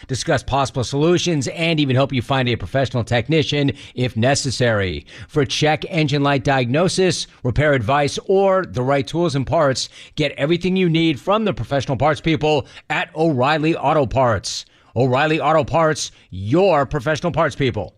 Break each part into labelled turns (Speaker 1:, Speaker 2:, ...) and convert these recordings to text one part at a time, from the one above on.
Speaker 1: discuss possible solutions, and even help you find a professional technician if necessary. For check engine light diagnosis, repair advice, or the right tools and parts, get everything you need from the professional parts people at O'Reilly Auto Parts. O'Reilly Auto Parts, your professional parts people.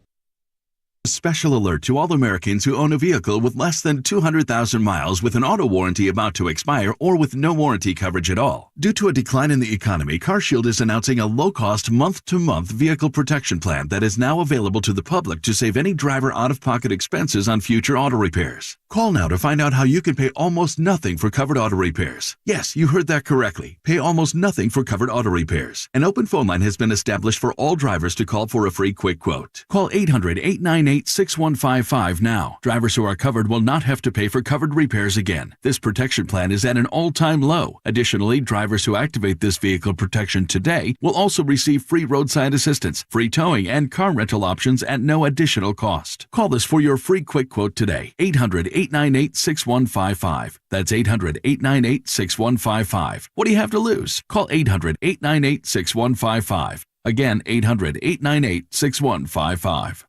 Speaker 2: Special alert to all Americans who own a vehicle with less than 200,000 miles with an auto warranty about to expire or with no warranty coverage at all. Due to a decline in the economy, CarShield is announcing a low-cost month-to-month vehicle protection plan that is now available to the public to save any driver out-of-pocket expenses on future auto repairs. Call now to find out how you can pay almost nothing for covered auto repairs. Yes, you heard that correctly. Pay almost nothing for covered auto repairs. An open phone line has been established for all drivers to call for a free quick quote. Call 800-898-6155 now. Drivers who are covered will not have to pay for covered repairs again. This protection plan is at an all-time low. Additionally, drivers who activate this vehicle protection today will also receive free roadside assistance, free towing, and car rental options at no additional cost. Call us for your free quick quote today. 800-898-6155. That's 800-898-6155. What do you have to lose? Call 800-898-6155. Again, 800-898-6155.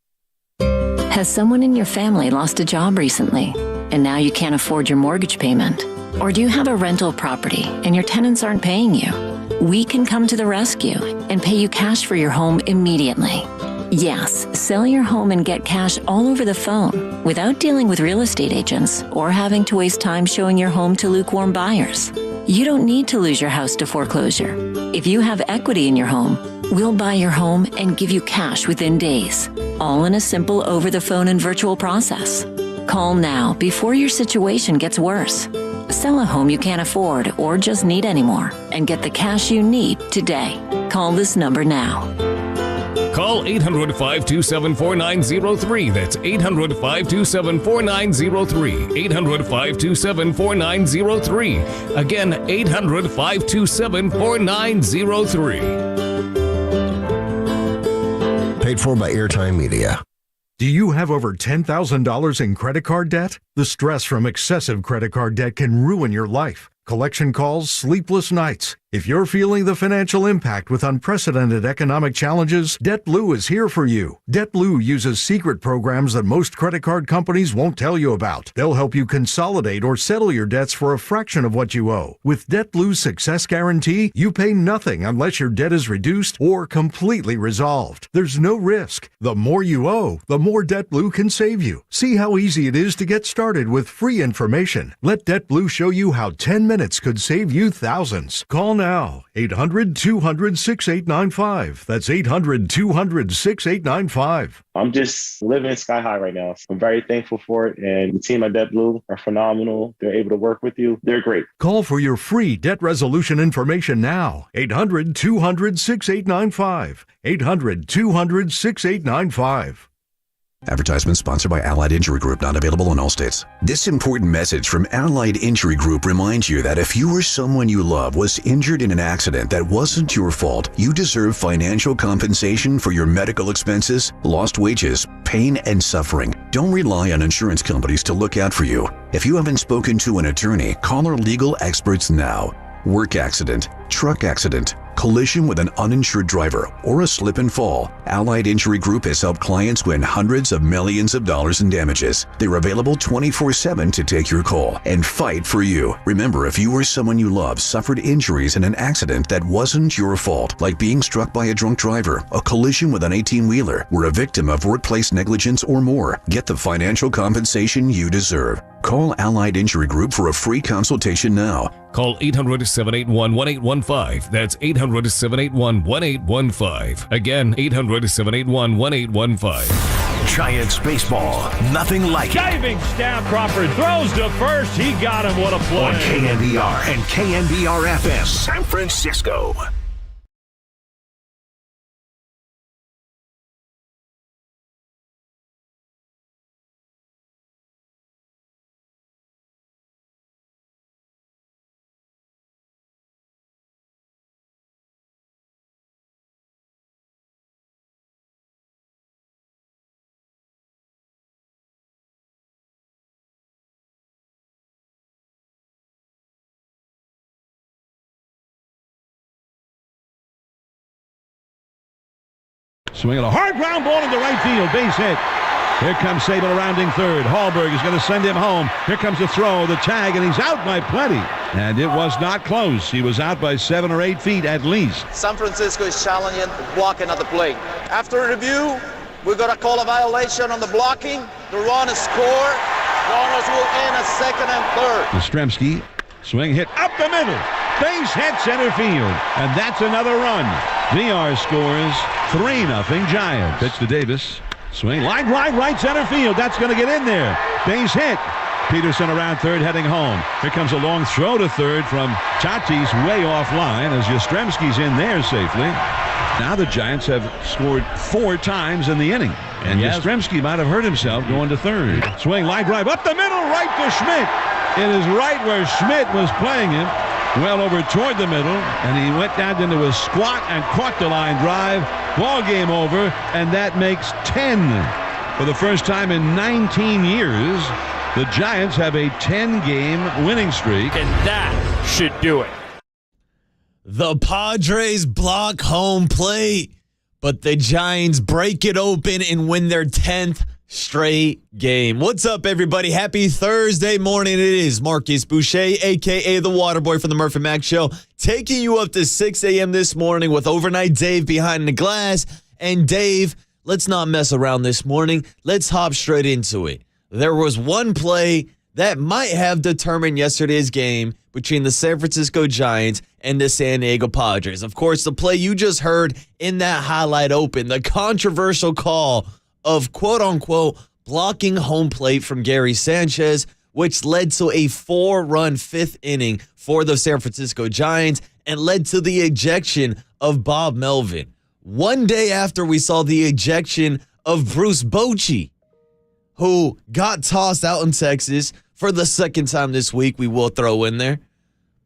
Speaker 3: Has someone in your family lost a job recently, and now you can't afford your mortgage payment? Or do you have a rental property and your tenants aren't paying you? We can come to the rescue and pay you cash for your home immediately. Yes, sell your home and get cash all over the phone without dealing with real estate agents or having to waste time showing your home to lukewarm buyers. You don't need to lose your house to foreclosure. If you have equity in your home, we'll buy your home and give you cash within days, all in a simple over-the-phone and virtual process. Call now before your situation gets worse. Sell a home you can't afford or just need anymore and get the cash you need today. Call this number now.
Speaker 4: Call 800-527-4903. That's 800-527-4903. 800-527-4903. Again, 800-527-4903.
Speaker 5: Paid for by Airtime Media.
Speaker 6: Do you have over $10,000 in credit card debt? The stress from excessive credit card debt can ruin your life. Collection calls, sleepless nights. If you're feeling the financial impact with unprecedented economic challenges, DebtBlue is here for you. DebtBlue uses secret programs that most credit card companies won't tell you about. They'll help you consolidate or settle your debts for a fraction of what you owe. With DebtBlue's Success Guarantee, you pay nothing unless your debt is reduced or completely resolved. There's no risk. The more you owe, the more DebtBlue can save you. See how easy it is to get started with free information. Let DebtBlue show you how 10 minutes could save you thousands. Call now. 800-200-6895. That's 800-200-6895.
Speaker 7: I'm just living sky high right now. I'm very thankful for it. And the team at DebtBlue are phenomenal. They're able to work with you. They're great.
Speaker 6: Call for your free debt resolution information now. 800-200-6895. 800-200-6895.
Speaker 8: Advertisement sponsored by Allied Injury Group, not available in all states. This important message from Allied Injury Group reminds you that if you or someone you love was injured in an accident that wasn't your fault, you deserve financial compensation for your medical expenses, lost wages, pain, and suffering. Don't rely on insurance companies to look out for you. If you haven't spoken to an attorney, call our legal experts now. Work accident, truck accident, collision with an uninsured driver, or a slip and fall. Allied Injury Group has helped clients win hundreds of millions of dollars in damages. They're available 24/7 to take your call and fight for you. Remember, if you or someone you love suffered injuries in an accident that wasn't your fault, like being struck by a drunk driver, a collision with an 18-wheeler, were a victim of workplace negligence or more, get the financial compensation you deserve. Call Allied Injury Group for a free consultation now.
Speaker 4: Call 800-781-1815. That's 800-781-1815. Again, 800-781-1815.
Speaker 5: Giants baseball, nothing like it.
Speaker 9: Diving stab, Crawford throws to first. He got him. What a play.
Speaker 5: On KNBR and KNBR FM, San Francisco.
Speaker 9: Swinging a hard ground ball into right field. Base hit. Here comes Sable rounding third. Hallberg is going to send him home. Here comes the throw, the tag, and he's out by plenty. And it was not close. He was out by 7 or 8 feet at least.
Speaker 10: San Francisco is challenging blocking at the plate. After review, we're going to call a violation on the blocking. The run is scored. Runners will end at second and third.
Speaker 9: Yastrzemski, swing hit up the middle. Base hit center field. And that's another run. VR scores 3-0 Giants. Pitch to Davis. Swing, line drive, right center field. That's going to get in there. Base hit. Peterson around third, heading home. Here comes a long throw to third from Tatis, way offline as Yastrzemski's in there safely. Now the Giants have scored 4 times in the inning. And Yastrzemski might have hurt himself going to third. Swing, line drive, up the middle, right to Schmidt. It is right where Schmidt was playing him. Well over toward the middle, and he went down into a squat and caught the line drive. Ball game over, and that makes 10. For the first time in 19 years, the Giants have a 10-game winning streak. And that should do it.
Speaker 11: The Padres block home plate, but the Giants break it open and win their 10th straight game. What's up, everybody? Happy Thursday morning. It is Marcus Boucher, a.k.a. the Waterboy from the Murphy Mac Show, taking you up to 6 a.m. this morning with Overnight Dave behind the glass. And Dave, let's not mess around this morning. Let's hop straight into it. There was one play that might have determined yesterday's game between the San Francisco Giants and the San Diego Padres. Of course, the play you just heard in that highlight open, the controversial call of quote-unquote blocking home plate from Gary Sanchez, which led to a 4-run 5th inning for the San Francisco Giants and led to the ejection of Bob Melvin. One day after we saw the ejection of Bruce Bochy, who got tossed out in Texas for the second time this week, we will throw in there.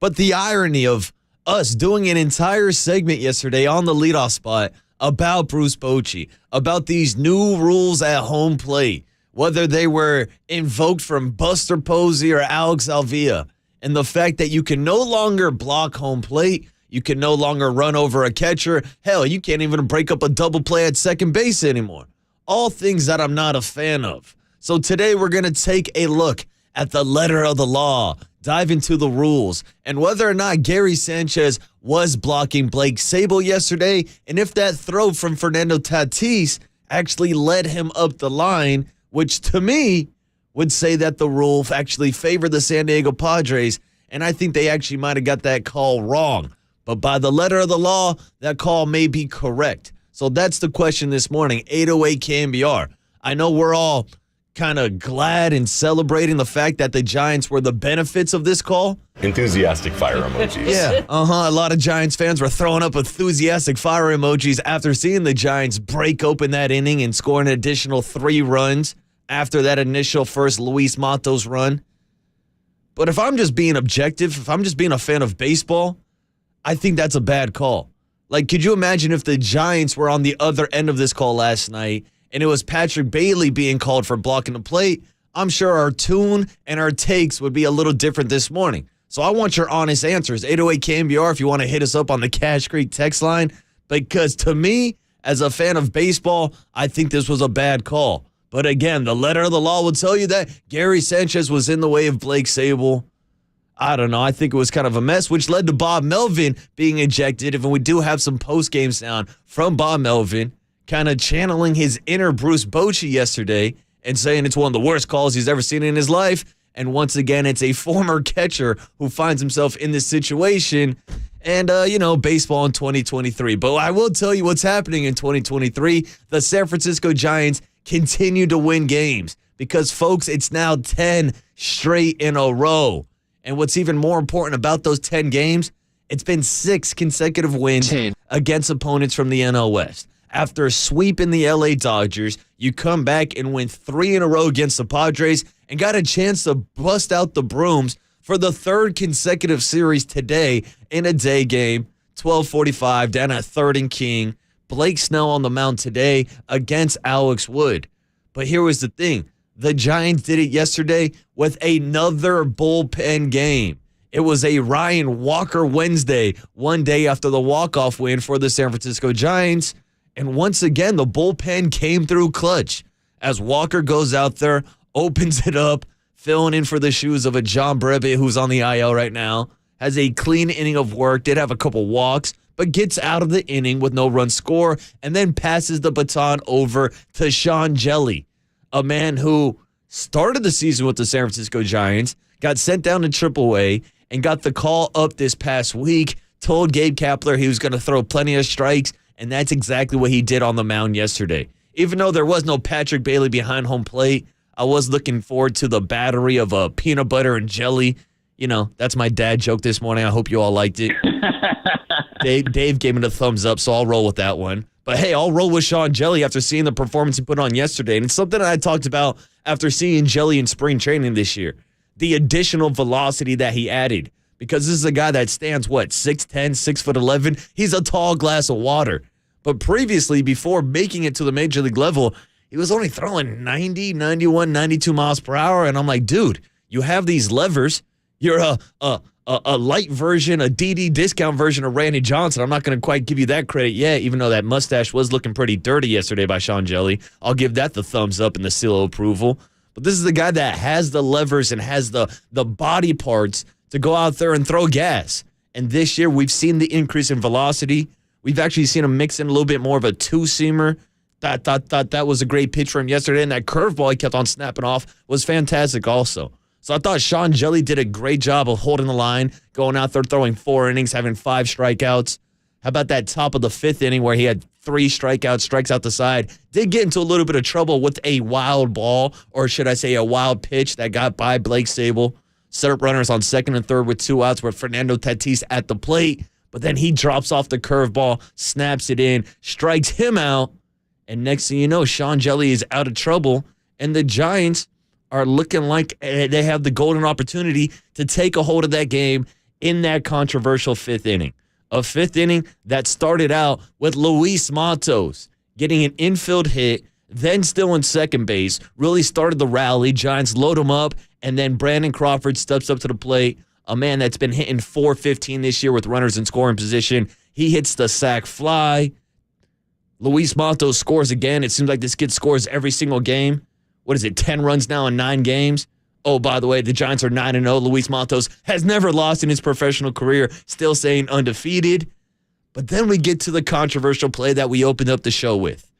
Speaker 11: But the irony of us doing an entire segment yesterday on the leadoff spot about Bruce Bochy, about these new rules at home plate, whether they were invoked from Buster Posey or Alex Alvia, and the fact that you can no longer block home plate, you can no longer run over a catcher. Hell, you can't even break up a double play at second base anymore. All things that I'm not a fan of. So today we're going to take a look at the letter of the law, dive into the rules, and whether or not Gary Sanchez was blocking Blake Sable yesterday, and if that throw from Fernando Tatis actually led him up the line, which to me would say that the rule actually favored the San Diego Padres, and I think they actually might have got that call wrong. But by the letter of the law, that call may be correct. So that's the question this morning, 808 KNBR. I know we're all kind of glad and celebrating the fact that the Giants were the benefits of this call.
Speaker 12: Enthusiastic fire emojis.
Speaker 11: Yeah, a lot of Giants fans were throwing up enthusiastic fire emojis after seeing the Giants break open that inning and score an additional 3 runs after that initial first Luis Matos run. But if I'm just being objective, if I'm just being a fan of baseball, I think that's a bad call. Like, could you imagine if the Giants were on the other end of this call last night and it was Patrick Bailey being called for blocking the plate? I'm sure our tune and our takes would be a little different this morning. So I want your honest answers. 808 KNBR if you want to hit us up on the Cash Creek text line. Because to me, as a fan of baseball, I think this was a bad call. But again, the letter of the law will tell you that Gary Sanchez was in the way of Blake Sable. I don't know. I think it was kind of a mess, which led to Bob Melvin being ejected. And we do have some post-game sound from Bob Melvin, kind of channeling his inner Bruce Bochy yesterday and saying it's one of the worst calls he's ever seen in his life. And once again, it's a former catcher who finds himself in this situation. And, baseball in 2023. But I will tell you what's happening in 2023. The San Francisco Giants continue to win games because, folks, it's now 10 straight in a row. And what's even more important about those 10 games, it's been 6 consecutive wins against opponents from the NL West. After sweeping the LA Dodgers, you come back and win 3 in a row against the Padres and got a chance to bust out the brooms for the 3rd consecutive series today in a day game, 12:45 down at 3rd and King. Blake Snell on the mound today against Alex Wood. But here was the thing. The Giants did it yesterday with another bullpen game. It was a Ryan Walker Wednesday, one day after the walk-off win for the San Francisco Giants. And once again, the bullpen came through clutch as Walker goes out there, opens it up, filling in for the shoes of a John Brebe who's on the IL right now, has a clean inning of work, did have a couple walks, but gets out of the inning with no run score, and then passes the baton over to Sean Jelly, a man who started the season with the San Francisco Giants, got sent down to AAA, and got the call up this past week, told Gabe Kapler he was going to throw plenty of strikes, and that's exactly what he did on the mound yesterday. Even though there was no Patrick Bailey behind home plate, I was looking forward to the battery of peanut butter and jelly. You know, that's my dad joke this morning. I hope you all liked it. Dave gave me the thumbs up, so I'll roll with that one. But hey, I'll roll with Sean Jelly after seeing the performance he put on yesterday. And it's something that I talked about after seeing Jelly in spring training this year. The additional velocity that he added. Because this is a guy that stands, 6'10", 6'11". He's a tall glass of water. But previously, before making it to the major league level, he was only throwing 90, 91, 92 miles per hour. And I'm like, dude, you have these levers. You're a light version, a DD discount version of Randy Johnson. I'm not going to quite give you that credit yet, even though that mustache was looking pretty dirty yesterday by Sean Jelly. I'll give that the thumbs up and the seal of approval. But this is the guy that has the levers and has the body parts to go out there and throw gas. And this year, we've seen the increase in velocity. We've actually seen him mix in a little bit more of a two-seamer. That was a great pitch for him yesterday, and that curveball he kept on snapping off was fantastic also. So I thought Sean Jelly did a great job of holding the line, going out there, throwing 4 innings, having 5 strikeouts. How about that top of the 5th inning where he had 3 strikeouts, strikes out the side? Did get into a little bit of trouble with a wild ball, or should I say a wild pitch that got by Blake Sable. Set up runners on 2nd and 3rd with 2 outs with Fernando Tatis at the plate. But then he drops off the curveball, snaps it in, strikes him out. And next thing you know, Sean Jelly is out of trouble. And the Giants are looking like they have the golden opportunity to take a hold of that game in that controversial 5th inning. A 5th inning that started out with Luis Matos getting an infield hit, then still in second base, really started the rally. Giants load him up, and then Brandon Crawford steps up to the plate, a man that's been hitting .415 this year with runners in scoring position. He hits the sac fly. Luis Matos scores again. It seems like this kid scores every single game. What is it, 10 runs now in 9 games? Oh, by the way, the Giants are 9-0. Luis Matos has never lost in his professional career, still staying undefeated. But then we get to the controversial play that we opened up the show with.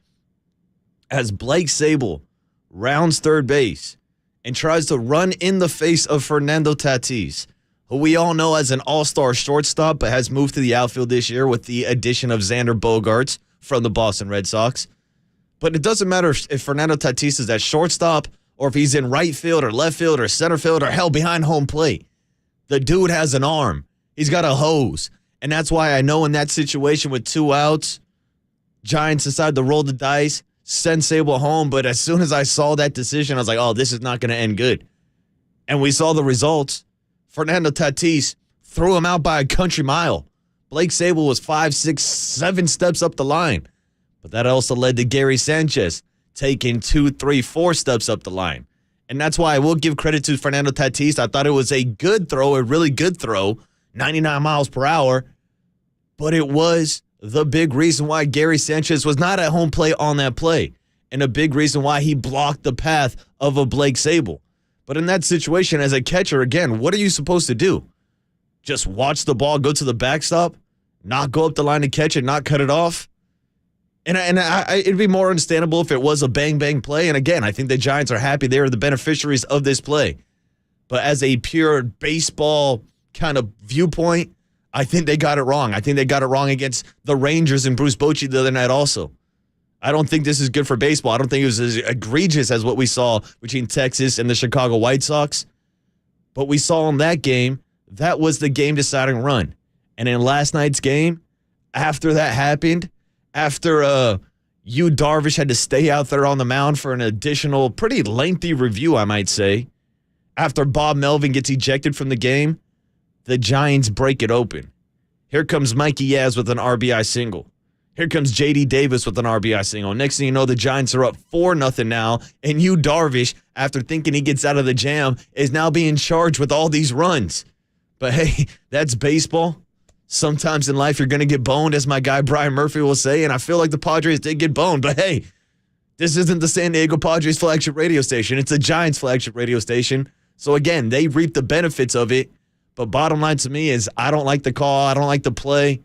Speaker 11: As Blake Sable rounds third base and tries to run in the face of Fernando Tatis, who we all know as an all-star shortstop, but has moved to the outfield this year with the addition of Xander Bogaerts from the Boston Red Sox. But it doesn't matter if Fernando Tatis is at shortstop or if he's in right field or left field or center field or hell behind home plate. The dude has an arm. He's got a hose. And that's why I know in that situation with 2 outs, Giants decide to roll the dice, send Sable home. But as soon as I saw that decision, I was like, oh, this is not going to end good. And we saw the results. Fernando Tatis threw him out by a country mile. Blake Sable was 5, 6, 7 steps up the line. But that also led to Gary Sanchez taking 2, 3, 4 steps up the line. And that's why I will give credit to Fernando Tatis. I thought it was a good throw, a really good throw, 99 miles per hour. But it was the big reason why Gary Sanchez was not at home plate on that play. And a big reason why he blocked the path of a Blake Sable. But in that situation, as a catcher, again, what are you supposed to do? Just watch the ball go to the backstop, not go up the line to catch it, not cut it off? And it'd be more understandable if it was a bang-bang play. And again, I think the Giants are happy they are the beneficiaries of this play. But as a pure baseball kind of viewpoint, I think they got it wrong. I think they got it wrong against the Rangers and Bruce Bochy the other night also. I don't think this is good for baseball. I don't think it was as egregious as what we saw between Texas and the Chicago White Sox. But we saw in that game, that was the game-deciding run. And in last night's game, after that happened, after Yu Darvish had to stay out there on the mound for an additional pretty lengthy review, I might say, after Bob Melvin gets ejected from the game, the Giants break it open. Here comes Mikey Yaz with an RBI single. Here comes J.D. Davis with an RBI single. Next thing you know, the Giants are up 4-0 now, and Yu Darvish, after thinking he gets out of the jam, is now being charged with all these runs. But hey, that's baseball. Sometimes in life, you're going to get boned, as my guy Brian Murphy will say, and I feel like the Padres did get boned. But hey, this isn't the San Diego Padres flagship radio station. It's the Giants flagship radio station. So again, they reap the benefits of it. But bottom line to me is I don't like the call. I don't like the play.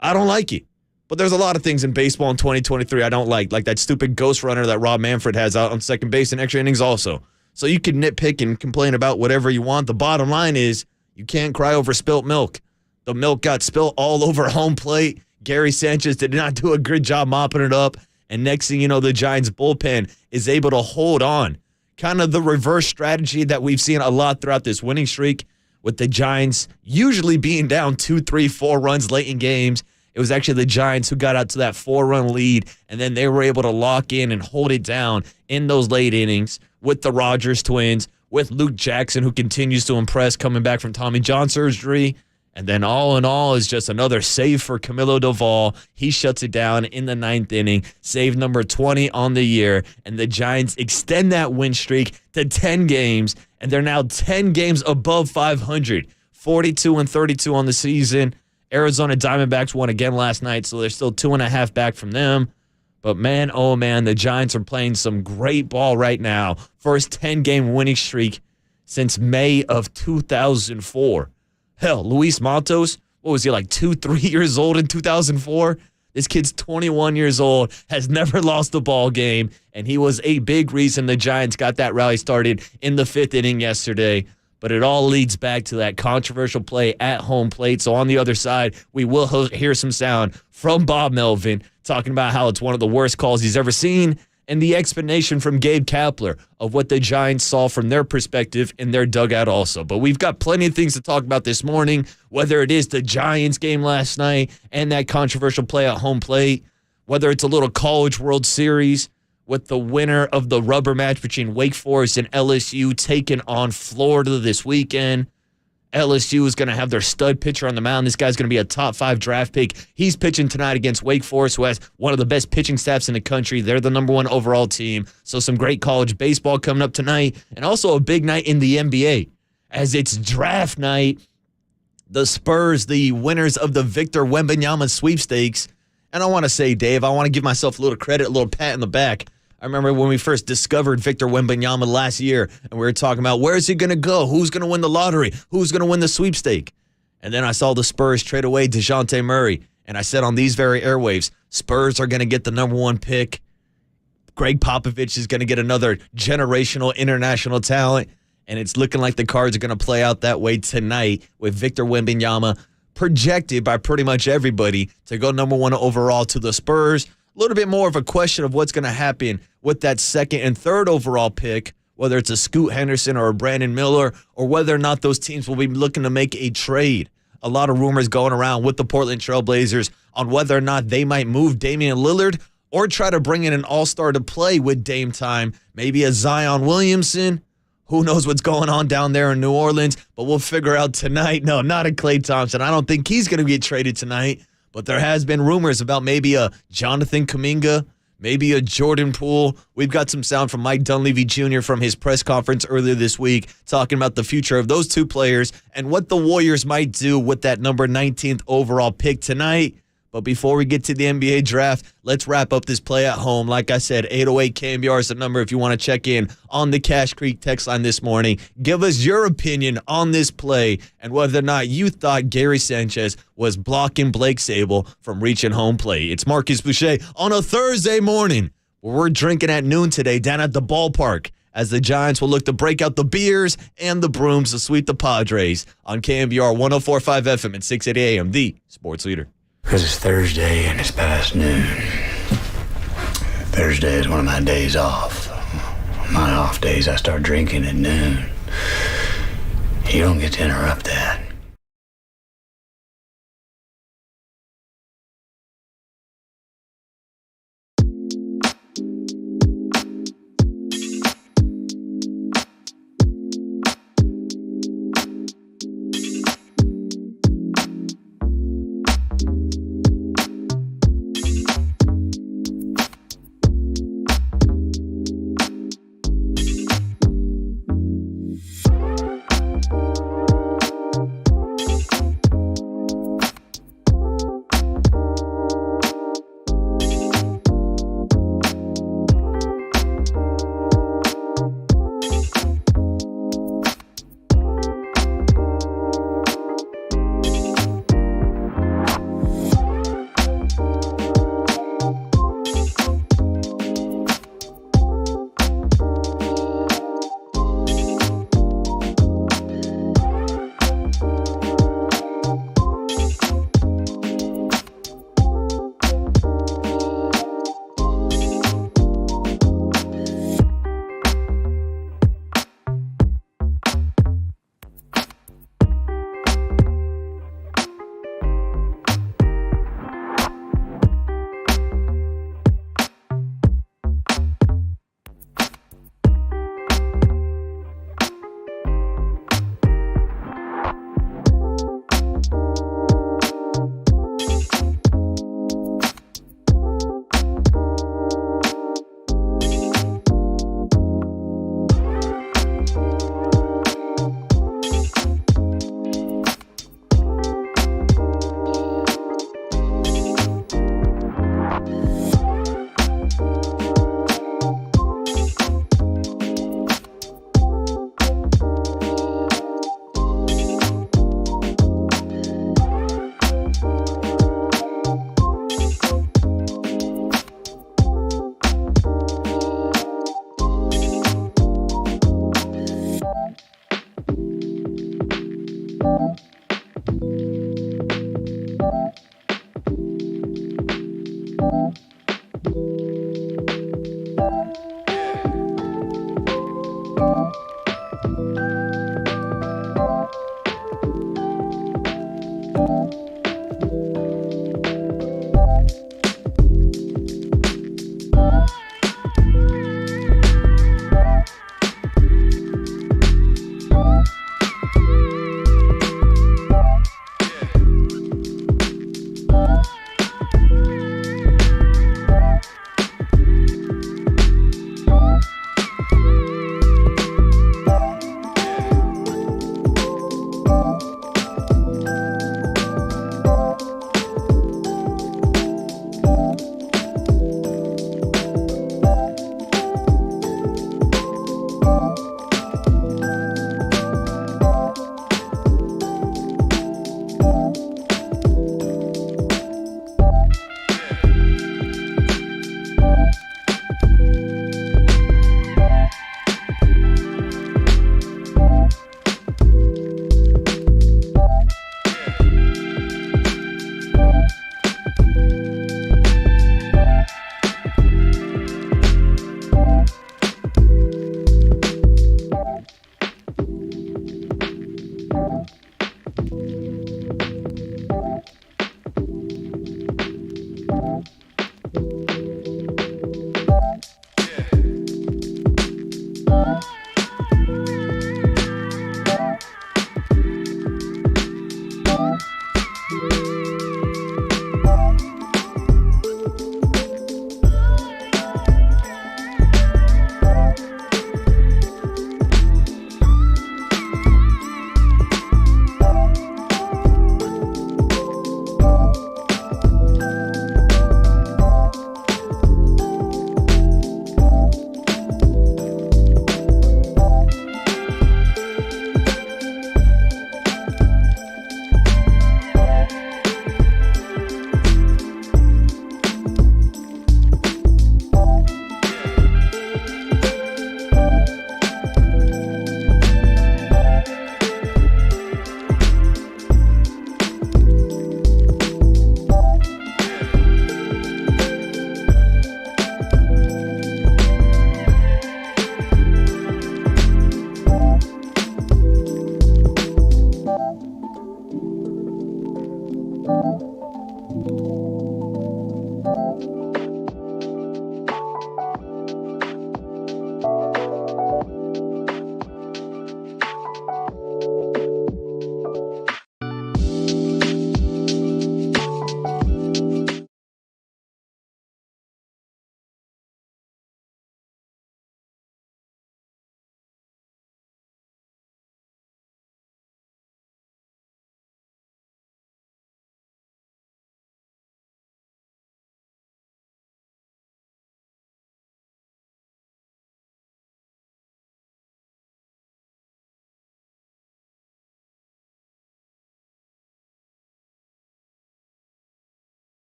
Speaker 11: I don't like it. But there's a lot of things in baseball in 2023 I don't like that stupid ghost runner that Rob Manfred has out on second base in extra innings also. So you can nitpick and complain about whatever you want. The bottom line is you can't cry over spilt milk. The milk got spilt all over home plate. Gary Sanchez did not do a good job mopping it up. And next thing you know, the Giants bullpen is able to hold on. Kind of the reverse strategy that we've seen a lot throughout this winning streak, with the Giants usually being down 2, 3, 4 runs late in games. It was actually the Giants who got out to that 4-run lead, and then they were able to lock in and hold it down in those late innings with the Rogers twins, with Luke Jackson, who continues to impress coming back from Tommy John surgery. And then all in all is just another save for Camilo Doval. He shuts it down in the 9th inning, save number 20 on the year, and the Giants extend that win streak to 10 games, and they're now 10 games above 500, 42-32 on the season. Arizona Diamondbacks won again last night, so they're still 2.5 back from them. But man, oh man, the Giants are playing some great ball right now. First 10-game winning streak since May of 2004. Hell, Luis Matos, what was he, like 2, 3 years old in 2004? This kid's 21 years old, has never lost a ball game, and he was a big reason the Giants got that rally started in the 5th inning yesterday. But it all leads back to that controversial play at home plate. So on the other side, we will hear some sound from Bob Melvin talking about how it's one of the worst calls he's ever seen, and the explanation from Gabe Kapler of what the Giants saw from their perspective in their dugout also. But we've got plenty of things to talk about this morning, whether it is the Giants game last night and that controversial play at home plate, whether it's a little College World Series with the winner of the rubber match between Wake Forest and LSU taking on Florida this weekend. LSU is going to have their stud pitcher on the mound. This guy's going to be a top 5 draft pick. He's pitching tonight against Wake Forest, who has one of the best pitching staffs in the country. They're the number 1 overall team. So some great college baseball coming up tonight. And also a big night in the NBA. As it's draft night, the Spurs, the winners of the Victor Wembanyama sweepstakes. And I want to say, Dave, I want to give myself a little credit, a little pat in the back. I remember when we first discovered Victor Wembanyama last year, and we were talking about where's he going to go? Who's going to win the lottery? Who's going to win the sweepstake? And then I saw the Spurs trade away DeJounte Murray, and I said on these very airwaves, Spurs are going to get the number 1 pick. Greg Popovich is going to get another generational international talent, and it's looking like the cards are going to play out that way tonight with Victor Wembanyama projected by pretty much everybody to go number 1 overall to the Spurs. A little bit more of a question of what's going to happen with that 2nd and 3rd overall pick, whether it's a Scoot Henderson or a Brandon Miller, or whether or not those teams will be looking to make a trade. A lot of rumors going around with the Portland Trail Blazers on whether or not they might move Damian Lillard or try to bring in an all-star to play with Dame time, maybe a Zion Williamson. Who knows what's going on down there in New Orleans, but we'll figure out tonight. No, not a Klay Thompson. I don't think he's going to get traded tonight. But there has been rumors about maybe a Jonathan Kuminga, maybe a Jordan Poole. We've got some sound from Mike Dunleavy Jr. from his press conference earlier this week talking about the future of those 2 players and what the Warriors might do with that number 19th overall pick tonight. But before we get to the NBA draft, let's wrap up this play at home. Like I said, 808 KNBR is the number if you want to check in on the Cash Creek text line this morning. Give us your opinion on this play and whether or not you thought Gary Sanchez was blocking Blake Sable from reaching home plate. It's Marcus Boucher on a Thursday morning where we're drinking at noon today down at the ballpark as the Giants will look to break out the beers and the brooms to sweep the Padres on KNBR 104.5 FM at 680 AM, the sports leader.
Speaker 13: Because it's Thursday and it's past noon. Thursday is one of my days off. My off days, I start drinking at noon. You don't get to interrupt that.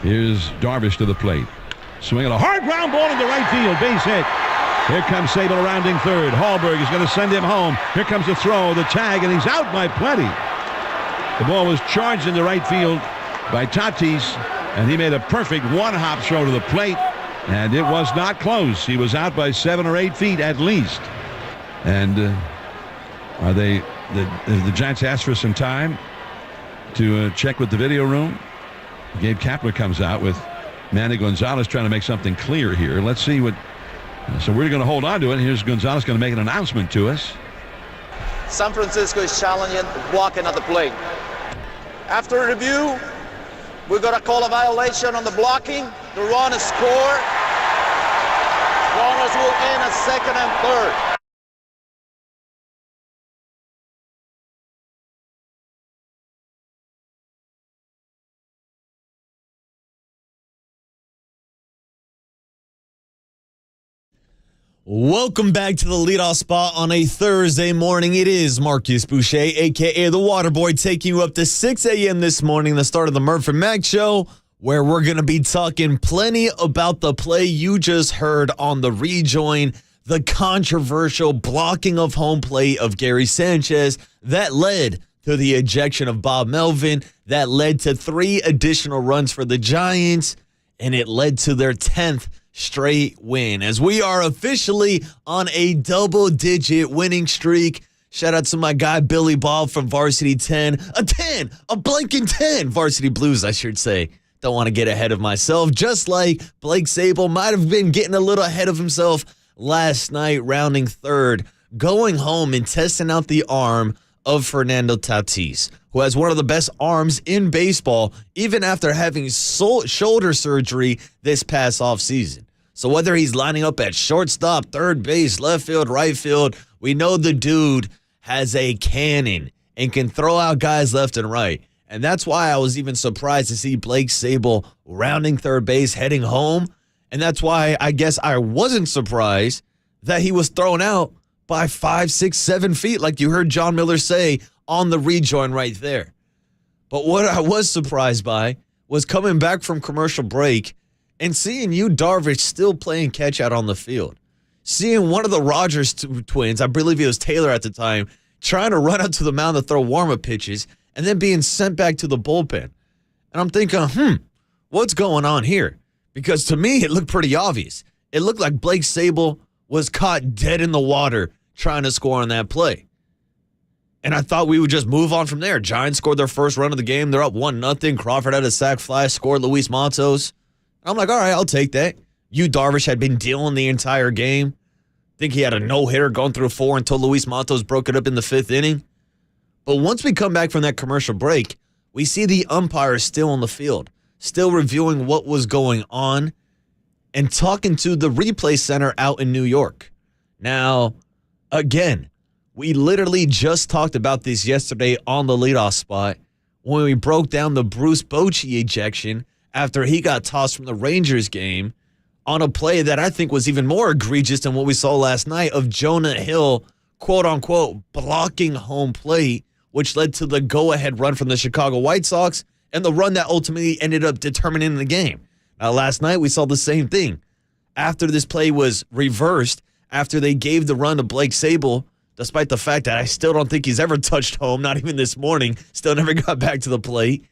Speaker 9: Here's Darvish to the plate. Swinging a hard ground ball into right field. Base hit. Here comes Sable rounding third. Hallberg is going to send him home. Here comes the throw, the tag, and he's out by plenty. The ball was charged into right field by Tatis, and he made a perfect one-hop throw to the plate, and it was not close. He was out by 7 or 8 feet at least. And the Giants asked for some time to check with the video room. Gabe Kapler comes out with Manny Gonzalez trying to make something clear here. Let's see what. So we're going to hold on to it. Here's Gonzalez going to make an announcement to us.
Speaker 10: San Francisco is challenging blocking at the plate. After review, we're going to call a violation on the blocking. The run is scored. Runners will in at second and third.
Speaker 11: Welcome back to the leadoff spot on a Thursday morning. It is Marcus Boucher, a.k.a. the Waterboy, taking you up to 6 a.m. this morning, the start of the Murph and Mac Show, where we're going to be talking plenty about the play you just heard on the rejoin, the controversial blocking of home plate of Gary Sanchez that led to the ejection of Bob Melvin, that led to 3 additional runs for the Giants, and it led to their 10th straight win, as we are officially on a double-digit winning streak. Shout out to my guy Billy Bob from Varsity 10. A blanking 10. Varsity Blues, I should say. Don't want to get ahead of myself. Just like Blake Sable might have been getting a little ahead of himself last night, rounding third, going home and testing out the arm of Fernando Tatis, who has one of the best arms in baseball, even after having shoulder surgery this past offseason. So whether he's lining up at shortstop, third base, left field, right field, we know the dude has a cannon and can throw out guys left and right. And that's why I was even surprised to see Blake Sable rounding third base, heading home. And that's why I guess I wasn't surprised that he was thrown out by 5, 6, 7 feet, like you heard John Miller say on the rejoin right there. But what I was surprised by was coming back from commercial break and seeing Yu Darvish still playing catch out on the field. Seeing one of the Rogers twins, I believe it was Taylor at the time, trying to run out to the mound to throw warm-up pitches and then being sent back to the bullpen. And I'm thinking, what's going on here? Because to me, it looked pretty obvious. It looked like Blake Sable was caught dead in the water trying to score on that play. And I thought we would just move on from there. Giants scored their first run of the game. They're up 1-0. Crawford had a sac fly, scored Luis Matos. I'm like, all right, I'll take that. Yu Darvish had been dealing the entire game. I think he had a no-hitter going through 4 until Luis Matos broke it up in the 5th inning. But once we come back from that commercial break, we see the umpires still on the field, still reviewing what was going on and talking to the replay center out in New York. Now, again, we literally just talked about this yesterday on the leadoff spot when we broke down the Bruce Bochy ejection after he got tossed from the Rangers game on a play that I think was even more egregious than what we saw last night of Jonah Hill, quote-unquote, blocking home plate, which led to the go-ahead run from the Chicago White Sox and the run that ultimately ended up determining the game. Now, last night we saw the same thing. After this play was reversed, after they gave the run to Blake Sable, despite the fact that I still don't think he's ever touched home, not even this morning, still never got back to the plate,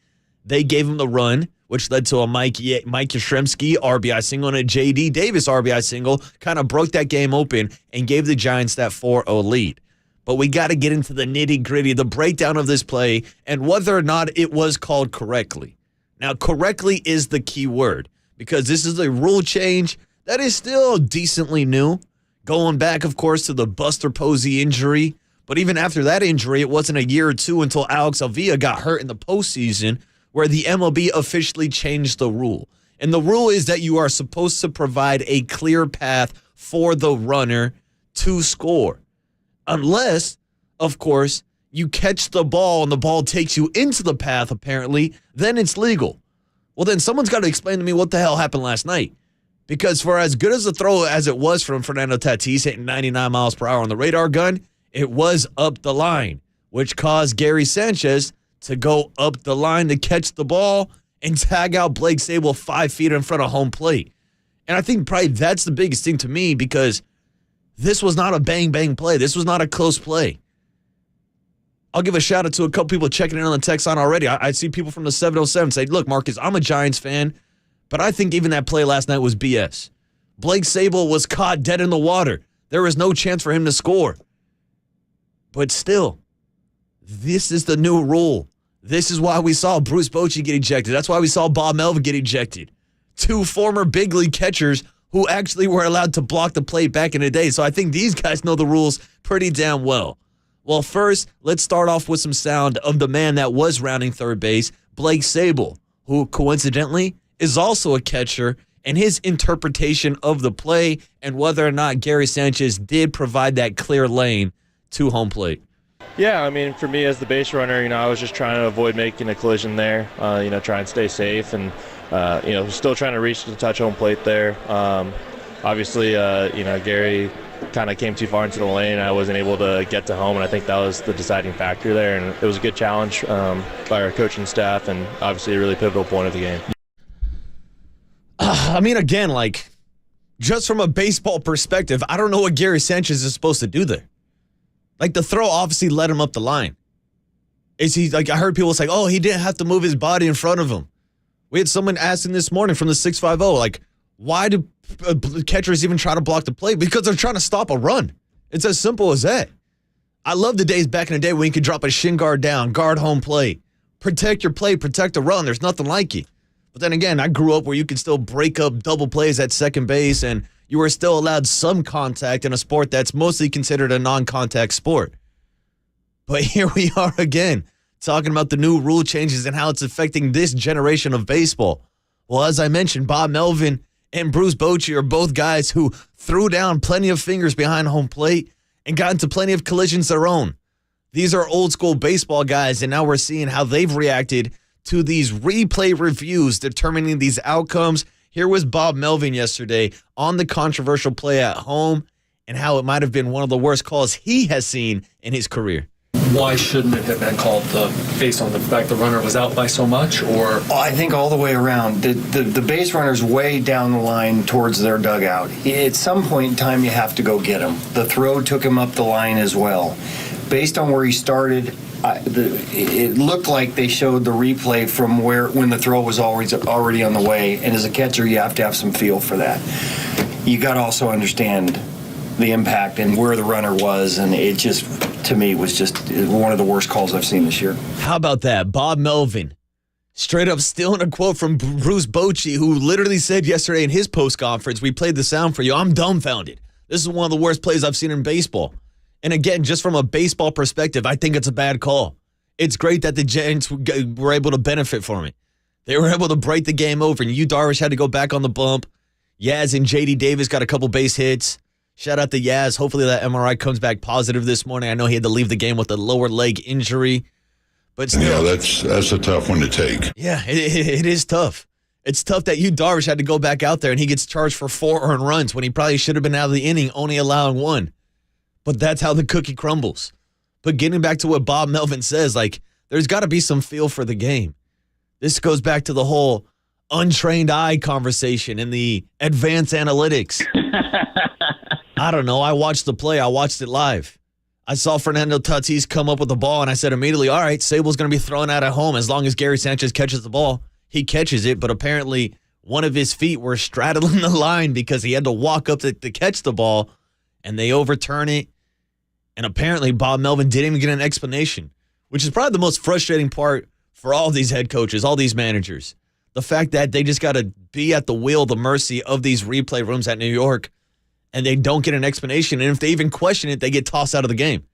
Speaker 11: they gave him the run, which led to a Mike Yastrzemski RBI single and a J.D. Davis RBI single, kind of broke that game open and gave the Giants that 4-0 lead. But we got to get into the nitty-gritty, the breakdown of this play, and whether or not it was called correctly. Now, correctly is the key word, because this is a rule change that is still decently new, going back, of course, to the Buster Posey injury. But even after that injury, it wasn't a year or two until Alex Avila got hurt in the postseason, where the MLB officially changed the rule. And the rule is that you are supposed to provide a clear path for the runner to score. Unless, of course, you catch the ball and the ball takes you into the path, apparently, then it's legal. Well, then someone's got to explain to me what the hell happened last night. Because for as good as a throw as it was from Fernando Tatis hitting 99 miles per hour on the radar gun, it was up the line, which caused Gary Sanchez to go up the line to catch the ball and tag out Blake Sable 5 feet in front of home plate. And I think probably that's the biggest thing to me because this was not a bang-bang play. This was not a close play. I'll give a shout-out to a couple people checking in on the text line already. I see people from the 707 say, look, Marcus, I'm a Giants fan, but I think even that play last night was BS. Blake Sable was caught dead in the water. There was no chance for him to score. But still, this is the new rule. This is why we saw Bruce Bochy get ejected. That's why we saw Bob Melvin get ejected. 2 former big league catchers who actually were allowed to block the plate back in the day. So I think these guys know the rules pretty damn well. Well, first, let's start off with some sound of the man that was rounding third base, Blake Sable, who coincidentally is also a catcher, and his interpretation of the play and whether or not Gary Sanchez did provide that clear lane to home plate.
Speaker 14: Yeah, I mean, for me as the base runner, I was just trying to avoid making a collision there, try and stay safe and, still trying to reach to touch home plate there. Obviously, Gary kind of came too far into the lane. I wasn't able to get to home, and I think that was the deciding factor there. And it was a good challenge by our coaching staff and obviously a really pivotal point of the game.
Speaker 11: Again, just from a baseball perspective, I don't know what Gary Sanchez is supposed to do there. The throw obviously led him up the line. Is he, I heard people say, oh, he didn't have to move his body in front of him. We had someone asking this morning from the 650, why do catchers even try to block the play? Because they're trying to stop a run. It's as simple as that. I love the days back in the day when you could drop a shin guard down, guard home plate, protect your play, protect the run. There's nothing like it. But then again, I grew up where you could still break up double plays at second base, and you were still allowed some contact in a sport that's mostly considered a non-contact sport. But here we are again, talking about the new rule changes and how it's affecting this generation of baseball. Well, as I mentioned, Bob Melvin and Bruce Bochy are both guys who threw down plenty of fingers behind home plate and got into plenty of collisions their own. These are old school baseball guys, and now we're seeing how they've reacted to these replay reviews determining these outcomes. Here was Bob Melvin yesterday on the controversial play at home and how it might have been one of the worst calls he has seen in his career.
Speaker 15: Why shouldn't it have been called based on the fact the runner was out by so much? Or
Speaker 16: I think all the way around. The base runner's way down the line towards their dugout. At some point in time, you have to go get him. The throw took him up the line as well. Based on where he started, it looked like they showed the replay from when the throw was already on the way. And as a catcher, you have to have some feel for that. You got to also understand the impact and where the runner was, and it just, to me, was just one of the worst calls I've seen this year.
Speaker 11: How about that? Bob Melvin, straight up stealing a quote from Bruce Bochy, who literally said yesterday in his post conference, we played the sound for you, I'm dumbfounded. This is one of the worst plays I've seen in baseball. And again, just from a baseball perspective, I think it's a bad call. It's great that the Giants were able to benefit from it. They were able to break the game over, and Yu Darvish had to go back on the bump. Yaz and J.D. Davis got a couple base hits. Shout out to Yaz. Hopefully that MRI comes back positive this morning. I know he had to leave the game with a lower leg injury. But still,
Speaker 17: yeah, that's a tough one to take.
Speaker 11: Yeah, it is tough. It's tough that Yu Darvish had to go back out there and he gets charged for 4 earned runs when he probably should have been out of the inning, only allowing 1. But that's how the cookie crumbles. But getting back to what Bob Melvin says, there's got to be some feel for the game. This goes back to the whole untrained eye conversation and the advanced analytics. I don't know. I watched the play. I watched it live. I saw Fernando Tatis come up with the ball, and I said immediately, all right, Sable's going to be throwing out at home as long as Gary Sanchez catches the ball. He catches it, but apparently one of his feet were straddling the line because he had to walk up to catch the ball, and they overturn it. And apparently Bob Melvin didn't even get an explanation, which is probably the most frustrating part for all these head coaches, all these managers. The fact that they just got to be at the will, the mercy of these replay rooms at New York, and they don't get an explanation. And if they even question it, they get tossed out of the game.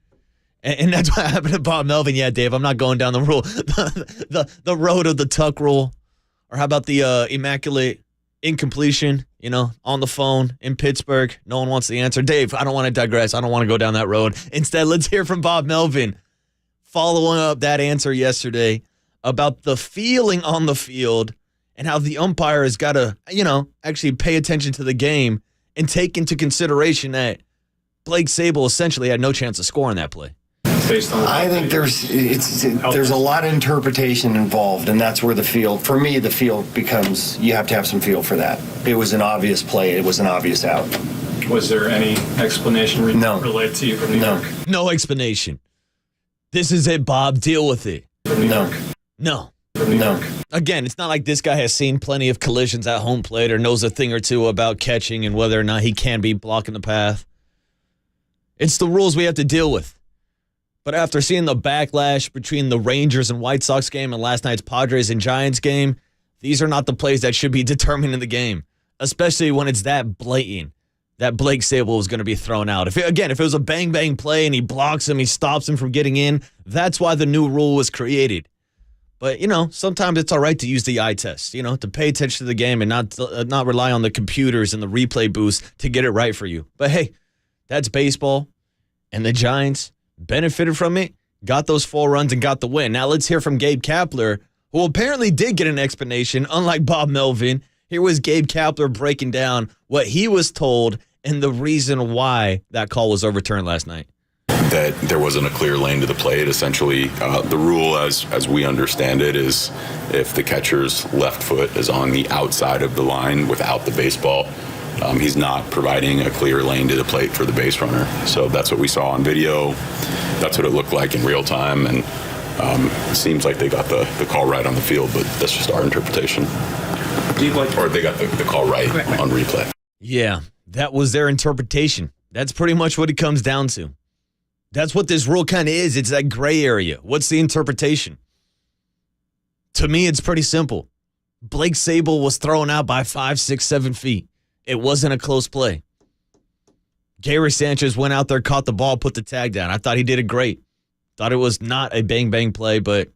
Speaker 11: And that's what happened to Bob Melvin. Yeah, Dave, I'm not going down the rule, the road of the tuck rule. Or how about the immaculate incompletion, on the phone in Pittsburgh? No one wants the answer. Dave, I don't want to digress. I don't want to go down that road. Instead, let's hear from Bob Melvin following up that answer yesterday about the feeling on the field and how the umpire has got to, actually pay attention to the game and take into consideration that Blake Sable essentially had no chance of scoring that play.
Speaker 15: based on?
Speaker 16: I think there's a lot of interpretation involved, and that's where the field becomes. You have to have some feel for that. It was an obvious play. It was an obvious out.
Speaker 15: Was there any explanation relayed to you from New York?
Speaker 11: No explanation. This is it, Bob. Deal with it. No. Again, it's not like this guy has seen plenty of collisions at home plate or knows a thing or two about catching and whether or not he can be blocking the path. It's the rules we have to deal with. But after seeing the backlash between the Rangers and White Sox game and last night's Padres and Giants game, these are not the plays that should be determining the game, especially when it's that blatant that Blake Sable was going to be thrown out. If it was a bang-bang play and he blocks him, he stops him from getting in, that's why the new rule was created. But, sometimes it's all right to use the eye test, to pay attention to the game and not rely on the computers and the replay booths to get it right for you. But, hey, that's baseball, and the Giants benefited from it, got those 4 runs, and got the win. Now let's hear from Gabe Kapler, who apparently did get an explanation, unlike Bob Melvin. Here was Gabe Kapler breaking down what he was told and the reason why that call was overturned last night.
Speaker 12: That there wasn't a clear lane to the plate. Essentially, the rule as we understand it is if the catcher's left foot is on the outside of the line without the baseball, he's not providing a clear lane to the plate for the base runner. So that's what we saw on video. That's what it looked like in real time. And it seems like they got the call right on the field, but that's just our interpretation. Or they got the call right on replay.
Speaker 11: Yeah, that was their interpretation. That's pretty much what it comes down to. That's what this rule kind of is. It's that gray area. What's the interpretation? To me, it's pretty simple. Blake Sable was thrown out by 5, 6, 7 feet. It wasn't a close play. Gary Sanchez went out there, caught the ball, put the tag down. I thought he did it great. Thought it was not a bang-bang play, but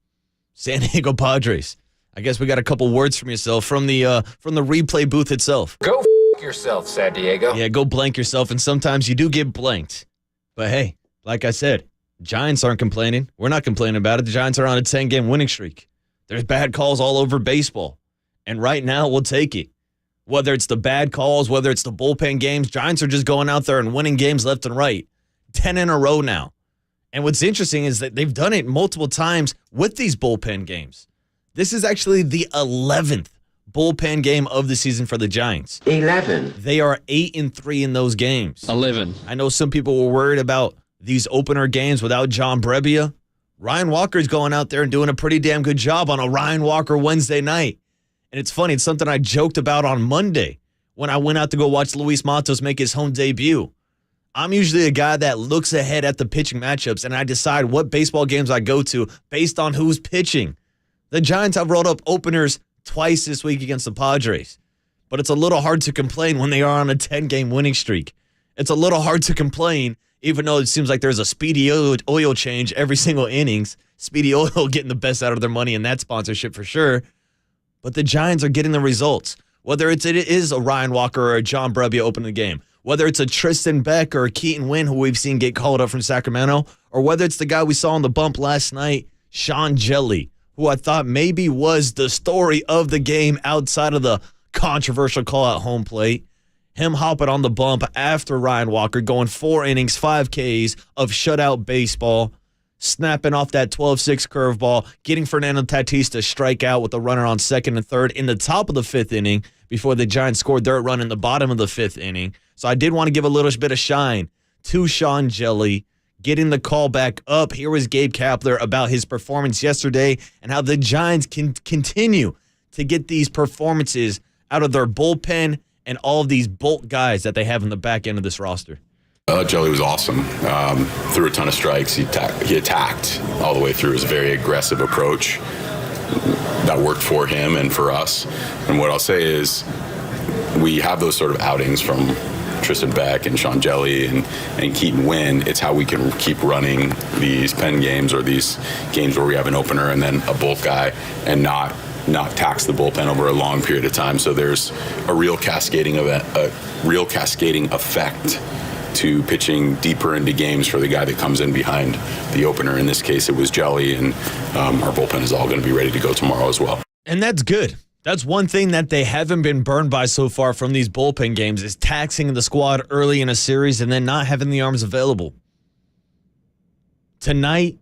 Speaker 11: San Diego Padres. I guess we got a couple words from yourself from the replay booth itself.
Speaker 18: Go yourself, San Diego.
Speaker 11: Yeah, go blank yourself, and sometimes you do get blanked. But hey, like I said, Giants aren't complaining. We're not complaining about it. The Giants are on a 10-game winning streak. There's bad calls all over baseball. And right now, we'll take it. Whether it's the bad calls, whether it's the bullpen games, Giants are just going out there and winning games left and right. 10 in a row now. And what's interesting is that they've done it multiple times with these bullpen games. This is actually the 11th bullpen game of the season for the Giants.
Speaker 18: 11.
Speaker 11: They are 8-3 in those games.
Speaker 19: 11.
Speaker 11: I know some people were worried about these opener games without John Brebbia. Ryan Walker's going out there and doing a pretty damn good job on a Ryan Walker Wednesday night. And it's funny, it's something I joked about on Monday when I went out to go watch Luis Matos make his home debut. I'm usually a guy that looks ahead at the pitching matchups, and I decide what baseball games I go to based on who's pitching. The Giants have rolled up openers twice this week against the Padres, but it's a little hard to complain when they are on a 10-game winning streak. It's a little hard to complain, even though it seems like there's a Speedy oil change every single innings. Speedy Oil getting the best out of their money in that sponsorship for sure. But the Giants are getting the results. Whether it is a Ryan Walker or a John Brebbia opening the game, whether it's a Tristan Beck or a Keaton Wynn who we've seen get called up from Sacramento, or whether it's the guy we saw on the bump last night, Sean Jelly, who I thought maybe was the story of the game outside of the controversial call at home plate. Him hopping on the bump after Ryan Walker, going 4 innings, 5 Ks of shutout baseball, snapping off that 12-6 curveball, getting Fernando Tatis to strike out with a runner on second and third in the top of the 5th inning before the Giants scored their run in the bottom of the 5th inning. So I did want to give a little bit of shine to Sean Jelly, getting the call back up. Here was Gabe Kapler about his performance yesterday and how the Giants can continue to get these performances out of their bullpen and all of these bolt guys that they have in the back end of this roster.
Speaker 12: Jelly was awesome. Threw a ton of strikes. He attacked all the way through. It was a very aggressive approach. That worked for him and for us. And what I'll say is we have those sort of outings from Tristan Beck and Sean Jelly and Keaton Wynn. It's how we can keep running these pen games or these games where we have an opener and then a bolt guy and not tax the bullpen over a long period of time. So there's a real cascading effect to pitching deeper into games for the guy that comes in behind the opener. In this case, it was Jelly, and our bullpen is all going to be ready to go tomorrow as well.
Speaker 11: And that's good. That's one thing that they haven't been burned by so far from these bullpen games is taxing the squad early in a series and then not having the arms available. Tonight,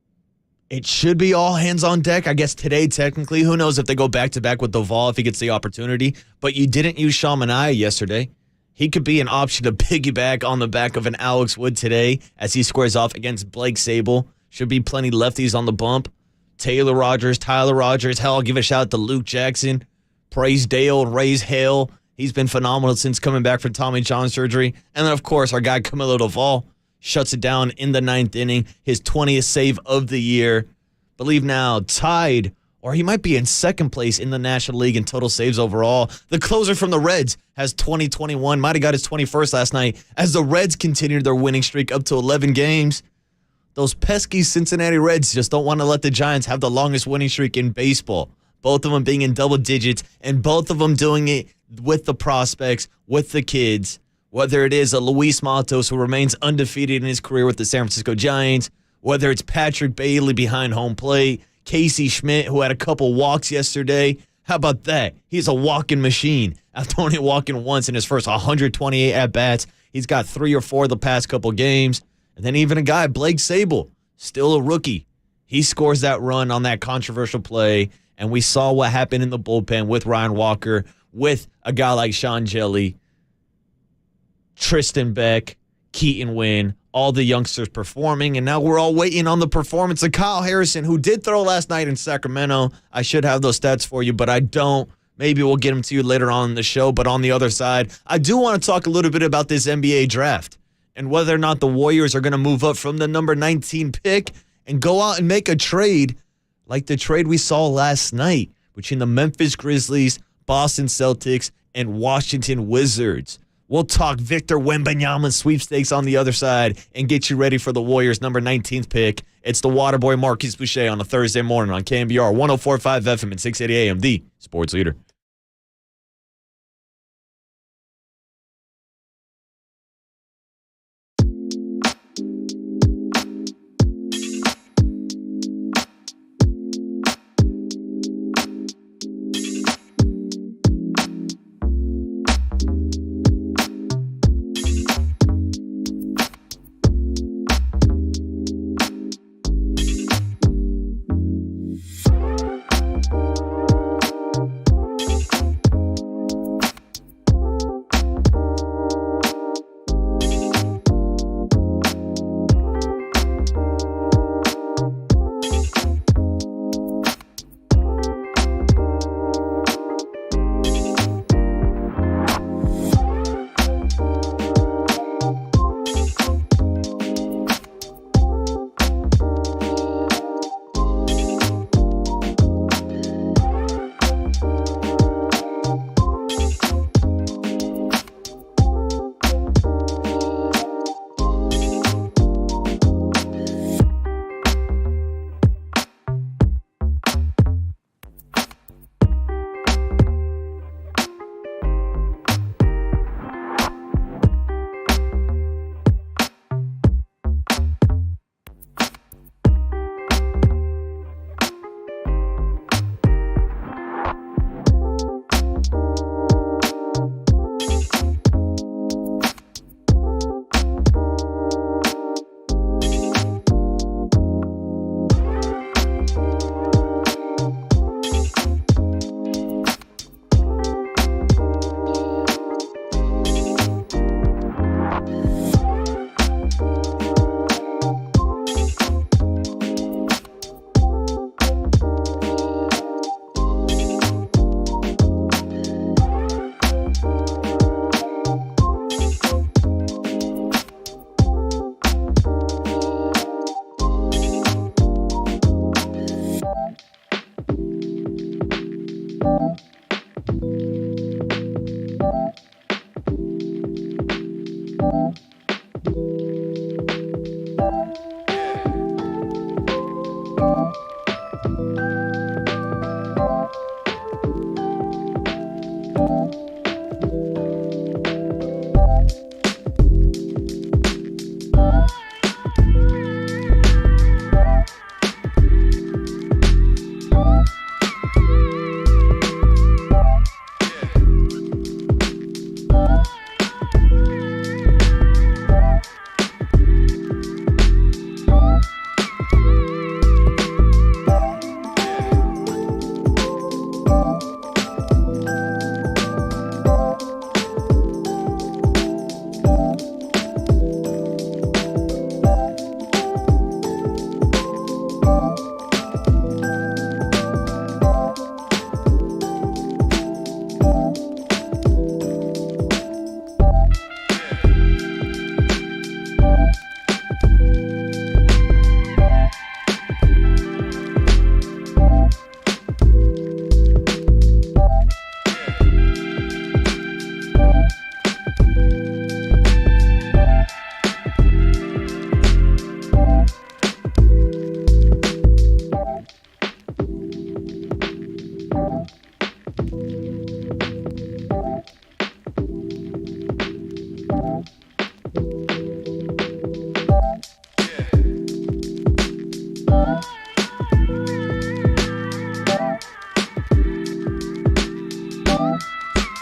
Speaker 11: it should be all hands on deck. I guess today, technically. Who knows if they go back-to-back with Duvall if he gets the opportunity. But you didn't use Sean Manaea yesterday. He could be an option to piggyback on the back of an Alex Wood today as he squares off against Blake Sable. Should be plenty lefties on the bump. Tyler Rogers. Hell, I'll give a shout out to Luke Jackson. Praise Dale and raise hell. He's been phenomenal since coming back from Tommy John surgery. And then, of course, our guy Camilo Duvall shuts it down in the 9th inning. His 20th save of the year. Believe now tied, or he might be in second place in the National League in total saves overall. The closer from the Reds has 2021. Might have got his 21st last night as the Reds continued their winning streak up to 11 games. Those pesky Cincinnati Reds just don't want to let the Giants have the longest winning streak in baseball. Both of them being in double digits, and both of them doing it with the prospects, with the kids. Whether it is a Luis Matos who remains undefeated in his career with the San Francisco Giants, whether it's Patrick Bailey behind home plate, Casey Schmidt, who had a couple walks yesterday. How about that? He's a walking machine. After only walking once in his first 128 at-bats, he's got 3 or 4 the past couple games. And then even a guy, Blake Sable, still a rookie. He scores that run on that controversial play, and we saw what happened in the bullpen with Ryan Walker, with a guy like Sean Jelly, Tristan Beck, Keaton Wynn, all the youngsters performing, and now we're all waiting on the performance of Kyle Harrison, who did throw last night in Sacramento. I should have those stats for you, but I don't. Maybe we'll get them to you later on in the show, but on the other side, I do want to talk a little bit about this NBA draft and whether or not the Warriors are going to move up from the number 19 pick and go out and make a trade like the trade we saw last night between the Memphis Grizzlies, Boston Celtics, and Washington Wizards. We'll talk Victor Wembanyama sweepstakes on the other side and get you ready for the Warriors' number 19th pick. It's the Waterboy Marquise Boucher on a Thursday morning on KNBR 104.5 FM and 680 AM, the sports leader.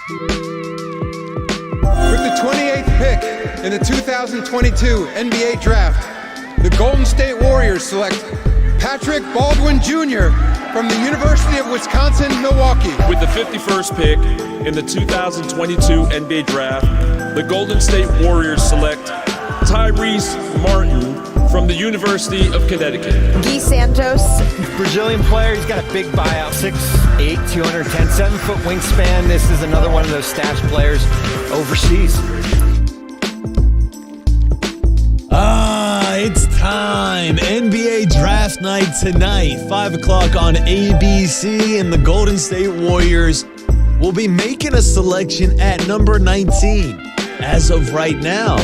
Speaker 19: With the 28th pick in the 2022 NBA Draft, the Golden State Warriors select Patrick Baldwin Jr. from the University of Wisconsin-Milwaukee.
Speaker 20: With the 51st pick in the 2022 NBA Draft, the Golden State Warriors select Tyrese Martin from the University of Connecticut.
Speaker 21: Guy Santos.
Speaker 22: Brazilian player, he's got a big buyout, 6'8", 210, 7-foot wingspan. This is another one of those stash players overseas.
Speaker 11: It's time. NBA Draft Night tonight, 5 o'clock on ABC, and the Golden State Warriors will be making a selection at number 19. As of right now,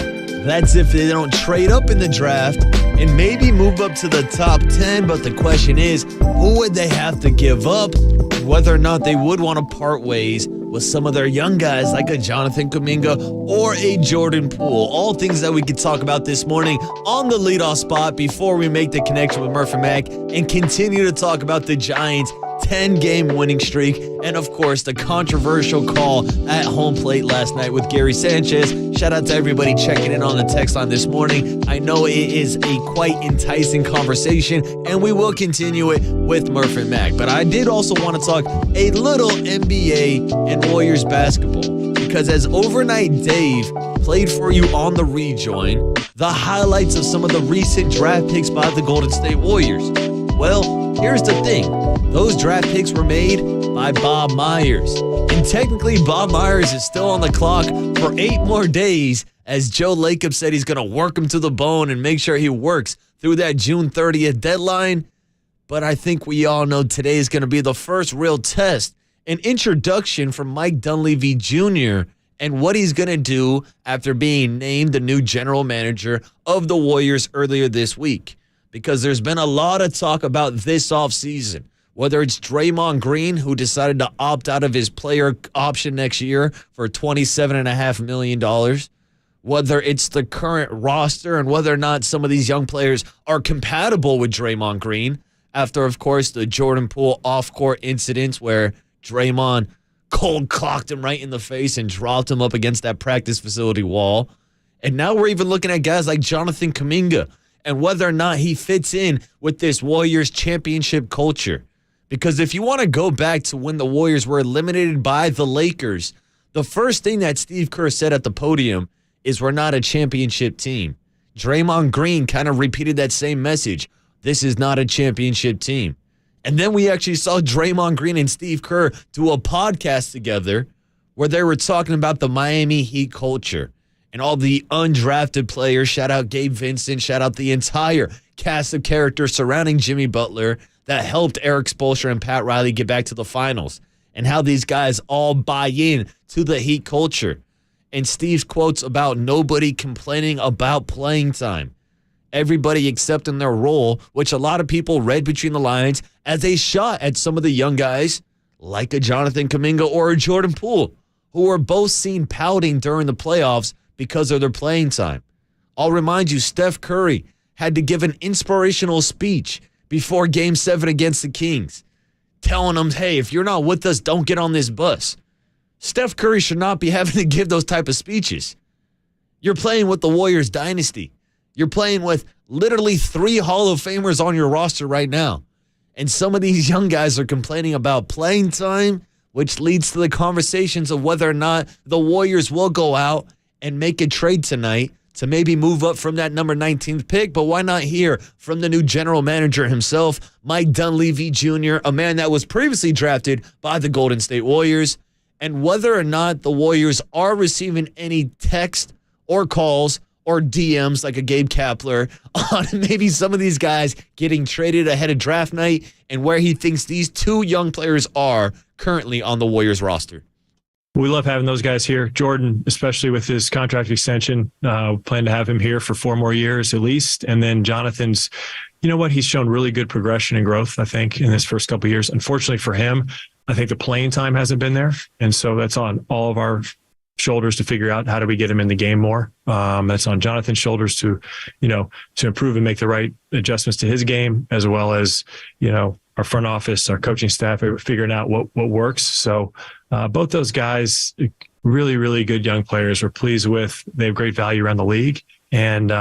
Speaker 11: that's if they don't trade up in the draft and maybe move up to the top 10. But the question is, who would they have to give up, and whether or not they would want to part ways with some of their young guys like a Jonathan Kuminga or a Jordan Poole. All things that we could talk about this morning on the leadoff spot before we make the connection with Murph and Mac and continue to talk about the Giants' 10-game winning streak and, of course, the controversial call at home plate last night with Gary Sanchez. Shout out to everybody checking in on the text line this morning. I know it is a quite enticing conversation, and we will continue it with Murph and Mac. But I did also want to talk a little NBA and Warriors basketball, because as Overnight Dave played for you on the rejoin, the highlights of some of the recent draft picks by the Golden State Warriors. Well, here's the thing. Those draft picks were made by Bob Myers. And technically, Bob Myers is still on the clock for 8 more days, as Joe Lacob said he's going to work him to the bone and make sure he works through that June 30th deadline. But I think we all know today is going to be the first real test, an introduction from Mike Dunleavy Jr. and what he's going to do after being named the new general manager of the Warriors earlier this week. Because there's been a lot of talk about this offseason, whether it's Draymond Green, who decided to opt out of his player option next year for $27.5 million, whether it's the current roster and whether or not some of these young players are compatible with Draymond Green after, of course, the Jordan Poole off-court incidents where Draymond cold clocked him right in the face and dropped him up against that practice facility wall. And now we're even looking at guys like Jonathan Kuminga and whether or not he fits in with this Warriors championship culture. Because if you want to go back to when the Warriors were eliminated by the Lakers, the first thing that Steve Kerr said at the podium is we're not a championship team. Draymond Green kind of repeated that same message. This is not a championship team. And then we actually saw Draymond Green and Steve Kerr do a podcast together where they were talking about the Miami Heat culture and all the undrafted players. Shout out Gabe Vincent. Shout out the entire cast of characters surrounding Jimmy Butler that helped Eric Spoelstra and Pat Riley get back to the finals, and how these guys all buy in to the Heat culture. And Steve's quotes about nobody complaining about playing time. Everybody accepting their role, which a lot of people read between the lines as a shot at some of the young guys like a Jonathan Kuminga or a Jordan Poole, who were both seen pouting during the playoffs because of their playing time. I'll remind you, Steph Curry had to give an inspirational speech before Game 7 against the Kings, telling them, hey, if you're not with us, don't get on this bus. Steph Curry should not be having to give those type of speeches. You're playing with the Warriors dynasty. You're playing with literally 3 Hall of Famers on your roster right now. And some of these young guys are complaining about playing time, which leads to the conversations of whether or not the Warriors will go out and make a trade tonight to maybe move up from that number 19th pick. But why not hear from the new general manager himself, Mike Dunleavy Jr., a man that was previously drafted by the Golden State Warriors, and whether or not the Warriors are receiving any text or calls or DMs like a Gabe Kapler on maybe some of these guys getting traded ahead of draft night, and where he thinks these 2 young players are currently on the Warriors roster.
Speaker 23: We love having those guys here. Jordan, especially with his contract extension, plan to have him here for 4 more years at least. And then Jonathan's, you know what, he's shown really good progression and growth, I think, in his first couple of years. Unfortunately for him, I think the playing time hasn't been there. And so that's on all of our shoulders to figure out how do we get him in the game more. That's on Jonathan's shoulders to improve and make the right adjustments to his game, as well as, our front office, our coaching staff are figuring out what works. So both those guys, really, really good young players we're pleased with. They have great value around the league. And,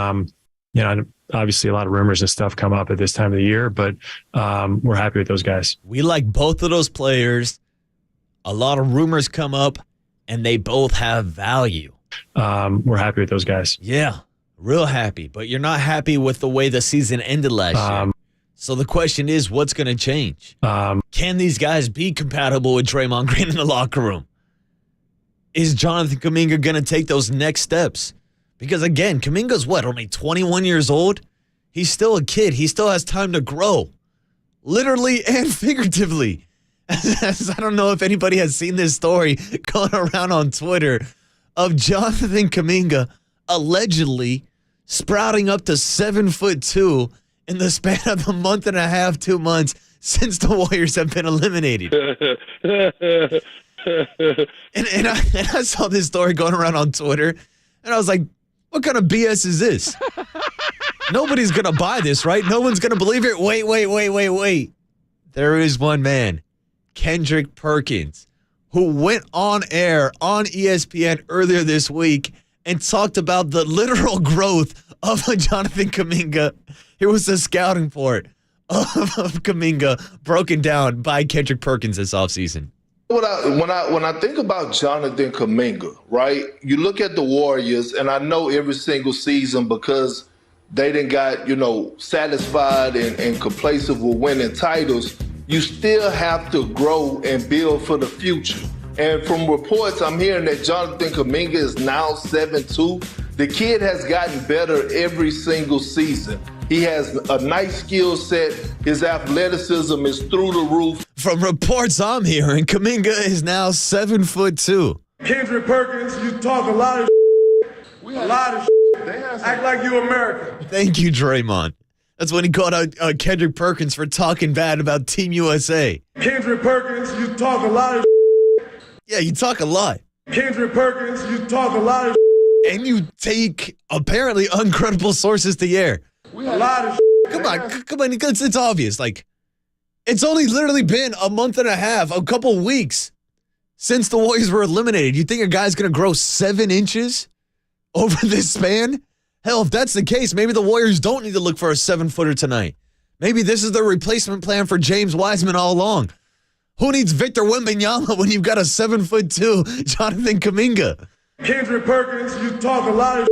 Speaker 23: obviously a lot of rumors and stuff come up at this time of the year, but we're happy with those guys.
Speaker 11: We like both of those players. A lot of rumors come up, and they both have value.
Speaker 23: We're happy with those guys.
Speaker 11: Yeah, real happy. But you're not happy with the way the season ended last year. So the question is, what's going to change? Can these guys be compatible with Draymond Green in the locker room? Is Jonathan Kuminga going to take those next steps? Because, again, Kuminga's only 21 years old? He's still a kid. He still has time to grow, literally and figuratively. I don't know if anybody has seen this story going around on Twitter of Jonathan Kuminga allegedly sprouting up to 7'2" in the span of a month and a half, 2 months since the Warriors have been eliminated. and I saw this story going around on Twitter, and I was like, what kind of BS is this? Nobody's going to buy this, right? No one's going to believe it. Wait. There is one man, Kendrick Perkins, who went on air on ESPN earlier this week and talked about the literal growth of Jonathan Kuminga. Here was the scouting report of Kuminga broken down by Kendrick Perkins this offseason.
Speaker 1: When I think about Jonathan Kuminga, right, you look at the Warriors, and I know every single season because they done got, satisfied and complacent with winning titles, you still have to grow and build for the future. And from reports, I'm hearing that Jonathan Kuminga is now 7'2". The kid has gotten better every single season. He has a nice skill set. His athleticism is through the roof.
Speaker 11: From reports I'm hearing, Kuminga is now 7'2".
Speaker 2: Kendrick Perkins, you talk a lot of Act like you American.
Speaker 11: Thank you, Draymond. That's when he called out Kendrick Perkins for talking bad about Team USA.
Speaker 2: Kendrick Perkins, you talk a lot of
Speaker 11: Yeah, you talk a lot.
Speaker 2: Kendrick Perkins, you talk a lot of
Speaker 11: and you take apparently uncredible sources to air.
Speaker 2: A lot of
Speaker 11: Come on, it's obvious. Like, it's only literally been a month and a half, a couple weeks since the Warriors were eliminated. You think a guy's going to grow 7 inches over this span? Hell, if that's the case, maybe the Warriors don't need to look for a 7-footer tonight. Maybe this is the replacement plan for James Wiseman all along. Who needs Victor Wembanyama when you've got a 7'2" Jonathan Kuminga?
Speaker 2: Kendrick Perkins, you talk a lot of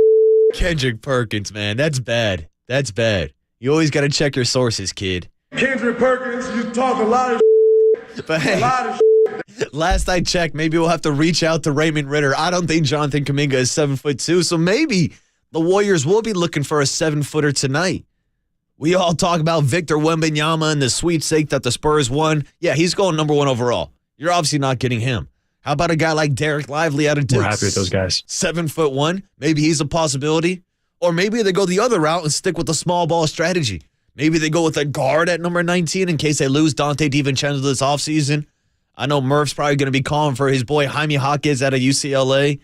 Speaker 11: Kendrick Perkins, man, that's bad. That's bad. You always got to check your sources, kid.
Speaker 2: Kendrick Perkins, you talk a lot of
Speaker 11: But hey, last I checked, maybe we'll have to reach out to Raymond Ritter. I don't think Jonathan Kuminga is 7'2", so maybe the Warriors will be looking for a 7-footer tonight. We all talk about Victor Wembanyama and the sweepstake that the Spurs won. Yeah, he's going number 1 overall. You're obviously not getting him. How about a guy like Derek Lively out of Duke?
Speaker 23: We're happy with those guys.
Speaker 11: 7'1". Maybe he's a possibility. Or maybe they go the other route and stick with the small ball strategy. Maybe they go with a guard at number 19 in case they lose Dante DiVincenzo this offseason. I know Murph's probably going to be calling for his boy Jaime Jaquez out of UCLA.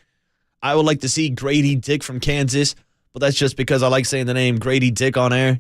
Speaker 11: I would like to see Grady Dick from Kansas, but that's just because I like saying the name Grady Dick on air.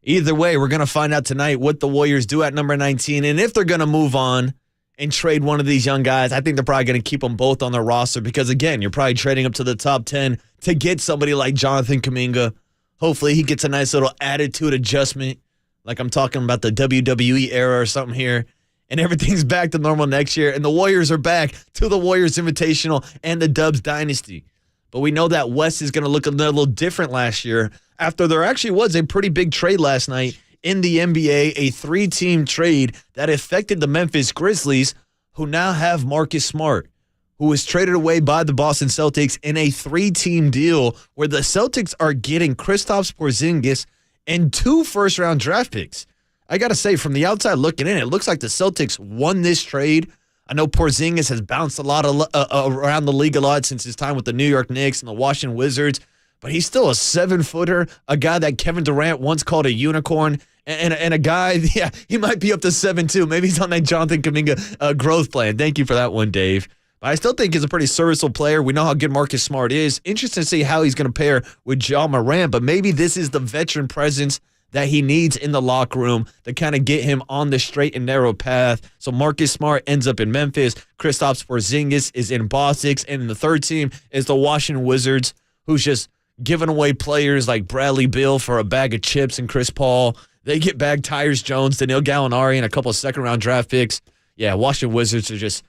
Speaker 11: Either way, we're going to find out tonight what the Warriors do at number 19, and if they're going to move on and trade one of these young guys. I think they're probably going to keep them both on their roster because, again, you're probably trading up to the top 10 to get somebody like Jonathan Kuminga. Hopefully he gets a nice little attitude adjustment, like I'm talking about the WWE era or something here, and everything's back to normal next year, and the Warriors are back to the Warriors Invitational and the Dubs Dynasty. But we know that West is going to look a little different last year after there actually was a pretty big trade last night in the NBA, a 3-team trade that affected the Memphis Grizzlies, who now have Marcus Smart, who was traded away by the Boston Celtics in a 3-team deal where the Celtics are getting Kristaps Porzingis and 2 first-round draft picks. I got to say, from the outside looking in, it looks like the Celtics won this trade. I know Porzingis has bounced a lot around the league a lot since his time with the New York Knicks and the Washington Wizards, but he's still a 7-footer, a guy that Kevin Durant once called a unicorn, and a guy, yeah, he might be up to 7'2". Maybe he's on that Jonathan Kuminga growth plan. Thank you for that one, Dave. But I still think he's a pretty serviceable player. We know how good Marcus Smart is. Interesting to see how he's going to pair with Ja Morant, but maybe this is the veteran presence that he needs in the locker room to kind of get him on the straight and narrow path. So Marcus Smart ends up in Memphis. Kristaps Porzingis is in Boston. And the third team is the Washington Wizards, who's just giving away players like Bradley Beal for a bag of chips and Chris Paul. They get back Tyus Jones, Danilo Gallinari, and a couple of second-round draft picks. Yeah, Washington Wizards are just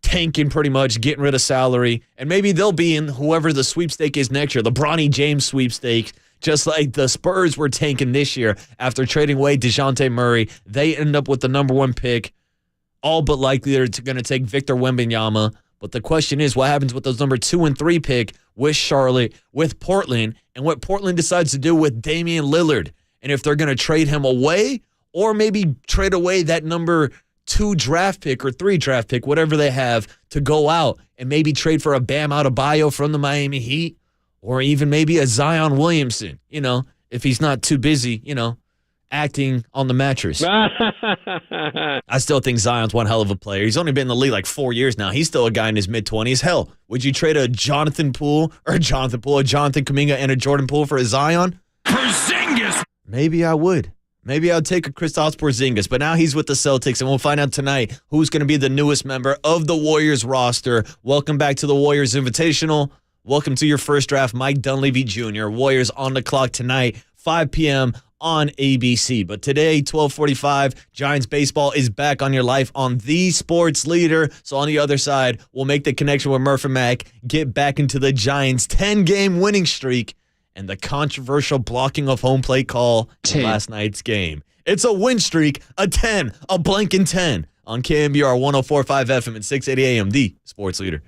Speaker 11: tanking pretty much, getting rid of salary. And maybe they'll be in whoever the sweepstake is next year, the Bronny James sweepstake. Just like the Spurs were tanking this year after trading away DeJounte Murray. They end up with the number 1 pick. All but likely they're going to take Victor Wembanyama. But the question is, what happens with those number 2 and 3 pick with Charlotte, with Portland, and what Portland decides to do with Damian Lillard? And if they're going to trade him away or maybe trade away that number 2 draft pick or 3 draft pick, whatever they have, to go out and maybe trade for a Bam Adebayo from the Miami Heat. Or even maybe a Zion Williamson, if he's not too busy, acting on the mattress. I still think Zion's one hell of a player. He's only been in the league like 4 years now. He's still a guy in his mid-20s. Hell, would you trade a Jonathan Kuminga and a Jordan Poole for a Zion?
Speaker 5: Porzingis!
Speaker 11: Maybe I would. Maybe I'll take a Kristaps Porzingis, but now he's with the Celtics, and we'll find out tonight who's going to be the newest member of the Warriors roster. Welcome back to the Warriors Invitational. Welcome to your first draft, Mike Dunleavy Jr. Warriors on the clock tonight, 5 p.m. on ABC. But today, 12:45, Giants baseball is back on your life on the sports leader. So on the other side, we'll make the connection with Murph and Mac, get back into the Giants' 10-game winning streak and the controversial blocking of home plate call in last night's game. It's a win streak, a 10, a blanking 10 on KNBR 104.5 FM and 680 AM, the sports leader.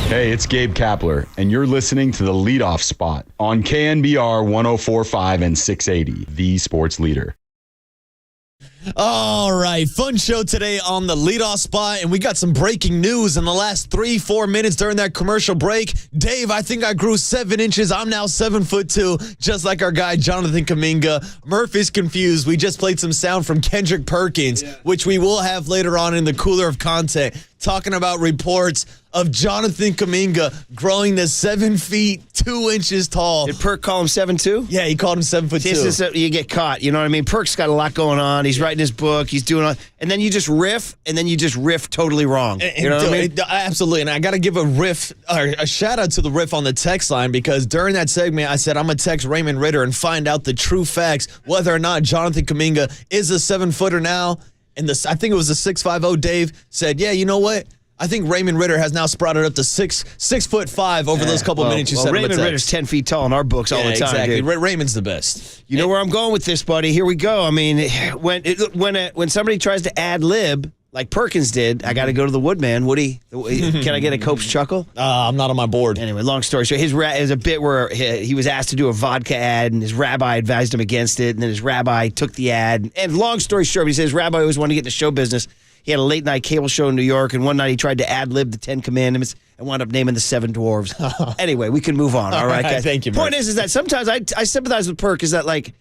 Speaker 3: Hey, it's Gabe Kapler, and you're listening to the Leadoff Spot on KNBR 104.5 and 680, the sports leader.
Speaker 11: All right, fun show today on the leadoff spot, and we got some breaking news in the last 3-4 minutes during that commercial break. Dave, I think I grew 7 inches. I'm now 7'2", just like our guy Jonathan Kuminga. Murphy's confused. We just played some sound from Kendrick Perkins, which we will have later on in the cooler of content, talking about reports of Jonathan Kuminga growing to 7 feet 2 inches tall.
Speaker 7: Did Perk call him 7'2"?
Speaker 11: Yeah, he called him 7'2".
Speaker 7: You get caught. You know what I mean? Perk's got a lot going on. He's writing his book. He's doing all, and then you just riff, totally wrong. You know what I mean?
Speaker 11: Absolutely. And I got to give a shout out to the riff on the text line, because during that segment, I said I'm going to text Raymond Ritter and find out the true facts, whether or not Jonathan Kuminga is a 7-footer now. And I think it was the 650 Dave said, yeah, you know what? I think Raymond Ritter has now sprouted up to 6'5" over those couple minutes you said.
Speaker 7: Raymond Ritter's 10 feet tall in our books all the time.
Speaker 11: Exactly.
Speaker 7: Dude.
Speaker 11: Raymond's the best.
Speaker 7: You know where I'm going with this, buddy? Here we go. I mean, when somebody tries to ad lib like Perkins did, I got to go to the Woodman. Woody, can I get a Cope's chuckle?
Speaker 11: I'm not on my board.
Speaker 7: Anyway, long story short, is a bit where he was asked to do a vodka ad, and his rabbi advised him against it, and then his rabbi took the ad. And long story short, he says his rabbi always wanted to get in the show business. He had a late-night cable show in New York, and one night he tried to ad-lib the 10 Commandments and wound up naming the 7 dwarves. Anyway, we can move on, all right, guys?
Speaker 11: Thank you,
Speaker 7: Point is that sometimes I sympathize with Perk, is that, like,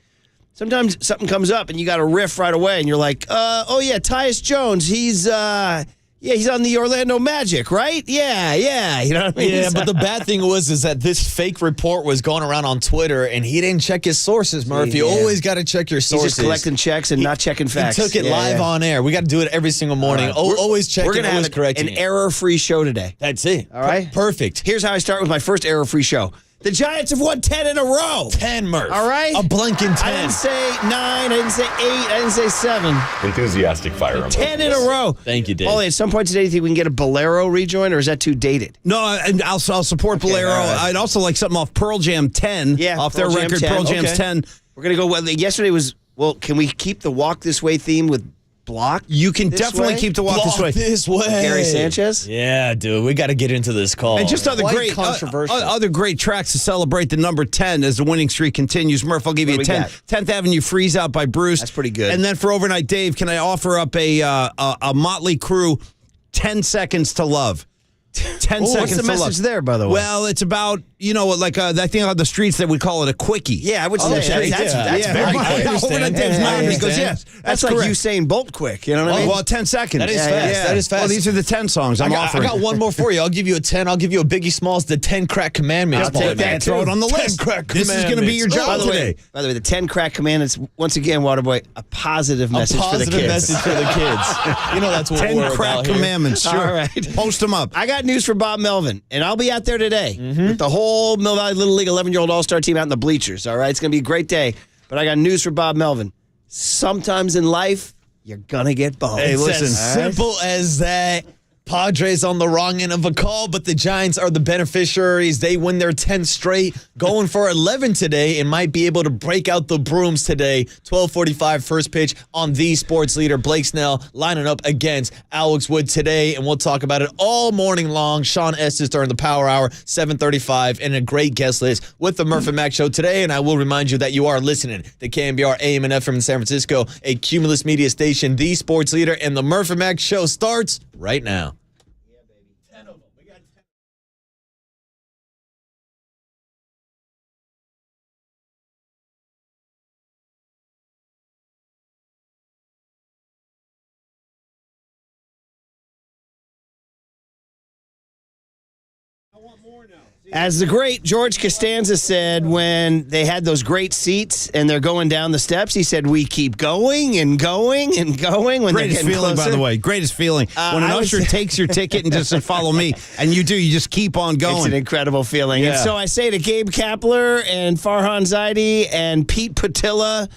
Speaker 7: sometimes something comes up and you got to riff right away, and you're like, oh, yeah, Tyus Jones, he's on the Orlando Magic, right? Yeah, you know what I mean?
Speaker 11: Yeah, but the bad thing is that this fake report was going around on Twitter, and he didn't check his sources, Murph. You always got to check your sources.
Speaker 7: He's just collecting checks and not checking facts.
Speaker 11: He took it live on air. We got to do it every single morning. Always check it, always correct it.
Speaker 7: An error-free show today.
Speaker 11: That's it.
Speaker 7: All right?
Speaker 11: Perfect.
Speaker 7: Here's how I start with my first error-free show. The Giants have won 10 in a row.
Speaker 11: 10, Murph.
Speaker 7: All right?
Speaker 11: A blinking 10.
Speaker 7: I didn't say 9. I didn't say 8. I didn't say 7.
Speaker 3: Enthusiastic fire emoji.
Speaker 7: 10 in a row.
Speaker 11: Thank you, Dave.
Speaker 7: Ollie, at some point today, do you think we can get a Bolero rejoin, or is that too dated?
Speaker 21: No, I'll support Bolero.
Speaker 7: Right.
Speaker 21: I'd also like something off Pearl Jam 10.
Speaker 7: Yeah,
Speaker 21: off their record, Pearl Jam's 10.
Speaker 7: We're going to go, yesterday was, can we keep the Walk This Way theme with Block?
Speaker 21: You can definitely keep the Walk This Way.
Speaker 7: Gary Sanchez?
Speaker 11: Yeah, dude, we got to get into this call.
Speaker 21: And just other great tracks to celebrate the number 10 as the winning streak continues. Murph, I'll give you a 10th Avenue Freeze Out by Bruce.
Speaker 7: That's pretty good.
Speaker 21: And then for Overnight Dave, can I offer up a Motley Crue 10 Seconds to Love? 10 seconds
Speaker 7: what's the
Speaker 21: to
Speaker 7: message
Speaker 21: love.
Speaker 7: there, by the way?
Speaker 21: Well, it's about, I think on the streets that we call it a quickie.
Speaker 7: Yeah, I would say that's very quick.
Speaker 21: Overnight Dave's mind, he goes, yes,
Speaker 7: that's like
Speaker 21: correct.
Speaker 7: Usain Bolt quick. You know what I mean?
Speaker 21: Well, 10 seconds.
Speaker 11: That is fast. That is fast.
Speaker 21: Well, these are the 10 songs I'm offering.
Speaker 11: I got one more for you. I'll give you a 10. I'll give you a Biggie Smalls, the 10 Crack Commandments.
Speaker 21: I'll take that. Throw it on the list.
Speaker 11: 10 Crack
Speaker 21: This is going to be your job today.
Speaker 7: By the way, the 10 Crack Commandments, once again, Waterboy, a positive message for the kids.
Speaker 11: You know that's what
Speaker 21: 10
Speaker 11: we're
Speaker 21: Crack
Speaker 11: about here.
Speaker 21: Commandments. Sure.
Speaker 7: All right.
Speaker 21: Post them up.
Speaker 7: I got news from for Bob Melvin, and I'll be out there today with the whole Mill Valley Little League 11-year-old All-Star team out in the bleachers, all right? It's going to be a great day, but I got news for Bob Melvin. Sometimes in life, you're going to get boned.
Speaker 11: Hey, listen,
Speaker 7: As
Speaker 11: simple as that. Padres on the wrong end of a call, but the Giants are the beneficiaries. They win their 10th straight, going for 11 today, and might be able to break out the brooms today. 12:45 first pitch on the sports leader, Blake Snell, lining up against Alex Wood today, and we'll talk about it all morning long. Sean Estes during the Power Hour, 7:35, and a great guest list with the Murph and Mac Show today, and I will remind you that you are listening to KNBR AM and FM in San Francisco, a Cumulus Media station, the sports leader, and the Murph and Mac Show starts right now.
Speaker 7: As the great George Costanza said when they had those great seats and they're going down the steps, he said, we keep going and going and going when
Speaker 21: Greatest
Speaker 7: they're getting
Speaker 21: feeling,
Speaker 7: closer.
Speaker 21: by the way. Greatest feeling. When an usher takes your ticket and just says, follow me, and you do, you just keep on going.
Speaker 7: It's an incredible feeling.
Speaker 21: Yeah.
Speaker 7: And so I say to Gabe Kapler and Farhan Zaidi and Pete Patilla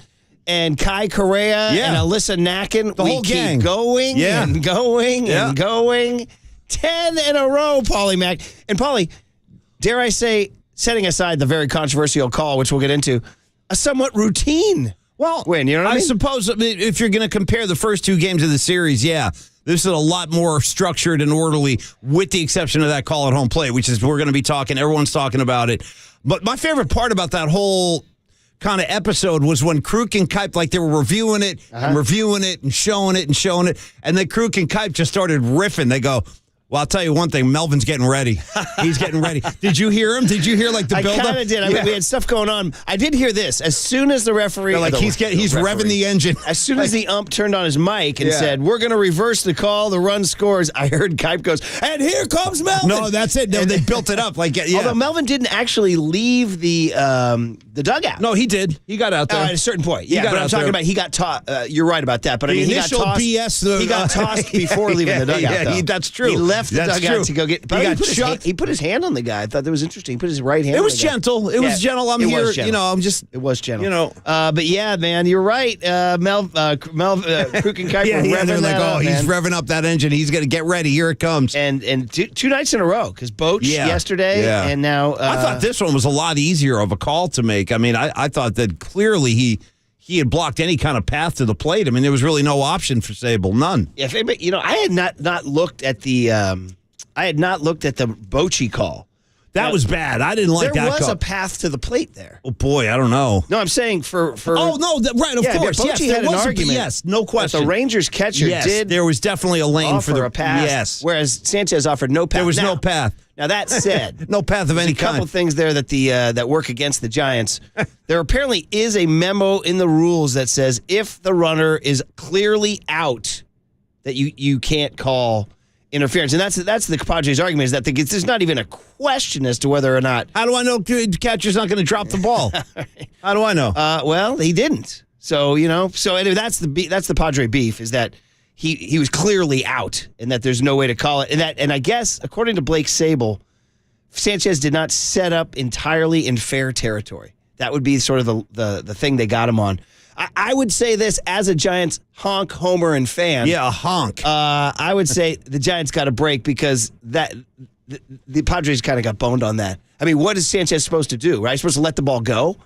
Speaker 7: and Kai Correa and Alyssa Nacken,
Speaker 21: The whole gang.
Speaker 7: keep going and going and going. 10 in a row, Paulie Mac. And Paulie, dare I say, setting aside the very controversial call, which we'll get into, a somewhat routine win. You know what I mean?
Speaker 21: Suppose if you're going to compare the first two games of the series, this is a lot more structured and orderly, with the exception of that call at home plate, which is we're going to be talking. Everyone's talking about it. But my favorite part about that whole kind of episode was when Kruk and Kipe, like they were reviewing it and reviewing it and showing it. And then Kruk and Kipe just started riffing. They go, well, I'll tell you one thing. Melvin's getting ready. He's getting ready. Did you hear him? Did you hear like the build-up?
Speaker 7: I kind of did. I mean, we had stuff going on. I did hear this. As soon as the referee...
Speaker 21: he's revving the engine.
Speaker 7: As soon as the ump turned on his mic and said, we're going to reverse the call, the run scores, I heard Kipe goes, and here comes Melvin.
Speaker 21: No, that's it. No, they built it up.
Speaker 7: Although Melvin didn't actually leave the dugout.
Speaker 21: No, he did. He got out there.
Speaker 7: At a certain point. Yeah, but I'm talking about he got tossed. You're right about that. But I mean, he got tossed.
Speaker 21: BS.
Speaker 7: He got tossed before leaving the dugout, though.
Speaker 21: That's true.
Speaker 7: He left the dugout to go get... But
Speaker 21: He
Speaker 7: put his hand on the guy. I thought that was interesting. He put his right hand on the guy.
Speaker 21: It was gentle. It was gentle. I'm here. You know, I'm just...
Speaker 7: It was gentle.
Speaker 21: You know.
Speaker 7: But yeah, man, you're right. Kruk and Kipe were revving
Speaker 21: they're like,
Speaker 7: up,
Speaker 21: he's
Speaker 7: man.
Speaker 21: revving up that engine. He's going to get ready. Here it comes.
Speaker 7: And two nights in a row, because Boach yesterday, and now...
Speaker 21: I thought this one was a lot easier of a call to make. I mean, I thought that clearly he had blocked any kind of path to the plate. I mean, there was really no option for Sable. None.
Speaker 7: Yeah, I had not looked at the Bochy call.
Speaker 21: That was bad. I didn't like that call.
Speaker 7: There was a path to the plate there.
Speaker 21: Oh boy, I don't know.
Speaker 7: No, I'm saying for
Speaker 21: Oh no, right, of course.
Speaker 7: Bochy
Speaker 21: Yes,
Speaker 7: had an argument.
Speaker 21: Yes, no question.
Speaker 7: The Rangers catcher did.
Speaker 21: There was definitely a lane for
Speaker 7: a pass.
Speaker 21: Yes.
Speaker 7: Whereas Sanchez offered no path.
Speaker 21: There was no path.
Speaker 7: Now that said,
Speaker 21: no path of any
Speaker 7: kind. A couple things there that that work against the Giants. There apparently is a memo in the rules that says if the runner is clearly out, that you can't call interference, and that's the Padres' argument is that there's not even a question as to whether or not.
Speaker 21: How do I know the catcher's not going to drop the ball? How do I know?
Speaker 7: Well, he didn't. So anyway, that's the Padre beef is that. He was clearly out, and that there's no way to call it. And I guess, according to Blake Sable, Sanchez did not set up entirely in fair territory. That would be sort of the thing they got him on. I would say this as a Giants honk, homer, and fan.
Speaker 21: Yeah, a honk.
Speaker 7: I would say the Giants got a break because the Padres kind of got boned on that. I mean, what is Sanchez supposed to do, right? He's supposed to let the ball go,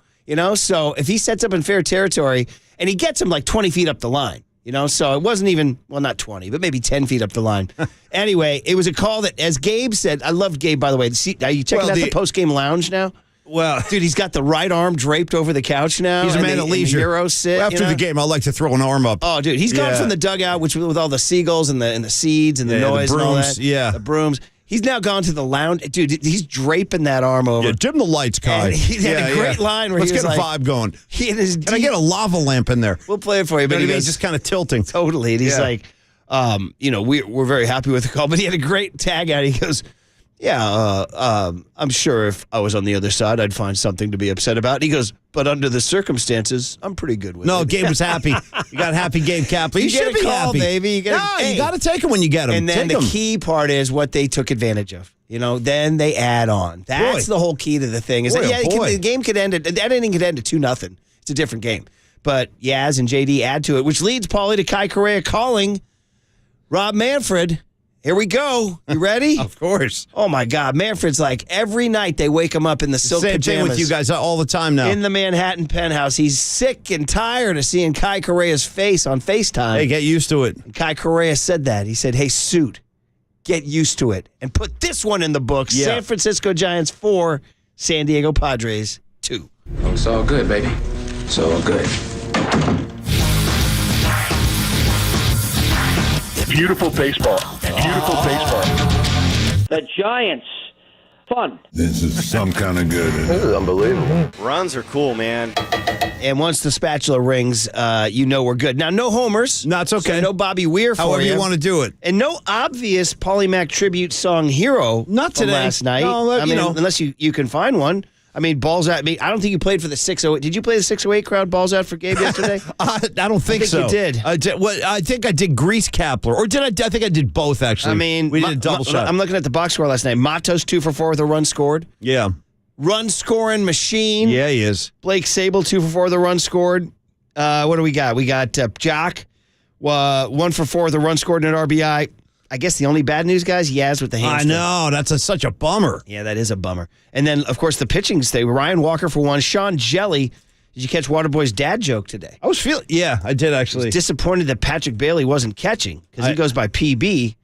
Speaker 7: So if he sets up in fair territory, and he gets him like 20 feet up the line, so it wasn't even, well, not 20, but maybe 10 feet up the line. Anyway, it was a call that, as Gabe said, I loved Gabe, by the way. Are you checking out the post-game lounge now?
Speaker 21: Well,
Speaker 7: dude, he's got the right arm draped over the couch now.
Speaker 21: He's a man of leisure.
Speaker 7: Euro sit,
Speaker 21: after the game, I like to throw an arm up.
Speaker 7: Oh, dude, he's gone from the dugout, which with all the seagulls and the seeds and the noise
Speaker 21: the brooms,
Speaker 7: and all that.
Speaker 21: Yeah,
Speaker 7: the brooms. He's now gone to the lounge. Dude, he's draping that arm over.
Speaker 21: Yeah, dim the lights, Kai.
Speaker 7: He had a great line where
Speaker 21: Let's
Speaker 7: he was
Speaker 21: get a
Speaker 7: like,
Speaker 21: vibe going.
Speaker 7: Can
Speaker 21: I get a lava lamp in there?
Speaker 7: We'll play it for you. But
Speaker 21: he's just kind of tilting.
Speaker 7: Totally. And he's like, we're very happy with the call. But he had a great tag out. He goes, I'm sure if I was on the other side, I'd find something to be upset about. And he goes, but under the circumstances, I'm pretty good with it.
Speaker 21: No, Gabe was happy. You got happy Gabe Kapler. You should be
Speaker 7: happy,
Speaker 21: happy.
Speaker 7: baby.
Speaker 21: You got to take him when you get him.
Speaker 7: And then the key part is what they took advantage of. then they add on. That's the whole key to the thing. Is the game could end that inning could end at 2-0. It's a different game. But Yaz and JD add to it, which leads Paulie to Kai Correa calling Rob Manfred. Here we go. You ready?
Speaker 21: Of course.
Speaker 7: Oh, my God. Manfred's like every night they wake him up in the silk pajamas.
Speaker 21: Same thing with you guys all the time now.
Speaker 7: In the Manhattan penthouse. He's sick and tired of seeing Kai Correa's face on FaceTime.
Speaker 21: Hey, get used to it.
Speaker 7: And Kai Correa said that. He said, hey, Suit, get used to it. And put this one in the books.
Speaker 21: Yeah.
Speaker 7: San Francisco Giants 4, San Diego Padres 2.
Speaker 18: Oh, it's all good, baby. It's all good.
Speaker 4: Beautiful baseball. Beautiful baseball.
Speaker 6: The Giants. Fun.
Speaker 17: This is some kind of good.
Speaker 4: This is unbelievable.
Speaker 22: Runs are cool, man.
Speaker 7: And once the spatula rings, we're good. Now, no homers.
Speaker 21: No, it's okay.
Speaker 7: So no Bobby Weir for
Speaker 21: However you want to do it.
Speaker 7: And no obvious Polymac tribute song hero.
Speaker 21: Not today.
Speaker 7: Last night.
Speaker 21: No,
Speaker 7: unless you can find one. I mean, balls out. I don't think you played for the 608. Did you play the 608 crowd balls out for Gabe yesterday?
Speaker 21: I don't think so.
Speaker 7: You did.
Speaker 21: I think I did Grease Kapler. Or did I think I did both, actually.
Speaker 7: I mean,
Speaker 21: we did a double shot.
Speaker 7: I'm looking at the box score last night. Matos 2 for 4 with a run scored.
Speaker 21: Yeah.
Speaker 7: Run scoring machine.
Speaker 21: Yeah, he is.
Speaker 7: Blake Sable 2 for 4 with a run scored. What do we got? We got Jock 1 for 4 with a run scored and an RBI. I guess the only bad news, guys, Yaz with the hamstring.
Speaker 21: I know. That's such a bummer.
Speaker 7: Yeah, that is a bummer. And then, of course, the pitching stay. Ryan Walker for 1. Sean Jelly. Did you catch Waterboy's dad joke today?
Speaker 21: Yeah, I did actually.
Speaker 7: I was disappointed that Patrick Bailey wasn't catching because he goes by PB.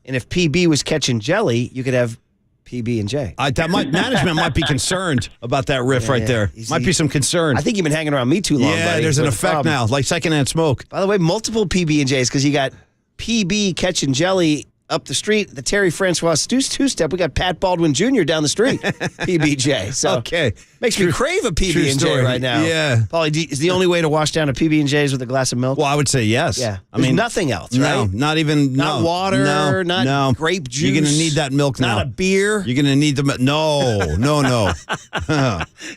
Speaker 7: And if PB was catching Jelly, you could have PB and J.
Speaker 21: Management might be concerned about that riff right there. Might be some concern.
Speaker 7: I think you've been hanging around me too long,
Speaker 21: Yeah,
Speaker 7: buddy.
Speaker 21: there's an effect now, like secondhand smoke.
Speaker 7: By the way, multiple PB and Js because you got PB catching Jelly up the street, the Terry Francois two-step. We got Pat Baldwin Jr. down the street, PBJ. So
Speaker 21: okay,
Speaker 7: makes me crave a PB and J right now.
Speaker 21: Yeah,
Speaker 7: Paulie, is the only way to wash down a PB and J's with a glass of milk?
Speaker 21: Well, I would say yes.
Speaker 7: Yeah, I mean nothing else, right?
Speaker 21: No, not even
Speaker 7: not water, not grape juice.
Speaker 21: You're gonna need that milk now.
Speaker 7: Not a beer.
Speaker 21: You're gonna need the no.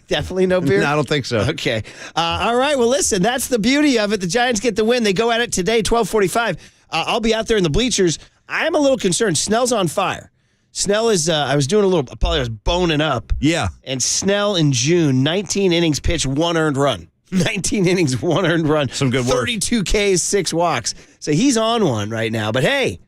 Speaker 7: Definitely no beer.
Speaker 21: No, I don't think so.
Speaker 7: Okay, all right. Well, listen, that's the beauty of it. The Giants get the win. They go at it today, 12:45. I'll be out there in the bleachers. I am a little concerned. Snell's on fire. Snell is, I was boning up.
Speaker 21: Yeah.
Speaker 7: And Snell in June, 19 innings pitched, 1 earned run. 19 innings, 1 earned run.
Speaker 21: Some good work.
Speaker 7: 32 Ks, 6 walks. So he's on one right now. But hey,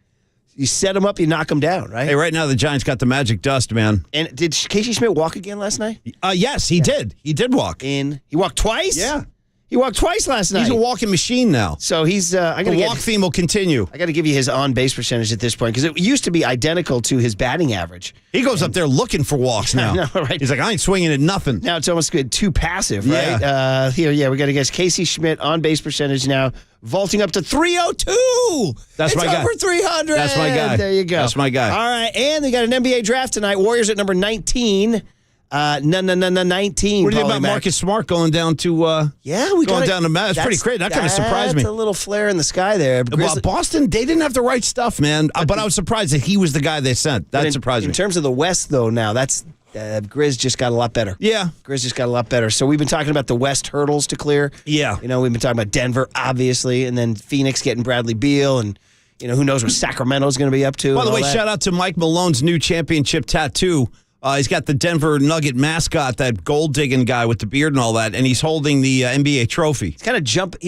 Speaker 7: you set him up, you knock him down, right?
Speaker 21: Hey, right now the Giants got the magic dust, man.
Speaker 7: And did Casey Schmidt walk again last night?
Speaker 21: Yes, he did. He did walk.
Speaker 7: He walked twice?
Speaker 21: Yeah.
Speaker 7: He walked twice last night.
Speaker 21: He's a walking machine now.
Speaker 7: So he's. The
Speaker 21: walk theme will continue.
Speaker 7: I got to give you his on-base percentage at this point because it used to be identical to his batting average.
Speaker 21: He goes up there looking for walks now.
Speaker 7: I know, right?
Speaker 21: He's like, I ain't swinging at nothing.
Speaker 7: Now it's almost good, too passive, right?
Speaker 21: Yeah.
Speaker 7: We got to guess Casey Schmidt on-base percentage now, vaulting up to 302.
Speaker 21: That's my guy.
Speaker 7: It's over 300.
Speaker 21: That's my guy.
Speaker 7: There you go.
Speaker 21: That's my guy.
Speaker 7: All right, and they got an NBA draft tonight. Warriors at number 19. 19.
Speaker 21: What do you think about Marcus Smart going down to? Going down to Matt. It's pretty great. That kind of surprised me.
Speaker 7: That's a little flare in the sky there.
Speaker 21: Boston, they didn't have the right stuff, man. But I was surprised that he was the guy they sent. That surprised me.
Speaker 7: In terms of the West, though, now that's Grizz just got a lot better.
Speaker 21: Yeah,
Speaker 7: Grizz just got a lot better. So we've been talking about the West hurdles to clear.
Speaker 21: Yeah,
Speaker 7: we've been talking about Denver, obviously, and then Phoenix getting Bradley Beal, and who knows what Sacramento's going to be up to.
Speaker 21: By the way, shout out to Mike Malone's new championship tattoo. He's got the Denver Nugget mascot, that gold digging guy with the beard and all that, and he's holding the NBA trophy.
Speaker 7: He's kind of jumping.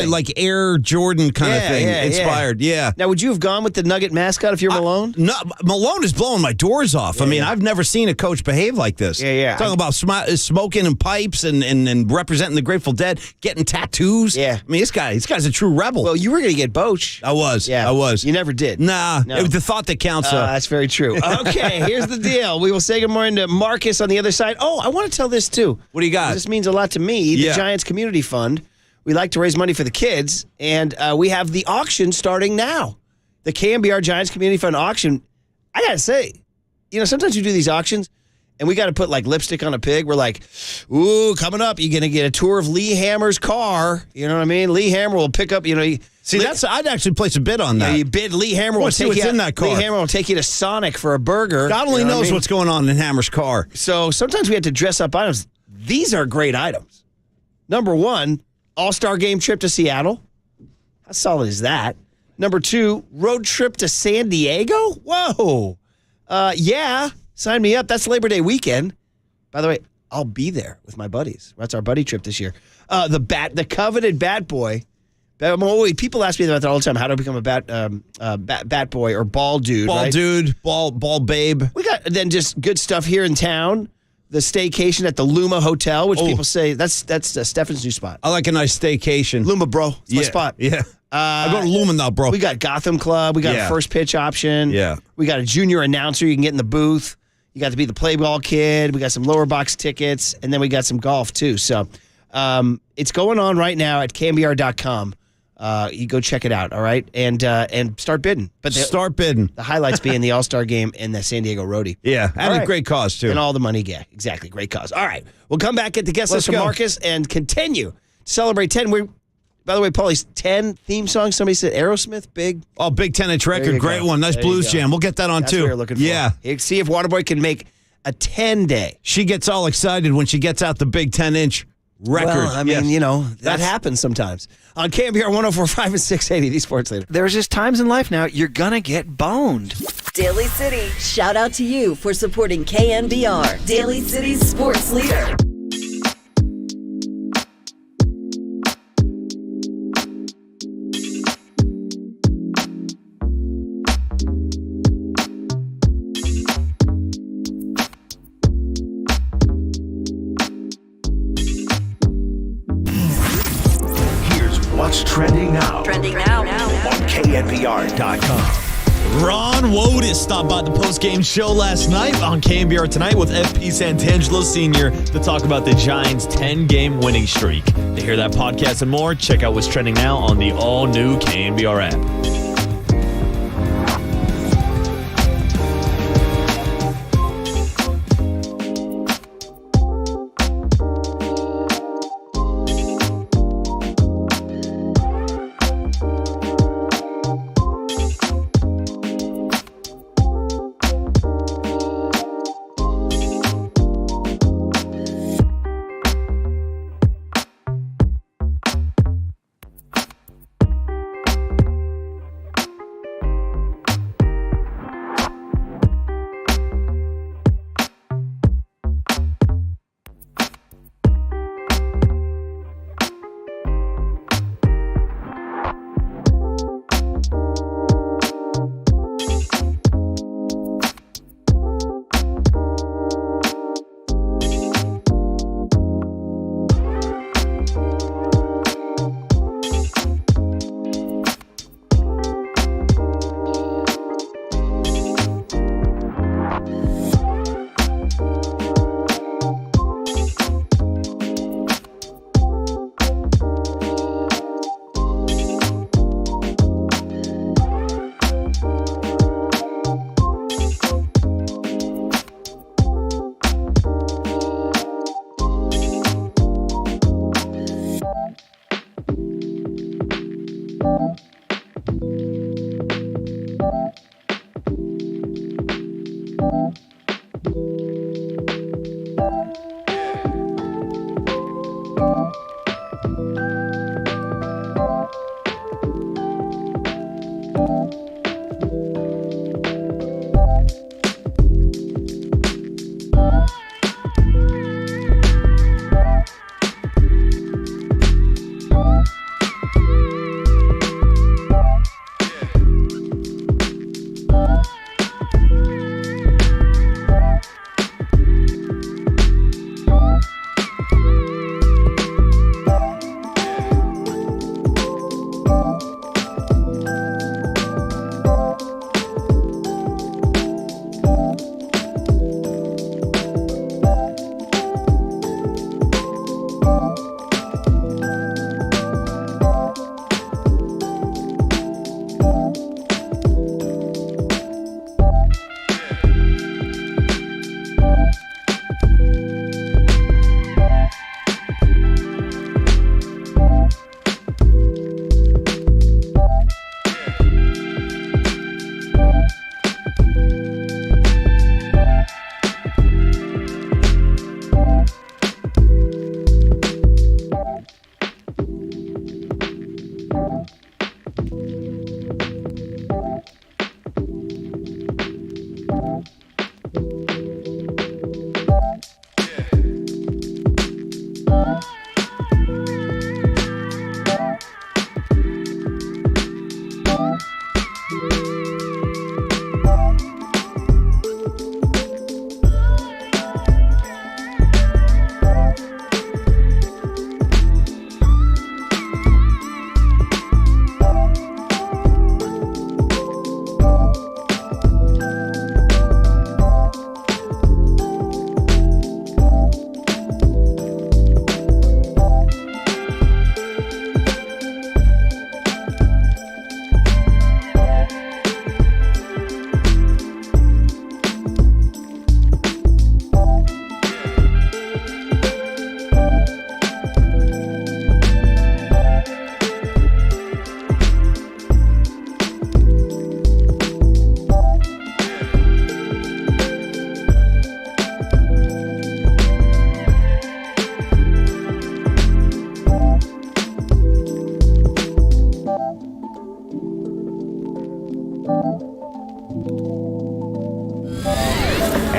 Speaker 21: like Air Jordan kind of thing, inspired. Yeah.
Speaker 7: Now, would you have gone with the Nugget mascot if you're Malone?
Speaker 21: No, Malone is blowing my doors off. I mean, I've never seen a coach behave like this.
Speaker 7: Yeah.
Speaker 21: Talking about smoking and pipes and representing the Grateful Dead, getting tattoos.
Speaker 7: Yeah.
Speaker 21: I mean, this guy's a true rebel.
Speaker 7: Well, you were going to get Boch.
Speaker 21: I was.
Speaker 7: Yeah.
Speaker 21: I was.
Speaker 7: You never did.
Speaker 21: Nah.
Speaker 7: No.
Speaker 21: It was the thought that counts.
Speaker 7: That's very true. Okay, here's the deal. We will say good morning to Marcus on the other side. Oh, I want to tell this too.
Speaker 21: What do you got?
Speaker 7: This means a lot to me. The Giants Community Fund. We like to raise money for the kids, and we have the auction starting now. The KNBR Giants Community Fund auction. I got to say, sometimes you do these auctions, and we got to put like lipstick on a pig. We're like, ooh, coming up, you're going to get a tour of Lee Hammer's car. You know what I mean? Lee Hammer will pick up,
Speaker 21: See, I'd actually place a bid on that.
Speaker 7: You bid Lee Hammer.
Speaker 21: Let's see what's in that car.
Speaker 7: Lee Hammer will take you to Sonic for a burger.
Speaker 21: God only knows what's going on in Hammer's car.
Speaker 7: So sometimes we have to dress up items. These are great items. Number 1, All-Star Game trip to Seattle. How solid is that? Number 2, road trip to San Diego. Whoa. Yeah, sign me up. That's Labor Day weekend. By the way, I'll be there with my buddies. That's our buddy trip this year. The coveted Bat Boy. People ask me about that all the time. How do I become a bat boy or ball dude?
Speaker 21: Ball
Speaker 7: right?
Speaker 21: dude, ball babe.
Speaker 7: We got then just good stuff here in town. The staycation at the Luma Hotel, which people say that's Stefan's new spot.
Speaker 21: I like a nice staycation.
Speaker 7: Luma, bro. It's my spot.
Speaker 21: Yeah. I go to Luma now, bro.
Speaker 7: We got Gotham Club. We got a first pitch option.
Speaker 21: Yeah.
Speaker 7: We got a junior announcer you can get in the booth. You got to be the play ball kid. We got some lower box tickets. And then we got some golf, too. So it's going on right now at KNBR.com. You go check it out, all right? And start bidding. But
Speaker 21: start bidding.
Speaker 7: The highlights being the All-Star game and the San Diego Roadie.
Speaker 21: Yeah, and a great cause, too.
Speaker 7: And all the money, yeah, exactly. Great cause. All right. We'll come back at the guest list from Marcus and continue to celebrate 10. By the way, Paulie's 10 theme songs. Somebody said Aerosmith, big.
Speaker 21: Oh, big 10-inch record. Great one. Nice blues jam. We'll get that on,
Speaker 7: That's
Speaker 21: too.
Speaker 7: What we're looking for.
Speaker 21: Yeah.
Speaker 7: See if Waterboy can make a 10-day.
Speaker 21: She gets all excited when she gets out the big 10-inch record.
Speaker 7: Well, I mean, that happens sometimes. On KNBR 104.5 and 680, the Sports Leader.
Speaker 8: There's just times in life now you're going to get boned.
Speaker 9: Daly City, shout out to you for supporting KNBR, Daly City's Sports Leader.
Speaker 5: What's trending now?
Speaker 9: Trending now.
Speaker 5: On KNBR.com.
Speaker 11: Ron Wotus stopped by the post-game show last night on KNBR Tonight with FP Santangelo Sr. to talk about the Giants' 10-game winning streak. To hear that podcast and more, check out what's trending now on the all-new KNBR app.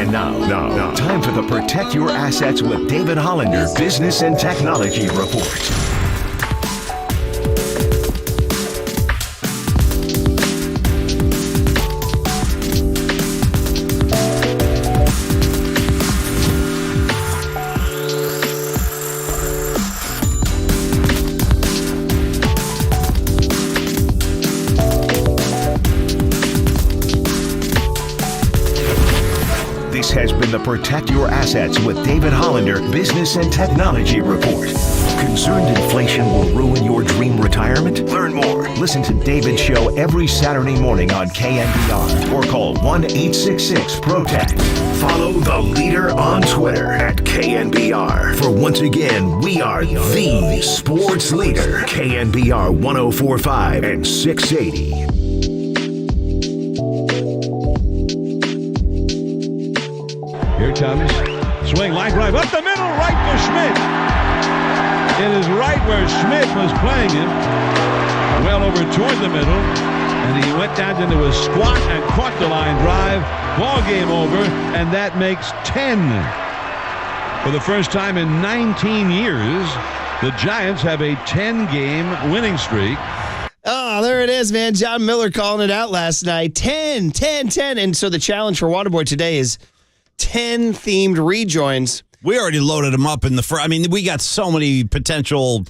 Speaker 5: And now, time for the Protect Your Assets with David Hollander Business and Technology Report. This has been the Protect Your Assets with David Hollander Business and Technology Report. Concerned inflation will ruin your dream retirement? Learn more. Listen to David's show every Saturday morning on KNBR or call 1-866-PROTECT. Follow the leader on Twitter at KNBR. For once again, we are the sports leader. KNBR 1045 and 680.
Speaker 10: Here Thomas, swing, line drive, up the middle, right to Schmidt. It is right where Schmidt was playing him, well over toward the middle, and he went down into a squat and caught the line drive. Ball game over, and that makes 10. For the first time in 19 years, the Giants have a 10-game winning streak.
Speaker 7: Oh, there it is, man. John Miller calling it out last night. 10. And so the challenge for Waterboy today is 10 themed rejoins.
Speaker 21: We already loaded them up in the first. I mean, we got so many potential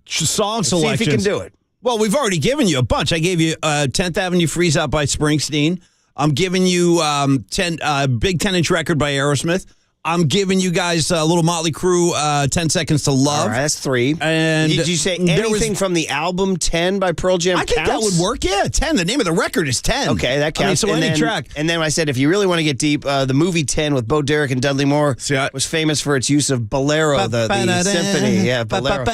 Speaker 21: song selections.
Speaker 7: See if he can do it.
Speaker 21: Well, we've already given you a bunch. I gave you 10th Avenue Freeze Out by Springsteen. I'm giving you big 10-inch record by Aerosmith. I'm giving you guys a little Motley Crue, 10 Seconds to Love.
Speaker 7: All right, that's 3.
Speaker 21: And
Speaker 7: did you say anything from the album 10 by Pearl Jam?
Speaker 21: I think that would work. Yeah, 10. The name of the record is 10.
Speaker 7: Okay, that counts.
Speaker 21: I mean, so any track.
Speaker 7: And then I said, if you really want to get deep, the movie 10 with Bo Derek and Dudley Moore was famous for its use of Bolero, the symphony. Yeah, Bolero.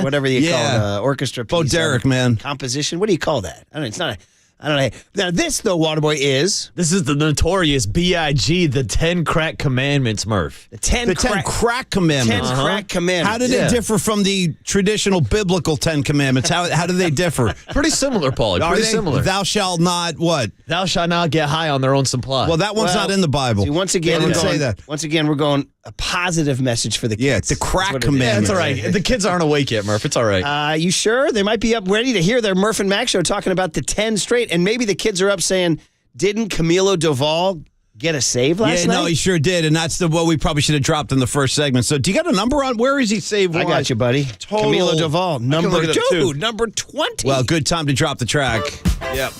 Speaker 7: Whatever you call it, orchestra piece.
Speaker 21: Bo Derek, man.
Speaker 7: Composition. What do you call that? I don't know. Now, this, though, Waterboy, is...
Speaker 11: This is the notorious B.I.G., the 10 Crack Commandments, Murph.
Speaker 7: The 10
Speaker 21: Crack Commandments.
Speaker 7: 10 Crack Commandments.
Speaker 21: How did it differ from the traditional biblical 10 Commandments? How do they differ?
Speaker 11: Pretty similar, Paul. Pretty similar.
Speaker 21: Thou shalt not what?
Speaker 11: Thou shalt not get high on their own supply.
Speaker 21: Well, that one's not in the Bible.
Speaker 7: See, once again, we're going a positive message for the kids.
Speaker 21: Yeah, the Crack Commandments.
Speaker 11: Yeah, it's all right. The kids aren't awake yet, Murph. It's all right.
Speaker 7: You sure? They might be up ready to hear their Murph and Mac show talking about the 10 straight, and maybe the kids are up saying, didn't Camilo Doval get a save last night?
Speaker 21: Yeah, no, he sure did, and that's what we probably should have dropped in the first segment. So do you got a number on where is he saved?
Speaker 7: I got you, buddy.
Speaker 21: Total.
Speaker 7: Camilo Doval, number 2, number 20.
Speaker 21: Well, good time to drop the track. Yep.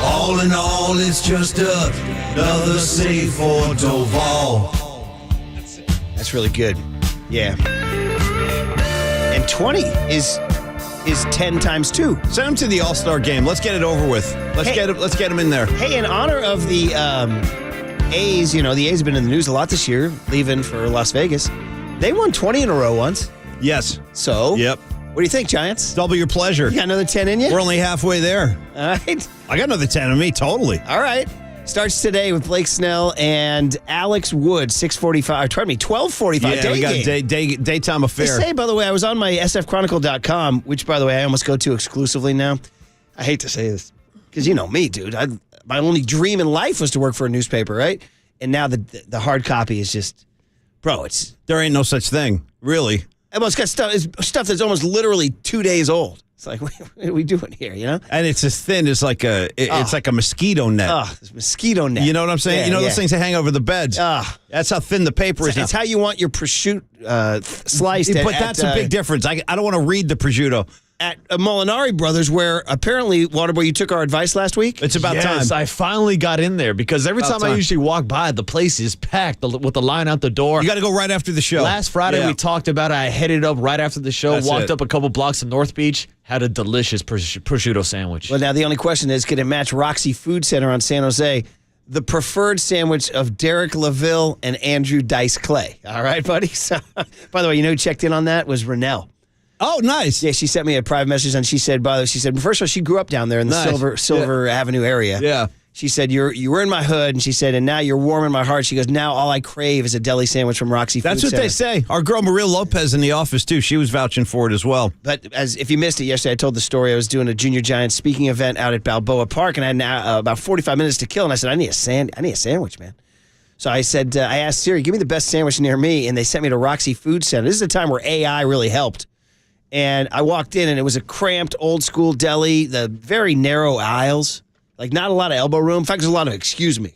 Speaker 13: All in all, it's just another save for Doval.
Speaker 7: That's really good. Yeah. And 20 is 10 times 2.
Speaker 21: Send him to the All-Star game. Let's get it over with. Let's get him in there.
Speaker 7: Hey, in honor of the A's, the A's have been in the news a lot this year, leaving for Las Vegas. They won 20 in a row once.
Speaker 21: Yes.
Speaker 7: So,
Speaker 21: yep.
Speaker 7: What do you think, Giants?
Speaker 21: Double your pleasure.
Speaker 7: You got another 10 in you?
Speaker 21: We're only halfway there.
Speaker 7: All right.
Speaker 21: I got another 10 in me, totally.
Speaker 7: All right. Starts today with Blake Snell and Alex Wood, 12:45
Speaker 21: Yeah,
Speaker 7: day
Speaker 21: we got
Speaker 7: game.
Speaker 21: a daytime affair.
Speaker 7: They say, by the way, I was on my sfchronicle.com, which, by the way, I almost go to exclusively now. I hate to say this, because you know me, dude. My only dream in life was to work for a newspaper, right? And now the hard copy is just, bro,
Speaker 21: there ain't no such thing, really.
Speaker 7: Well, it's got stuff that's almost literally 2 days old. It's like, what are we doing here,
Speaker 21: And it's as thin as it's like a mosquito net.
Speaker 7: It's mosquito net.
Speaker 21: You know what I'm saying?
Speaker 7: Yeah,
Speaker 21: those things that hang over the beds. That's how thin the paper is.
Speaker 7: It's how you want your prosciutto sliced.
Speaker 21: But that's a big difference. I don't want to read the prosciutto.
Speaker 7: At Molinari Brothers, where apparently, Waterboy, you took our advice last week.
Speaker 21: It's about time.
Speaker 11: I finally got in there because every time I usually walk by, the place is packed with the line out the door.
Speaker 21: You got to go right after the show.
Speaker 11: Last Friday, we talked about it. I headed up right after the show, walked up a couple blocks to North Beach, had a delicious prosciutto sandwich.
Speaker 7: Well, now the only question is, can it match Roxy Food Center on San Jose, the preferred sandwich of Derek LaVille and Andrew Dice Clay? All right, buddy? So, by the way, who checked in on that was Renelle.
Speaker 21: Oh, nice.
Speaker 7: Yeah, she sent me a private message, and she said, first of all, she grew up down there in the Silver Avenue area.
Speaker 21: Yeah.
Speaker 7: She said, you were in my hood, and she said, and now you're warm in my heart. She goes, now all I crave is a deli sandwich from Roxy Food
Speaker 21: That's what
Speaker 7: Center.
Speaker 21: they say. Our girl Maria Lopez in the office, too. She was vouching for it as well.
Speaker 7: But if you missed it yesterday, I told the story. I was doing a Junior Giants speaking event out at Balboa Park, and I had about 45 minutes to kill, and I said, I need a sandwich, man. So I said, I asked Siri, give me the best sandwich near me, and they sent me to Roxy Food Center. This is a time where AI really helped. And I walked in, and it was a cramped, old-school deli, the very narrow aisles. Like, not a lot of elbow room. In fact, there's a lot of, excuse me.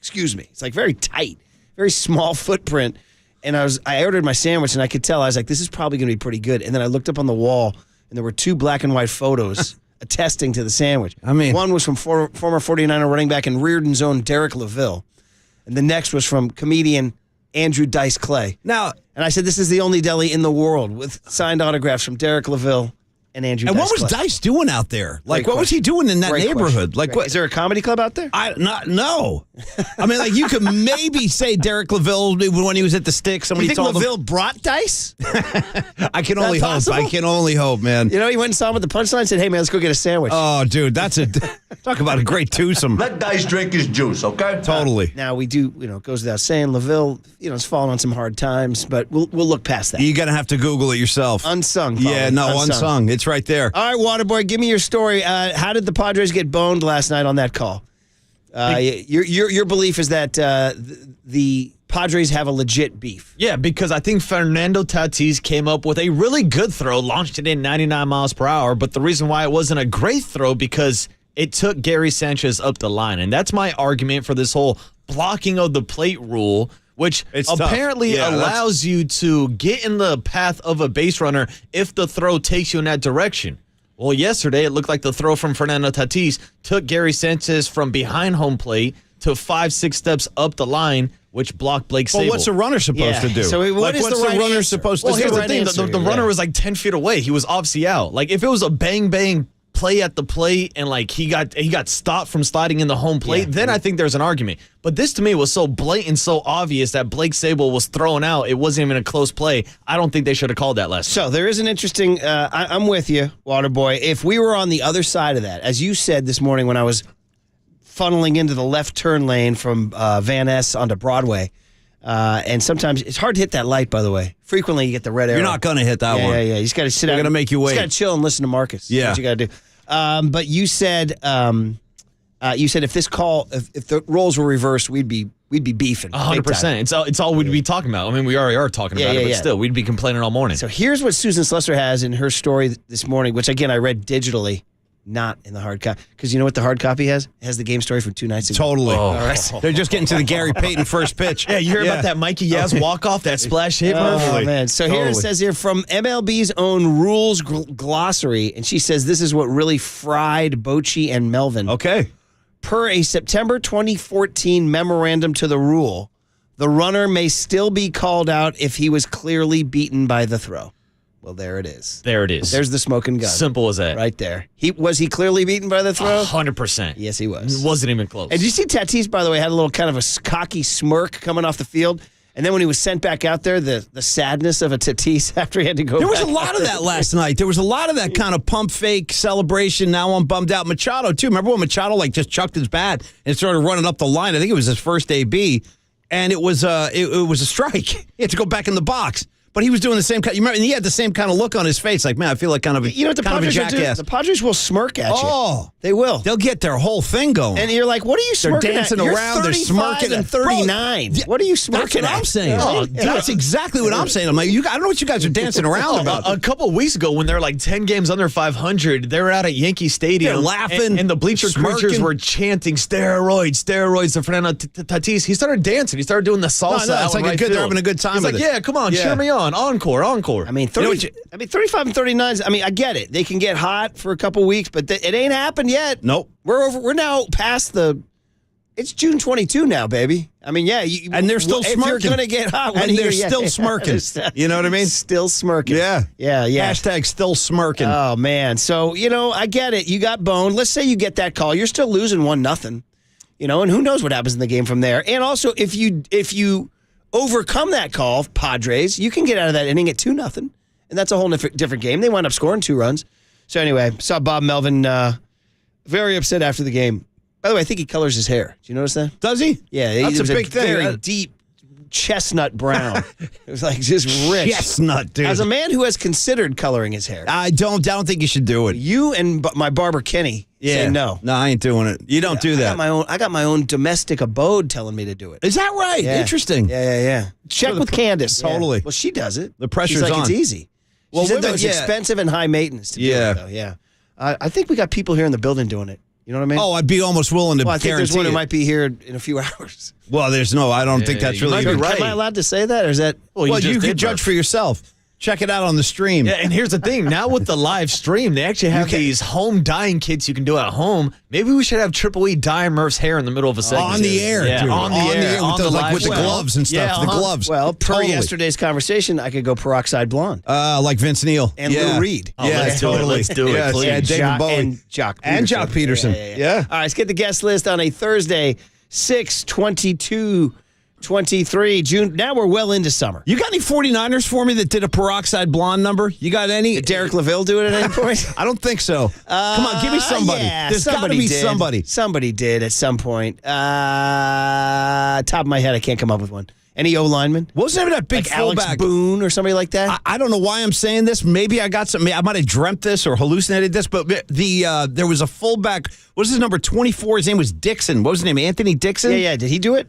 Speaker 7: It's like very tight, very small footprint. And I ordered my sandwich, and I could tell, I was like, this is probably going to be pretty good. And then I looked up on the wall, and there were 2 black and white photos attesting to the sandwich.
Speaker 21: I mean,
Speaker 7: one was from former 49er running back in Reardon's own Derek LaVille. And the next was from comedian Andrew Dice Clay.
Speaker 21: Now,
Speaker 7: and I said, this is the only deli in the world with signed autographs from Derek LaVille and Andrew Dice Clay.
Speaker 21: And what was Dice doing out there? Like, what was he doing in that neighborhood? Like, what?
Speaker 7: Is there a comedy club out there?
Speaker 21: No. I mean, like, you could maybe say Derek LaVille when he was at the Sticks.
Speaker 7: You think LaVille brought Dice?
Speaker 21: I can only hope. I can only hope, man.
Speaker 7: You know, he went and saw him at the punchline and said, hey, man, let's go get a sandwich.
Speaker 21: Oh, dude, that's talk about a great twosome.
Speaker 13: Let Dice drink his juice, okay?
Speaker 21: Totally.
Speaker 7: Now, we do, it goes without saying, LaVille, is falling on some hard times, but we'll look past that.
Speaker 21: You're going to have to Google it yourself.
Speaker 7: Unsung,
Speaker 21: probably. Yeah, no, unsung. It's right there.
Speaker 7: All right, Waterboy, give me your story. How did the Padres get boned last night on that call? Your belief is that the Padres have a legit beef.
Speaker 11: Yeah, because I think Fernando Tatis came up with a really good throw, launched it in 99 miles per hour, but the reason why it wasn't a great throw because it took Gary Sanchez up the line. And that's my argument for this whole blocking of the plate rule, which apparently allows you to get in the path of a base runner if the throw takes you in that direction. Well, yesterday it looked like the throw from Fernando Tatis took Gary Sanchez from behind home plate to 5-6 steps up the line, which blocked Blake Sable.
Speaker 21: Well, what's a runner supposed to do?
Speaker 7: So what's the runner supposed to do?
Speaker 11: Here's the thing. The runner was like 10 feet away. He was obviously out. Like, if it was a bang-bang play at the plate and like he got stopped from sliding in the home plate, then I think there's an argument. But this to me was so blatant, so obvious that Blake Sable was thrown out. It wasn't even a close play. I don't think they should have called that last
Speaker 7: So there is an interesting, I'm with you, Waterboy. If we were on the other side of that, as you said this morning when I was funneling into the left turn lane from Van Ness onto Broadway, and sometimes it's hard to hit that light, by the way. Frequently you get the red arrow.
Speaker 21: You're not going to hit that one.
Speaker 7: Yeah. You just got to sit down.
Speaker 21: They're going to make you wait.
Speaker 7: You got to chill and listen to Marcus.
Speaker 21: Yeah.
Speaker 7: That's what you got to do. But you said if this call, if the roles were reversed, we'd be beefing.
Speaker 11: 100%. It's all we'd be talking about. I mean, we already are talking about it, but still, we'd be complaining all morning.
Speaker 7: So here's what Susan Slessor has in her story this morning, which again I read digitally, not in the hard copy. Because you know what the hard copy has? It has the game story from 2 nights ago.
Speaker 21: Totally.
Speaker 7: All right.
Speaker 21: They're just getting to the Gary Payton first pitch.
Speaker 11: Yeah, you hear about that Mikey Yaz walk-off, that splash hit?
Speaker 7: Oh, man. So here it says here from MLB's own rules glossary, and she says this is what really fried Bochy and Melvin.
Speaker 21: Okay.
Speaker 7: Per a September 2014 memorandum to the rule, the runner may still be called out if he was clearly beaten by the throw. Well, there it is.
Speaker 11: There it is.
Speaker 7: There's the smoking gun.
Speaker 11: Simple as that.
Speaker 7: Right there. Was he clearly beaten by the throw?
Speaker 11: 100%.
Speaker 7: Yes, he was.
Speaker 11: It wasn't even close.
Speaker 7: And did you see Tatis, by the way, had a little kind of a cocky smirk coming off the field? And then when he was sent back out there, the sadness of a Tatis after he had to go
Speaker 21: There was
Speaker 7: back
Speaker 21: a lot of that last night. There was a lot of that kind of pump fake celebration. Now I'm bummed out. Machado, too. Remember when Machado just chucked his bat and started running up the line? I think it was his first AB. And it was a strike. He had to go back in the box. But he was doing the same kind. You remember, and he had the same kind of look on his face. Like, man, I feel like kind of a
Speaker 7: what the Padres will do? The Padres will smirk at you.
Speaker 21: Oh,
Speaker 7: they will.
Speaker 21: They'll get their whole thing going.
Speaker 7: And you're like, what are you smirking
Speaker 21: They're dancing
Speaker 7: at?
Speaker 21: around. They're smirking
Speaker 7: and 39. Bro, what are you smirking
Speaker 21: at?
Speaker 7: That's what I'm saying.
Speaker 21: Oh, that's exactly what I'm saying. I'm like, I don't know what you guys are dancing around about.
Speaker 11: A couple weeks ago, when they're like 10 games under 500, they were out at Yankee Stadium.
Speaker 21: They're laughing.
Speaker 11: And the bleacher creatures were chanting, steroids to Fernando Tatis. He started dancing. He started doing the salsa.
Speaker 21: No, it's like they're having a good time with
Speaker 11: it. He's like, yeah, come on, cheer me on. Encore.
Speaker 7: I mean, 35 and 39. I mean, I get it. They can get hot for a couple weeks, but it ain't happened yet.
Speaker 21: Nope.
Speaker 7: We're now past it's June 22 now, baby. I mean, yeah.
Speaker 21: And they're still smirking.
Speaker 7: If you're going to get hot.
Speaker 21: And they're still smirking. You know what I mean?
Speaker 7: Still smirking.
Speaker 21: Yeah.
Speaker 7: Hashtag
Speaker 21: still smirking.
Speaker 7: Oh, man. So, I get it. You got boned. Let's say you get that call. You're still losing 1-0. And who knows what happens in the game from there. And also, if you overcome that call, Padres, you can get out of that inning at 2-0. And that's a whole different game. They wound up scoring 2 runs. So anyway, saw Bob Melvin very upset after the game. By the way, I think he colors his hair. Do you notice that?
Speaker 21: Does he?
Speaker 7: Yeah,
Speaker 21: That's
Speaker 7: it was
Speaker 21: a big thing.
Speaker 7: Very deep chestnut brown. It was like just rich.
Speaker 21: Chestnut, dude.
Speaker 7: As a man who has considered coloring his hair,
Speaker 21: I don't think you should do it.
Speaker 7: You and my barber Kenny say no.
Speaker 21: No, I ain't doing it. You don't do that.
Speaker 7: I got my own domestic abode telling me to do it.
Speaker 21: Is that right?
Speaker 7: Yeah.
Speaker 21: Interesting.
Speaker 7: Yeah. Check with Candace.
Speaker 21: Totally.
Speaker 7: Well, she does it.
Speaker 21: The pressure's
Speaker 7: She's like,
Speaker 21: on.
Speaker 7: It's easy.
Speaker 21: Well,
Speaker 7: She said that
Speaker 21: women-
Speaker 7: it's
Speaker 21: yeah.
Speaker 7: expensive and high maintenance to do it, though. Yeah. I think we got people here in the building doing it. You know what I mean?
Speaker 21: Oh, I'd be almost willing to
Speaker 7: Well, I think there's
Speaker 21: guarantee
Speaker 7: one who
Speaker 21: it.
Speaker 7: might be here in a few hours.
Speaker 21: Well, I don't think that's
Speaker 11: you
Speaker 21: really
Speaker 11: might be
Speaker 21: good.
Speaker 11: right.
Speaker 7: Am I allowed to say that, or is that?
Speaker 21: Well,
Speaker 11: you
Speaker 21: you
Speaker 11: just
Speaker 21: can
Speaker 11: did,
Speaker 21: judge
Speaker 11: Murph.
Speaker 21: for yourself. Check it out on the stream.
Speaker 11: Yeah, and here's the thing. Now with the live stream, they actually have these home dyeing kits you can do at home. Maybe we should have Triple E dye Murph's hair in the middle of a segment.
Speaker 21: On the air,
Speaker 11: yeah,
Speaker 21: dude.
Speaker 11: on the air
Speaker 21: with the, like, with the gloves and stuff. The gloves.
Speaker 7: Well, per
Speaker 21: Totally.
Speaker 7: yesterday's conversation, I could go peroxide blonde.
Speaker 21: Like Vince Neil
Speaker 7: And Lou Reed.
Speaker 11: Oh, let's do it. Let's do it,
Speaker 21: Yes,
Speaker 11: please.
Speaker 21: yeah, David Bowie.
Speaker 7: And Jock Peterson.
Speaker 21: And Jock Peterson. Yeah.
Speaker 7: All right, let's get the guest list on a Thursday, 6/22/23 June. Now we're well into summer.
Speaker 21: You got any 49ers for me that did a peroxide blonde number? You got any?
Speaker 7: Did Derek LaVille do it at any point?
Speaker 21: I don't think so. Come on, give me somebody.
Speaker 7: Yeah,
Speaker 21: There's got to
Speaker 7: somebody
Speaker 21: be
Speaker 7: did.
Speaker 21: somebody.
Speaker 7: Somebody did at some point. Top of my head, I can't come up with one. Any O lineman?
Speaker 21: What was the name of that big
Speaker 7: like Alex
Speaker 21: fullback?
Speaker 7: Boone or somebody like that?
Speaker 21: I don't know why I'm saying this. Maybe I got something. I might have dreamt this or hallucinated this, but there was a fullback. What was his number 24? His name was Dixon. What was his name? Anthony Dixon?
Speaker 7: Yeah. Did he do it?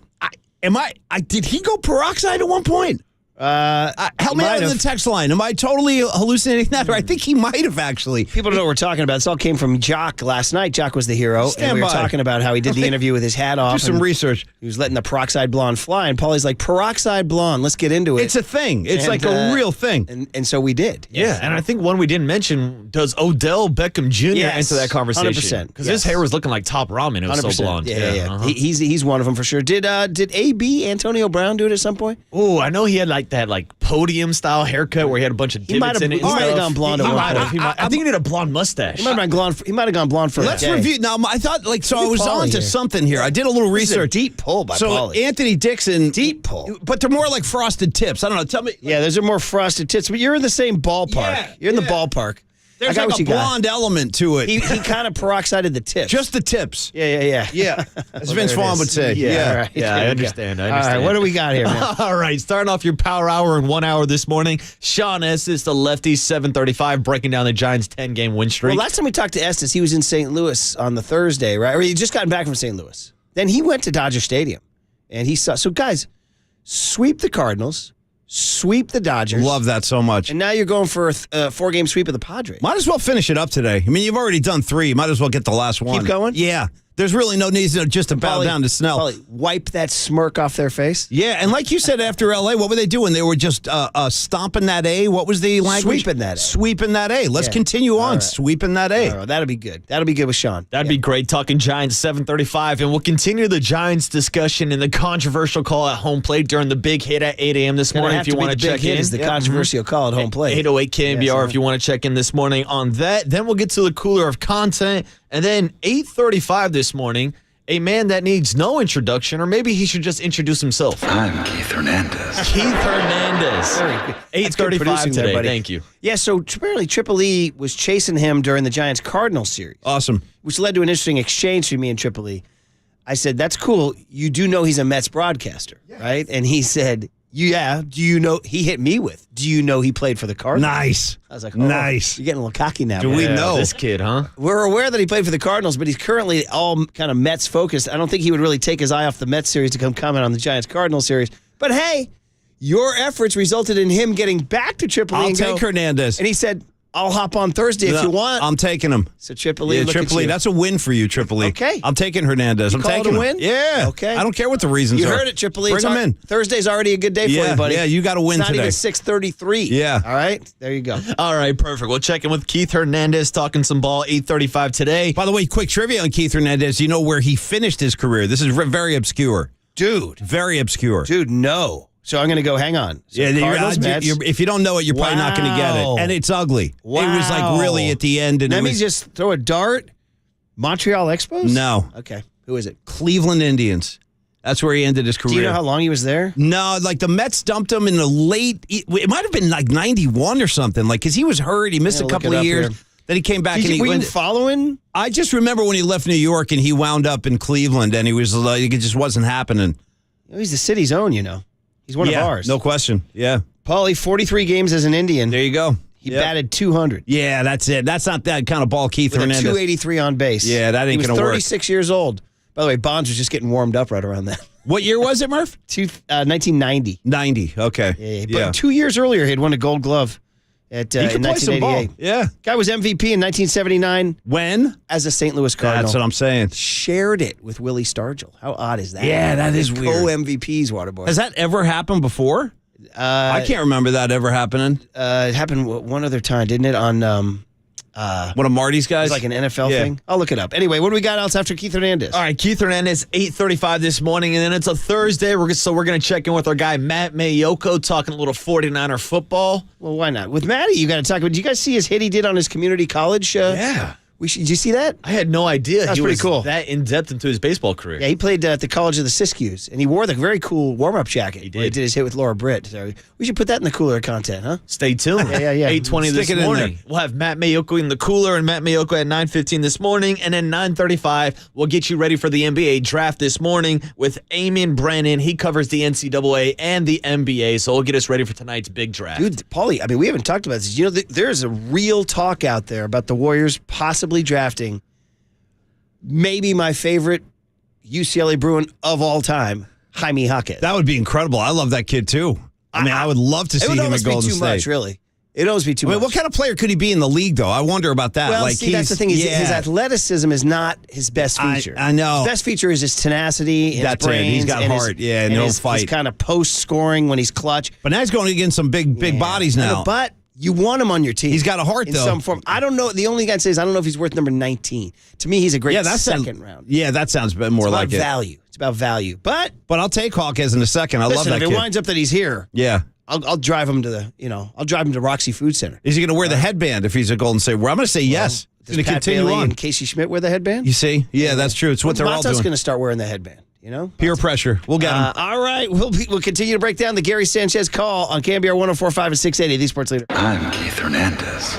Speaker 21: Did he go peroxide at one point? Help me out in the text line. Am I totally hallucinating that? Or I think he might have actually.
Speaker 7: People don't know what we're talking about. This all came from Jock last night. Jock was the hero.
Speaker 21: Stand
Speaker 7: and we were
Speaker 21: by.
Speaker 7: talking about how he did the interview with his hat off.
Speaker 21: Do some
Speaker 7: and
Speaker 21: research.
Speaker 7: He was letting the peroxide blonde fly. And Paulie's like, peroxide blonde, let's get into it.
Speaker 21: It's a thing. It's
Speaker 7: And,
Speaker 21: like a real thing.
Speaker 7: And so we did.
Speaker 11: Yeah, and I think one we didn't mention, does Odell Beckham Jr.
Speaker 7: Yes,
Speaker 11: enter that conversation?
Speaker 7: 100%,
Speaker 11: Because his hair was looking like top ramen. It was
Speaker 7: 100%.
Speaker 11: so blonde.
Speaker 7: Yeah.
Speaker 11: Uh-huh.
Speaker 7: He's one of them for sure. Did AB Antonio Brown do it at some point?
Speaker 11: Oh, I know he had like that podium style haircut where he had a bunch of divots in it.
Speaker 7: He might have gone blonde at one point.
Speaker 11: I think he did a blonde mustache.
Speaker 7: He might have gone blonde for
Speaker 21: Let's
Speaker 7: a day.
Speaker 21: review. Now, I thought, I was
Speaker 7: Paulie
Speaker 21: on to
Speaker 7: here.
Speaker 21: something here. I did a little
Speaker 7: This is a
Speaker 21: research.
Speaker 7: deep pull by
Speaker 21: So,
Speaker 7: Paulie.
Speaker 21: Anthony Dixon.
Speaker 7: Deep pull.
Speaker 21: But they're more like frosted tips. I don't know. Tell me.
Speaker 7: Yeah, those are more frosted tits, but you're in the same ballpark.
Speaker 21: Yeah,
Speaker 7: You're in the ballpark.
Speaker 21: There's
Speaker 7: I got
Speaker 21: like
Speaker 7: what
Speaker 21: a
Speaker 7: you got.
Speaker 21: blonde element to it.
Speaker 7: He kind of peroxided the tips.
Speaker 21: Just the tips.
Speaker 7: Yeah.
Speaker 21: Yeah. As Vince
Speaker 7: there it
Speaker 21: Vaughn
Speaker 7: is.
Speaker 21: would say.
Speaker 7: Yeah, all right.
Speaker 11: Yeah, I
Speaker 7: There we go.
Speaker 11: understand.
Speaker 7: All right, what do we got here, man?
Speaker 11: All right, starting off your power hour in 1 hour this morning. Sean Estes, the lefty, 7:35, breaking down the Giants' 10-game win streak.
Speaker 7: Well, last time we talked to Estes, he was in St. Louis on the Thursday, right? Or he just gotten back from St. Louis. Then he went to Dodger Stadium, and he saw. So, guys, sweep the Cardinals, sweep the Dodgers.
Speaker 21: Love that so much.
Speaker 7: And now you're going for a 4-game sweep of the Padres.
Speaker 21: Might as well finish it up today. I mean, you've already done 3. Might as well get the last one.
Speaker 7: Keep going?
Speaker 21: Yeah. There's really no need just to bow down to Snell.
Speaker 7: Paulie, wipe that smirk off their face.
Speaker 21: Yeah, and like you said, after L.A., what were they doing? They were just stomping that A. What was the language?
Speaker 7: Sweeping that A.
Speaker 21: Sweeping that A. Let's
Speaker 7: Yeah.
Speaker 21: continue on.
Speaker 7: All right.
Speaker 21: Sweeping that A.
Speaker 7: All right, that'll be good. That'll be good with Sean.
Speaker 11: That'd be great. Talking Giants, 7:35, and we'll continue the Giants discussion and the controversial call at home plate during the big hit at 8 a.m. this morning. If you want to check in,
Speaker 7: is the controversial call at home plate.
Speaker 11: 808 KNBR.
Speaker 7: Yes,
Speaker 11: if you want to check in this morning on that, then we'll get to the cooler of content, and then 8:35 this morning. A man that needs no introduction, or maybe he should just introduce himself.
Speaker 4: I'm Keith Hernandez.
Speaker 11: Keith Hernandez.
Speaker 7: Very good. That's good
Speaker 11: 8:35
Speaker 7: producing there,
Speaker 11: today.
Speaker 7: buddy.
Speaker 11: Thank you.
Speaker 7: Yeah, so apparently Triple E was chasing him during the Giants-Cardinals series.
Speaker 21: Awesome.
Speaker 7: Which led to an interesting exchange between me and Triple E. I said, that's cool. You do know he's a Mets broadcaster, right? And he said, yeah, do you know, he hit me with, do you know he played for the Cardinals?
Speaker 21: Nice.
Speaker 7: I was like, oh,
Speaker 21: nice.
Speaker 7: You're getting a little cocky now.
Speaker 21: Do
Speaker 7: man.
Speaker 21: we know?
Speaker 11: This kid, huh?
Speaker 7: We're aware that he played for the Cardinals, but he's currently all kind of Mets focused. I don't think he would really take his eye off the Mets series to come comment on the Giants-Cardinals series. But hey, your efforts resulted in him getting back to Triple E.
Speaker 21: I'll
Speaker 7: and
Speaker 21: take Hernandez.
Speaker 7: And he said, I'll hop on Thursday if you want.
Speaker 21: I'm taking him.
Speaker 7: So Triple E,
Speaker 21: Yeah,
Speaker 7: look
Speaker 21: Triple
Speaker 7: at
Speaker 21: E.
Speaker 7: you.
Speaker 21: That's a win for you, Triple E.
Speaker 7: Okay.
Speaker 21: I'm taking Hernandez.
Speaker 7: You
Speaker 21: I'm
Speaker 7: call it
Speaker 21: taking
Speaker 7: a
Speaker 21: him.
Speaker 7: win?
Speaker 21: Yeah.
Speaker 7: Okay.
Speaker 21: I don't care what the reasons
Speaker 7: You
Speaker 21: are.
Speaker 7: heard it, Triple E.
Speaker 21: Bring him in.
Speaker 7: Thursday's already a good day for
Speaker 21: Yeah,
Speaker 7: you, buddy.
Speaker 21: yeah, you gotta win
Speaker 7: it's not
Speaker 21: today.
Speaker 7: even 6:33.
Speaker 21: Yeah.
Speaker 7: All right. There you go.
Speaker 11: All right, perfect. We'll check in with Keith Hernandez, talking some ball, 8:35 today.
Speaker 21: By the way, quick trivia on Keith Hernandez. You know where he finished his career? This is very obscure.
Speaker 7: Dude.
Speaker 21: Very obscure.
Speaker 7: Dude, no. So I'm going to go, hang on. So
Speaker 21: Yeah,
Speaker 7: Cardinals, Mets.
Speaker 21: if you don't know it, you're probably not going to get
Speaker 7: Wow.
Speaker 21: it. And it's ugly.
Speaker 7: Wow.
Speaker 21: It was like really at the end. And
Speaker 7: Let
Speaker 21: it
Speaker 7: me
Speaker 21: was,
Speaker 7: just throw a dart. Montreal Expos?
Speaker 21: No.
Speaker 7: Okay. Who is it?
Speaker 21: Cleveland Indians. That's where he ended his career.
Speaker 7: Do you know how long he was there?
Speaker 21: No, like the Mets dumped him in the late. It might have been like 91 or something. Like because he was hurt, he missed a
Speaker 7: Look
Speaker 21: couple
Speaker 7: it
Speaker 21: of
Speaker 7: up
Speaker 21: years.
Speaker 7: here.
Speaker 21: Then he came back and he
Speaker 7: were you following?
Speaker 21: I just remember when he left New York and he wound up in Cleveland and he was like, it just wasn't happening.
Speaker 7: He's the city's own, He's one of ours.
Speaker 21: No question. Yeah.
Speaker 7: Paulie, 43 games as an Indian.
Speaker 21: There you go.
Speaker 7: He batted 200.
Speaker 21: Yeah, that's it. That's not that kind of ball Keith
Speaker 7: With
Speaker 21: Hernandez.
Speaker 7: a 283 on base.
Speaker 21: Yeah, that ain't going to work.
Speaker 7: He was 36 years old. By the way, Bonds was just getting warmed up right around that.
Speaker 21: What year was it, Murph?
Speaker 7: 1990.
Speaker 21: 90, okay.
Speaker 7: But 2 years earlier, he had won a Gold Glove in
Speaker 21: could play some
Speaker 7: 1988.
Speaker 21: ball. Yeah.
Speaker 7: Guy was MVP in 1979.
Speaker 21: When?
Speaker 7: As a St. Louis Cardinal.
Speaker 21: That's what I'm saying.
Speaker 7: Shared it with Willie Stargell. How odd is that?
Speaker 21: Yeah, that is weird.
Speaker 7: Co-MVPs, Waterboy.
Speaker 21: Has that ever happened before? I can't remember that ever happening.
Speaker 7: It happened one other time, didn't it? On
Speaker 21: one of Marty's guys?
Speaker 7: It's like an NFL thing. I'll look it up. Anyway, what do we got else after Keith Hernandez?
Speaker 11: All right, Keith Hernandez, 8:35 this morning, and then it's a Thursday. So we're going to check in with our guy, Matt Mayoko, talking a little 49er football.
Speaker 7: Well, why not? With Matty, you got to talk about. Did you guys see his hit he did on his community college?
Speaker 11: Yeah.
Speaker 7: Did you see that?
Speaker 11: I had no idea
Speaker 7: That's
Speaker 11: he
Speaker 7: pretty
Speaker 11: was
Speaker 7: cool.
Speaker 11: that in-depth into his baseball career.
Speaker 7: Yeah, he played at the College of the Siskiyous, and he wore the very cool warm-up jacket. He
Speaker 11: did.
Speaker 7: Where he did his hit with Laura Britt. So we should put that in the cooler content, huh?
Speaker 11: Stay tuned.
Speaker 7: Yeah.
Speaker 11: 8:20 this
Speaker 21: Stick it in
Speaker 11: morning.
Speaker 21: there.
Speaker 11: We'll have Matt Mayoko in the cooler and Matt Mayoko at 9:15 this morning. And then 9:35, we'll get you ready for the NBA draft this morning with Eamon Brennan. He covers the NCAA and the NBA, so he'll get us ready for tonight's big draft.
Speaker 7: Dude, Paulie, I mean, we haven't talked about this. You know, there's a real talk out there about the Warriors possibly drafting maybe my favorite UCLA Bruin of all time, Jaime Jaquez.
Speaker 21: That would be incredible. I love that kid, too. I mean, I would love to see him at Golden State.
Speaker 7: It would almost be too much, really. It'd always be too much.
Speaker 21: What kind of player could he be in the league, though? I wonder about that.
Speaker 7: Well,
Speaker 21: like,
Speaker 7: see, that's the thing. His athleticism is not his best feature.
Speaker 21: I know.
Speaker 7: His best feature is his tenacity, his
Speaker 21: That's
Speaker 7: brains.
Speaker 21: it. He's got heart. And he'll fight.
Speaker 7: His kind of post-scoring when he's clutch.
Speaker 21: But now he's going against some big bodies now.
Speaker 7: But you want him on your team.
Speaker 21: He's got a heart,
Speaker 7: in
Speaker 21: though.
Speaker 7: some form. I don't know. The only guy that says I don't know if he's worth number 19. To me, he's a great second round.
Speaker 21: Yeah, that sounds a bit more like it.
Speaker 7: Value. It's about value. But
Speaker 21: I'll take Hawkins in a second. I love that
Speaker 7: if
Speaker 21: kid.
Speaker 7: it winds up that he's here,
Speaker 21: yeah,
Speaker 7: I'll drive him to the I'll drive him to Roxy Food Center.
Speaker 21: Is he going to wear the headband if he's a Golden State Warrior? I'm going to say yes.
Speaker 7: Does
Speaker 21: He's going to
Speaker 7: Pat
Speaker 21: continue
Speaker 7: Bailey
Speaker 21: on.
Speaker 7: and Casey Schmidt wear the headband?
Speaker 21: You see? Yeah, that's true. It's what they're all doing.
Speaker 7: Mata's going to start wearing the headband.
Speaker 21: Peer pressure. We'll get him.
Speaker 7: All right. We'll continue to break down the Gary Sanchez call on KNBR 104.5 and 680, the Sports Leader.
Speaker 13: I'm Keith Hernandez.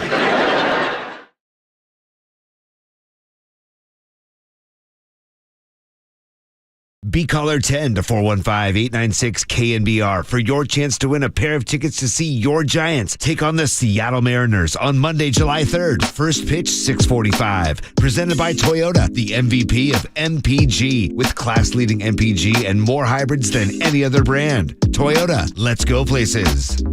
Speaker 14: Be caller 10 to 415-896-KNBR for your chance to win a pair of tickets to see your Giants take on the Seattle Mariners on Monday, July 3rd. First pitch, 6:45. Presented by Toyota, the MVP of MPG, with class-leading MPG and more hybrids than any other brand. Toyota, let's go places.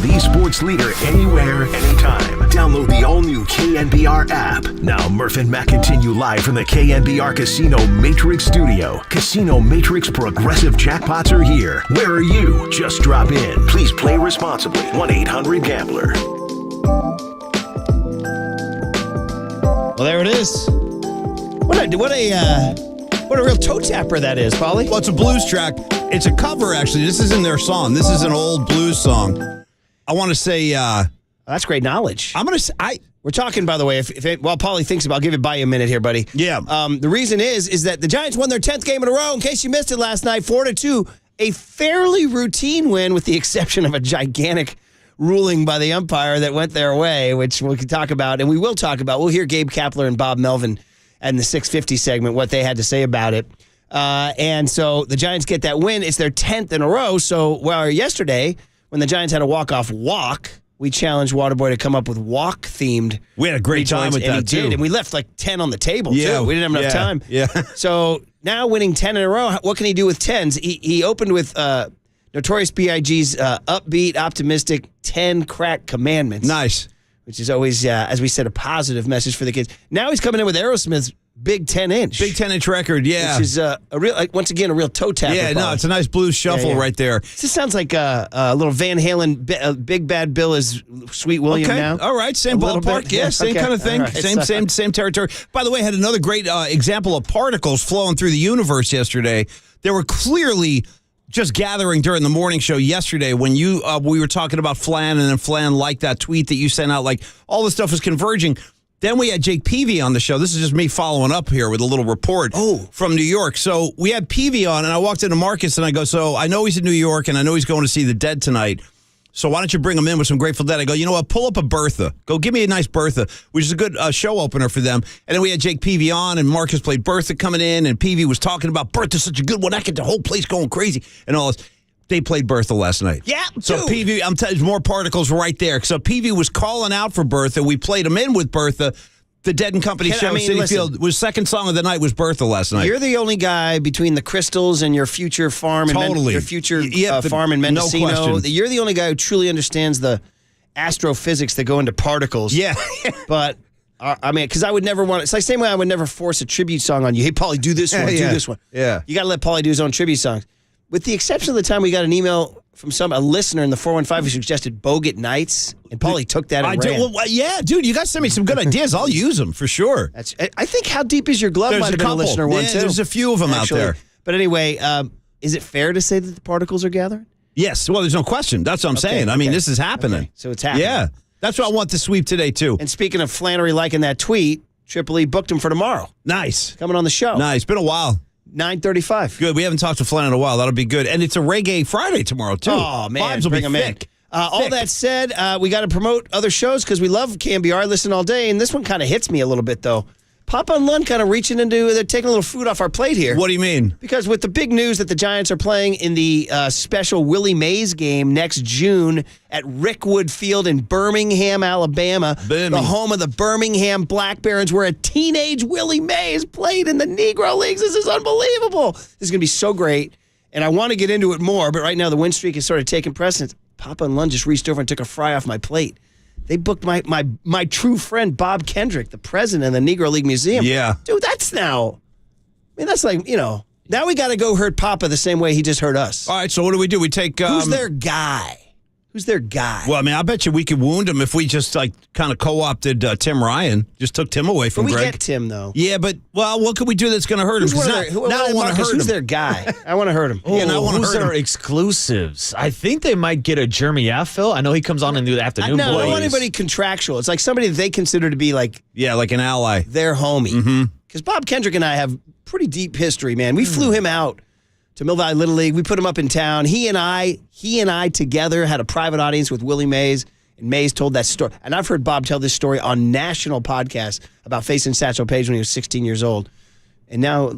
Speaker 5: the sports leader anywhere, anytime. Download the all-new KNBR app. Now, Murph and Matt continue live from the KNBR Casino Matrix Studio. Casino Matrix Progressive Jackpots are here. Where are you? Just drop in. Please play responsibly. 1-800-GAMBLER.
Speaker 7: Well, there it is. What a real toe tapper that is, Paulie.
Speaker 21: Well, it's a blues track. It's a cover, actually. This isn't their song. This is an old blues song. I want to say...
Speaker 7: that's great knowledge.
Speaker 21: I'm going to say...
Speaker 7: We're talking, by the way, while Paulie thinks about it, I'll buy you a minute here, buddy.
Speaker 21: Yeah.
Speaker 7: The reason is that the Giants won their 10th game in a row. In case you missed it last night, 4-2. A fairly routine win with the exception of a gigantic ruling by the umpire that went their way, which we can talk about, and we will talk about. We'll hear Gabe Kapler and Bob Melvin in the 650 segment, what they had to say about it. And so the Giants get that win. It's their 10th in a row. So yesterday, when the Giants had a walk-off walk, we challenged Waterboy to come up with walk-themed.
Speaker 21: We had a great time with that, too.
Speaker 7: And we left like 10 on the table, too. We didn't have enough time.
Speaker 21: Yeah.
Speaker 7: So now winning 10 in a row, what can he do with 10s? He opened with Notorious B.I.G.'s upbeat, optimistic 10 crack commandments.
Speaker 21: Nice.
Speaker 7: Which is always, as we said, a positive message for the kids. Now he's coming in with Aerosmith's big 10-inch.
Speaker 21: Big 10-inch record, yeah.
Speaker 7: Which is once again a real toe tapper.
Speaker 21: Yeah, no, it's a nice blues shuffle right there.
Speaker 7: This sounds like a little Van Halen. Big Bad Bill is Sweet William now.
Speaker 21: All right, same ballpark. Yeah, same kind of thing. Right. Same territory. By the way, had another great example of particles flowing through the universe yesterday. They were clearly just gathering during the morning show yesterday when we were talking about Flan, and then Flan liked that tweet that you sent out. Like, all the stuff was converging. Then we had Jake Peavy on the show. This is just me following up here with a little report from New York. So we had Peavy on, and I walked into Marcus, and I go, so I know he's in New York, and I know he's going to see the Dead tonight. So why don't you bring him in with some Grateful Dead? I go, you know what? Pull up a Bertha. Go give me a nice Bertha, which is a good show opener for them. And then we had Jake Peavy on, and Marcus played Bertha coming in, and Peavy was talking about Bertha's such a good one. I get the whole place going crazy and all this. They played Bertha last night.
Speaker 7: Yeah,
Speaker 21: so Peavy, I'm telling you, more particles right there. So Peavy was calling out for Bertha. We played him in with Bertha. The Dead and Company show, City Field, was second song of the night was Bertha last night.
Speaker 7: You're the only guy between the Crystals and your future farm, your future farm in Mendocino.
Speaker 21: No question.
Speaker 7: You're the only guy who truly understands the astrophysics that go into particles.
Speaker 21: Yeah,
Speaker 7: but I mean, because I would never want. It's like the same way I would never force a tribute song on you. Hey, Paulie, do this one, do this one.
Speaker 21: Yeah,
Speaker 7: you got to let Paulie do his own tribute songs. With the exception of the time we got an email from a listener in the 415 who suggested Bogut Nights, and Paulie took that and ran.
Speaker 21: Yeah, dude, you guys send me some good ideas. I'll use them for sure.
Speaker 7: I think How Deep Is Your Glove might have been a listener one, too.
Speaker 21: There's a few of them out there.
Speaker 7: But anyway, is it fair to say that the particles are gathering?
Speaker 21: Yes. Well, there's no question. that's what I'm saying. I mean, this is happening.
Speaker 7: Okay. So it's happening.
Speaker 21: Yeah. That's what I want to sweep today, too.
Speaker 7: And speaking of Flannery liking that tweet, Triple E booked him for tomorrow.
Speaker 21: Nice.
Speaker 7: Coming on the show.
Speaker 21: Nice. Been a while.
Speaker 7: 9:35.
Speaker 21: Good. We haven't talked to Flan in a while. That'll be good. And it's a Reggae Friday tomorrow, too.
Speaker 7: Oh, man.
Speaker 21: Vibes will
Speaker 7: bring
Speaker 21: be
Speaker 7: them
Speaker 21: thick.
Speaker 7: All that said, we got to promote other shows because we love KNBR, listen all day. And this one kind of hits me a little bit, though. Papa and Lund kind of reaching into, they're taking a little food off our plate here.
Speaker 21: What do you mean?
Speaker 7: Because with the big news that the Giants are playing in the special Willie Mays game next June at Rickwood Field in Birmingham, Alabama, the home of the Birmingham Black Barons, where a teenage Willie Mays played in the Negro Leagues. This is unbelievable. This is going to be so great. And I want to get into it more, but right now the win streak is sort of taking precedence. Papa and Lund just reached over and took a fry off my plate. They booked my true friend, Bob Kendrick, the president of the Negro League Museum.
Speaker 21: Yeah.
Speaker 7: Dude, that's like, now we got to go hurt Papa the same way he just hurt us.
Speaker 21: All right, so what do? We take...
Speaker 7: Who's their guy? Who's their guy?
Speaker 21: Well, I mean, I bet you we could wound him if we just, kind of co-opted Tim Ryan. Just took Tim away from
Speaker 7: Greg.
Speaker 21: Greg.
Speaker 7: We get Tim, though.
Speaker 21: Yeah, but, what could we do that's going to hurt him?
Speaker 7: I want to hurt him. Who's their guy? I want to hurt him.
Speaker 11: Who's their exclusives? I think they might get a Jeremy Afil. I know he comes on and do the afternoon
Speaker 7: boys. I don't want
Speaker 11: boys.
Speaker 7: anybody contractual. It's like somebody that they consider to be like...
Speaker 21: Yeah, like an ally.
Speaker 7: Their homie. Because Bob Kendrick and I have pretty deep history, man. We flew him out to Mill Valley Little League. We put him up in town. He and I together had a private audience with Willie Mays, and Mays told that story. And I've heard Bob tell this story on national podcasts about facing Satchel Paige when he was 16 years old. And now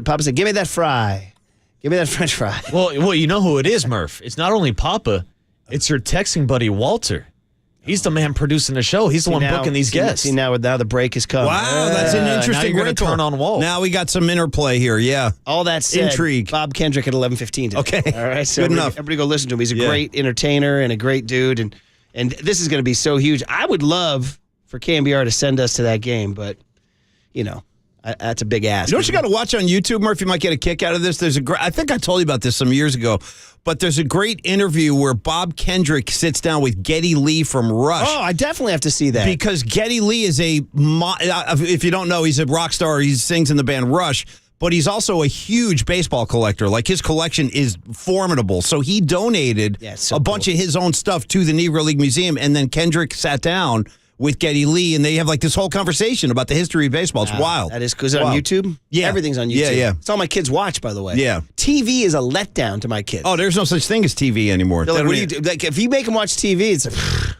Speaker 7: Papa said, give me that fry. Give me that French fry.
Speaker 11: Well, you know who it is, Murph. It's not only Papa, it's your texting buddy, Walter. He's the man producing the show. He's the one booking these guests.
Speaker 7: See, now the break has come.
Speaker 21: Wow, that's an interesting
Speaker 11: now you're gonna turn on Walt.
Speaker 21: Now we got some interplay here, yeah.
Speaker 7: All that said,
Speaker 21: intrigue.
Speaker 7: Bob Kendrick at 11:15 today.
Speaker 21: Okay.
Speaker 7: All right, so
Speaker 21: good enough.
Speaker 7: Everybody go listen to him. He's a great entertainer and a great dude. And And this is going to be so huge. I would love for KNBR to send us to that game, but, that's a big ask.
Speaker 21: You know what you got to watch on YouTube, Murphy? You might get a kick out of this. I think I told you about this some years ago, but there's a great interview where Bob Kendrick sits down with Geddy Lee from Rush.
Speaker 7: Oh, I definitely have to see that.
Speaker 21: Because Geddy Lee is if you don't know, he's a rock star. He sings in the band Rush, but he's also a huge baseball collector. Like, his collection is formidable. So he donated a bunch of his own stuff to the Negro League Museum, and then Kendrick sat down with Geddy Lee, and they have like this whole conversation about the history of baseball. It's wild.
Speaker 7: That is because on YouTube?
Speaker 21: Yeah.
Speaker 7: Everything's on YouTube.
Speaker 21: Yeah.
Speaker 7: It's all my kids watch, by the way.
Speaker 21: Yeah.
Speaker 7: TV is a letdown to my kids.
Speaker 21: Oh, there's no such thing as TV anymore.
Speaker 7: Like, what do you do? Like, if you make them watch TV, it's like,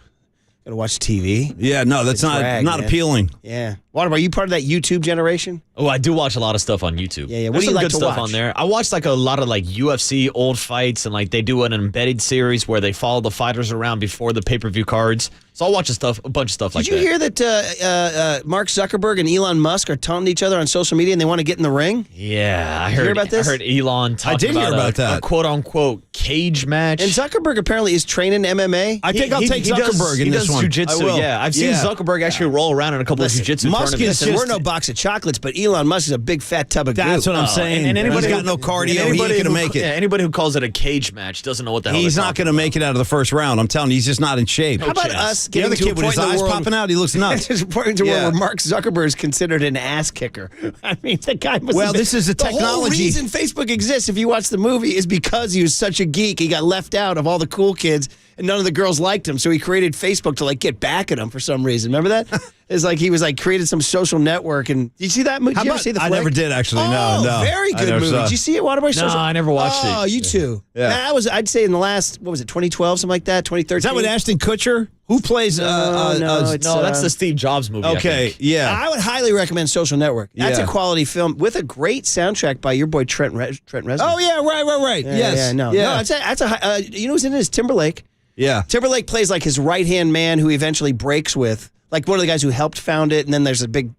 Speaker 7: gotta watch TV.
Speaker 21: Yeah, no, that's not appealing.
Speaker 7: Yeah. Waterboy, are you part of that YouTube generation?
Speaker 11: Oh, I do watch a lot of stuff on YouTube.
Speaker 7: Yeah. What
Speaker 11: There's
Speaker 7: do you
Speaker 11: some
Speaker 7: like
Speaker 11: good
Speaker 7: to
Speaker 11: stuff
Speaker 7: watch?
Speaker 11: on there. I watch like a lot of like UFC old fights, and like they do an embedded series where they follow the fighters around before the pay-per-view cards. So I'll watch a bunch of stuff like that.
Speaker 7: Did you hear that Mark Zuckerberg and Elon Musk are taunting each other on social media and they want to get in the ring?
Speaker 11: Yeah, I
Speaker 7: Did you
Speaker 11: heard
Speaker 7: hear about this?
Speaker 11: I heard Elon talking about a quote-unquote cage match.
Speaker 7: And Zuckerberg apparently is training MMA.
Speaker 21: I think I'll take Zuckerberg in this one.
Speaker 11: He does jiu-jitsu, yeah. I've seen Zuckerberg actually roll around in a couple of jiu-jitsu tournaments.
Speaker 7: We're no box of chocolates, but Elon Musk is a big fat tub of goo.
Speaker 21: That's what I'm saying.
Speaker 11: And anybody
Speaker 21: he's got no cardio. He ain't going to make it.
Speaker 11: Yeah, anybody who calls it a cage match doesn't know what the hell
Speaker 21: He's not going to make it out of the first round. I'm telling you, he's just not in shape.
Speaker 7: How about us
Speaker 21: The other
Speaker 7: getting to a
Speaker 21: kid with
Speaker 7: point
Speaker 21: his
Speaker 7: in the
Speaker 21: eyes
Speaker 7: world-
Speaker 21: popping out, he looks nuts.
Speaker 7: It's important to where Mark Zuckerberg is considered an ass kicker. I mean, the guy must
Speaker 21: Well,
Speaker 7: have been-
Speaker 21: this is a
Speaker 7: The whole
Speaker 21: technology.
Speaker 7: reason Facebook exists, if you watch the movie, is because he was such a geek. He got left out of all the cool kids, and none of the girls liked him. So he created Facebook to like get back at him for some reason. Remember that? It's like he was like created some social network. And did you see that movie? Did you ever see the
Speaker 21: I
Speaker 7: flick?
Speaker 21: never did actually. No.
Speaker 7: Very
Speaker 21: I
Speaker 7: good
Speaker 21: never
Speaker 7: movie.
Speaker 21: saw it.
Speaker 7: Did you see it, Waterboy?
Speaker 11: No, I never watched it.
Speaker 7: Oh, you too.
Speaker 21: Yeah.
Speaker 7: That was, I'd say, in the last, what was it, 2012, something like that, 2013.
Speaker 21: Is that with Ashton Kutcher? Who plays?
Speaker 7: it's,
Speaker 11: that's the Steve Jobs movie.
Speaker 21: Okay, yeah.
Speaker 7: I would highly recommend Social Network. That's
Speaker 21: Yeah.
Speaker 7: a quality film with a great soundtrack by your boy Trent Reznor.
Speaker 21: Oh yeah, right. Yes,
Speaker 7: No, that's a you know who's in it is Timberlake.
Speaker 21: Yeah.
Speaker 7: Timberlake plays like his right-hand man who he eventually breaks with, like one of the guys who helped found it, and then there's a big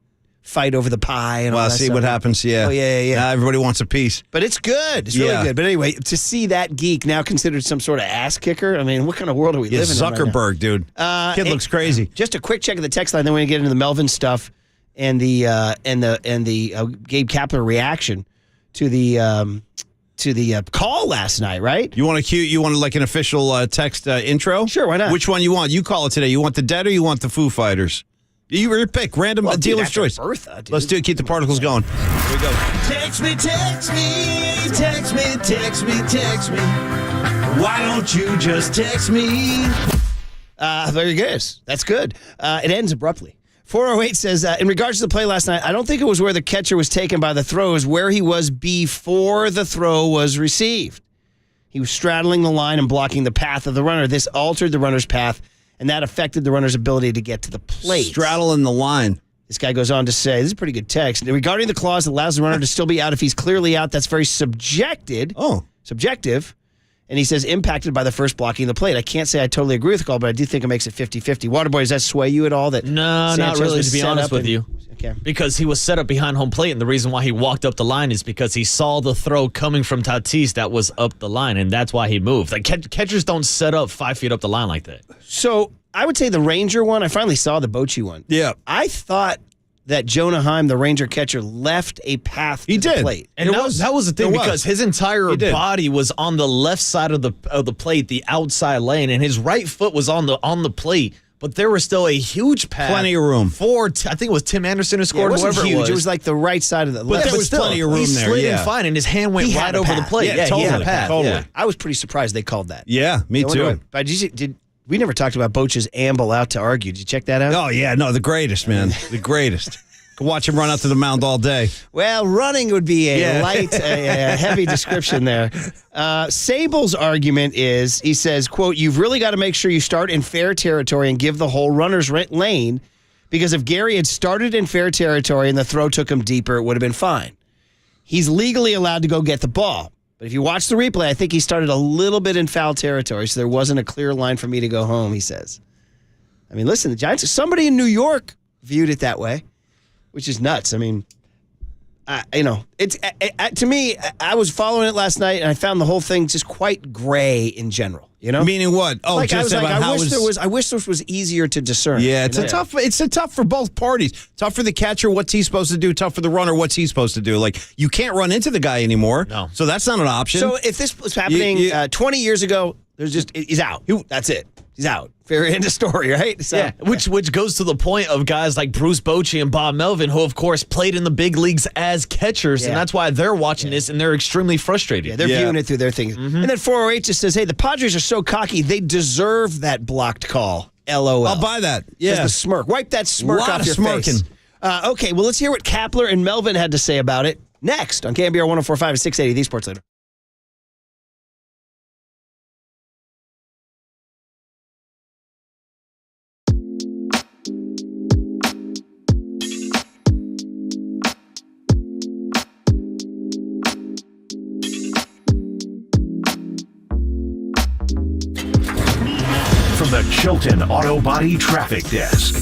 Speaker 7: fight over the pie and all
Speaker 21: Well,
Speaker 7: that
Speaker 21: see
Speaker 7: stuff.
Speaker 21: what happens. Yeah.
Speaker 7: Oh, yeah.
Speaker 21: Now everybody wants a piece.
Speaker 7: But it's good. It's really
Speaker 21: Yeah.
Speaker 7: good. But anyway, to see that geek now considered some sort of ass kicker, I mean, what kind of world are we
Speaker 21: Yeah,
Speaker 7: living in right now?
Speaker 21: Zuckerberg, dude. Kid looks crazy.
Speaker 7: Just a quick check of the text line, then we're gonna get into the Melvin stuff and the Gabe Kapler reaction to the call last night, right?
Speaker 21: You want like an official text intro?
Speaker 7: Sure, why not?
Speaker 21: Which one you want? You call it today. You want the Dead or you want the Foo Fighters? Your pick. Random dealer's choice.
Speaker 7: Bertha, dude.
Speaker 21: Let's do it. Keep the particles going. Here we go.
Speaker 13: Text me, text me, text me, text me, text me. Why don't you just text me?
Speaker 7: Very good. That's good. It ends abruptly. 408 says, in regards to the play last night, I don't think it was where the catcher was taken by the throw. It was where he was before the throw was received. He was straddling the line and blocking the path of the runner. This altered the runner's path, and that affected the runner's ability to get to the plate.
Speaker 21: Straddling the line.
Speaker 7: This guy goes on to say, this is a pretty good text. Regarding the clause that allows the runner to still be out if he's clearly out, that's very subjective. And he says, impacted by the first blocking the plate. I can't say I totally agree with the call, but I do think it makes it 50-50. Waterboy, does that sway you at all? That
Speaker 11: No, not
Speaker 7: Sanchez
Speaker 11: really,
Speaker 7: was
Speaker 11: to be
Speaker 7: set
Speaker 11: honest
Speaker 7: up
Speaker 11: with
Speaker 7: and-
Speaker 11: you.
Speaker 7: Okay.
Speaker 11: Because he was set up behind home plate, and the reason why he walked up the line is because he saw the throw coming from Tatis that was up the line, and that's why he moved. Like catchers don't set up 5 feet up the line like that.
Speaker 7: So I would say the Ranger one, I finally saw the Bochy one.
Speaker 21: Yeah.
Speaker 7: I thought that Jonah Heim, the Ranger catcher, left a path to the plate.
Speaker 11: And that was the thing, because his entire body was on the left side of the plate, the outside lane, and his right foot was on the plate. But there was still a huge path.
Speaker 21: Plenty of room.
Speaker 11: I think it was Tim Anderson who scored.
Speaker 7: It wasn't
Speaker 11: whoever
Speaker 7: huge.
Speaker 11: It
Speaker 7: it was like the right side of the
Speaker 21: But
Speaker 7: left.
Speaker 21: there was plenty of room
Speaker 11: he
Speaker 21: there.
Speaker 11: slid in
Speaker 21: Yeah.
Speaker 11: fine, and his hand went
Speaker 7: He
Speaker 11: right
Speaker 7: had a
Speaker 11: over the
Speaker 7: path.
Speaker 11: plate.
Speaker 21: Yeah,
Speaker 11: he had a
Speaker 21: totally.
Speaker 11: path.
Speaker 21: Totally.
Speaker 11: Yeah.
Speaker 7: I was pretty surprised they called that.
Speaker 21: Yeah, me too.
Speaker 7: But we never talked about Boch's amble out to argue. Did you check that out?
Speaker 21: Oh, yeah. No, the greatest, man. The greatest. Could watch him run out to the mound all day.
Speaker 7: Well, running would be a light, a heavy description there. Sable's argument is, he says, quote, you've really got to make sure you start in fair territory and give the whole runner's lane, because if Gary had started in fair territory and the throw took him deeper, it would have been fine. He's legally allowed to go get the ball. But if you watch the replay, I think he started a little bit in foul territory, so there wasn't a clear line for me to go home, he says. I mean, listen, the Giants, somebody in New York viewed it that way, which is nuts. I mean, it's to me. I was following it last night, and I found the whole thing just quite gray in general.
Speaker 21: Meaning what? Oh,
Speaker 7: like,
Speaker 21: just about how
Speaker 7: I wish this was easier to discern.
Speaker 21: Yeah, it's a tough for both parties. Tough for the catcher, what's he supposed to do? Tough for the runner, what's he supposed to do? Like, you can't run into the guy anymore.
Speaker 11: No.
Speaker 21: So that's not an option.
Speaker 7: So if this was happening 20 years ago, he's out. That's it. He's out. Fair end of story, right? So,
Speaker 11: yeah, which goes to the point of guys like Bruce Bochy and Bob Melvin, who of course played in the big leagues as catchers, and that's why they're watching this and they're extremely frustrated.
Speaker 7: Yeah, they're viewing it through their things. And then 408 just says, "Hey, the Padres are so cocky, they deserve that blocked call." LOL.
Speaker 21: I'll buy that. Yeah,
Speaker 7: just the smirk. Wipe that smirk off your face. Okay, well, let's hear what Kapler and Melvin had to say about it next on KNBR 104.5 and 680, the Sports Leader.
Speaker 5: From the Chilton Auto Body Traffic Desk.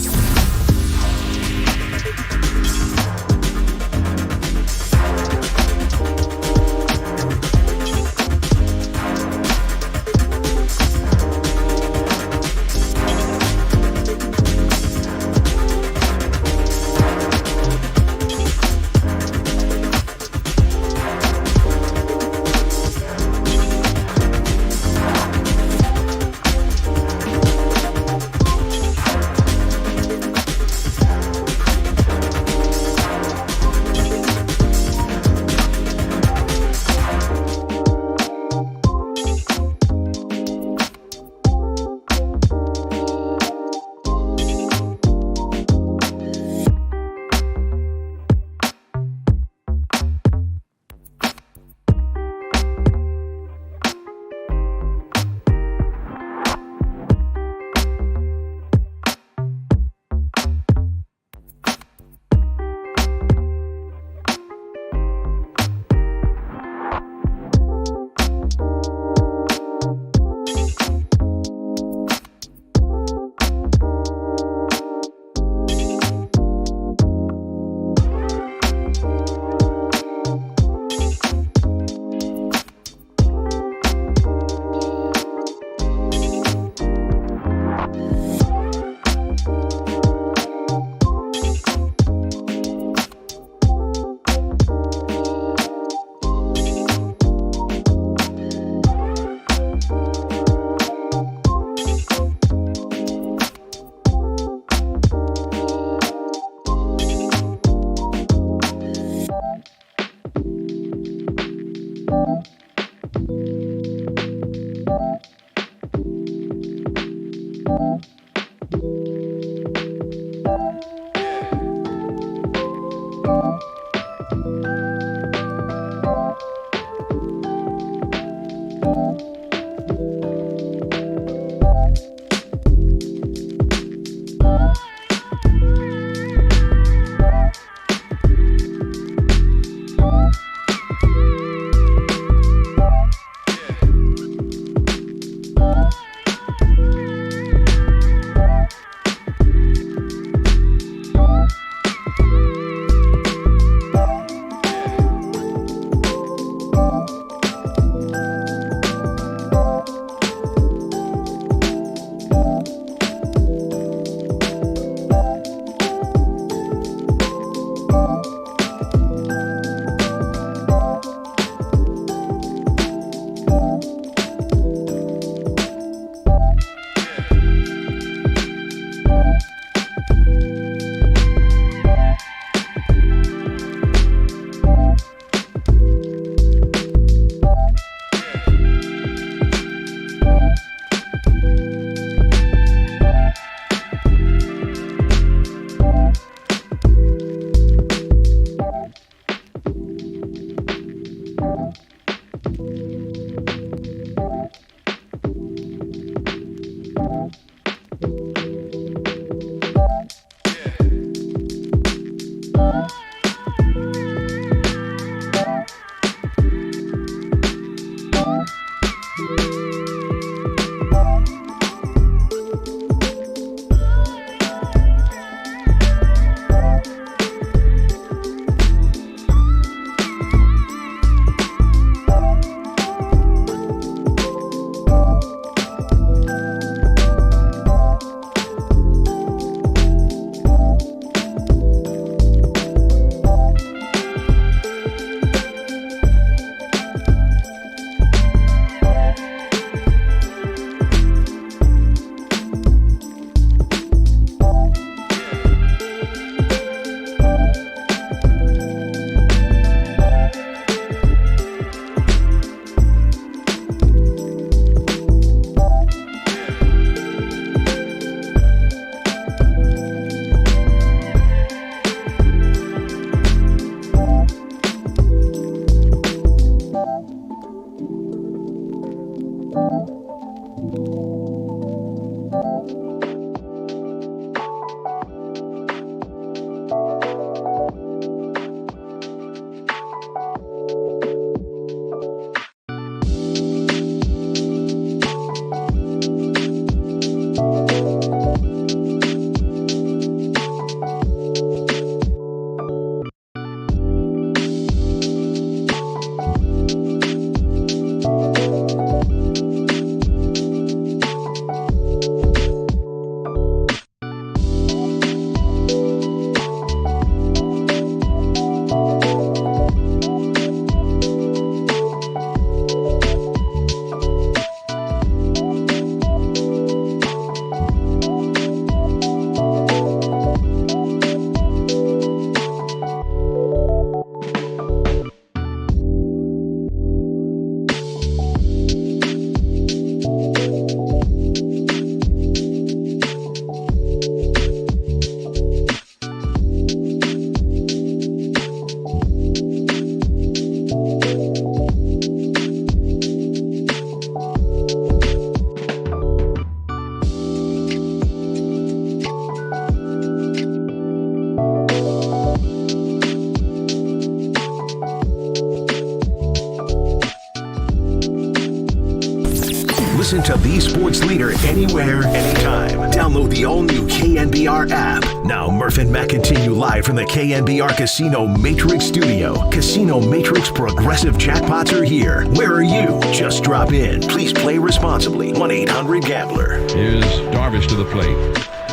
Speaker 5: Listen to the sports leader anywhere, anytime. Download the all-new KNBR app. Now, Murph and Matt continue live from the KNBR Casino Matrix Studio. Casino Matrix Progressive Jackpots are here. Where are you? Just drop in. Please play responsibly. 1-800-GAMBLER.
Speaker 10: Here's Darvish to the plate.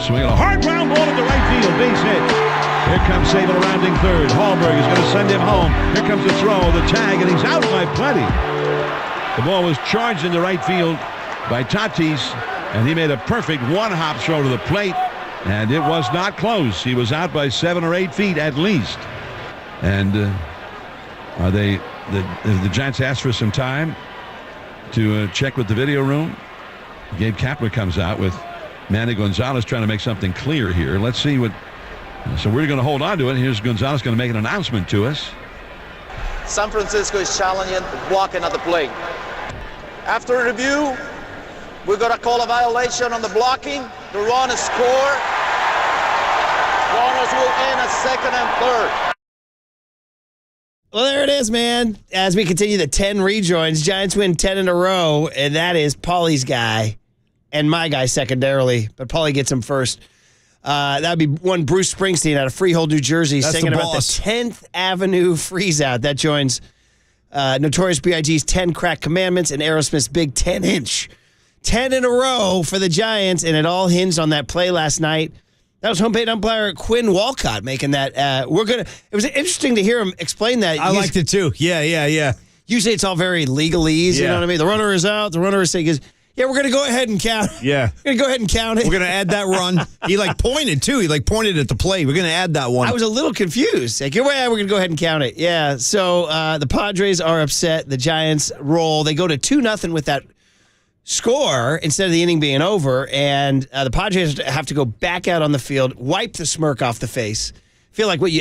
Speaker 10: Swinging a hard ground ball into right field. Base hit. Here comes Sable rounding third. Hallberg is going to send him home. Here comes the throw, the tag, and he's out by plenty. The ball was charged into right field by Tatis, and he made a perfect one-hop throw to the plate, and it was not close. He was out by 7 or 8 feet at least. And the Giants asked for some time to check with the video room. Gabe Kapler comes out with Manny Gonzalez trying to make something clear here. Let's see what. So we're going to hold on to it. Here's Gonzalez going to make an announcement to us.
Speaker 12: San Francisco is challenging blocking at the plate. After review, we're going to call a violation on the blocking. The run is scored. Runners will end at second and third.
Speaker 7: Well, there it is, man. As we continue the 10 rejoins, Giants win 10 in a row, and that is Paulie's guy and my guy secondarily, but Paulie gets him first. That would be one Bruce Springsteen out of Freehold, New Jersey, singing about the 10th Avenue freeze-out. That joins Notorious B.I.G.'s 10 Crack Commandments and Aerosmith's big 10-inch. 10 in a row for the Giants, and it all hinged on that play last night. That was home plate umpire Quinn Walcott making that. It was interesting to hear him explain that.
Speaker 21: I liked it too. Yeah.
Speaker 7: Usually it's all very legalese, you know what I mean? The runner is out. The runner is saying, yeah, we're going to go ahead and count.
Speaker 21: Yeah.
Speaker 7: We're going to go ahead and count it.
Speaker 21: We're going to add that run. He pointed too. He pointed at the play. We're going to add that one.
Speaker 7: I was a little confused. We're going to go ahead and count it. Yeah. So the Padres are upset. The Giants roll. They go to 2-0 with that score instead of the inning being over. And the Padres have to go back out on the field, wipe the smirk off the face. Feel like what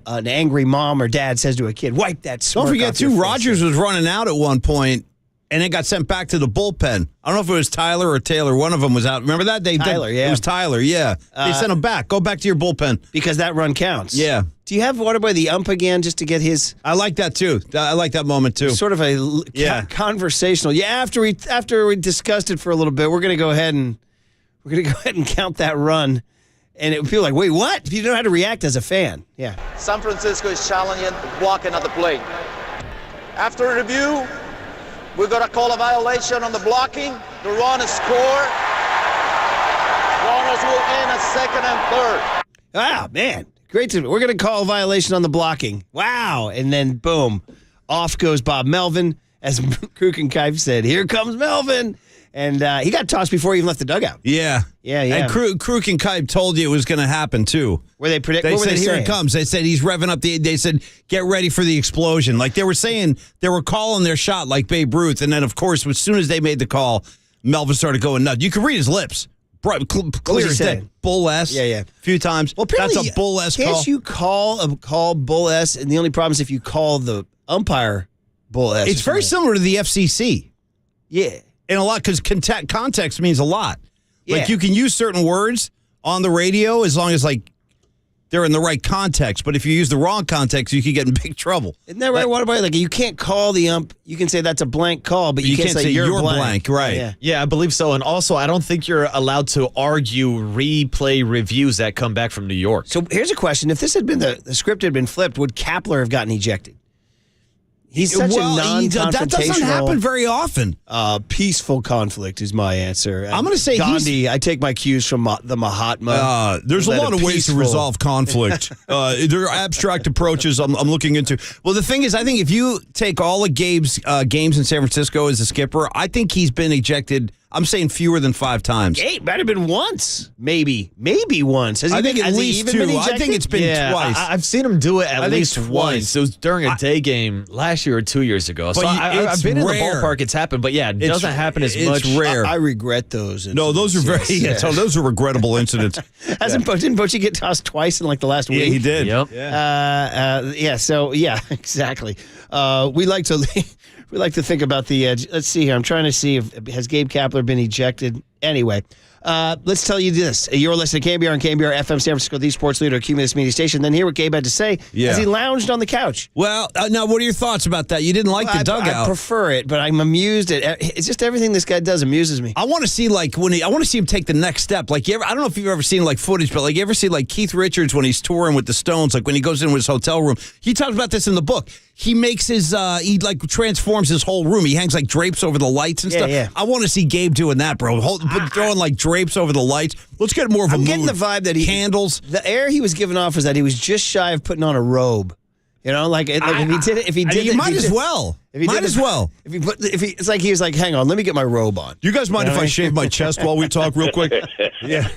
Speaker 7: an angry mom or dad says to a kid. Wipe that smirk off your face.
Speaker 21: Don't forget, too, Rogers was running out at one point. And it got sent back to the bullpen. I don't know if it was Tyler or Taylor. One of them was out. Remember that?
Speaker 7: Tyler, yeah.
Speaker 21: It was Tyler, yeah. They sent him back. Go back to your bullpen.
Speaker 7: Because that run counts.
Speaker 21: Yeah.
Speaker 7: Do you have Waterboy the ump again just to get his...
Speaker 21: I like that, too. I like that moment, too.
Speaker 7: Sort of a conversational... Yeah, after we discussed it for a little bit, we're going to go ahead and count that run. And it would feel like, wait, what? You don't know how to react as a fan. Yeah.
Speaker 12: San Francisco is challenging blocking at the plate. After review, we're going to call a violation on the blocking. The run is scored. Runners will end at second and third.
Speaker 7: Wow, man. Great. We're going to call a violation on the blocking. Wow. And then, boom, off goes Bob Melvin. As Kruk and Kipe said, here comes Melvin. And he got tossed before he even left the dugout.
Speaker 21: Yeah. And Kruk and Kipe told you it was going to happen, too.
Speaker 7: Where they predict?
Speaker 21: They
Speaker 7: what were
Speaker 21: said,
Speaker 7: they
Speaker 21: here
Speaker 7: saying?
Speaker 21: it comes. They said he's revving up they said, get ready for the explosion. Like they were saying, they were calling their shot like Babe Ruth. And then, of course, as soon as they made the call, Melvin started going nuts. You could read his lips. Clear as day. Bull S.
Speaker 7: Yeah.
Speaker 21: A few times.
Speaker 7: Well,
Speaker 21: that's a Bull S call.
Speaker 7: Can't you call Bull S? And the only problem is if you call the umpire Bull S.
Speaker 21: It's very similar to the FCC.
Speaker 7: Yeah.
Speaker 21: And a lot, because context means a lot.
Speaker 7: Yeah.
Speaker 21: Like, you can use certain words on the radio as long as, they're in the right context. But if you use the wrong context, you can get in big trouble.
Speaker 7: Isn't that right? What about, you can't call the ump. You can say that's a blank call, but you can't say you're blank.
Speaker 21: Right.
Speaker 11: Yeah, I believe so. And also, I don't think you're allowed to argue replay reviews that come back from New York.
Speaker 7: So here's a question. If this had been the script had been flipped, would Kapler have gotten ejected? He's such a non-confrontational...
Speaker 21: That doesn't happen very often.
Speaker 7: Peaceful conflict is my answer.
Speaker 21: I'm going to say
Speaker 7: Gandhi, I take my cues from the Mahatma.
Speaker 21: There's a lot of ways to resolve conflict. There are abstract approaches I'm looking into. Well, the thing is, I think if you take all of Gabe's games in San Francisco as a skipper, I think he's been ejected... I'm saying fewer than 5 times.
Speaker 7: It might have been once. Maybe once.
Speaker 21: I think at least 2. I think it's been twice.
Speaker 11: I've seen him do it at least once. It was during a day game last year or 2 years ago. So I've been rare. In the ballpark. It's happened. But yeah, it doesn't happen as much.
Speaker 21: It's rare.
Speaker 7: I regret those incidents.
Speaker 21: No, those are very. So those are regrettable incidents.
Speaker 7: Didn't Bochy get tossed twice in the last week?
Speaker 21: Yeah, he did.
Speaker 11: Yep.
Speaker 7: So exactly. We like to think about the. Let's see here. I'm trying to see if has Gabe Kapler been ejected. Anyway, Let's tell you this. You're listening to KNBR and KNBR FM San Francisco, the sports leader, Cumulus Media Station. Then hear what Gabe had to say as he lounged on the couch.
Speaker 21: Well, now, what are your thoughts about that? You didn't like the dugout.
Speaker 7: I prefer it, but I'm amused at it's just everything this guy does amuses me.
Speaker 21: I want to see I want to see him take the next step. Like, I don't know if you've ever seen like footage, but like you ever see like Keith Richards when he's touring with the Stones, like when he goes into his hotel room. He talks about this in the book. He makes his he like transforms his whole room. He hangs like drapes over the lights and stuff.
Speaker 7: Yeah.
Speaker 21: I want to see Gabe doing that, bro. Throwing like drapes over the lights. Let's get more of a
Speaker 7: I'm
Speaker 21: mood.
Speaker 7: getting the vibe that
Speaker 21: candles.
Speaker 7: The air he was giving off was that he was just shy of putting on a robe. You know, like if he did it,
Speaker 21: might as well.
Speaker 7: It's like he was like, hang on, let me get my robe on.
Speaker 21: You guys mind if I shave my chest while we talk real quick? Yeah.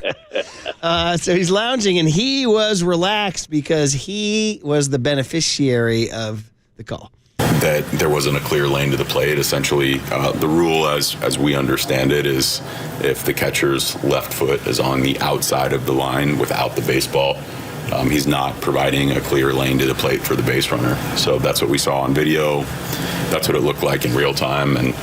Speaker 7: So he's lounging, and he was relaxed because he was the beneficiary of the call.
Speaker 15: That there wasn't a clear lane to the plate. Essentially, the rule as we understand it is if the catcher's left foot is on the outside of the line without the baseball, he's not providing a clear lane to the plate for the base runner. So that's what we saw on video. That's what it looked like in real time. And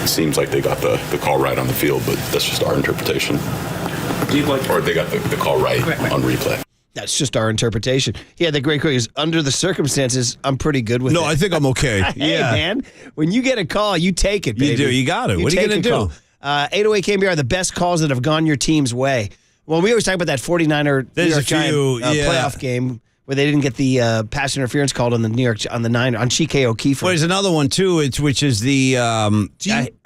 Speaker 15: it seems like they got the call right on the field, but that's just our interpretation. Or they got the call right on replay.
Speaker 7: That's just our interpretation. Yeah, the great quote is, under the circumstances, I'm pretty good with it.
Speaker 21: No, I think I'm okay.
Speaker 7: Hey, man, when you get a call, you take it, baby.
Speaker 21: You do. You got it. What are you going to do?
Speaker 7: 808 KNBR are the best calls that have gone your team's way. Well, we always talk about that 49er New York Giant playoff game where they didn't get the pass interference called on the Niner on Chike O'Keefe.
Speaker 21: Well, there's another one too, which is the I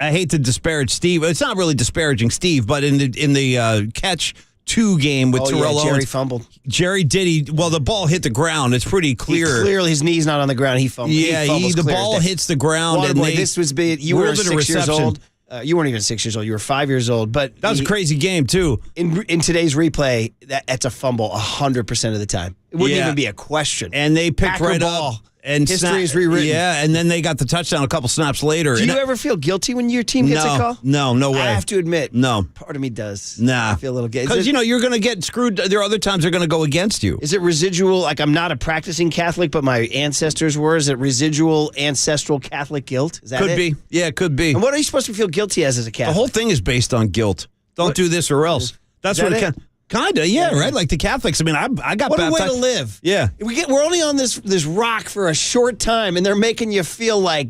Speaker 21: hate to disparage Steve. It's not really disparaging Steve, but in the catch 2 game with Terrell Owens,
Speaker 7: Jerry fumbled.
Speaker 21: Jerry did. The ball hit the ground. It's pretty clear.
Speaker 7: Clearly, his knee's not on the ground. He fumbled.
Speaker 21: Yeah, the ball hits the ground.
Speaker 7: Waterboy, this was big. You were 6 years old. You weren't even 6 years old. You were 5 years old. But
Speaker 21: that was a crazy game too.
Speaker 7: In today's replay, that's a fumble 100% of the time. It wouldn't even be a question.
Speaker 21: And they picked
Speaker 7: Packer
Speaker 21: right
Speaker 7: ball.
Speaker 21: up. And
Speaker 7: history is rewritten.
Speaker 21: Yeah, and then they got the touchdown a couple snaps later.
Speaker 7: Do you ever feel guilty when your team gets a call?
Speaker 21: No way.
Speaker 7: I have to admit.
Speaker 21: No.
Speaker 7: Part of me does.
Speaker 21: Nah.
Speaker 7: I feel a little guilty.
Speaker 21: Because, you're going to get screwed. There are other times they're going to go against you.
Speaker 7: Is it residual, like I'm not a practicing Catholic, but my ancestors were? Is it residual ancestral Catholic guilt? Is that
Speaker 21: Could
Speaker 7: it?
Speaker 21: be. Yeah, it could be.
Speaker 7: And what are you supposed to feel guilty as a Catholic?
Speaker 21: The whole thing is based on guilt. Don't do this or else. That's what it can. Kind of, yeah, right? Like the Catholics. I mean, I got
Speaker 7: what
Speaker 21: baptized.
Speaker 7: What a way to live.
Speaker 21: Yeah.
Speaker 7: We're only on this rock for a short time, and they're making you feel like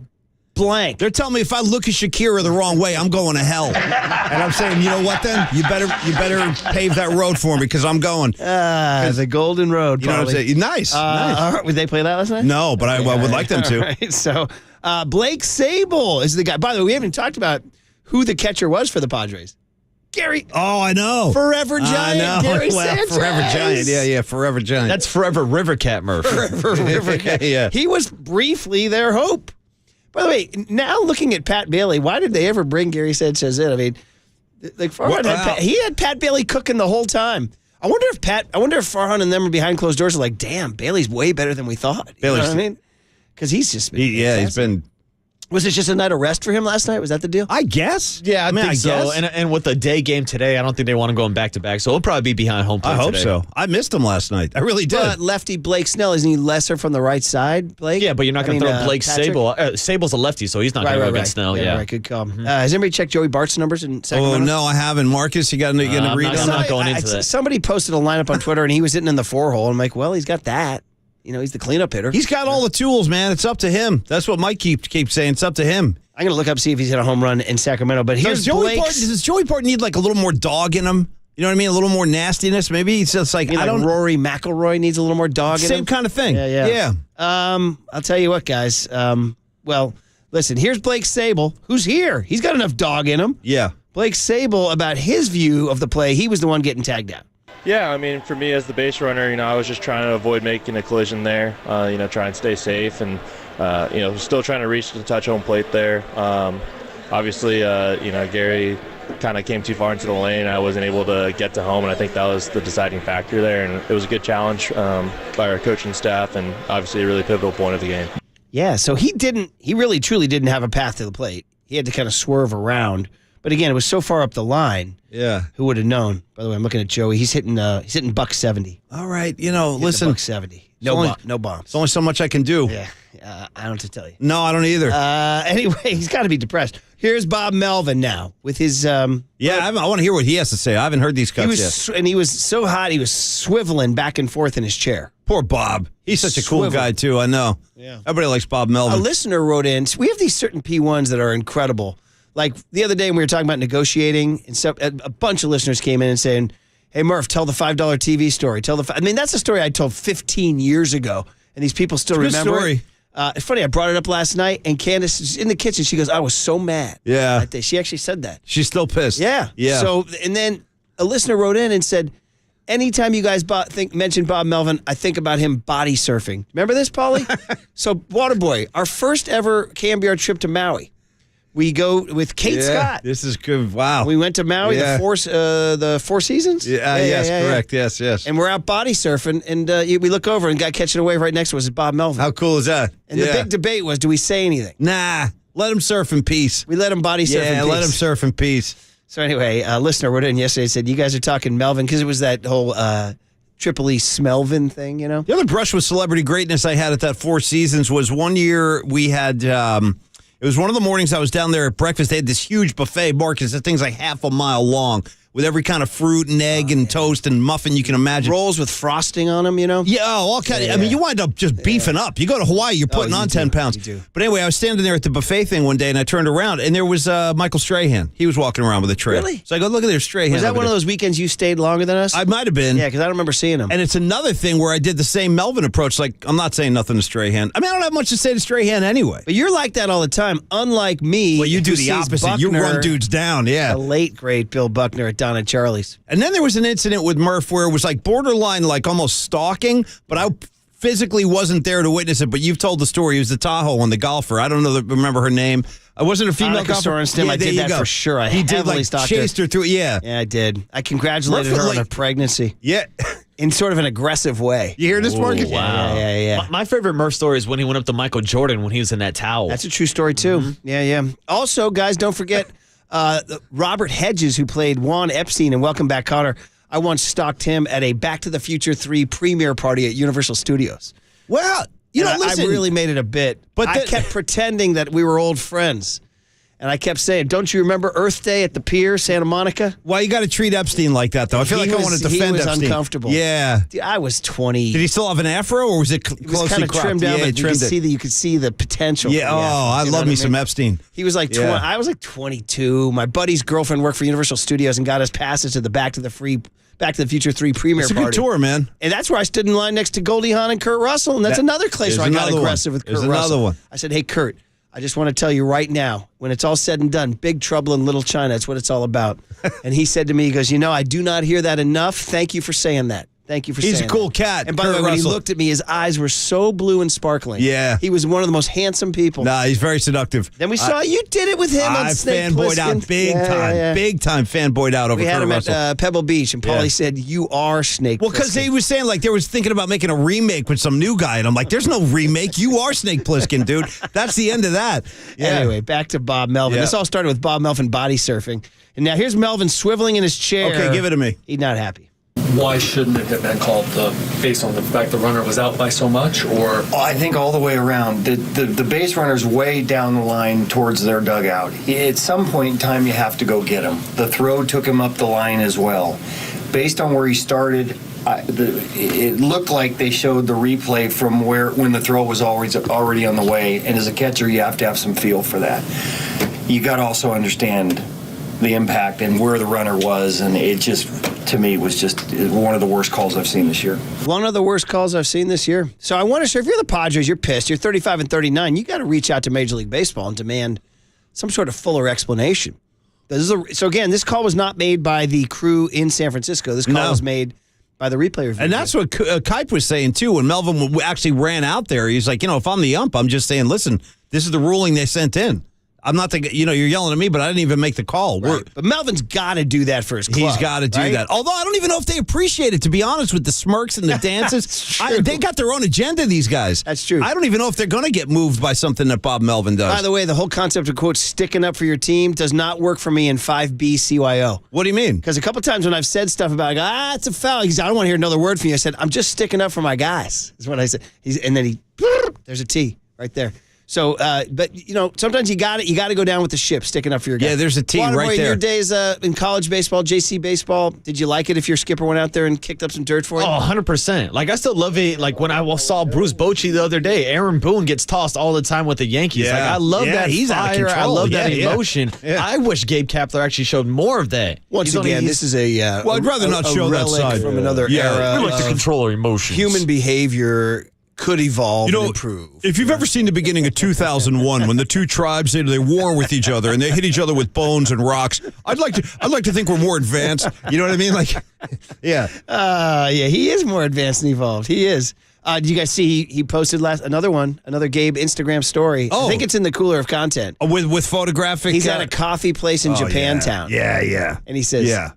Speaker 7: blank.
Speaker 21: They're telling me if I look at Shakira the wrong way, I'm going to hell. And I'm saying, you know what then? You better pave that road for me because I'm going.
Speaker 7: The Golden Road,
Speaker 21: you know what I'm saying? Nice.
Speaker 7: All right. Would they play that last night?
Speaker 21: No, but I would like them to.
Speaker 7: Right. So Blake Sable is the guy. By the way, we haven't talked about who the catcher was for the Padres. Gary.
Speaker 21: Oh, I know.
Speaker 7: Forever Giant.
Speaker 21: I know.
Speaker 7: Gary Sanchez.
Speaker 21: Forever Giant. Yeah, Forever Giant.
Speaker 11: That's Forever River Cat, Murph.
Speaker 7: Forever River Cat.
Speaker 21: Yeah.
Speaker 7: He was briefly their hope. By the way, now looking at Pat Bailey, why did they ever bring Gary Sanchez in? I mean, like Farhan he had Pat Bailey cooking the whole time. I wonder if Farhan and them are behind closed doors are like, damn, Bailey's way better than we thought. You know what I mean? Because he's just been
Speaker 21: he's been.
Speaker 7: Was it just a night of rest for him last night? Was that the deal?
Speaker 21: I guess.
Speaker 11: Yeah, I think so. And with the day game today, I don't think they want him going back to back. So he'll probably be behind home plate.
Speaker 21: I hope
Speaker 11: today.
Speaker 21: so. I missed him last night. I really did.
Speaker 7: But lefty Blake Snell, isn't he lesser from the right side, Blake?
Speaker 11: Yeah, but you're not going to throw Blake Sable. Sable's a lefty, so he's not going to go against Snell. Yeah,
Speaker 7: right. Good call. Has anybody checked Joey Bart's numbers in Sacramento?
Speaker 21: Oh, no, I haven't. Marcus, you got to read
Speaker 11: I'm not going into that.
Speaker 7: Somebody posted a lineup on Twitter, and he was hitting in the 4-hole. I'm like, well, he's got that. He's the cleanup hitter.
Speaker 21: He's got all the tools, man. It's up to him. That's what Mike keeps saying. It's up to him.
Speaker 7: I'm going to look up, see if he's hit a home run in Sacramento. But here's
Speaker 21: does Joey Bart need like a little more dog in him? You know what I mean? A little more nastiness, maybe? He's just like,
Speaker 7: Rory McIlroy needs a little more dog in him?
Speaker 21: Same kind of thing.
Speaker 7: Yeah. I'll tell you what, guys. Well, listen, here's Blake Sable, who's here. He's got enough dog in him.
Speaker 21: Yeah.
Speaker 7: Blake Sable, about his view of the play, he was the one getting tagged out.
Speaker 16: Yeah, I mean, for me as the base runner, I was just trying to avoid making a collision there, try and stay safe and, still trying to reach to touch home plate there. Obviously, Gary kind of came too far into the lane. I wasn't able to get to home, and I think that was the deciding factor there. And it was a good challenge by our coaching staff and obviously a really pivotal point of the game.
Speaker 7: Yeah, so he really truly didn't have a path to the plate. He had to kind of swerve around. But again, it was so far up the line.
Speaker 21: Yeah.
Speaker 7: Who would have known? By the way, I'm looking at Joey. He's hitting $170.
Speaker 21: All right, listen.
Speaker 7: $170. No bombs.
Speaker 21: There's only so much I can do.
Speaker 7: Yeah. I don't have to tell you.
Speaker 21: No, I don't either.
Speaker 7: Anyway, he's got to be depressed. Here's Bob Melvin now with his.
Speaker 21: I want to hear what he has to say. I haven't heard these cuts yet.
Speaker 7: And he was so hot, he was swiveling back and forth in his chair.
Speaker 21: Poor Bob. He's such a cool guy, too. I know.
Speaker 7: Yeah.
Speaker 21: Everybody likes Bob Melvin.
Speaker 7: A listener wrote in. We have these certain P1s that are incredible. Like the other day when we were talking about negotiating, and stuff, a bunch of listeners came in and saying, "Hey Murph, tell the $5 TV story." That's a story I told 15 years ago, and these people still remember.
Speaker 21: Good story.
Speaker 7: It's funny. I brought it up last night, and Candace is in the kitchen. She goes, "I was so mad."
Speaker 21: Yeah.
Speaker 7: That day. She actually said that.
Speaker 21: She's still pissed.
Speaker 7: Yeah.
Speaker 21: Yeah.
Speaker 7: So, and then a listener wrote in and said, anytime you guys mention Bob Melvin, I think about him body surfing. Remember this, Paulie? So, Waterboy, our first ever KNBR trip to Maui. We go with Kate Scott.
Speaker 21: This is good. Wow.
Speaker 7: We went to Maui, the Four Seasons?
Speaker 21: Yes, correct. Yes.
Speaker 7: And we're out body surfing, and we look over, and guy catching a wave right next to us is Bob Melvin.
Speaker 21: How cool is that?
Speaker 7: And the big debate was, do we say anything?
Speaker 21: Nah. Let him surf in peace.
Speaker 7: We let him body surf in peace.
Speaker 21: Yeah, let him surf in peace.
Speaker 7: So anyway, a listener wrote in yesterday and said, you guys are talking Melvin, because it was that whole Triple E Smelvin thing, you know?
Speaker 21: The other brush with celebrity greatness I had at that Four Seasons was one year we had... it was one of the mornings I was down there at breakfast. They had this huge buffet, Marcus. The thing's like half a mile long with every kind of fruit and egg and toast and muffin you can imagine.
Speaker 7: Rolls with frosting on them, you know?
Speaker 21: Yeah, all kind of. I mean, you wind up just beefing up. You go to Hawaii, you're putting on 10 pounds.
Speaker 7: You do.
Speaker 21: But anyway, I was standing there at the buffet thing one day, and I turned around, and there was Michael Strahan. He was walking around with a tray.
Speaker 7: Really?
Speaker 21: So I go, look at their Strahan.
Speaker 7: Was that one of those weekends you stayed longer than us?
Speaker 21: I might have been.
Speaker 7: Yeah, because I don't remember seeing him.
Speaker 21: And it's another thing where I did the same Melvin approach. Like, I'm not saying nothing to Strahan. I mean, I don't have much to say to Strahan anyway.
Speaker 7: But you're like that all the time, unlike me.
Speaker 21: Well, you do
Speaker 7: who
Speaker 21: the
Speaker 7: sees
Speaker 21: opposite. You
Speaker 7: Buckner,
Speaker 21: run dudes down, yeah.
Speaker 7: The late, great Bill Buckner at Don and Charlie's.
Speaker 21: And then there was an incident with Murph where it was like borderline, like almost stalking, but I physically wasn't there to witness it. But you've told the story. He was the Tahoe one, the golfer. I don't remember her name. I wasn't a female golfer.
Speaker 7: I did that for sure. I heavily stalked
Speaker 21: chased her through. Yeah,
Speaker 7: I did. I congratulated her on her pregnancy.
Speaker 21: Yeah.
Speaker 7: In sort of an aggressive way.
Speaker 21: You hear this, Marcus?
Speaker 11: Wow.
Speaker 7: Yeah.
Speaker 11: My favorite Murph story is when he went up to Michael Jordan when he was in that towel.
Speaker 7: That's a true story, too.
Speaker 21: Mm-hmm.
Speaker 7: Yeah. Also, guys, don't forget Robert Hedges, who played Juan Epstein in Welcome Back, Kotter. I once stalked him at a Back to the Future 3 premiere party at Universal Studios.
Speaker 21: Well, listen.
Speaker 7: I really made it a bit. But I kept pretending that we were old friends. And I kept saying, don't you remember Earth Day at the pier, Santa Monica?
Speaker 21: Well, you got to treat Epstein like that, though. I feel like I want to defend Epstein.
Speaker 7: He was uncomfortable.
Speaker 21: Yeah.
Speaker 7: Dude, I was 20.
Speaker 21: Did he still have an afro, or was it closely cropped?
Speaker 7: Kind of trimmed down, but you could see the potential.
Speaker 21: Yeah, I love me some Epstein.
Speaker 7: He was like 20. I was like 22. My buddy's girlfriend worked for Universal Studios and got us passes to the Back to the Future 3 premiere
Speaker 21: party.
Speaker 7: It's
Speaker 21: a good tour, man.
Speaker 7: And that's where I stood in line next to Goldie Hawn and Kurt Russell. And that's another place where I got aggressive with Kurt Russell.
Speaker 21: There's another one.
Speaker 7: I said, hey, Kurt, I just want to tell you right now, when it's all said and done, Big Trouble in Little China, that's what it's all about. And he said to me, he goes, I do not hear that enough. Thank you for saying that. Thank you for saying that.
Speaker 21: He's a cool cat.
Speaker 7: And by the way, when he looked at me, his eyes were so blue and sparkling.
Speaker 21: Yeah.
Speaker 7: He was one of the most handsome people.
Speaker 21: Nah, he's very seductive.
Speaker 7: Then we saw you did it with him on Snake
Speaker 21: fanboyed
Speaker 7: Plissken.
Speaker 21: out big time. Yeah. Big time fanboyed out over
Speaker 7: We had
Speaker 21: Kurt
Speaker 7: him
Speaker 21: Russell.
Speaker 7: at Pebble Beach, and Paulie said, you are Snake
Speaker 21: Well, because he was saying, like, they was thinking about making a remake with some new guy, and I'm like, there's no remake. You are Snake Plissken, dude. That's the end of that.
Speaker 7: Yeah. Anyway, back to Bob Melvin.
Speaker 21: Yeah.
Speaker 7: This all started with Bob Melvin body surfing. And now here's Melvin swiveling in his chair.
Speaker 21: Okay, give it to me.
Speaker 7: He's not happy.
Speaker 1: Why shouldn't it have been called based on the fact the runner was out by so much, or?
Speaker 19: I think all the way around. The base runner's way down the line towards their dugout. At some point in time, you have to go get him. The throw took him up the line as well. Based on where he started, it looked like they showed the replay from when the throw was already on the way. And as a catcher, you have to have some feel for that. You got to also understand the impact and where the runner was, and it just, to me, was just one of the worst calls I've seen this year.
Speaker 7: One of the worst calls I've seen this year. So I wonder, sir, if you're the Padres, you're pissed, you're 35 and 39, you got to reach out to Major League Baseball and demand some sort of fuller explanation. So again, this call was not made by the crew in San Francisco. This call was made by the replay review.
Speaker 21: And that's what Kipe was saying, too. When Melvin actually ran out there, he's like, if I'm the ump, I'm just saying, listen, this is the ruling they sent in. I'm not thinking, you're yelling at me, but I didn't even make the call.
Speaker 7: Right. But Melvin's got to do that for his club.
Speaker 21: He's got to do that. Although I don't even know if they appreciate it, to be honest, with the smirks and the dances. They got their own agenda, these guys.
Speaker 7: That's true.
Speaker 21: I don't even know if they're going to get moved by something that Bob Melvin does.
Speaker 7: By the way, the whole concept of, quote, sticking up for your team does not work for me in 5B CYO.
Speaker 21: What do you mean?
Speaker 7: Because a couple times when I've said stuff about, it's a foul, he said, I don't want to hear another word from you. I said, I'm just sticking up for my guys, is what I said. And then there's a T right there. So, but sometimes you got to go down with the ship, sticking up for your guy.
Speaker 21: Yeah, there's a team
Speaker 7: Waterboy,
Speaker 21: right there.
Speaker 7: Your days in college baseball, JC baseball, did you like it if your skipper went out there and kicked up some dirt for you?
Speaker 11: Oh, 100%. Like, I still love it. Like, when I saw Bruce Bochy the other day, Aaron Boone gets tossed all the time with the Yankees.
Speaker 21: Yeah.
Speaker 11: Like, I love that
Speaker 21: he's
Speaker 11: fire.
Speaker 21: out of control.
Speaker 11: I love that
Speaker 21: Yeah.
Speaker 11: emotion.
Speaker 21: Yeah.
Speaker 11: I wish Gabe Kapler actually showed more of that.
Speaker 7: Once again, this is a
Speaker 21: well, I'd rather not show that
Speaker 7: relic
Speaker 21: side
Speaker 7: from another era.
Speaker 11: We like to control our emotions.
Speaker 7: Human behavior could evolve and improve.
Speaker 21: If you've ever seen the beginning of 2001, when the two tribes they war with each other and they hit each other with bones and rocks, I'd like to think we're more advanced. You know what I mean? Like, yeah,
Speaker 7: he is more advanced and evolved. He is. Did you guys see he posted another Gabe Instagram story?
Speaker 21: Oh.
Speaker 7: I think it's in the cooler of content.
Speaker 21: With photographic.
Speaker 7: He's at a coffee place in Japantown.
Speaker 21: Yeah.
Speaker 7: And he says,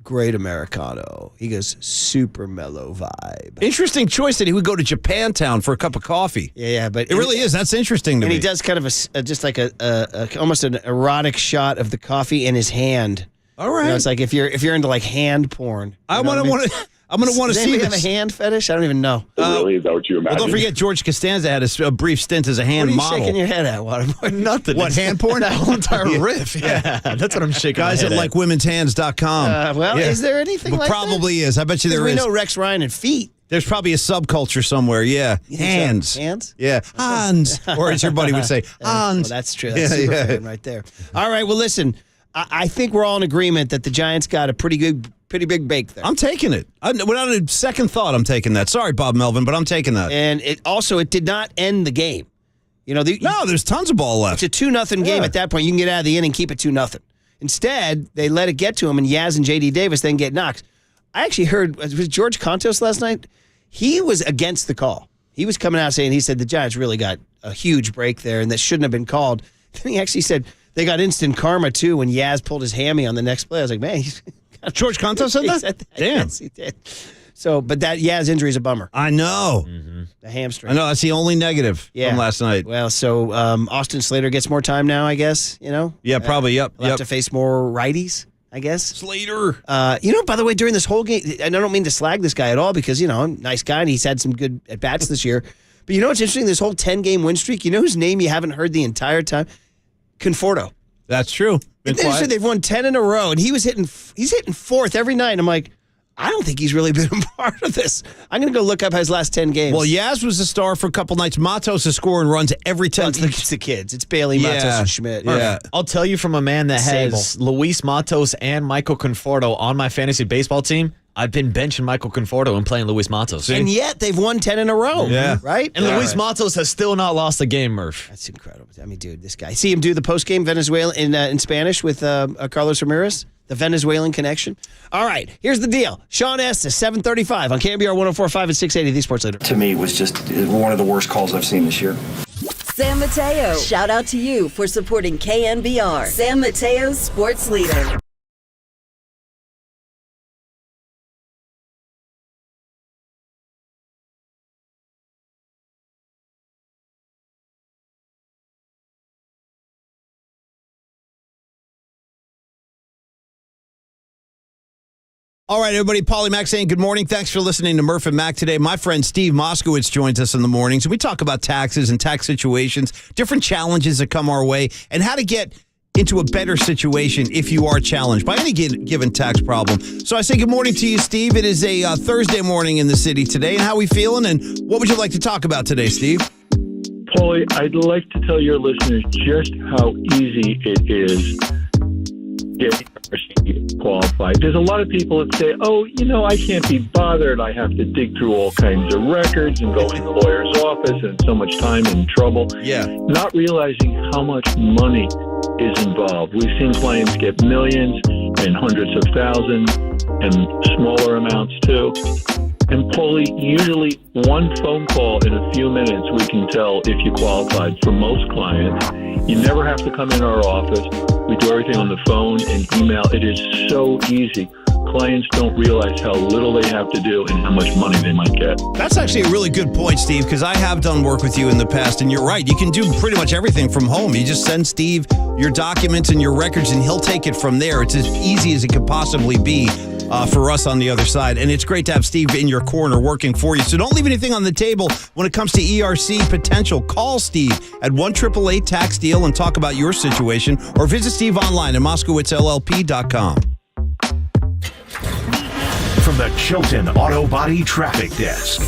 Speaker 7: great Americano. He goes, super mellow vibe.
Speaker 21: Interesting choice that he would go to Japantown for a cup of coffee.
Speaker 7: Yeah, but
Speaker 21: it really is. That's interesting to me.
Speaker 7: And he does kind of just like a almost an erotic shot of the coffee in his hand.
Speaker 21: All right.
Speaker 7: It's like if you're into like hand porn.
Speaker 21: I'm going to want to see
Speaker 7: Does
Speaker 21: this.
Speaker 7: have a hand fetish? I don't even know.
Speaker 4: Really? Is that what you imagine?
Speaker 21: Well, don't forget George Costanza had a brief stint as a hand
Speaker 7: What are you
Speaker 21: model.
Speaker 7: shaking your head at, Waterboy?
Speaker 11: Nothing.
Speaker 21: What, hand porn?
Speaker 11: That whole entire riff. Yeah, that's what I'm shaking
Speaker 21: Guys
Speaker 11: my
Speaker 21: at
Speaker 11: head
Speaker 21: likewomen'shands.com.
Speaker 7: Is there anything like
Speaker 21: probably is. I bet you there
Speaker 7: we
Speaker 21: is.
Speaker 7: know Rex Ryan and feet.
Speaker 21: There's probably a subculture somewhere. Yeah. Hands.
Speaker 7: Hands?
Speaker 21: Yeah. Hands. Or as your buddy would say, hands.
Speaker 7: Well, that's true. That's super fan right there. All right. Well, listen, I think we're all in agreement that the Giants got a pretty big bake there.
Speaker 21: I'm taking it. Without a second thought, I'm taking that. Sorry, Bob Melvin, but I'm taking that.
Speaker 7: And it did not end the game. No,
Speaker 21: there's tons of ball left.
Speaker 7: It's a 2-0 game at that point. You can get out of the inning, keep it 2-0. Instead, they let it get to him, and Yaz and J.D. Davis then get knocked. I actually heard, was George Contos last night? He was against the call. He was coming out saying, he said the Giants really got a huge break there, and that shouldn't have been called. Then he actually said they got instant karma, too, when Yaz pulled his hammy on the next play. I was like, man,
Speaker 21: George Contos said that?
Speaker 7: Said that?
Speaker 21: Damn.
Speaker 7: Yes, he did. So, but that Yaz injury is a bummer.
Speaker 21: I know.
Speaker 7: The hamstring.
Speaker 21: I know. That's the only negative from last night.
Speaker 7: Well, so Austin Slater gets more time now, I guess,
Speaker 21: Yeah, probably, yep.
Speaker 7: He'll have to face more righties, I guess.
Speaker 21: Slater.
Speaker 7: By the way, during this whole game, and I don't mean to slag this guy at all because, nice guy and he's had some good at-bats this year. But what's interesting? This whole 10-game win streak, whose name you haven't heard the entire time? Conforto.
Speaker 21: That's true.
Speaker 7: They've won 10 in a row, and he's hitting fourth every night. And I'm like, I don't think he's really been a part of this. I'm going to go look up his last 10 games.
Speaker 21: Well, Yaz was the star for a couple nights. Matos is scoring runs every time.
Speaker 7: It's the kids. It's Bailey, Matos, and Schmidt.
Speaker 21: Yeah.
Speaker 11: I'll tell you from a man that has
Speaker 7: Sable.
Speaker 11: Luis Matos and Michael Conforto on my fantasy baseball team. I've been benching Michael Conforto and playing Luis Matos.
Speaker 7: And yet they've won 10 in a row.
Speaker 21: Yeah.
Speaker 7: Right?
Speaker 11: And Luis Matos has still not lost a game, Murph.
Speaker 7: That's incredible. I mean, dude, this guy. See him do the post-game Venezuela in Spanish with Carlos Ramirez, the Venezuelan connection. All right, here's the deal. Sean Estes, 7:35 on KNBR 104.5 and 680, the Sports Leader.
Speaker 19: To me, it was just one of the worst calls I've seen this year.
Speaker 9: San Mateo, shout out to you for supporting KNBR, San Mateo's sports leader.
Speaker 21: All right, everybody. Paulie Mack saying good morning. Thanks for listening to Murph and Mack today. My friend Steve Moskowitz joins us in the mornings. We talk about taxes and tax situations, different challenges that come our way, and how to get into a better situation if you are challenged by any given tax problem. So I say good morning to you, Steve. It is a Thursday morning in the city today. And how are we feeling? And what would you like to talk about today, Steve?
Speaker 2: Paulie, I'd like to tell your listeners just how easy it is getting qualified. There's a lot of people that say, I can't be bothered. I have to dig through all kinds of records and go in the lawyer's office and so much time and trouble.
Speaker 21: Yeah. Not
Speaker 2: realizing how much money is involved. We've seen clients get millions and hundreds of thousands and smaller amounts too. And Paulie, usually one phone call in a few minutes, we can tell if you qualified. For most clients, you never have to come in our office. We do everything on the phone and email. It is so easy. Clients don't realize how little they have to do and how much money they might get.
Speaker 21: That's actually a really good point, Steve, because I have done work with you in the past, and you're right. You can do pretty much everything from home. You just send Steve your documents and your records, and he'll take it from there. It's as easy as it could possibly be. for us on the other side. And it's great to have Steve in your corner working for you. So don't leave anything on the table when it comes to ERC potential. Call Steve at 1-888-TAX-DEAL and talk about your situation, or visit Steve online at MoskowitzLLP.com.
Speaker 5: From the Chilton Auto Body Traffic Desk.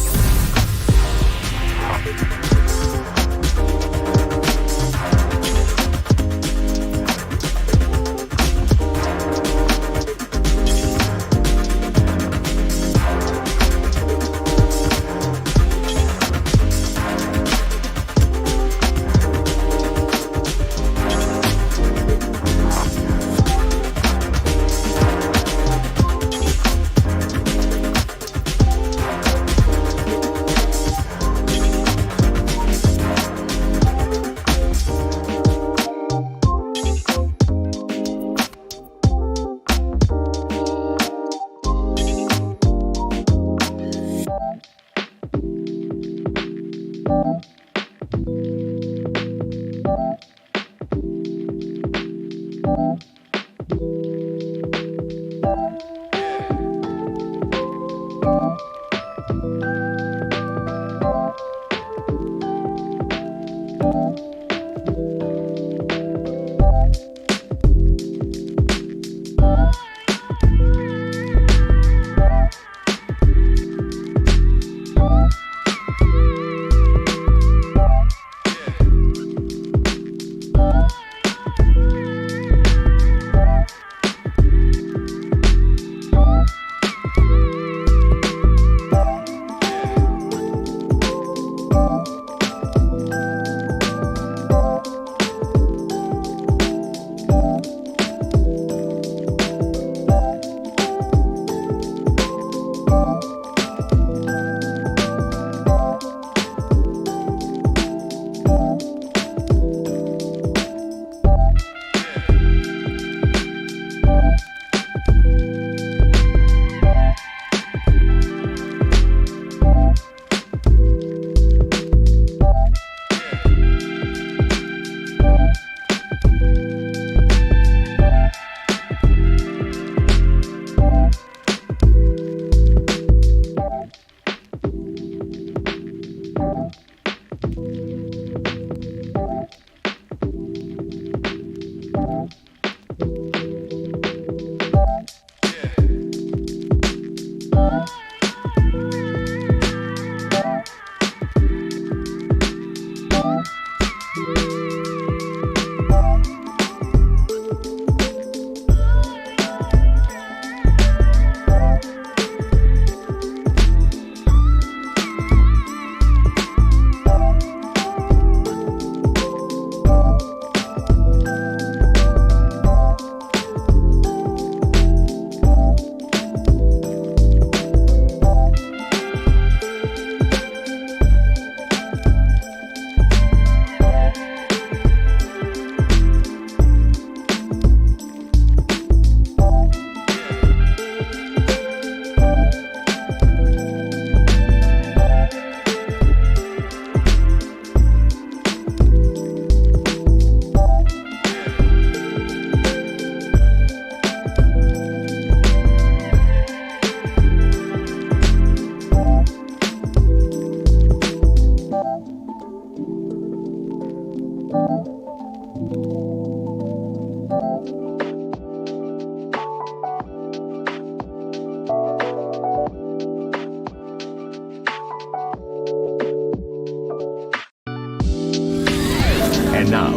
Speaker 5: And now,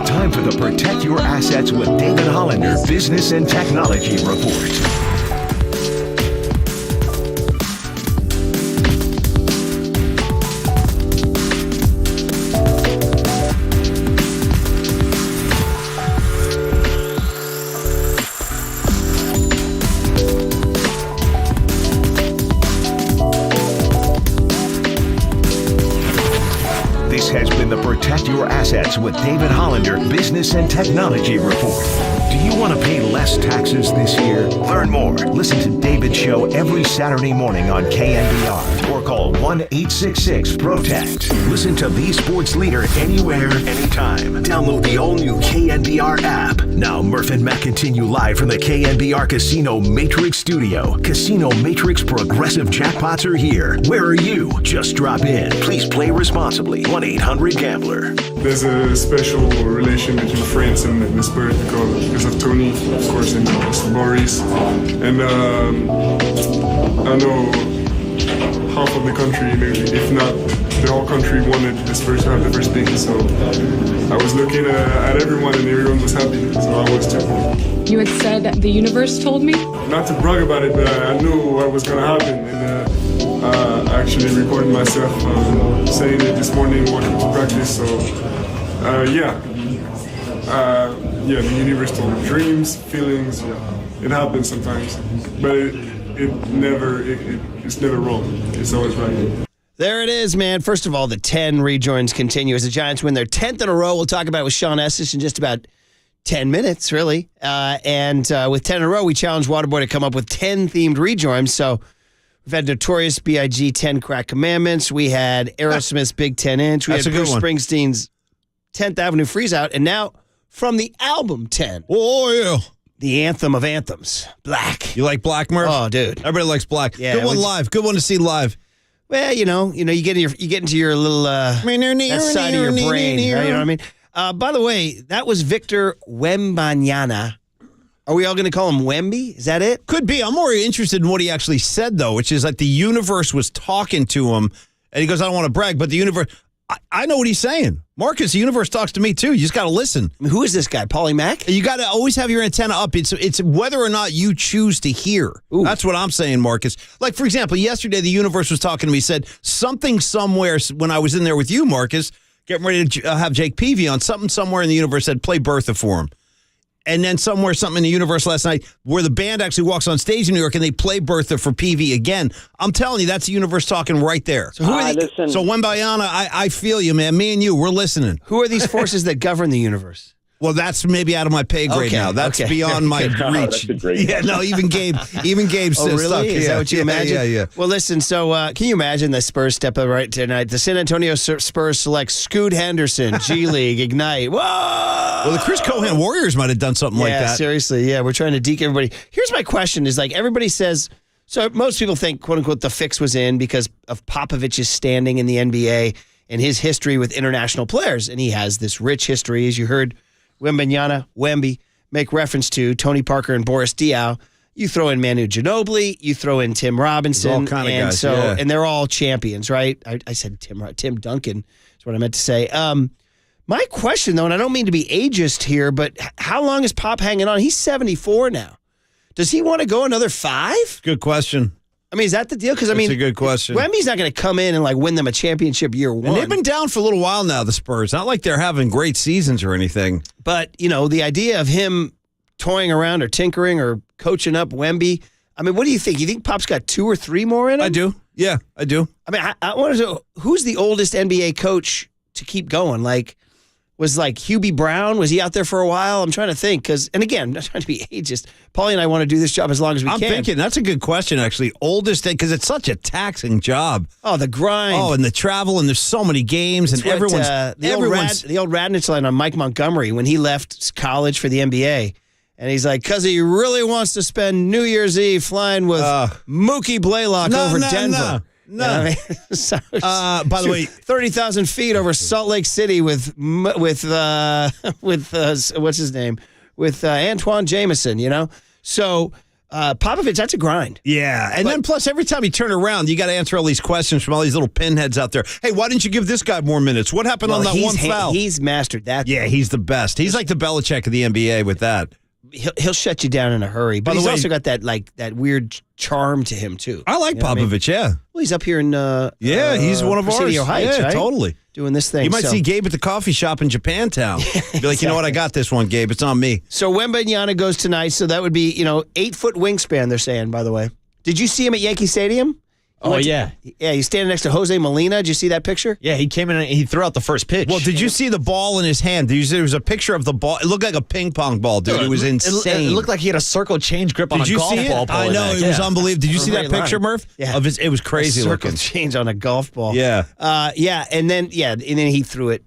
Speaker 5: time for the Protect Your Assets with David Hollander Business and Technology Report. This has been the Protect Your Assets with David Hollander Business and Technology Report. Do you want to pay less taxes this year? Learn more. Listen to David's show every Saturday morning on KNBR or call 1-866-PROTECT. Listen to the sports leader anywhere, anytime. Download the all-new KNBR app. Now, Murph and Matt continue live from the KNBR Casino Matrix Studio. Casino Matrix Progressive Jackpots are here. Where are you? Just drop in. Please play responsibly. 1-800-GAMBLER.
Speaker 3: There's a special relation between France and the Spurs because of Tony, of course, and Boris. And I know half of the country, if not the whole country, wanted the Spurs to have the first pick. So I was looking at everyone and everyone was happy. So I was too.
Speaker 20: You had said that the universe told me?
Speaker 3: Not to brag about it, but I knew what was going to happen. And I actually recorded myself saying it this morning, walking to practice. So the universe told me. Dreams, feelings, it happens sometimes. But it's never wrong. It's always right.
Speaker 7: There it is, man. First of all, the 10 rejoins continue as the Giants win their 10th in a row. We'll talk about it with Sean Estes in just about 10 minutes, really. And with 10 in a row, we challenged Waterboy to come up with 10 themed rejoins. So we've had Notorious B.I.G. 10 Crack Commandments. We had Aerosmith's Big 10 Inch. We had Bruce Springsteen's 10th Avenue Freeze Out. And now from the album 10.
Speaker 21: Oh, yeah.
Speaker 7: The anthem of anthems, Black.
Speaker 21: You like Black, Murph?
Speaker 7: Oh, dude.
Speaker 21: Everybody likes Black.
Speaker 7: Yeah,
Speaker 21: Good one live. Good one to see live.
Speaker 7: Well, you get into your little that side of your brain. You know what I mean? By the way, that was Victor Wembanyama. Are we all going to call him Wemby? Is that it?
Speaker 21: Could be. I'm more interested in what he actually said, though, which is that the universe was talking to him, and he goes, I don't want to brag, but the universe... I know what he's saying. Marcus, the universe talks to me, too. You just got to listen.
Speaker 7: I mean, who is this guy, Paulie Mack?
Speaker 21: You got to always have your antenna up. It's whether or not you choose to hear. Ooh. That's what I'm saying, Marcus. Like, for example, yesterday, the universe was talking to me, said something somewhere when I was in there with you, Marcus, getting ready to have Jake Peavy on, something somewhere in the universe said, play Bertha for him. And then something in the universe last night where the band actually walks on stage in New York and they play Bertha for Peavy again. I'm telling you, that's the universe talking right there.
Speaker 7: So who are
Speaker 6: listen.
Speaker 21: So Wembanyama, I feel you, man. Me and you, we're listening.
Speaker 7: Who are these forces that govern the universe?
Speaker 21: Well, that's maybe out of my pay grade now. That's beyond my reach. Yeah, no, even Gabe says
Speaker 7: oh, really? Is that what you imagine?
Speaker 21: Yeah.
Speaker 7: Well, listen, so can you imagine the Spurs step up right tonight? The San Antonio Spurs select Scoot Henderson, G League, Ignite. Whoa!
Speaker 21: Well, the Chris Cohan Warriors might have done something like that.
Speaker 7: Yeah, seriously. Yeah, we're trying to deke everybody. Here's my question is, like, everybody says, so most people think, quote unquote, the fix was in because of Popovich's standing in the NBA and his history with international players. And he has this rich history, as you heard Wembanyama, Wemby, make reference to Tony Parker and Boris Diaw. You throw in Manu Ginobili, you throw in Tim Robinson,
Speaker 21: all kind of guys, yeah.
Speaker 7: And they're all champions, right? I said Tim Duncan is what I meant to say. My question, though, and I don't mean to be ageist here, but how long is Pop hanging on? He's 74 now. Does he want to go another 5?
Speaker 21: Good question.
Speaker 7: I mean, is that the deal? Because, I mean,
Speaker 21: that's a good question.
Speaker 7: Wemby's not going to come in and, like, win them a championship year one.
Speaker 21: And they've been down for a little while now, the Spurs. Not like they're having great seasons or anything.
Speaker 7: But, the idea of him toying around or tinkering or coaching up Wemby, I mean, what do you think? You think Pop's got 2 or 3 more in him?
Speaker 21: I do. Yeah, I do.
Speaker 7: I mean, I want to know, who's the oldest NBA coach to keep going? Like, was like Hubie Brown? Was he out there for a while? I'm trying to think because, and again, I'm not trying to be ageist. Paulie and I want to do this job as long as we can.
Speaker 21: I'm thinking that's a good question, actually. Oldest, because it's such a taxing job.
Speaker 7: Oh, the grind.
Speaker 21: Oh, and the travel, and there's so many games, and everyone's
Speaker 7: the old Radnich line on Mike Montgomery when he left college for the NBA. And he's like, because he really wants to spend New Year's Eve flying with Mookie Blaylock over Denver.
Speaker 21: No.
Speaker 7: You know what I mean?
Speaker 21: By the way,
Speaker 7: 30,000 feet over Salt Lake City with what's his name? With Antoine Jameson, So Popovich, that's a grind.
Speaker 21: Yeah. And then plus every time you turn around, you got to answer all these questions from all these little pinheads out there. Hey, why didn't you give this guy more minutes? What happened on that one foul?
Speaker 7: He's mastered that.
Speaker 21: Yeah, he's the best. He's like the Belichick of the NBA with that.
Speaker 7: He'll shut you down in a hurry. But he's also got that weird charm to him, too.
Speaker 21: I like Popovich, yeah.
Speaker 7: Well, he's up here in
Speaker 21: he's one of ours.
Speaker 7: Presidio Heights, right?
Speaker 21: Totally.
Speaker 7: Doing this thing.
Speaker 21: You might see Gabe at the coffee shop in Japantown. Be like, you know what? I got this one, Gabe. It's on me.
Speaker 7: So Wembanyama goes tonight, so that would be, 8-foot wingspan, they're saying, by the way. Did you see him at Yankee Stadium?
Speaker 11: Oh, yeah.
Speaker 7: Yeah, he's standing next to Jose Molina. Did you see that picture?
Speaker 11: Yeah, he came in and he threw out the first pitch.
Speaker 21: Well, did you see the ball in his hand? Did you see there was a picture of the ball? It looked like a ping pong ball, dude. It was insane.
Speaker 11: It looked like he had a circle change grip on a golf ball.
Speaker 21: I know, it was unbelievable. Did you see that picture,
Speaker 7: line.
Speaker 21: Murph?
Speaker 7: Yeah.
Speaker 21: It was crazy
Speaker 7: circle
Speaker 21: looking.
Speaker 7: change on a golf ball.
Speaker 21: Yeah.
Speaker 7: And then he threw it,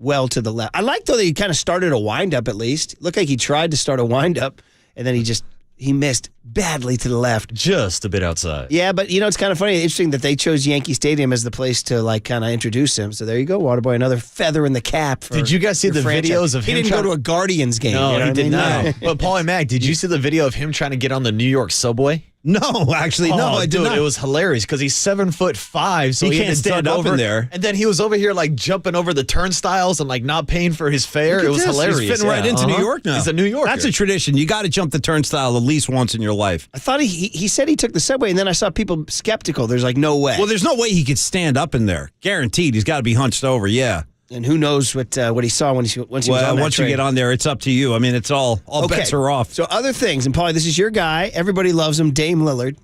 Speaker 7: well to the left. I like, though, that he kind of started a windup at least. It looked like he tried to start a windup, and then he missed badly to the left.
Speaker 11: Just a bit outside.
Speaker 7: Yeah, but, it's kind of funny, interesting that they chose Yankee Stadium as the place to, kind of introduce him. So there you go, Waterboy, another feather in the cap.
Speaker 11: Did you guys see the videos of him?
Speaker 7: He didn't go to a Guardians game.
Speaker 11: No, he did not.
Speaker 7: No.
Speaker 11: But Paul and Mac, did you see the video of him trying to get on the New York subway?
Speaker 21: No, actually, no, I did not.
Speaker 11: It was hilarious because he's 7'5", so
Speaker 21: he
Speaker 11: had
Speaker 21: can't
Speaker 11: to
Speaker 21: stand
Speaker 11: duck
Speaker 21: up in
Speaker 11: over
Speaker 21: there.
Speaker 11: And then he was over here jumping over the turnstiles and not paying for his fare. It was hilarious.
Speaker 21: He's fitting right into New York now.
Speaker 11: He's a New Yorker.
Speaker 21: That's a tradition. You got to jump the turnstile at least once in your life.
Speaker 7: I thought he said he took the subway, and then I saw people skeptical. There's no way.
Speaker 21: Well, there's no way he could stand up in there. Guaranteed. He's got to be hunched over. Yeah.
Speaker 7: And who knows what he saw once he was on that
Speaker 21: once
Speaker 7: train.
Speaker 21: you get on there, it's up to you. I mean, it's all bets are off.
Speaker 7: So other things, and Paulie, this is your guy. Everybody loves him, Dame Lillard.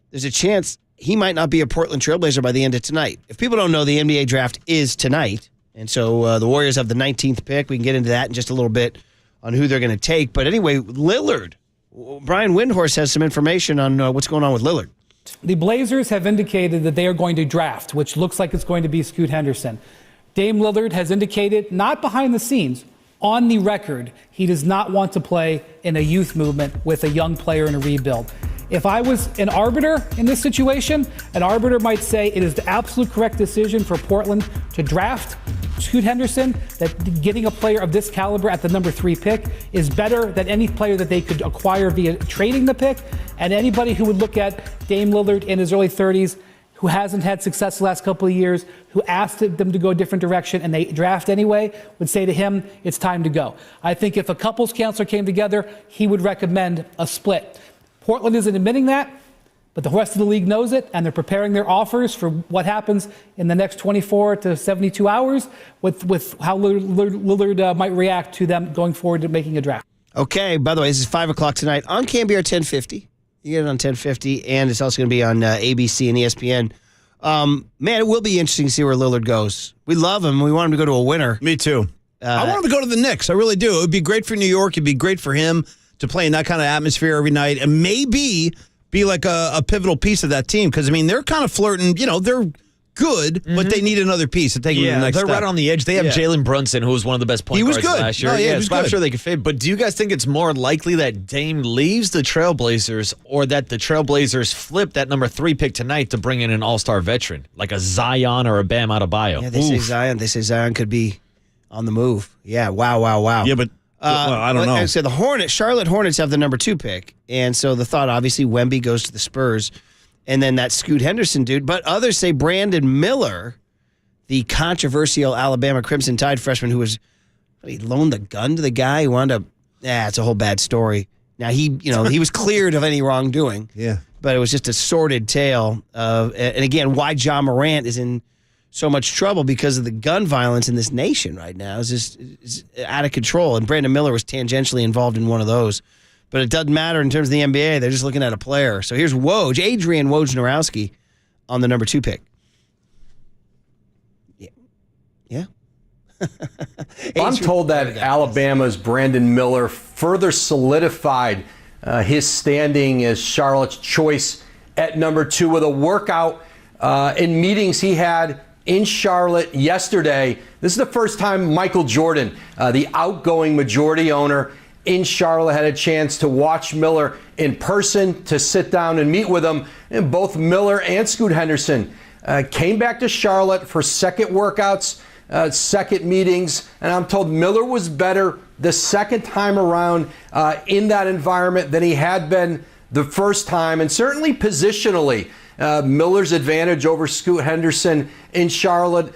Speaker 7: There's a chance he might not be a Portland Trailblazer by the end of tonight. If people don't know, the NBA draft is tonight. And so the Warriors have the 19th pick. We can get into that in just a little bit on who they're going to take. But anyway, Lillard. Brian Windhorst has some information on what's going on with Lillard.
Speaker 17: The Blazers have indicated that they are going to draft, which looks like it's going to be Scoot Henderson. Dame Lillard has indicated, not behind the scenes, on the record, he does not want to play in a youth movement with a young player in a rebuild. If I was an arbiter in this situation, an arbiter might say it is the absolute correct decision for Portland to draft Scoot Henderson, that getting a player of this caliber at the number 3 pick is better than any player that they could acquire via trading the pick. And anybody who would look at Dame Lillard in his early 30s, who hasn't had success the last couple of years, who asked them to go a different direction and they draft anyway, would say to him, it's time to go. I think if a couples counselor came together, he would recommend a split. Portland isn't admitting that, but the rest of the league knows it, and they're preparing their offers for what happens in the next 24 to 72 hours with how Lillard might react to them going forward to making a draft.
Speaker 7: Okay, by the way, this is 5 o'clock tonight on KNBR 1050. You get it on 1050, and it's also going to be on ABC and ESPN. Man, it will be interesting to see where Lillard goes. We love him. We want him to go to a winner.
Speaker 21: Me too. I want him to go to the Knicks. I really do. It would be great for New York. It'd be great for him to play in that kind of atmosphere every night and maybe be like a pivotal piece of that team. Because, I mean, they're kind of flirting. They're good, but they need another piece to take them to the next
Speaker 11: they're
Speaker 21: step.
Speaker 11: right on the edge. They have Jalen Brunson, who was one of the best point guards last year.
Speaker 21: No, he was
Speaker 11: I'm
Speaker 21: good.
Speaker 11: sure they could fit. But do you guys think it's more likely that Dame leaves the Trailblazers or that the Trailblazers flip that number 3 pick tonight to bring in an all-star veteran, like a Zion or a Bam Adebayo?
Speaker 7: Yeah, they say Zion could be on the move. Yeah, wow.
Speaker 21: Yeah, but I don't know.
Speaker 7: So the Charlotte Hornets have the number 2 pick. And so the thought, obviously, Wemby goes to the Spurs. And then that Scoot Henderson dude. But others say Brandon Miller, the controversial Alabama Crimson Tide freshman who he loaned the gun to the guy who wound up, it's a whole bad story. Now, he was cleared of any wrongdoing.
Speaker 21: Yeah.
Speaker 7: But it was just a sordid tale of, and again, why Ja Morant is in so much trouble because of the gun violence in this nation right now. It's out of control. And Brandon Miller was tangentially involved in one of those. But it doesn't matter in terms of the NBA. They're just looking at a player. So here's Adrian Wojnarowski on the number 2 pick. Yeah.
Speaker 18: I'm told that Alabama's Brandon Miller further solidified his standing as Charlotte's choice at number 2 with a workout in meetings he had in Charlotte yesterday. This is the first time Michael Jordan, the outgoing majority owner in Charlotte, had a chance to watch Miller in person, to sit down and meet with him. And both Miller and Scoot Henderson came back to Charlotte for second workouts, second meetings, and I'm told Miller was better the second time around in that environment than he had been the first time. And certainly positionally, Miller's advantage over Scoot Henderson in Charlotte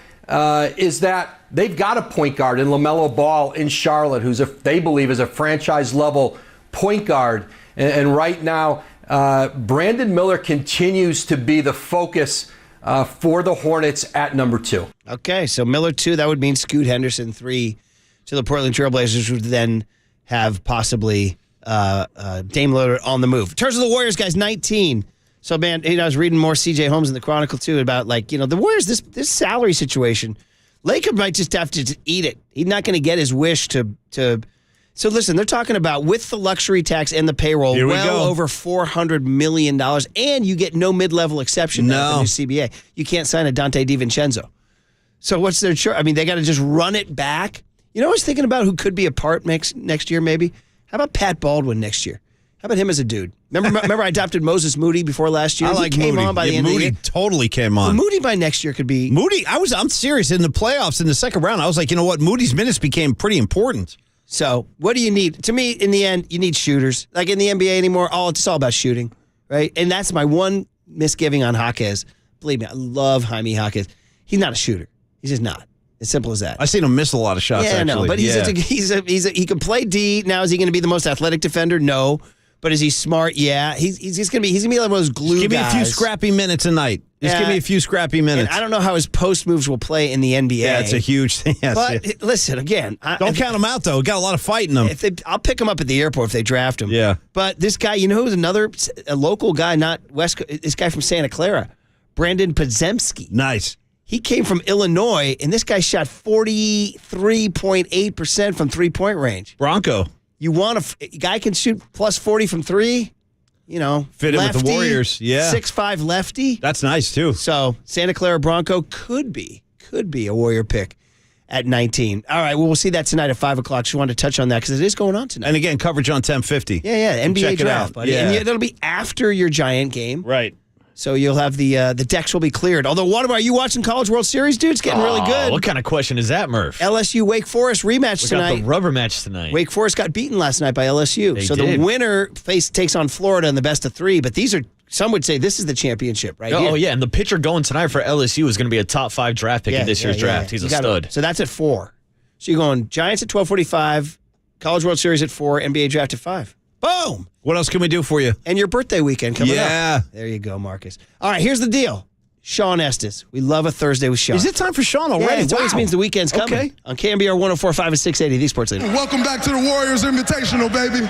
Speaker 18: is that they've got a point guard in LaMelo Ball in Charlotte, they believe is a franchise-level point guard. And right now, Brandon Miller continues to be the focus for the Hornets at number 2.
Speaker 7: Okay, so Miller 2, that would mean Scoot Henderson 3 to the Portland Trailblazers, would then have possibly Dame Lillard on the move. In terms of the Warriors, guys, 19 So, man, I was reading more C.J. Holmes in the Chronicle, too, about, the Warriors, this salary situation. Laker might just have to eat it. He's not going to get his wish to. So, listen, they're talking about with the luxury tax and the payroll, well over $400 million, and you get no mid-level exception now with the new CBA. You can't sign a Dante DiVincenzo. So, what's their choice? I mean, they got to just run it back. You know, I was thinking about who could be a part next year, maybe. How about Pat Baldwin next year? How about him as a dude? Remember I adopted Moses Moody before last year?
Speaker 21: I like
Speaker 7: he came
Speaker 21: Moody.
Speaker 7: on by the end of the year.
Speaker 21: Moody totally came on.
Speaker 7: Well, Moody by next year could be...
Speaker 21: Moody, I'm serious. In the playoffs, in the second round, I was like, you know what? Moody's minutes became pretty important.
Speaker 7: So, what do you need? To me, in the end, you need shooters. Like in the NBA anymore, it's all about shooting, right? And that's my one misgiving on Jaquez. Believe me, I love Jaime Jaquez. He's not a shooter. He's just not. As simple as that.
Speaker 21: I've seen him miss a lot of shots,
Speaker 7: actually. No, but he can play D. Now, is he going to be the most athletic defender? No. But is he smart? Yeah. He's going to be like one of those glue
Speaker 21: Give
Speaker 7: guys.
Speaker 21: me a few scrappy minutes a night. Just give me a few scrappy minutes.
Speaker 7: And I don't know how his post moves will play in the NBA.
Speaker 21: Yeah, it's a huge thing. Yes,
Speaker 7: but listen, again.
Speaker 21: Don't count him out, though. Got a lot of fight in him.
Speaker 7: I'll pick him up at the airport if they draft him.
Speaker 21: Yeah.
Speaker 7: But this guy, you know who's a local guy, not West Coast, this guy from Santa Clara, Brandon Podziemski.
Speaker 21: Nice.
Speaker 7: He came from Illinois, and this guy shot 43.8% from three-point range.
Speaker 21: Bronco.
Speaker 7: You want a guy can shoot plus 40 from three? You know,
Speaker 21: fit in with the Warriors. Yeah.
Speaker 7: 6'5" lefty.
Speaker 21: That's nice, too.
Speaker 7: So, Santa Clara Bronco could be a Warrior pick at 19. All right, well, we'll see that tonight at 5 o'clock. Just wanted to touch on that because it is going on tonight.
Speaker 21: And again, coverage on 1050.
Speaker 7: Yeah, NBA
Speaker 21: Check
Speaker 7: draft,
Speaker 21: it out.
Speaker 7: buddy.
Speaker 21: Yeah.
Speaker 7: And that'll be after your Giant game.
Speaker 21: Right.
Speaker 7: So you'll have the decks will be cleared. Although, are you watching College World Series, dude? It's getting really good.
Speaker 11: What kind of question is that, Murph?
Speaker 7: LSU Wake Forest rematch tonight.
Speaker 11: We got the rubber match tonight.
Speaker 7: Wake Forest got beaten last night by LSU. The winner takes on Florida in the best of three. But some would say this is the championship, right?
Speaker 11: Oh, yeah. And the pitcher going tonight for LSU is going to be a top 5 draft pick in this year's draft. He's a stud.
Speaker 7: So that's at 4. So you're going Giants at 12:45, College World Series at 4, NBA draft at 5. Boom.
Speaker 21: What else can we do for you?
Speaker 7: And your birthday weekend coming up.
Speaker 21: Yeah.
Speaker 7: There you go, Marcus. All right, here's the deal. Sean Estes. We love a Thursday with Sean.
Speaker 21: Is it time for Sean already?
Speaker 7: Yeah, it always means the weekend's coming.
Speaker 21: Okay.
Speaker 7: On KNBR 104.5 and 680, the Sports Leader.
Speaker 8: Welcome back to the Warriors Invitational, baby.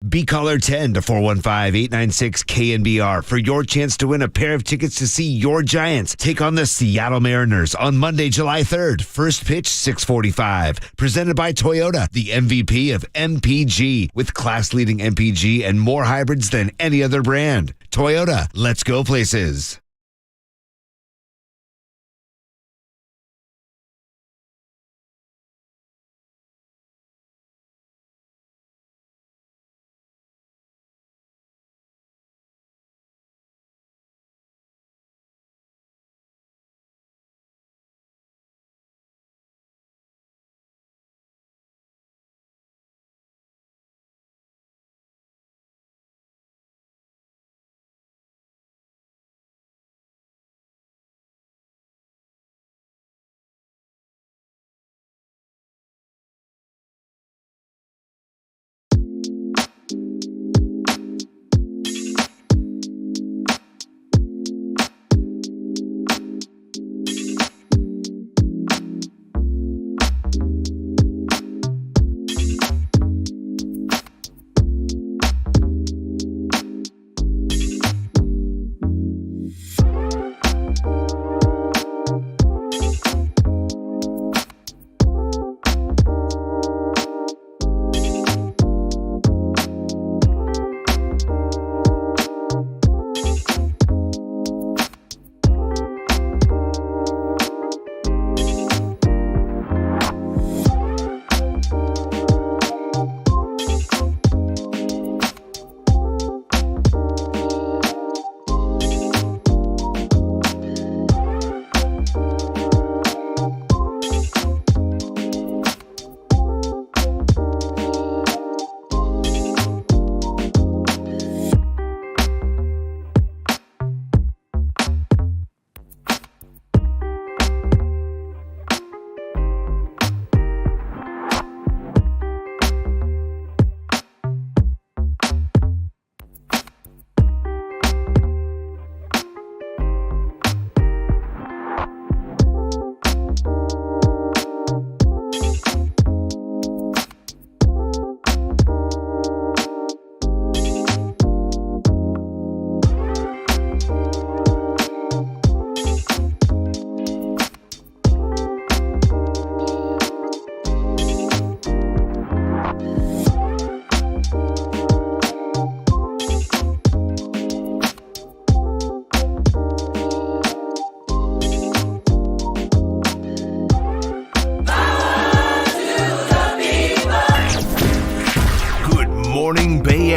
Speaker 14: Be caller 10 to 415-896-KNBR for your chance to win a pair of tickets to see your Giants take on the Seattle Mariners on Monday, July 3rd. First pitch, 6:45. Presented by Toyota, the MVP of MPG, with class-leading MPG and more hybrids than any other brand. Toyota, let's go places.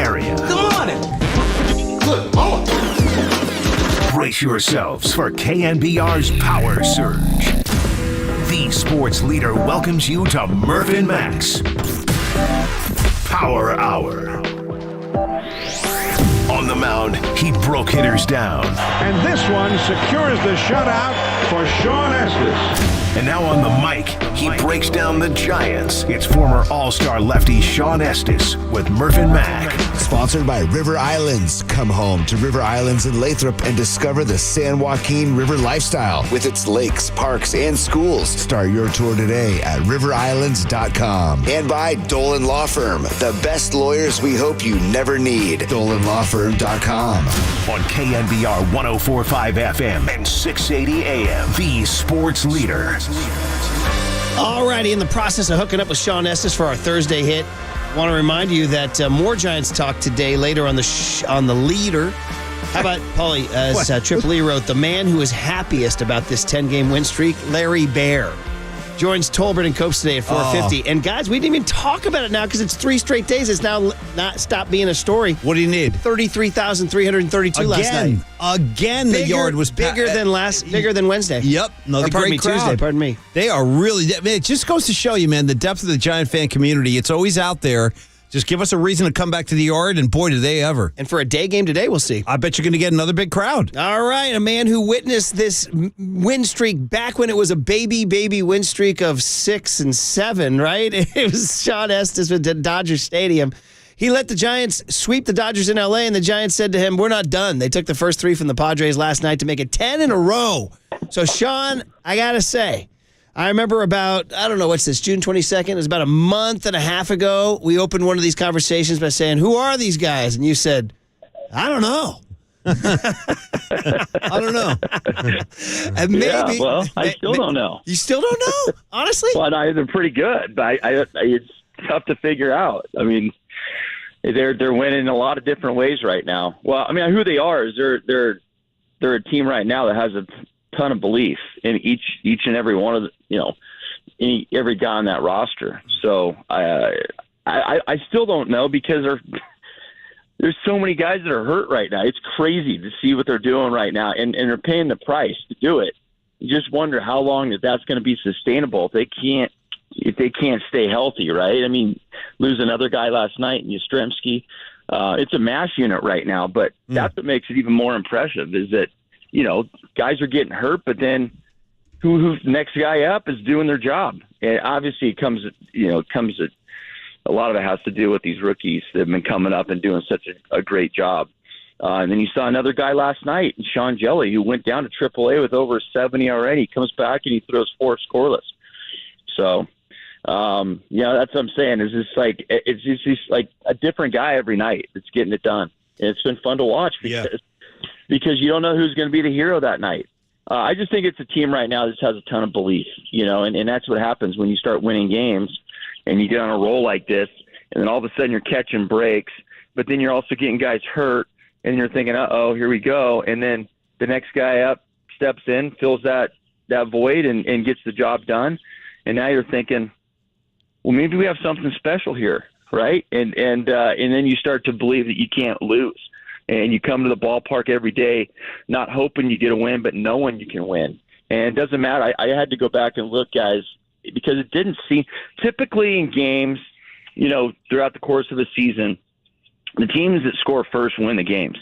Speaker 5: area.
Speaker 13: Good morning. Good morning.
Speaker 5: Brace yourselves for KNBR's Power Surge. The sports leader welcomes you to Murph and Max Power Hour. On the mound, he broke hitters down.
Speaker 10: And this one secures the shutout for Sean Estes.
Speaker 5: And now on the mic, he breaks down the Giants. It's former All-Star lefty Sean Estes with Murph and Mac.
Speaker 14: Sponsored by River Islands. Come home to River Islands in Lathrop and discover the San Joaquin River lifestyle with its lakes, parks, and schools. Start your tour today at riverislands.com. And by Dolan Law Firm, the best lawyers we hope you never need. DolanLawFirm.com.
Speaker 5: On KNBR 104.5 FM and 680 AM, the sports leader.
Speaker 7: Alrighty, in the process of hooking up with Sean Estes for our Thursday hit, I want to remind you that more Giants talk today later on the leader. How about, Paulie, as Triple E wrote, the man who is happiest about this 10-game win streak, Larry Bear, joins Tolbert and Copes today at 4:50. And guys, we didn't even talk about it now because it's 3 straight days. It's now not stopped being a story.
Speaker 21: What do you need?
Speaker 7: 33,332 last night.
Speaker 21: Again, the yard was
Speaker 7: bigger than Wednesday.
Speaker 21: Yep, another great crowd.
Speaker 7: Tuesday. Pardon me.
Speaker 21: They are really. It just goes to show you, man, the depth of the Giant fan community. It's always out there. Just give us a reason to come back to the yard, and boy, do they ever.
Speaker 7: And for a day game today, we'll see.
Speaker 21: I bet you're going to get another big crowd.
Speaker 7: All right, a man who witnessed this win streak back when it was a baby win streak of 6 and 7, right? It was Sean Estes with Dodger Stadium. He let the Giants sweep the Dodgers in L.A., and the Giants said to him, we're not done. They took the first 3 from the Padres last night to make it 10 in a row. So, Sean, I got to say, I remember about, I don't know, what's this, June 22nd? It was about a month and a half ago. We opened one of these conversations by saying, who are these guys? And you said, I don't know.
Speaker 21: I don't know.
Speaker 7: And maybe,
Speaker 6: yeah, well, I still don't know.
Speaker 7: You still don't know? Honestly?
Speaker 6: Well, no, they're pretty good, but it's tough to figure out. I mean, they're winning in a lot of different ways right now. Well, I mean, who they are is they're a team right now that has a ton of belief in each and every one of the, every guy on that roster. So I still don't know because there's so many guys that are hurt right now. It's crazy to see what they're doing right now, and they're paying the price to do it. You just wonder how long that's going to be sustainable if they can't stay healthy, right? I mean, lose another guy last night in Yastrzemski. It's a mash unit right now, but that's what makes it even more impressive is that, guys are getting hurt, but then who's the next guy up is doing their job. And obviously it comes a lot of it has to do with these rookies that have been coming up and doing such a great job. And then you saw another guy last night, Sean Jelly, who went down to AAA with over 70 already. He comes back and he throws 4 scoreless. So, that's what I'm saying. It's just like a different guy every night that's getting it done. And it's been fun to watch because you don't know who's going to be the hero that night. I just think it's a team right now that just has a ton of belief, and that's what happens when you start winning games and you get on a roll like this, and then all of a sudden you're catching breaks, but then you're also getting guys hurt, and you're thinking, uh-oh, here we go. And then the next guy up steps in, fills that void, and gets the job done. And now you're thinking, well, maybe we have something special here, right? And then you start to believe that you can't lose. And you come to the ballpark every day not hoping you get a win, but knowing you can win. And it doesn't matter. I had to go back and look, guys, because it didn't seem – typically in games, throughout the course of the season, the teams that score first win the games.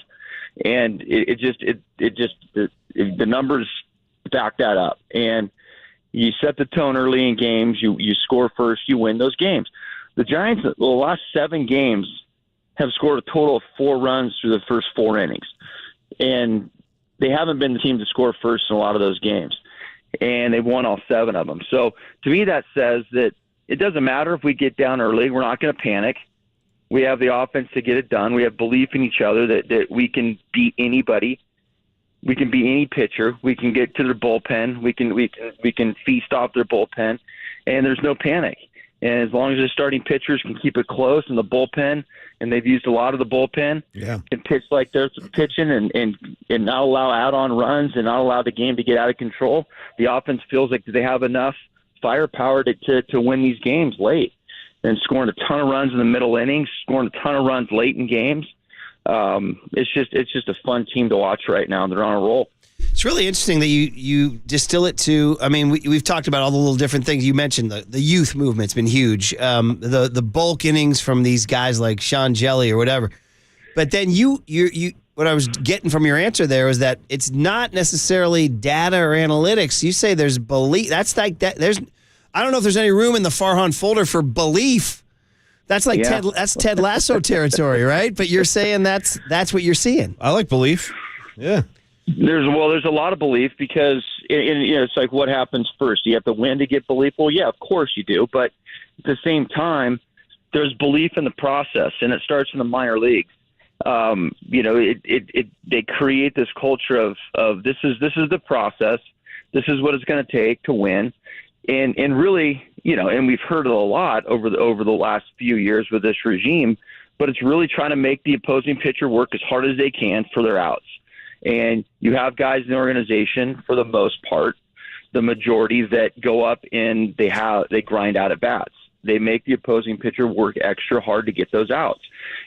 Speaker 6: And the numbers back that up. And you set the tone early in games. You score first, you win those games. The Giants, the last 7 games – have scored a total of 4 runs through the first 4 innings. And they haven't been the team to score first in a lot of those games. And they've won all 7 of them. So to me, that says that it doesn't matter if we get down early. We're not going to panic. We have the offense to get it done. We have belief in each other that we can beat anybody. We can beat any pitcher. We can get to their bullpen. We can feast off their bullpen. And there's no panic. And as long as the starting pitchers can keep it close in the bullpen, and they've used a lot of the bullpen, and pitch like they're pitching and not allow out-on runs and not allow the game to get out of control, the offense feels like they have enough firepower to win these games late. and scoring a ton of runs in the middle innings, scoring a ton of runs late in games. It's just a fun team to watch right now. They're on a roll.
Speaker 7: It's really interesting that you distill it to. I mean, we've talked about all the little different things you mentioned. The youth movement's been huge. The bulk innings from these guys like Sean Jelly or whatever. But then you what I was getting from your answer there was that it's not necessarily data or analytics. You say there's belief. That's like that. I don't know if there's any room in the Farhan folder for belief. That's like Ted Lasso territory, right? But you're saying that's what you're seeing.
Speaker 21: I like belief. Yeah.
Speaker 6: There's a lot of belief because it's like what happens first. You have to win to get belief. Well, yeah, of course you do, but at the same time, there's belief in the process, and it starts in the minor leagues. They create this culture of this is the process. This is what it's going to take to win, and really, and we've heard it a lot over the last few years with this regime, but it's really trying to make the opposing pitcher work as hard as they can for their outs. And you have guys in the organization, for the most part, the majority that go up and they grind out at bats. They make the opposing pitcher work extra hard to get those outs.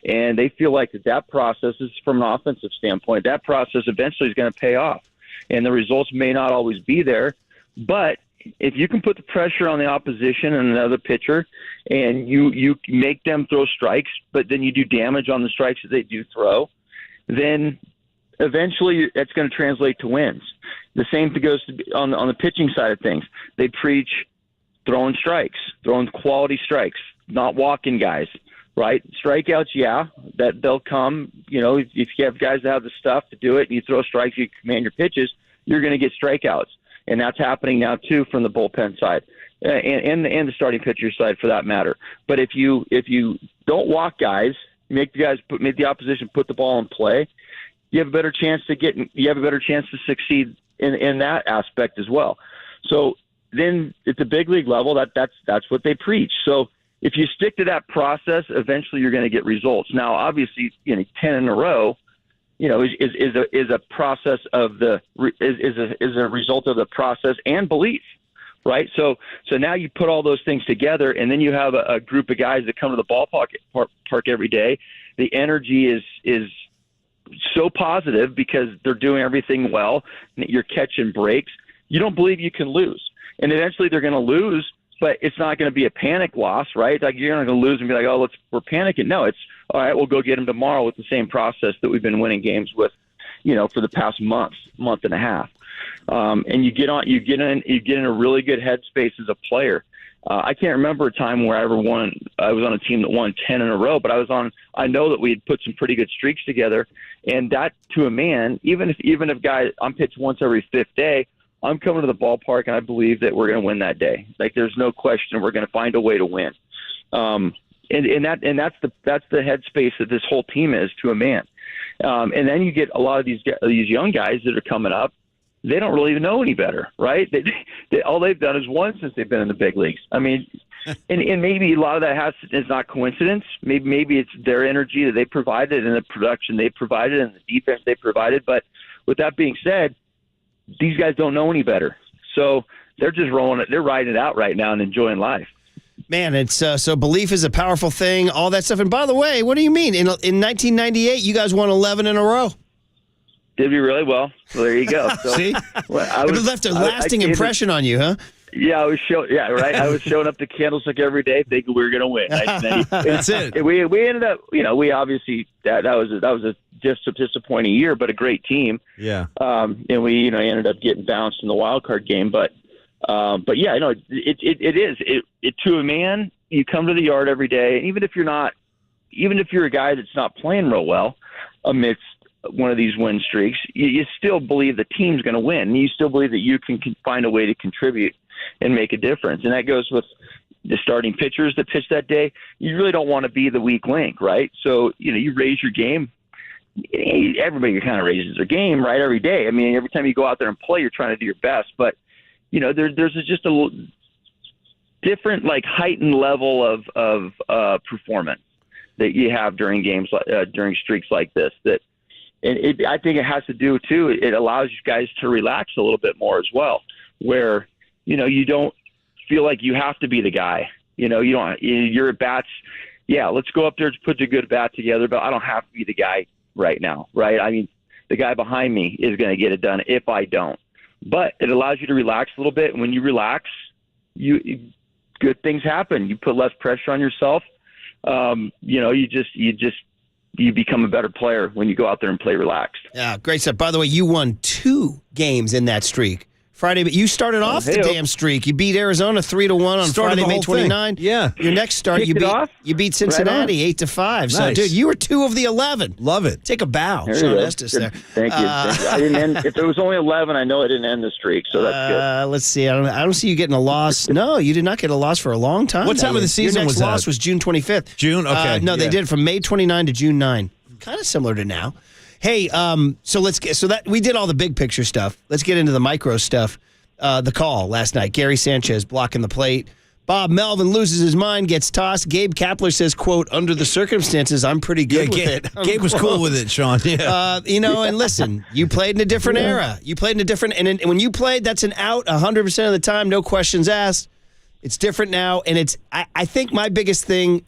Speaker 6: And they feel like that process is, from an offensive standpoint, that process eventually is going to pay off. And the results may not always be there, but if you can put the pressure on the opposition and another pitcher and you make them throw strikes, but then you do damage on the strikes that they do throw, then eventually that's going to translate to wins. The same thing goes on the pitching side of things. They preach throwing strikes, throwing quality strikes, not walking guys, right? Strikeouts, yeah, that they'll come. If you have guys that have the stuff to do it and you throw strikes, you command your pitches, you're going to get strikeouts. And that's happening now too from the bullpen side and the starting pitcher side for that matter. But if you don't walk guys, make the opposition put the ball in play, you have a better chance to succeed in that aspect as well. So then at the big league level, that's what they preach. So if you stick to that process, eventually you're going to get results. Now, obviously, 10 in a row, is a process of is a result of the process and belief, right? So now you put all those things together, and then you have a group of guys that come to the ballpark every day. The energy is so positive because they're doing everything well. You're catching breaks. You don't believe you can lose. And eventually they're going to lose, but it's not going to be a panic loss, right? Like you're not going to lose and be like, oh, we're panicking. No, it's all right. We'll go get them tomorrow with the same process that we've been winning games with, for the past month and a half. And you get in a really good headspace as a player. I can't remember a time where I was on a team that won 10 in a row, but I know that we had put some pretty good streaks together, and that to a man, even if guys, I'm pitched once every fifth day, I'm coming to the ballpark and I believe that we're going to win that day. Like there's no question we're going to find a way to win. And that's the headspace that this whole team is to a man. And then you get a lot of these young guys that are coming up. They don't really know any better, right? All they've done is won since they've been in the big leagues. I mean, and maybe a lot of that is not coincidence. Maybe it's their energy that they provided and the production they provided and the defense they provided. But with that being said, these guys don't know any better. So they're just rolling it. They're riding it out right now and enjoying life.
Speaker 7: Man, it's so belief is a powerful thing, all that stuff. And by the way, what do you mean? In 1998, you guys won 11 in a row.
Speaker 6: Did we really? Well, there you go. So,
Speaker 7: see? It left a lasting impression on you, huh?
Speaker 6: Yeah, I was showing up to Candlestick every day thinking we were going to win.
Speaker 21: That's it.
Speaker 6: We ended up, we obviously that was a just a disappointing year, but a great team.
Speaker 21: Yeah.
Speaker 6: And we ended up getting bounced in the wild card game, but yeah, it is to a man. You come to the yard every day, and even if you're a guy that's not playing real well amidst one of these win streaks, you still believe the team's going to win. And you still believe that you can find a way to contribute and make a difference. And that goes with the starting pitchers that pitch that day. You really don't want to be the weak link, right? So, you raise your game. Everybody kind of raises their game, right, every day. I mean, every time you go out there and play, you're trying to do your best. But, there's just a little different, heightened level of performance that you have during games, during streaks like this. And I think it has to do, too, it allows you guys to relax a little bit more as well, where, you don't feel like you have to be the guy You know, your at bats. Yeah, let's go up there to put a good bat together, but I don't have to be the guy right now, right? I mean, the guy behind me is going to get it done if I don't. But it allows you to relax a little bit. And when you relax, good things happen. You put less pressure on yourself. You know, you become a better player when you go out there and play relaxed.
Speaker 7: Yeah, great stuff. By the way, you won 2 games in that streak. Friday, but you started off the damn streak. You beat Arizona 3-1 on Friday, May 29.
Speaker 21: Yeah.
Speaker 7: Your next start, you beat Cincinnati 8-5. So,
Speaker 21: Nice.
Speaker 7: dude, you were 2 of the 11.
Speaker 21: Love it.
Speaker 7: Take a bow,
Speaker 6: There you
Speaker 7: Sean
Speaker 6: go.
Speaker 7: Estes there.
Speaker 6: Thank you. I didn't end. If it was only 11, I know I didn't end the streak, so that's good.
Speaker 7: Let's see. I don't see you getting a loss. No, you did not get a loss for a long time.
Speaker 21: What time of the season
Speaker 7: Your next
Speaker 21: was that?
Speaker 7: loss was June 25th.
Speaker 21: June? Okay.
Speaker 7: No, they
Speaker 21: Yeah.
Speaker 7: did from May 29 to June 9. Kind of similar to now. Hey, so that we did all the big picture stuff. Let's get into the micro stuff. The call last night. Gary Sanchez blocking the plate. Bob Melvin loses his mind, gets tossed. Gabe Kapler says, quote, under the circumstances, I'm pretty good with it.
Speaker 21: Gabe was cool with it, Sean. Yeah.
Speaker 7: You know, and listen, you played in a different era. You played in a different, and when you played, that's an out 100% of the time, no questions asked. It's different now, and I think my biggest thing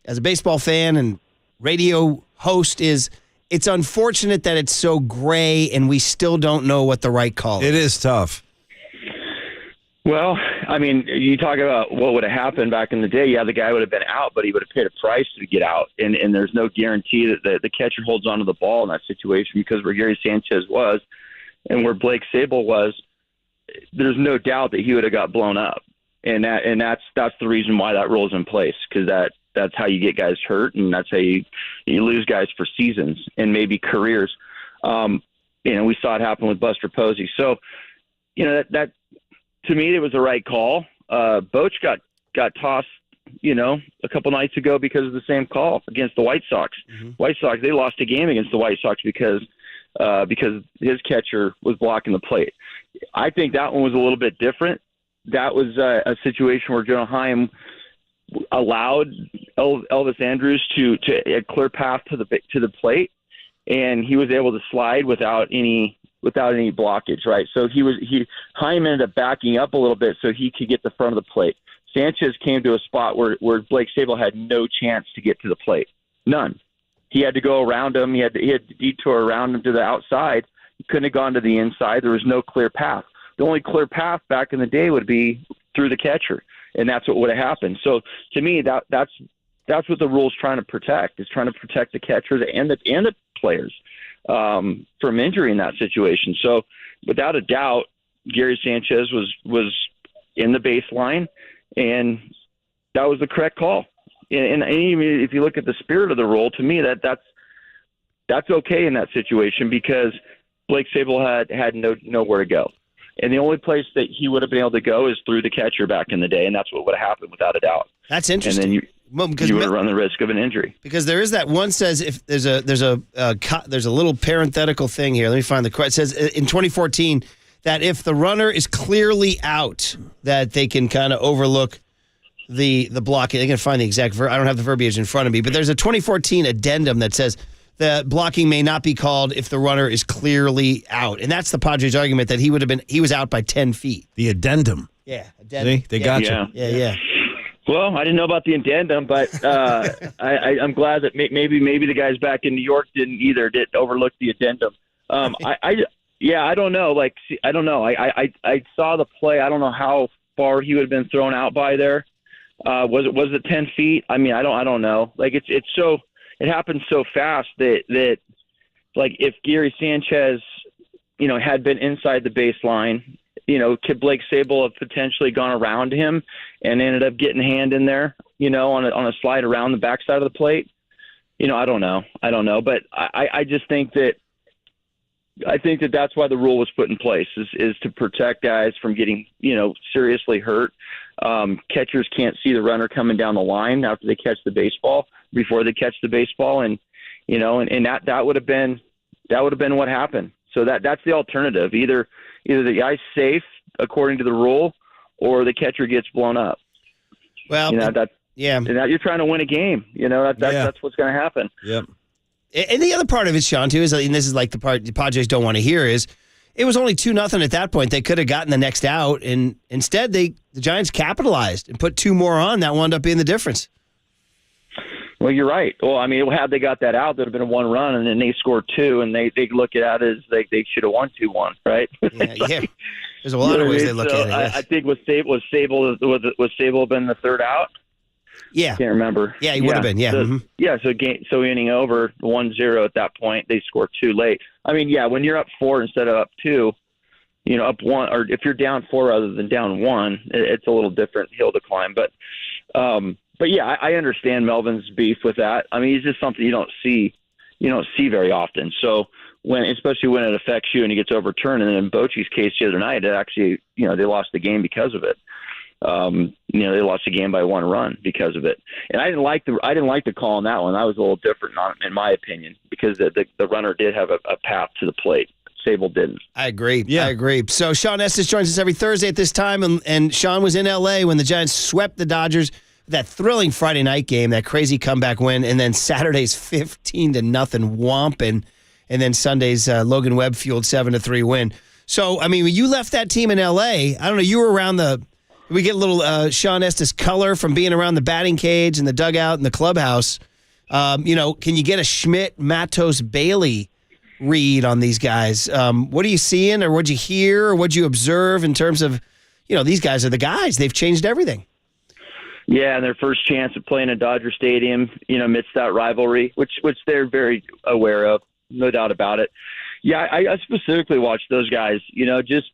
Speaker 7: as a baseball fan and radio host is it's unfortunate that it's so gray and we still don't know what the right call is.
Speaker 21: It is tough.
Speaker 6: Well, I mean, you talk about what would have happened back in the day. Yeah, the guy would have been out, but he would have paid a price to get out. And there's no guarantee that the catcher holds onto the ball in that situation, because where Gary Sanchez was and where Blake Sable was, there's no doubt that he would have got blown up. And that's the reason why that rule is in place, because that's how you get guys hurt, and that's how you lose guys for seasons and maybe careers. You know, we saw it happen with Buster Posey. So, you know, that to me, it was the right call. Boch got tossed, you know, a couple nights ago because of the same call against the White Sox.
Speaker 7: Mm-hmm.
Speaker 6: White Sox, they lost a game against the White Sox because his catcher was blocking the plate. I think that one was a little bit different. That was a situation where Jonah Heim allowed Elvis Andrus to a clear path to the plate, and he was able to slide without any blockage, right? So Heim ended up backing up a little bit so he could get the front of the plate. Sanchez came to a spot where Blake Sable had no chance to get to the plate. None. He had to go around him. He had to detour around him to the outside. He couldn't have gone to the inside. There was no clear path. The only clear path back in the day would be through the catcher, and that's what would have happened. So to me, that's what the rule's trying to protect. It's trying to protect the catchers and the players from injury in that situation. So without a doubt, Gary Sanchez was in the baseline, and that was the correct call. And even if you look at the spirit of the rule, to me that's okay in that situation, because Blake Sable had nowhere to go. And the only place that he would have been able to go is through the catcher back in the day, and that's what would have happened without a doubt.
Speaker 7: That's interesting.
Speaker 6: And then you would have run the risk of an injury.
Speaker 7: Because there is that one says, if there's a little parenthetical thing here. Let me find the quote. It says in 2014 that if the runner is clearly out, that they can kind of overlook the blocking. They can find the exact I don't have the verbiage in front of me, but there's a 2014 addendum that says that blocking may not be called if the runner is clearly out. And that's the Padres' argument, that he was out by 10 feet.
Speaker 21: The addendum.
Speaker 7: Yeah. Addendum.
Speaker 21: See? They got you.
Speaker 7: Yeah.
Speaker 6: Well, I didn't know about the addendum, but I'm glad that maybe the guys back in New York didn't overlook the addendum. I don't know. I don't know. I saw the play. I don't know how far he would have been thrown out by there. Was it 10 feet? I mean, I don't know. Like it happened so fast that like if Gary Sanchez, you know, had been inside the baseline, you know, could Blake Sable have potentially gone around him and ended up getting a hand in there, you know, on a slide around the backside of the plate? You know, I don't know. But I just think that that's why the rule was put in place is to protect guys from getting, you know, seriously hurt. Catchers can't see the runner coming down the line after they catch the baseball, before they catch the baseball. And, you know, and that would have been what happened. So that's the alternative. Either the guy's safe according to the rule, or the catcher gets blown up.
Speaker 7: Well,
Speaker 6: you know,
Speaker 7: and
Speaker 6: that you're trying to win a game. You know, that's what's going to happen.
Speaker 21: Yep.
Speaker 7: And the other part of it, Sean, too, is, and this is like the part the Padres don't want to hear, is It was only 2-0 at that point. They could have gotten the next out, and instead the Giants capitalized and put 2 more on. That wound up being the difference.
Speaker 6: Well, you're right. Well, I mean, had they got that out, there'd have been a 1 run, and then they scored 2, and they look at it as they should have won 2-1, right?
Speaker 7: Yeah. There's a lot of ways they look at it. Yes.
Speaker 6: I think was Sable been the third out?
Speaker 7: Yeah,
Speaker 6: can't remember.
Speaker 7: Yeah, he would have been. Yeah,
Speaker 6: yeah. So inning over 1-0 at that point, they scored 2 late. I mean, yeah, when you're up 4 instead of up 2, up 1, or if you're down 4 rather than down 1, it's a little different hill to climb. But yeah, I understand Melvin's beef with that. I mean, it's just something you don't see very often. So especially when it affects you and it gets overturned, and in Bochy's case the other night, it actually, they lost the game because of it. They lost the game by 1 run because of it. And I didn't like the call on that one. That was a little different, in my opinion, because the runner did have a path to the plate. Sable didn't.
Speaker 7: I agree. Yeah. I agree. So Sean Estes joins us every Thursday at this time, and Sean was in L.A. when the Giants swept the Dodgers. That thrilling Friday night game, that crazy comeback win, and then Saturday's 15-0 whomping, and then Sunday's Logan Webb fueled 7-3 win. So, I mean, when you left that team in L.A., I don't know, you were around we get a little Sean Estes color from being around the batting cage and the dugout and the clubhouse. Can you get a Schmidt, Matos, Bailey read on these guys? What are you seeing, or what'd you hear, or what'd you observe in terms of, these guys are the guys. They've changed everything.
Speaker 6: Yeah, and their first chance at playing at Dodger Stadium, amidst that rivalry, which they're very aware of, no doubt about it. Yeah, I specifically watched those guys, just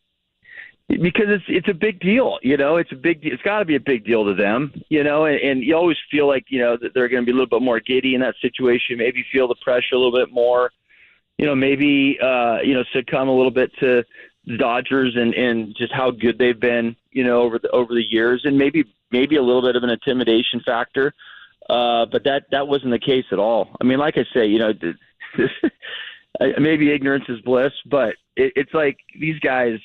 Speaker 6: because it's a big deal, it's got to be a big deal to them, and you always feel like, that they're going to be a little bit more giddy in that situation, maybe feel the pressure a little bit more, maybe, succumb a little bit to the Dodgers and just how good they've been, over the years, and maybe a little bit of an intimidation factor. But that wasn't the case at all. I mean, like I say, maybe ignorance is bliss, but it's like these guys,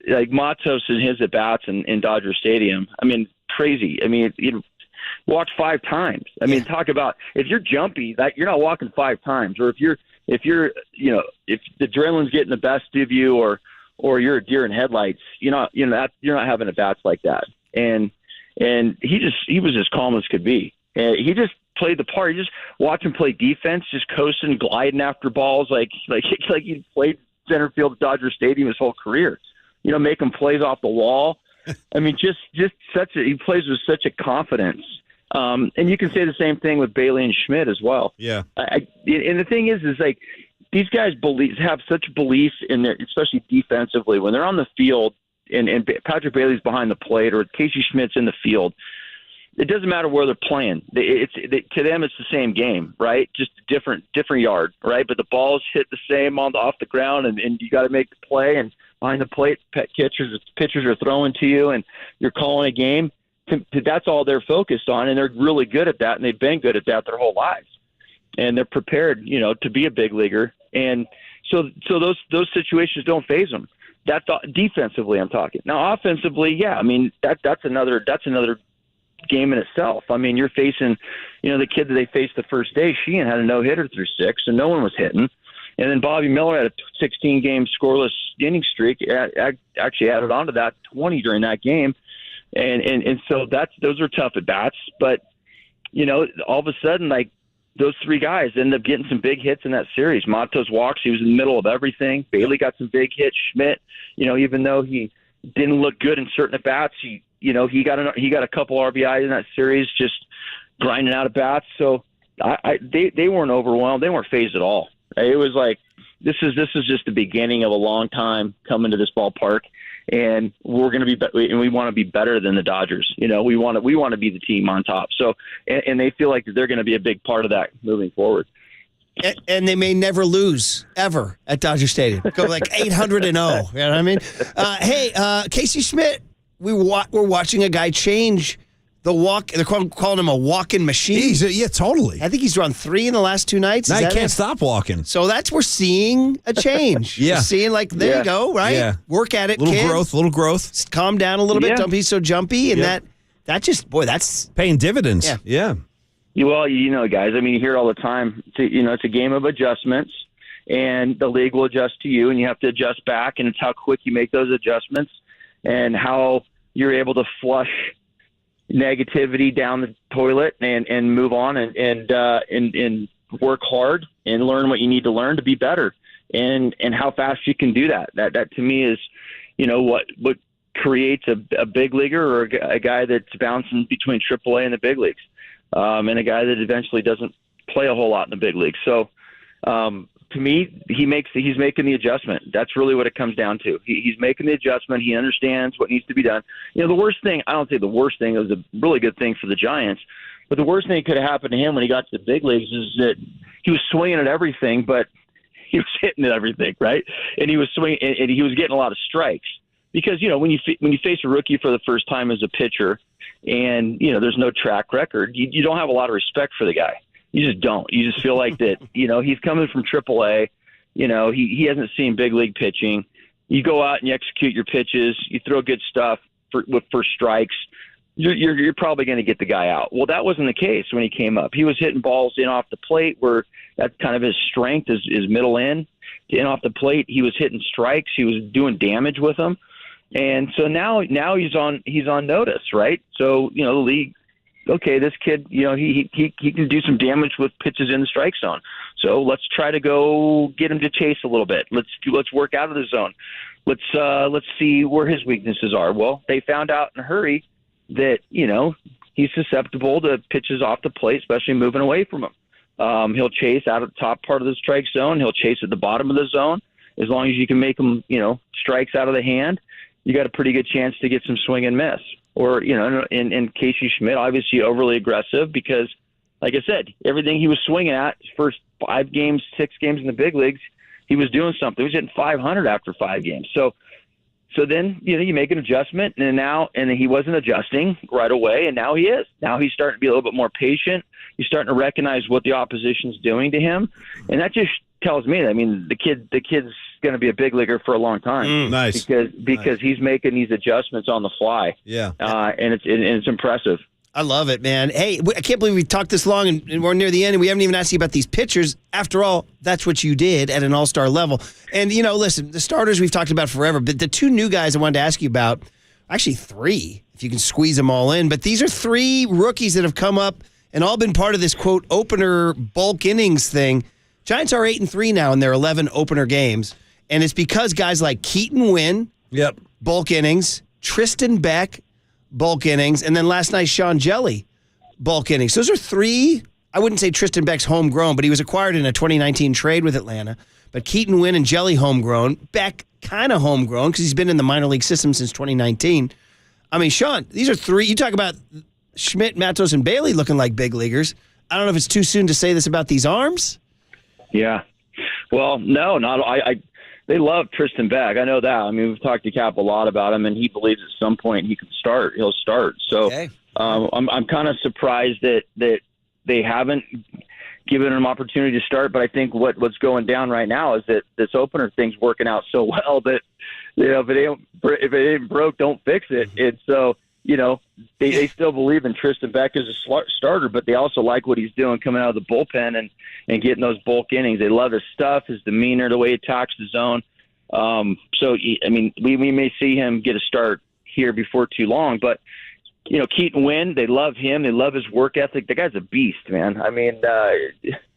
Speaker 6: like Matos and his at-bats in Dodger Stadium. I mean, crazy. I mean, walked 5 times. I mean, talk about, if you're jumpy, that you're not walking 5 times, or if the adrenaline's getting the best of you, or you're a deer in headlights, you're not having at-bats like that. And he was as calm as could be. And he just played the part. You just watch him play defense, just coasting, gliding after balls, like he played center field at Dodger Stadium his whole career. Making plays off the wall. I mean, he plays with such a confidence. And you can say the same thing with Bailey and Schmidt as well.
Speaker 21: Yeah.
Speaker 6: And the thing is like, these guys have such belief in their, especially defensively, when they're on the field and Patrick Bailey's behind the plate or Casey Schmidt's in the field. It doesn't matter where they're playing. To them, it's the same game, right? Just different yard, right? But the balls hit the same off the ground, and you got to make the play. And behind the plate, pitchers are throwing to you, and you're calling a game. That's all they're focused on, and they're really good at that, and they've been good at that their whole lives. And they're prepared, to be a big leaguer. And so those situations don't faze them. That's defensively I'm talking. Now offensively, yeah, I mean that's another game in itself. I mean, you're facing, the kid that they faced the first day, Sheehan had a no-hitter through 6, and no one was hitting. And then Bobby Miller had a 16-game scoreless inning streak, actually added on to that 20 during that game. And so those are tough at-bats. But, all of a sudden, like, those 3 guys ended up getting some big hits in that series. Matos walks, he was in the middle of everything. Bailey got some big hits. Schmidt, even though he didn't look good in certain at-bats, he got a couple RBIs in that series, just grinding out at-bats. So they weren't overwhelmed. They weren't fazed at all. It was like, this is just the beginning of a long time coming to this ballpark, and we're going to be, and we want to be better than the Dodgers. We want to be the team on top. So, and they feel like they're going to be a big part of that moving forward.
Speaker 7: And they may never lose ever at Dodger Stadium. Go like 800-0. You know what I mean? Hey, Casey Schmidt, we're watching a guy change the walk. They're calling him a walking machine.
Speaker 21: Yeah, totally.
Speaker 7: I think he's run 3 in the last 2 nights.
Speaker 21: Now he can't stop walking.
Speaker 7: So we're seeing a change.
Speaker 21: Yeah.
Speaker 7: We're seeing there you go, right?
Speaker 21: Yeah.
Speaker 7: Work at it,
Speaker 21: little
Speaker 7: kid.
Speaker 21: Little growth.
Speaker 7: Just calm down a little bit. Don't be so jumpy. And that just, that's
Speaker 21: paying dividends.
Speaker 7: Yeah.
Speaker 6: Well, guys, I mean, you hear it all the time. It's a game of adjustments. and the league will adjust to you, and you have to adjust back, and it's how quick you make those adjustments and how you're able to flush negativity down the toilet and move on and work hard and learn what you need to learn to be better, and how fast you can do that. That to me is, what creates a big leaguer or a guy that's bouncing between AAA and the big leagues, and a guy that eventually doesn't play a whole lot in the big leagues. So to me, he's making the adjustment. That's really what it comes down to. He's making the adjustment. He understands what needs to be done. The worst thing, I don't say the worst thing, it was a really good thing for the Giants, but the worst thing that could have happened to him when he got to the big leagues is that he was swinging at everything, but he was hitting at everything, right? And he was swinging, and he was getting a lot of strikes. Because, when you face a rookie for the first time as a pitcher and, there's no track record, you don't have a lot of respect for the guy. You just don't. You just feel like that, he's coming from AAA. He hasn't seen big league pitching. You go out and you execute your pitches. You throw good stuff for strikes. You're probably going to get the guy out. Well, that wasn't the case when he came up. He was hitting balls in off the plate, where that's kind of his strength is middle in off the plate. He was hitting strikes. He was doing damage with them. And so now he's on notice, right? So, the league, okay, this kid, he can do some damage with pitches in the strike zone. So let's try to go get him to chase a little bit. Let's work out of the zone. Let's see where his weaknesses are. Well, they found out in a hurry that, he's susceptible to pitches off the plate, especially moving away from him. He'll chase out of the top part of the strike zone. He'll chase at the bottom of the zone. As long as you can make him, strikes out of the hand, you got a pretty good chance to get some swing and miss. Or, in Casey Schmidt, obviously overly aggressive because, like I said, everything he was swinging at, his first 5 games, 6 games in the big leagues, he was doing something. He was hitting 500 after 5 games. So then, you make an adjustment, and then he wasn't adjusting right away, and now he is. Now he's starting to be a little bit more patient. He's starting to recognize what the opposition's doing to him, and that just tells me, the kid's going to be a big leaguer for a long time.
Speaker 21: Nice.
Speaker 6: Because he's making these adjustments on the fly.
Speaker 21: Yeah.
Speaker 6: And it's impressive.
Speaker 7: I love it, man. Hey, I can't believe we talked this long and we're near the end and we haven't even asked you about these pitchers. After all, that's what you did at an all-star level. And, listen, the starters we've talked about forever, but the 2 new guys I wanted to ask you about, actually 3, if you can squeeze them all in, but these are 3 rookies that have come up and all been part of this, quote, opener bulk innings thing. Giants are 8-3 now in their 11 opener games, and it's because guys like Keaton Wynn, bulk innings, Tristan Beck, bulk innings, and then last night Sean Jelly, bulk innings. Those are 3. I wouldn't say Tristan Beck's homegrown, but he was acquired in a 2019 trade with Atlanta. But Keaton Wynn and Jelly homegrown. Beck kind of homegrown because he's been in the minor league system since 2019. Sean, these are 3. You talk about Schmidt, Matos, and Bailey looking like big leaguers. I don't know if it's too soon to say this about these arms.
Speaker 6: Yeah. Well, no, not they love Tristan Beck. I know that. We've talked to Cap a lot about him, and he believes at some point he can start. He'll start. So
Speaker 7: okay.
Speaker 6: I'm kind of surprised that they haven't given him opportunity to start. But I think what's going down right now is that this opener thing's working out so well that if it ain't broke, don't fix it. And so they still believe in Tristan Beck as a starter, but they also like what he's doing coming out of the bullpen and getting those bulk innings. They love his stuff, his demeanor, the way he attacks the zone. We may see him get a start here before too long, but Keaton Wynn, they love him. They love his work ethic. The guy's a beast, man.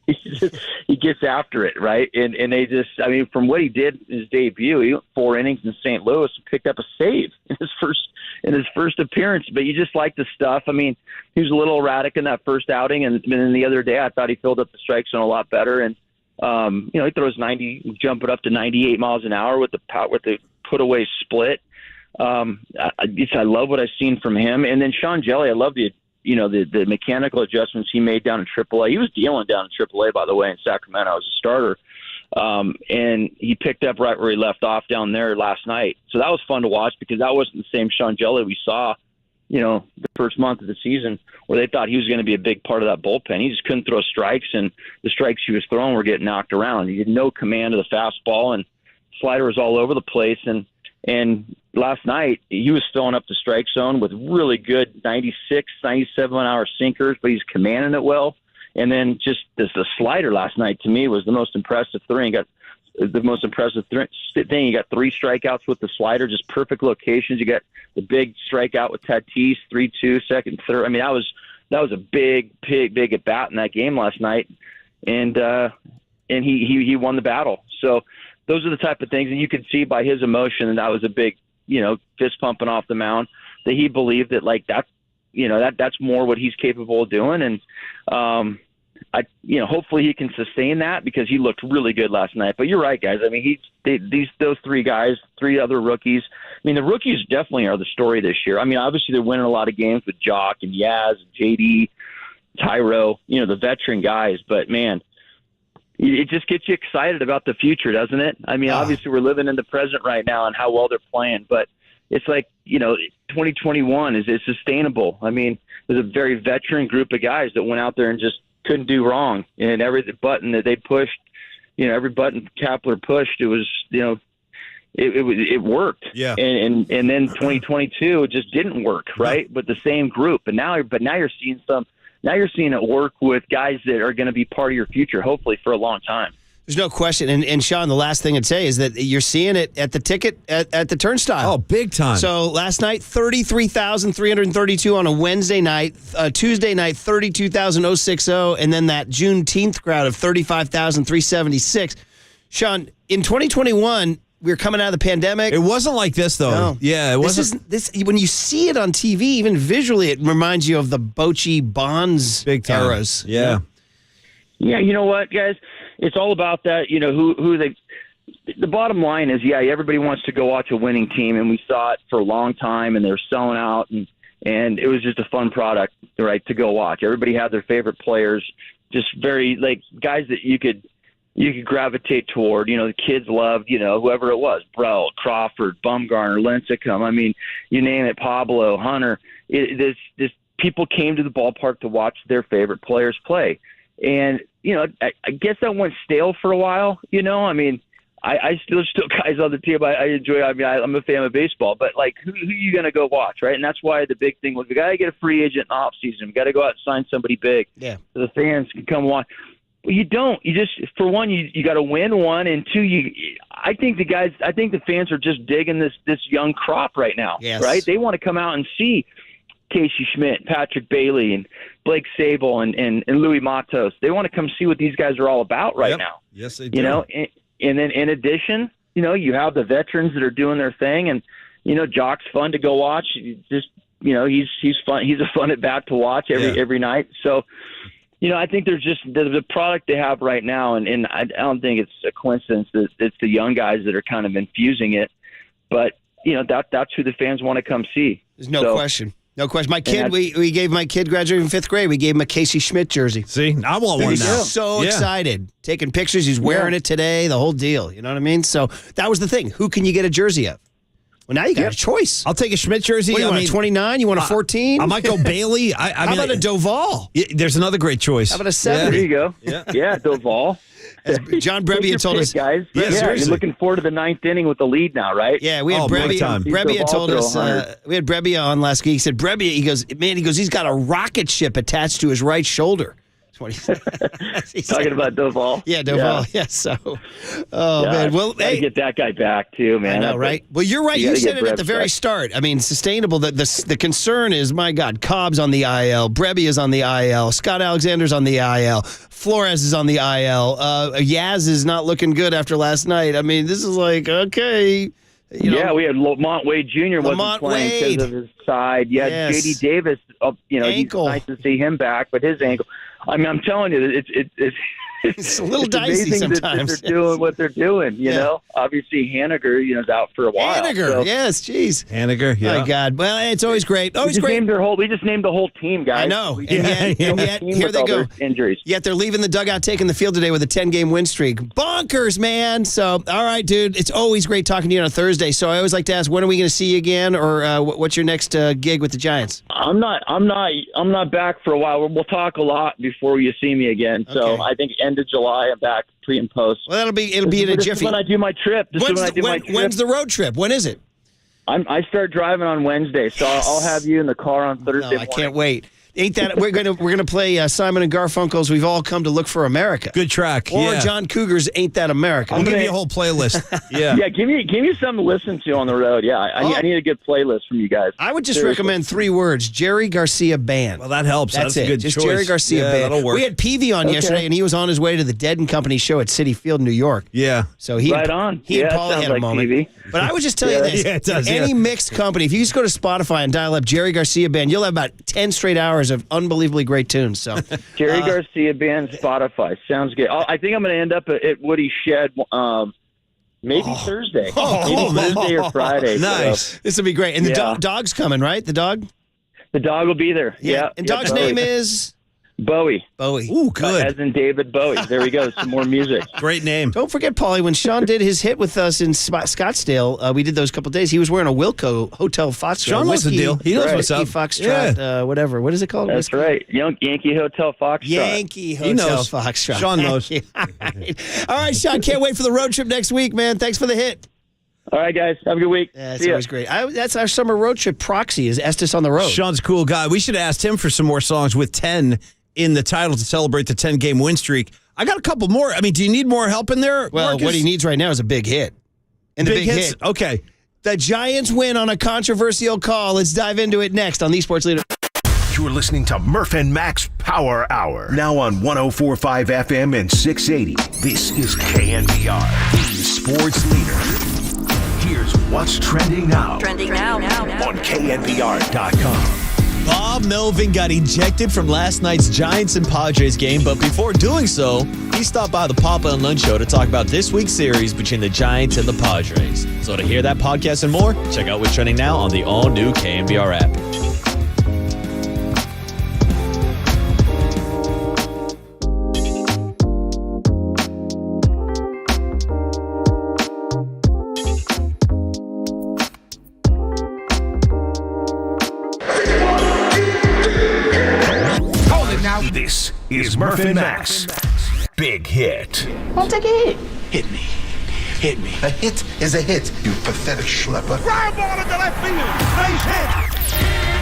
Speaker 6: He gets after it, right? And they just, from what he did in his debut, he went 4 innings in St. Louis and picked up a save in his first appearance. But you just like the stuff. He was a little erratic in that first outing, and then the other day I thought he filled up the strike zone a lot better. And he throws 90, jumping up to 98 miles an hour with the put away split. I love what I've seen from him. And then Sean Jelly, I love the mechanical adjustments he made down in AAA. He was dealing down in AAA, by the way, in Sacramento as a starter. And he picked up right where he left off down there last night. So that was fun to watch because that wasn't the same Sean Jelly we saw, the first month of the season where they thought he was going to be a big part of that bullpen. He just couldn't throw strikes, and the strikes he was throwing were getting knocked around. He had no command of the fastball, and slider was all over the place. And last night, he was filling up the strike zone with really good 96, 97-mile-an-hour sinkers, but he's commanding it well. And then just the slider last night, to me, was the most impressive thing. He got the most impressive thing. You got 3 strikeouts with the slider, just perfect locations. You got the big strikeout with Tatis, 3-2, second, third. I mean, that was a big at bat in that game last night, and he won the battle. So those are the type of things, and you could see by his emotion, and that was a big, fist pumping off the mound, that he believed that that's more what he's capable of doing, and hopefully he can sustain that, because he looked really good last night. But you're right, guys. I mean, those 3 guys, 3 other rookies. I mean, the rookies definitely are the story this year. I mean, obviously they're winning a lot of games with Jock and Yaz, and JD, Tyro, the veteran guys. But man, it just gets you excited about the future, doesn't it? I mean, obviously we're living in the present right now and how well they're playing, but it's like, 2021 is sustainable. I mean, there's a very veteran group of guys that went out there and just couldn't do wrong. And every button that they pushed, every button Kapler pushed, it was, it worked.
Speaker 21: Yeah.
Speaker 6: And then 2022, it just didn't work, right? With the same group. Now you're seeing it work with guys that are going to be part of your future, hopefully for a long time.
Speaker 7: There's no question. And Sean, the last thing I'd say is that you're seeing it at the ticket at the turnstile.
Speaker 21: Oh, big time.
Speaker 7: So last night, 33,332 on a Wednesday night. Tuesday night, 32,060. And then that Juneteenth crowd of 35,376. Sean, in 2021, we were coming out of the pandemic.
Speaker 21: It wasn't like this, though.
Speaker 7: No.
Speaker 21: Yeah, it wasn't.
Speaker 7: When you see it on TV, even visually, it reminds you of the Bochy Bonds
Speaker 21: big time
Speaker 7: eras.
Speaker 21: Yeah.
Speaker 6: Yeah, you know what, guys? It's all about that, who they – the bottom line is, everybody wants to go watch a winning team, and we saw it for a long time, and they're selling out, and it was just a fun product, right, to go watch. Everybody had their favorite players, just very, guys that you could gravitate toward. The kids loved, whoever it was, Brell, Crawford, Bumgarner, Lincecum. I mean, you name it, Pablo, Hunter. This people came to the ballpark to watch their favorite players play. And, I guess that went stale for a while, I mean, I still guys on the team I enjoy. I mean, I'm a fan of baseball, but, who are you going to go watch, right? And that's why the big thing was we got to get a free agent in the offseason. We got to go out and sign somebody big so the fans can come watch. Well, you don't. You just, for one, you got to win one, and 2, I think the fans are just digging this young crop right now, right? They want to come out and see Casey Schmidt, Patrick Bailey, and Blake Sable, and Louis Matos. They want to come see what these guys are all about right now.
Speaker 21: Yes, they do.
Speaker 6: And then in addition, you have the veterans that are doing their thing, and Jock's fun to go watch. Just he's fun. He's a fun at bat to watch every night. So. I think there's just the product they have right now, and I don't think it's a coincidence that it's the young guys that are kind of infusing it. But, that's who the fans want to come see.
Speaker 7: There's no question. No question. My kid, we gave my kid graduating from 5th grade, we gave him a Casey Schmidt jersey.
Speaker 21: See, I want one now.
Speaker 7: He's so excited. Taking pictures. He's wearing it today, the whole deal. You know what I mean? So that was the thing. Who can you get a jersey of? Well, now you got a choice.
Speaker 21: I'll take a Schmidt jersey.
Speaker 7: What do you want, a 29? You want a 14?
Speaker 21: I might go Bailey.
Speaker 7: How about a Doval?
Speaker 21: There's another great choice.
Speaker 7: How about a 7?
Speaker 6: There you go. Yeah, Doval.
Speaker 7: As John Brebbia told us,
Speaker 6: guys. You're looking forward to the 9th inning with the lead now, right?
Speaker 7: Yeah, we had Brebbia told us. We had Brebbia on last week. He said Brebbia. He goes, he's got a rocket ship attached to his right shoulder. That's what he said.
Speaker 6: Talking about Doval.
Speaker 7: Yeah, Doval. Yeah. So, man. Well,
Speaker 6: gotta get that guy back too, man.
Speaker 7: I know, right? Well, you're right. You said it at the very start. I mean, sustainable. The concern is, my God, Cobb's on the IL, Brebbia is on the IL, Scott Alexander's on the IL, Flores is on the IL. Yaz is not looking good after last night. I mean, this is like, okay.
Speaker 6: We had Lamont Wade Jr. wasn't playing because of his side. J.D. Davis,
Speaker 7: ankle.
Speaker 6: It's nice to see him back, but his ankle. I mean, I'm telling you,
Speaker 7: it's a little dicey sometimes.
Speaker 6: That they're doing what they're doing, you know. Obviously, Haniger, is out for a while.
Speaker 7: Haniger, yes, jeez.
Speaker 21: Haniger, yeah.
Speaker 7: My God. Well, it's always great. Always great.
Speaker 6: We just named the whole team, guys.
Speaker 7: I know. And yet here they go.
Speaker 6: Injuries.
Speaker 7: Yet they're leaving the dugout, taking the field today with a 10-game win streak. Bonkers, man. So, all right, dude. It's always great talking to you on a Thursday. So I always like to ask, when are we going to see you again, or what's your next gig with the Giants?
Speaker 6: I'm not back for a while. We'll talk a lot before you see me again. So I think end of July I'm back pre and post.
Speaker 7: Well, it'll be in a jiffy.
Speaker 6: This is when I do my trip.
Speaker 7: When's the road trip? When is it?
Speaker 6: I start driving on Wednesday, so I'll have you in the car on Thursday morning.
Speaker 7: I can't wait. Ain't that we're gonna play Simon and Garfunkel's "We've All Come to Look for America"?
Speaker 21: Good track.
Speaker 7: Or John Cougar's "Ain't That America"?
Speaker 21: I'll give you a whole playlist. Yeah.
Speaker 6: Yeah, give me something to listen to on the road. Yeah, I need a good playlist from you guys.
Speaker 7: I would just
Speaker 6: Seriously.
Speaker 7: recommend 3 words: Jerry Garcia Band.
Speaker 21: Well, that helps. That's
Speaker 7: it.
Speaker 21: a good
Speaker 7: just
Speaker 21: choice.
Speaker 7: Jerry Garcia Band.
Speaker 21: That'll work.
Speaker 7: We had Peavy on yesterday, and he was on his way to the Dead and Company show at Citi Field, New York.
Speaker 21: Yeah.
Speaker 7: So he
Speaker 6: Right on.
Speaker 7: He and
Speaker 6: Yeah,
Speaker 7: Paula
Speaker 6: sounds
Speaker 7: had a
Speaker 6: like
Speaker 7: moment.
Speaker 6: Peavy.
Speaker 7: But I would just tell you this:
Speaker 21: Yeah, it does,
Speaker 7: any
Speaker 21: yeah.
Speaker 7: mixed company, if you just go to Spotify and dial up Jerry Garcia Band, you'll have about 10 straight hours of unbelievably great tunes. So
Speaker 6: Jerry Garcia Band, Spotify. Sounds good. I think I'm going to end up at Woody Shed maybe Thursday. Maybe Thursday or Friday.
Speaker 7: Nice. This will be great. And the dog's coming, right? The dog?
Speaker 6: The dog will be there. Yeah.
Speaker 7: And dog's name is?
Speaker 6: Bowie.
Speaker 7: Bowie.
Speaker 21: Ooh, good.
Speaker 6: As in David Bowie. There we go. Some more music.
Speaker 21: Great name.
Speaker 7: Don't forget, Paulie, when Sean did his hit with us in Scottsdale, we did those couple days. He was wearing a Wilco Hotel Foxtrot.
Speaker 21: Sean knows the deal. He knows what's up.
Speaker 7: Foxtrot, whatever. What is it called?
Speaker 6: That's right. Yankee Hotel Foxtrot.
Speaker 7: Yankee Hotel
Speaker 21: He knows.
Speaker 7: Foxtrot.
Speaker 21: Sean knows.
Speaker 7: All right, Sean. Can't wait for the road trip next week, man. Thanks for the hit.
Speaker 6: All right, guys. Have a good week.
Speaker 7: That's
Speaker 6: See ya.
Speaker 7: always great. That's our summer road trip proxy is Estes on the road.
Speaker 21: Sean's a cool guy. We should have asked him for some more songs with 10 in the title to celebrate the 10-game win streak. I got a couple more. I mean, do you need more help in there,
Speaker 7: Well,
Speaker 21: Marcus?
Speaker 7: what he needs right now is a big hit. And the big
Speaker 21: hits?
Speaker 7: hit.
Speaker 21: Okay.
Speaker 7: The Giants win on a controversial call. Let's dive into it next on the Sports Leader.
Speaker 5: You're listening to Murph and Max Power Hour. Now on 104.5 FM and 680. This is KNBR, the sports leader. Here's what's trending now. On KNBR.com.
Speaker 11: Bob Melvin got ejected from last night's Giants and Padres game, but before doing so, he stopped by the Papa and Lunch Show to talk about this week's series between the Giants and the Padres. So to hear that podcast and more, check out what's trending now on the all-new KNBR app.
Speaker 5: This is Murph and Max. Big hit.
Speaker 12: I'll take a hit.
Speaker 5: Hit me. Hit me.
Speaker 12: A hit is a hit, you pathetic schlepper.
Speaker 10: Fly ball into left field. Nice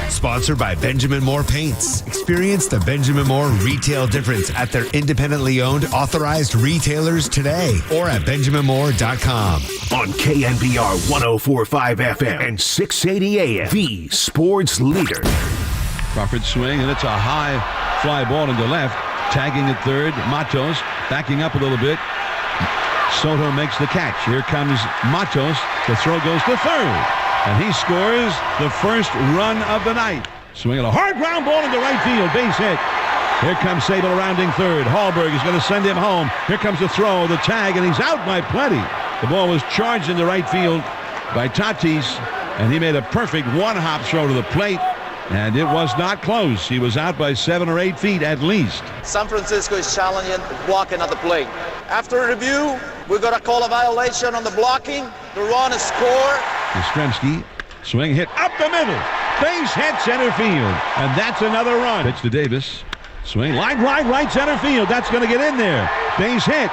Speaker 10: hit.
Speaker 14: Sponsored by Benjamin Moore Paints. Experience the Benjamin Moore retail difference at their independently owned authorized retailers today or at benjaminmoore.com.
Speaker 5: On KNBR 104.5 FM and 680 AM. The sports leader.
Speaker 10: Crawford swing, and it's a high fly ball into left. Tagging at third, Matos backing up a little bit. Soto makes the catch. Here comes Matos. The throw goes to third. And he scores the first run of the night. Swinging a hard ground ball into right field. Base hit. Here comes Sable rounding third. Hallberg is going to send him home. Here comes the throw, the tag, and he's out by plenty. The ball was charged into right field by Tatis, and he made a perfect one-hop throw to the plate. And it was not close. He was out by 7 or 8 feet at least.
Speaker 22: San Francisco is challenging blocking at the plate. After review, we're going to call a violation on the blocking. The run is score.
Speaker 10: Yastrzemski, swing hit up the middle. Base hit center field. And that's another run. Pitch to Davis. Swing line right center field. That's going to get in there. Base hit.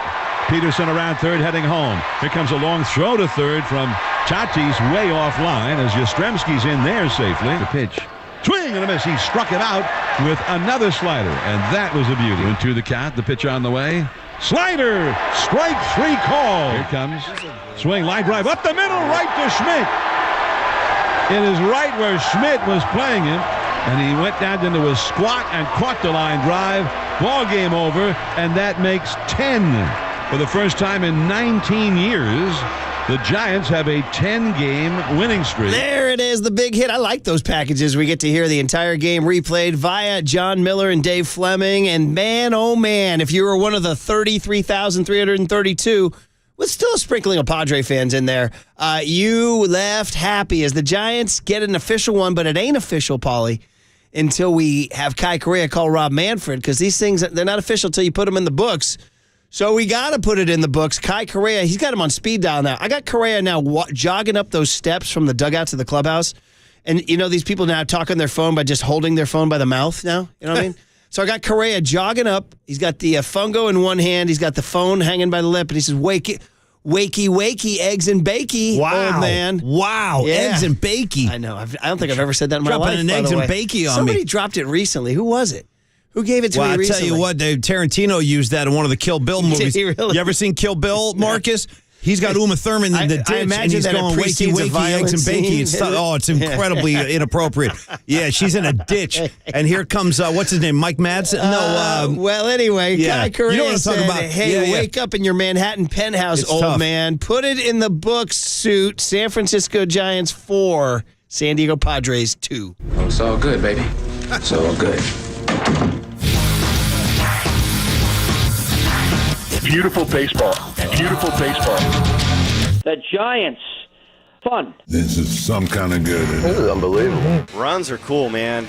Speaker 10: Peterson around third heading home. Here comes a long throw to third from Tatis way off line as Yastrzemski's in there safely. The pitch. Swing and a miss. He struck it out with another slider, and that was a beauty. 2-2 the count. The pitch on the way. Slider. Strike 3 call. Here comes. Swing line drive up the middle, right to Schmidt. It is right where Schmidt was playing him, and he went down into a squat and caught the line drive. Ball game over, and that makes 10. For the first time in 19 years, the Giants have a 10-game winning streak.
Speaker 7: There it is, the big hit. I like those packages. We get to hear the entire game replayed via John Miller and Dave Fleming. And man, oh man, if you were one of the 33,332, with still a sprinkling of Padre fans in there, you left happy as the Giants get an official one, but it ain't official, Paulie, until we have Kai Correa call Rob Manfred, because these things, they're not official until you put them in the books. So we got to put it in the books. Kai Correa, he's got him on speed dial now. I got Correa now jogging up those steps from the dugout to the clubhouse. And, you know, these people now talk on their phone by just holding their phone by the mouth now. You know what I mean? So I got Correa jogging up. He's got the fungo in one hand. He's got the phone hanging by the lip. And he says, wakey, eggs and bakey.
Speaker 21: Wow.
Speaker 7: Old man.
Speaker 21: Wow.
Speaker 7: Yeah.
Speaker 21: Eggs and bakey.
Speaker 7: I know. I don't think I've ever said that in my life.
Speaker 21: Dropping an
Speaker 7: by
Speaker 21: eggs
Speaker 7: the
Speaker 21: and
Speaker 7: way.
Speaker 21: bakey on
Speaker 7: Somebody
Speaker 21: me.
Speaker 7: dropped it recently. Who was it? Who gave it to
Speaker 21: Well,
Speaker 7: me
Speaker 21: I'll
Speaker 7: recently?
Speaker 21: tell you what, Tarantino used that in one of the Kill Bill
Speaker 7: Did
Speaker 21: movies.
Speaker 7: he really?
Speaker 21: You ever seen Kill Bill, Marcus? He's got Uma Thurman in the ditch, and
Speaker 7: imagine
Speaker 21: he's
Speaker 7: that it
Speaker 21: going wakey,
Speaker 7: precedes a
Speaker 21: eggs and
Speaker 7: violent
Speaker 21: bakey.
Speaker 7: scene.
Speaker 21: It's incredibly inappropriate. Yeah, she's in a ditch, and here comes, what's his name, Mike Madsen?
Speaker 7: Well, anyway,
Speaker 21: yeah.
Speaker 7: Kai Correa
Speaker 21: You know what I'm talking
Speaker 7: said,
Speaker 21: about.
Speaker 7: hey,
Speaker 21: Yeah.
Speaker 7: wake up in your Manhattan penthouse,
Speaker 21: It's
Speaker 7: old
Speaker 21: tough.
Speaker 7: man. Put it in the book, suit. San Francisco Giants 4, San Diego Padres 2.
Speaker 15: Oh, it's all good, baby. It's all good.
Speaker 4: Beautiful baseball. Beautiful baseball.
Speaker 16: The Giants. Fun.
Speaker 8: This is some kind of good.
Speaker 4: This is unbelievable.
Speaker 23: Runs are cool, man.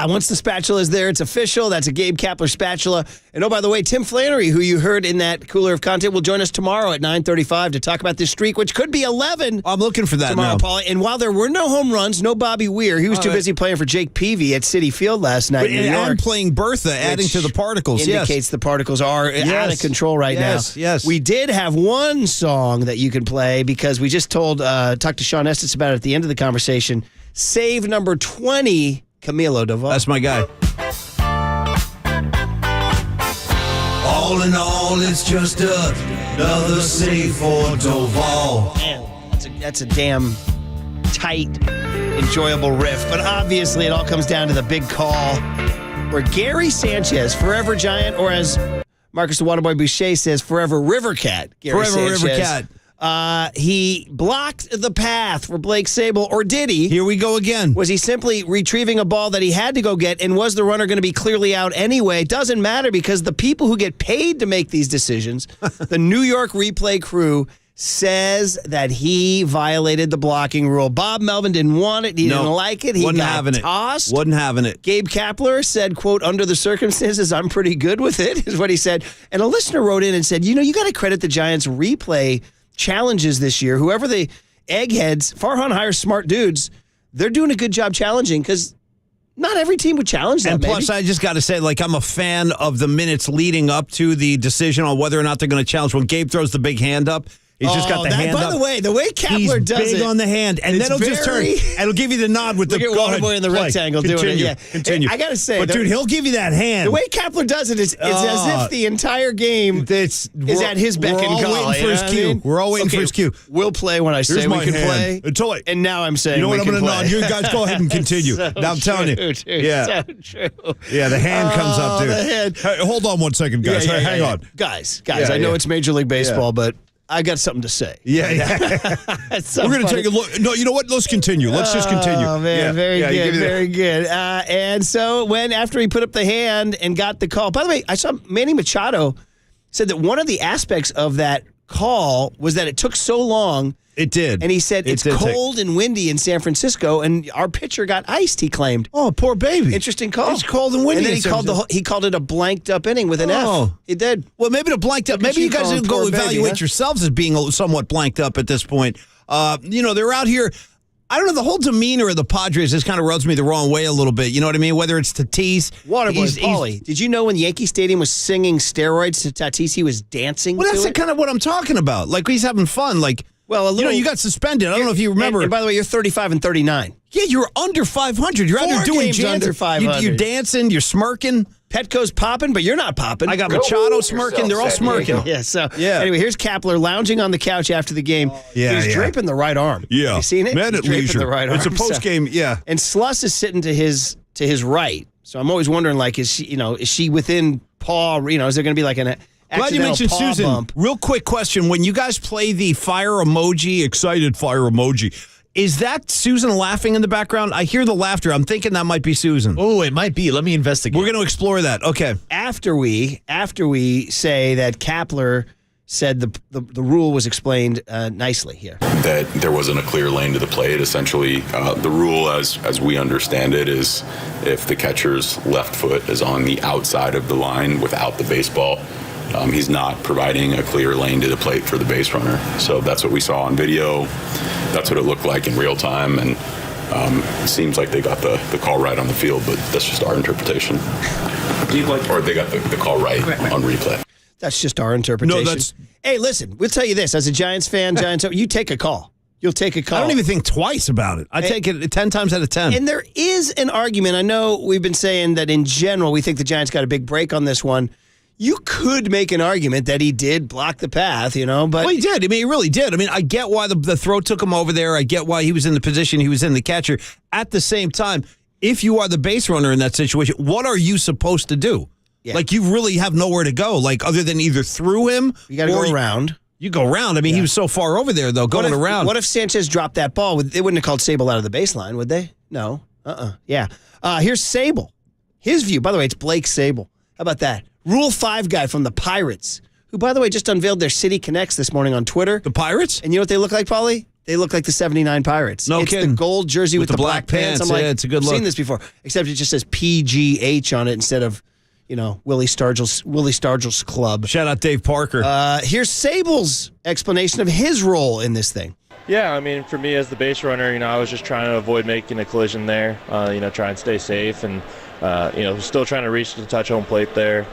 Speaker 7: Once the spatula is there, it's official. That's a Gabe Kapler spatula. And oh, by the way, Tim Flannery, who you heard in that Cooler of Content, will join us tomorrow at 9:35 to talk about this streak, which could be 11.
Speaker 21: I'm looking for that
Speaker 7: tomorrow,
Speaker 21: now.
Speaker 7: Paulie. And while there were no home runs, no Bobby Weir, he was too busy playing for Jake Peavy at Citi Field last night in New York.
Speaker 21: And playing Bertha, adding to the particles.
Speaker 7: Indicates the particles are out of control right now.
Speaker 21: Yes.
Speaker 7: We did have one song that you can play because we just talked to Sean Estes about it at the end of the conversation. Save number 20, Camilo Doval.
Speaker 21: That's my guy. All in all, it's just another save for Doval.
Speaker 7: Man, that's a damn tight, enjoyable riff. But obviously, it all comes down to the big call where Gary Sanchez, forever Giant, or as Marcus the Waterboy Boucher says, forever River Cat. Gary
Speaker 21: Forever
Speaker 7: Sanchez,
Speaker 21: River Cat.
Speaker 7: He blocked the path for Blake Sable, or did he?
Speaker 21: Here we go again.
Speaker 7: Was he simply retrieving a ball that he had to go get, and was the runner going to be clearly out anyway? It doesn't matter because the people who get paid to make these decisions, the New York replay crew, says that he violated the blocking rule. Bob Melvin didn't want it. He didn't like it. He
Speaker 21: wasn't
Speaker 7: got
Speaker 21: having
Speaker 7: tossed.
Speaker 21: it. Wasn't having it.
Speaker 7: Gabe Kapler said, quote, under the circumstances, I'm pretty good with it, is what he said. And a listener wrote in and said, you got to credit the Giants' replay challenges this year. Whoever the eggheads, Farhan hires smart dudes. They're doing a good job challenging because not every team would challenge that.
Speaker 21: And plus, I just got to say, I'm a fan of the minutes leading up to the decision on whether or not they're going to challenge. When Gabe throws the big hand up, he's just got the hand
Speaker 7: by
Speaker 21: up.
Speaker 7: the way Kapler
Speaker 21: he's
Speaker 7: does
Speaker 21: big
Speaker 7: it
Speaker 21: on the hand, and then he'll just turn and it'll give you the nod with
Speaker 7: Look
Speaker 21: the
Speaker 7: at Waterboy in the rectangle doing it. Yeah,
Speaker 21: Continue.
Speaker 7: I gotta say,
Speaker 21: but dude, he'll give you that hand.
Speaker 7: The way Kapler does it is as if the entire game is at his beck and call.
Speaker 21: We're all waiting for his cue. We're all waiting for his cue.
Speaker 7: We'll play when I say
Speaker 21: Here's
Speaker 7: we
Speaker 21: my
Speaker 7: can
Speaker 21: hand.
Speaker 7: play. And now I'm saying,
Speaker 21: you know what?
Speaker 7: we
Speaker 21: I'm
Speaker 7: can
Speaker 21: going to
Speaker 7: play.
Speaker 21: nod. You guys go ahead and continue.
Speaker 7: So
Speaker 21: now I'm telling you.
Speaker 7: Dude,
Speaker 21: yeah,
Speaker 7: so true.
Speaker 21: Yeah, the hand comes up, dude.
Speaker 7: The hand.
Speaker 21: Hey, hold on one second, guys. Hang on,
Speaker 7: guys. I know it's Major League Baseball, but I got something to say.
Speaker 21: Yeah.
Speaker 7: So
Speaker 21: we're going to take a look. No, you know what? Let's continue. Let's just continue.
Speaker 7: Oh, man. Very good. Very good. And so after he put up the hand and got the call, by the way, I saw Manny Machado said that one of the aspects of that call was that it took so long.
Speaker 21: It did.
Speaker 7: And he said it's cold and windy in San Francisco, and our pitcher got iced, he claimed.
Speaker 21: Oh, poor baby.
Speaker 7: Interesting call.
Speaker 21: It's cold and windy.
Speaker 7: And then he called it a blanked up inning with an F. He did.
Speaker 21: Well, maybe the blanked up. Maybe you guys
Speaker 7: calling
Speaker 21: go
Speaker 7: poor
Speaker 21: evaluate
Speaker 7: baby, huh?
Speaker 21: yourselves as being somewhat blanked up at this point. They're out here. I don't know. The whole demeanor of the Padres just kind of rubs me the wrong way a little bit. You know what I mean? Whether it's Tatis.
Speaker 7: Waterboy Paulie, did you know when Yankee Stadium was singing steroids to Tatis, he was dancing
Speaker 21: Well,
Speaker 7: to
Speaker 21: that's
Speaker 7: it?
Speaker 21: kind of what I'm talking about. Like, he's having fun. Like,
Speaker 7: well,
Speaker 21: you got suspended. I don't know if you remember.
Speaker 7: And by the way, you're 35 and 39.
Speaker 21: Yeah, you're under 500. You're out there doing
Speaker 7: games under 500.
Speaker 21: You're dancing. You're smirking.
Speaker 7: Petco's popping, but you're not popping.
Speaker 21: I got Machado smirking. They're all smirking.
Speaker 7: Anyway, here's Kapler lounging on the couch after the game. He's draping the right arm.
Speaker 21: Yeah.
Speaker 7: You seen it?
Speaker 21: Man at
Speaker 7: Draping
Speaker 21: leisure.
Speaker 7: the right arm.
Speaker 21: It's a post-game,
Speaker 7: And Sluss is sitting to his right. So I'm always wondering, is she within paw? Is there going to be like an
Speaker 21: glad you mentioned
Speaker 7: paw
Speaker 21: Susan.
Speaker 7: bump?
Speaker 21: Real quick question. When you guys play the fire emoji, excited fire emoji, is that Susan laughing in the background? I hear the laughter. I'm thinking that might be Susan.
Speaker 11: Oh, it might be. Let me investigate.
Speaker 21: We're going to explore that. Okay.
Speaker 7: After we say that Kapler said the rule was explained nicely here.
Speaker 24: That there wasn't a clear lane to the plate. Essentially, the rule as we understand it is if the catcher's left foot is on the outside of the line without the baseball, he's not providing a clear lane to the plate for the base runner. So that's what we saw on video. That's what it looked like in real time. And it seems like they got the call right on the field, but that's just our interpretation. Or they got the call right on replay.
Speaker 7: That's just our interpretation.
Speaker 21: No, that's.
Speaker 7: Hey, listen, we'll tell you this. As a Giants fan, you take a call. You'll take a call.
Speaker 21: I don't even think twice about it. I take it 10 times out of 10.
Speaker 7: And there is an argument. I know we've been saying that in general, we think the Giants got a big break on this one. You could make an argument that he did block the path, but...
Speaker 21: Well, he did. I mean, he really did. I mean, I get why the throw took him over there. I get why he was in the position he was in, the catcher. At the same time, if you are the base runner in that situation, what are you supposed to do? Yeah. Like, you really have nowhere to go, like, other than either through him...
Speaker 7: You got to go around.
Speaker 21: You go around. I mean, he was so far over there, though, going around.
Speaker 7: What if Sanchez dropped that ball? They wouldn't have called Sable out of the baseline, would they? No. Yeah. Here's Sable. His view. By the way, it's Blake Sable. How about that? Rule 5 guy from the Pirates, who, by the way, just unveiled their City Connects this morning on Twitter.
Speaker 21: The Pirates?
Speaker 7: And you know what they look like, Paulie? They look like the 79 Pirates.
Speaker 21: No kidding.
Speaker 7: It's the gold jersey with the black pants. I'm like,
Speaker 21: it's a good look.
Speaker 7: I've seen this before, except it just says PGH on it instead of... Willie Stargell's club.
Speaker 21: Shout out Dave Parker.
Speaker 7: Here's Sable's explanation of his role in this thing.
Speaker 1: Yeah, I mean, for me as the base runner, I was just trying to avoid making a collision there, try and stay safe and, still trying to reach to touch home plate there.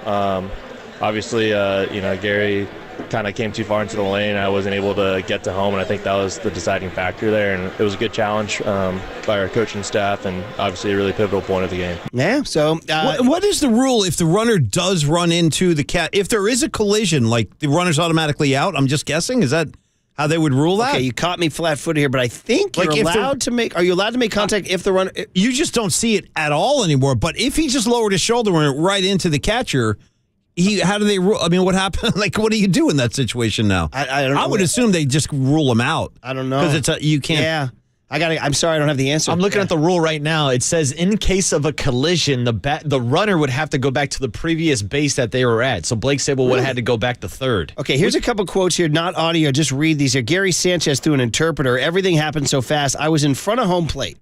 Speaker 1: Obviously, Gary kind of came too far into the lane. I wasn't able to get to home, and I think that was the deciding factor there. And it was a good challenge by our coaching staff, and obviously a really pivotal point of the game.
Speaker 7: Yeah. So,
Speaker 21: what is the rule if the runner does run into the cat? If there is a collision, like the runner's automatically out? I'm just guessing. Is that how they would rule that?
Speaker 7: Okay, you caught me flat-footed here, but I think you're allowed to make. Are you allowed to make contact if the runner?
Speaker 21: You just don't see it at all anymore. But if he just lowered his shoulder and went right into the catcher. How do they rule? I mean, what happened? Like, what do you do in that situation now?
Speaker 7: I don't know.
Speaker 21: I would assume they just rule him out.
Speaker 7: I don't know.
Speaker 21: Because you can't.
Speaker 7: Yeah. I'm sorry, I don't have the answer.
Speaker 11: I'm looking at the rule right now. It says in case of a collision, the runner would have to go back to the previous base that they were at. So Blake Sable would have had to go back to third.
Speaker 7: Okay, here's a couple quotes here, not audio. Just read these here. Gary Sanchez through an interpreter. Everything happened so fast. I was in front of home plate,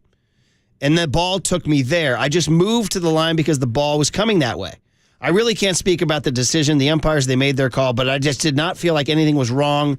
Speaker 7: and the ball took me there. I just moved to the line because the ball was coming that way. I really can't speak about the decision. The umpires, they made their call, but I just did not feel like anything was wrong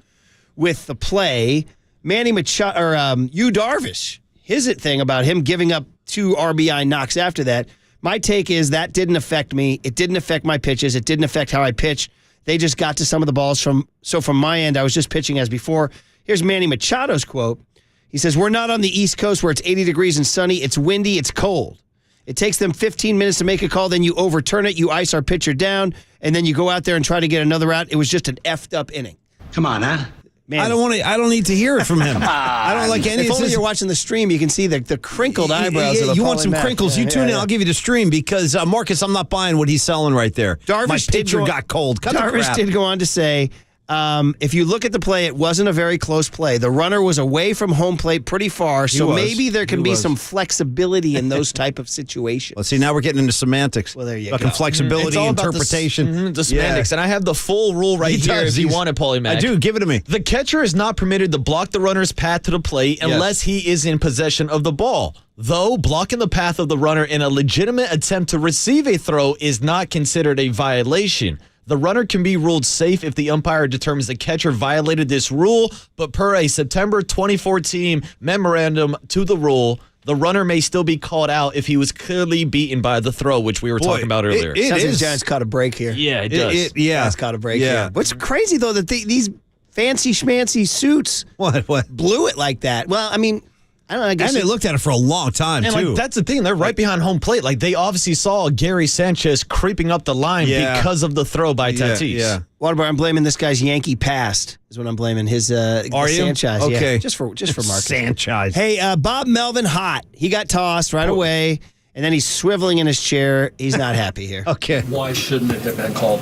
Speaker 7: with the play. Manny Machado, or Yu Darvish, his thing about him giving up 2 RBI knocks after that, my take is that didn't affect me. It didn't affect my pitches. It didn't affect how I pitch. They just got to some of the balls from my end, I was just pitching as before. Here's Manny Machado's quote. He says, "We're not on the East Coast where it's 80 degrees and sunny. It's windy. It's cold. It takes them 15 minutes to make a call, then you overturn it, you ice our pitcher down, and then you go out there and try to get another out. It was just an effed up inning."
Speaker 12: Come on, huh?
Speaker 7: Man.
Speaker 21: I don't need to hear it from him. I don't like any
Speaker 7: of this. If only you're
Speaker 21: watching
Speaker 7: watching the stream, you can see the crinkled eyebrows.
Speaker 21: You want some crinkles? You tune in. I'll give you the stream because Marcus, I'm not buying what he's selling right there. My pitcher got cold.
Speaker 7: Darvish did go on to say, if you look at the play, it wasn't a very close play. The runner was away from home plate pretty far, so maybe there can be some flexibility in those type of situations.
Speaker 21: Well, see, now we're getting into semantics.
Speaker 7: Well, there you
Speaker 21: go. Flexibility, interpretation.
Speaker 11: The semantics. And I have the full rule right here if you want it, Paulie Mac.
Speaker 21: I do. Give it to me.
Speaker 11: The catcher is not permitted to block the runner's path to the plate unless he is in possession of the ball. Though blocking the path of the runner in a legitimate attempt to receive a throw is not considered a violation. The runner can be ruled safe if the umpire determines the catcher violated this rule, but per a September 2014 memorandum to the rule, the runner may still be called out if he was clearly beaten by the throw, which we were talking about earlier.
Speaker 7: Sounds like the Giants caught a break here.
Speaker 11: Yeah, it does.
Speaker 7: Giants caught a break here. What's crazy, though, that these fancy schmancy suits blew it like that. Well, I mean... I don't know, I guess
Speaker 21: and they looked at it for a long time,
Speaker 11: and
Speaker 21: too.
Speaker 11: That's the thing. They're right behind home plate. Like, they obviously saw Gary Sanchez creeping up the line because of the throw by Tatis.
Speaker 7: Yeah. Waterboy, I'm blaming this guy's Yankee past is what I'm blaming. His Sanchez.
Speaker 21: Okay.
Speaker 7: Yeah, just for Marcus.
Speaker 21: Sanchez.
Speaker 7: Hey, Bob Melvin hot. He got tossed right away. And then he's swiveling in his chair. He's not happy here.
Speaker 21: Okay.
Speaker 9: Why shouldn't it have been called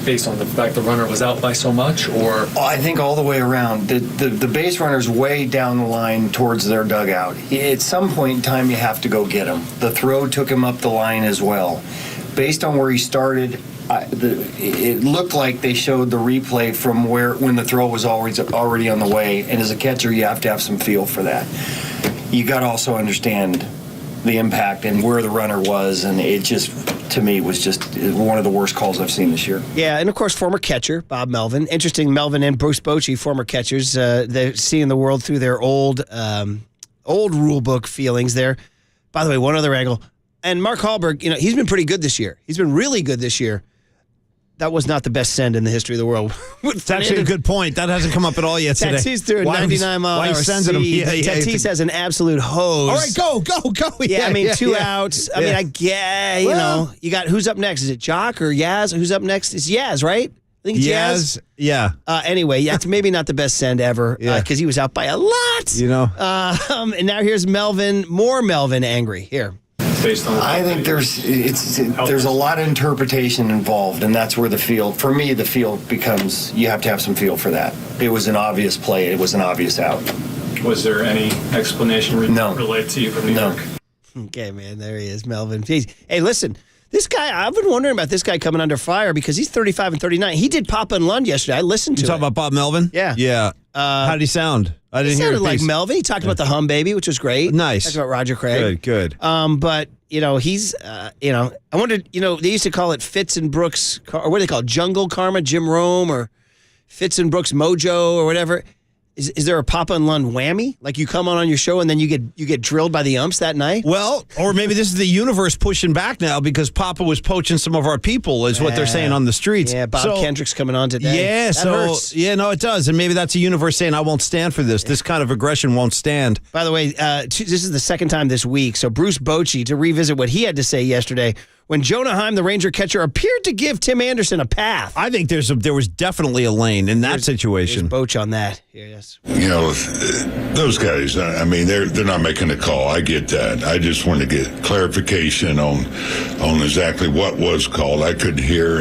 Speaker 9: based on the fact the runner was out by so much? Or
Speaker 19: I think all the way around. The base runner's way down the line towards their dugout. At some point in time, you have to go get him. The throw took him up the line as well. Based on where he started, it looked like they showed the replay from when the throw was already on the way. And as a catcher, you have to have some feel for that. You got to also understand the impact and where the runner was, and it just, to me, was just one of the worst calls I've seen this year.
Speaker 7: Yeah, and of course, former catcher, Bob Melvin. Interesting, Melvin and Bruce Bochy, former catchers, they're seeing the world through their old rule book feelings there. By the way, one other angle, and Mark Hallberg, he's been pretty good this year. He's been really good this year. that was not the best send in the history of the world.
Speaker 21: It's actually a good point. That hasn't come up at all yet today.
Speaker 7: Tatis threw a 99-mile-an-hour seed. Tatis has an absolute hose.
Speaker 21: All right, go.
Speaker 7: Yeah, I mean, two outs. I mean, I get, you know, you got, who's up next? Is it Jock or Yaz? Who's up next? It's Yaz, right? I think it's Yaz.
Speaker 21: Yeah.
Speaker 7: Anyway, that's maybe not the best send ever because he was out by a lot.
Speaker 21: You know.
Speaker 7: And now here's more Melvin angry. Here.
Speaker 19: I think there's a lot of interpretation involved, and that's where the field becomes, you have to have some feel for that. It was an obvious play. It was an obvious out.
Speaker 9: Was there any explanation related to you from New York?
Speaker 7: Okay, man, there he is, Melvin. Hey, listen, this guy, I've been wondering about this guy coming under fire because he's 35 and 39. He did Papa and Lund yesterday. I listened to it.
Speaker 21: You talking about Bob Melvin?
Speaker 7: Yeah.
Speaker 21: Yeah. How did he sound? I didn't
Speaker 7: he
Speaker 21: hear
Speaker 7: sounded like
Speaker 21: piece.
Speaker 7: Melvin. He talked about the Hum Baby, which was great.
Speaker 21: Nice.
Speaker 7: Talked about Roger Craig.
Speaker 21: Good.
Speaker 7: But, you know, he's, you know, I wondered, you know, they used to call it Fitz and Brooks, or what do they call it? Jungle Karma, Jim Rome, or Fitz and Brooks Mojo, or whatever. Is there a Papa and Lund whammy? Like you come on your show and then you get drilled by the umps that night?
Speaker 21: Well, or maybe this is the universe pushing back now because Papa was poaching some of our people, is what they're saying on the streets.
Speaker 7: Yeah, Bob Kendrick's coming on today.
Speaker 21: Yeah,
Speaker 7: that
Speaker 21: so
Speaker 7: hurts.
Speaker 21: yeah, no, it does, and maybe that's a universe saying I won't stand for this. This kind of aggression won't stand.
Speaker 7: By the way, this is the second time this week. So Bruce Bochy, to revisit what he had to say yesterday, when Jonah Heim, the Ranger catcher, appeared to give Tim Anderson a path.
Speaker 21: I think there was definitely a lane in that situation.
Speaker 7: There's Boch on that. Yes.
Speaker 8: You know, those guys, I mean, they're not making a call. I get that. I just want to get clarification on exactly what was called. I couldn't hear,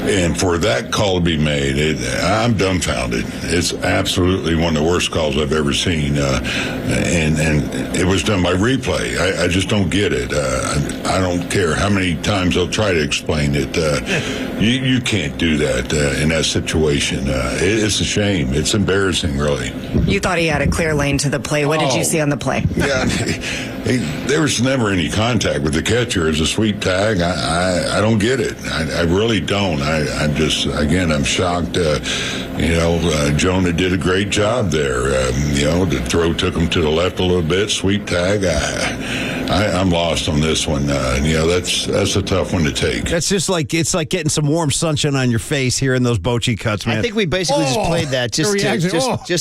Speaker 8: and for that call to be made, I'm dumbfounded. It's absolutely one of the worst calls I've ever seen, and it was done by replay. I just don't get it. I don't care how many times they'll try to explain it. You can't do that in that situation. It's a shame. It's embarrassing, really.
Speaker 2: You thought he had a clear lane to the play. What did you see on the play?
Speaker 8: Yeah, there was never any contact with the catcher. It's a sweep tag. I don't get it. I really don't. I'm just, again, I'm shocked. Jonah did a great job there. The throw took him to the left a little bit. Sweep tag. I'm lost on this one. That's a tough one to take.
Speaker 21: That's just like, it's like getting some warm sunshine on your face here in those Bochy cuts, man.
Speaker 7: I think we basically just played that just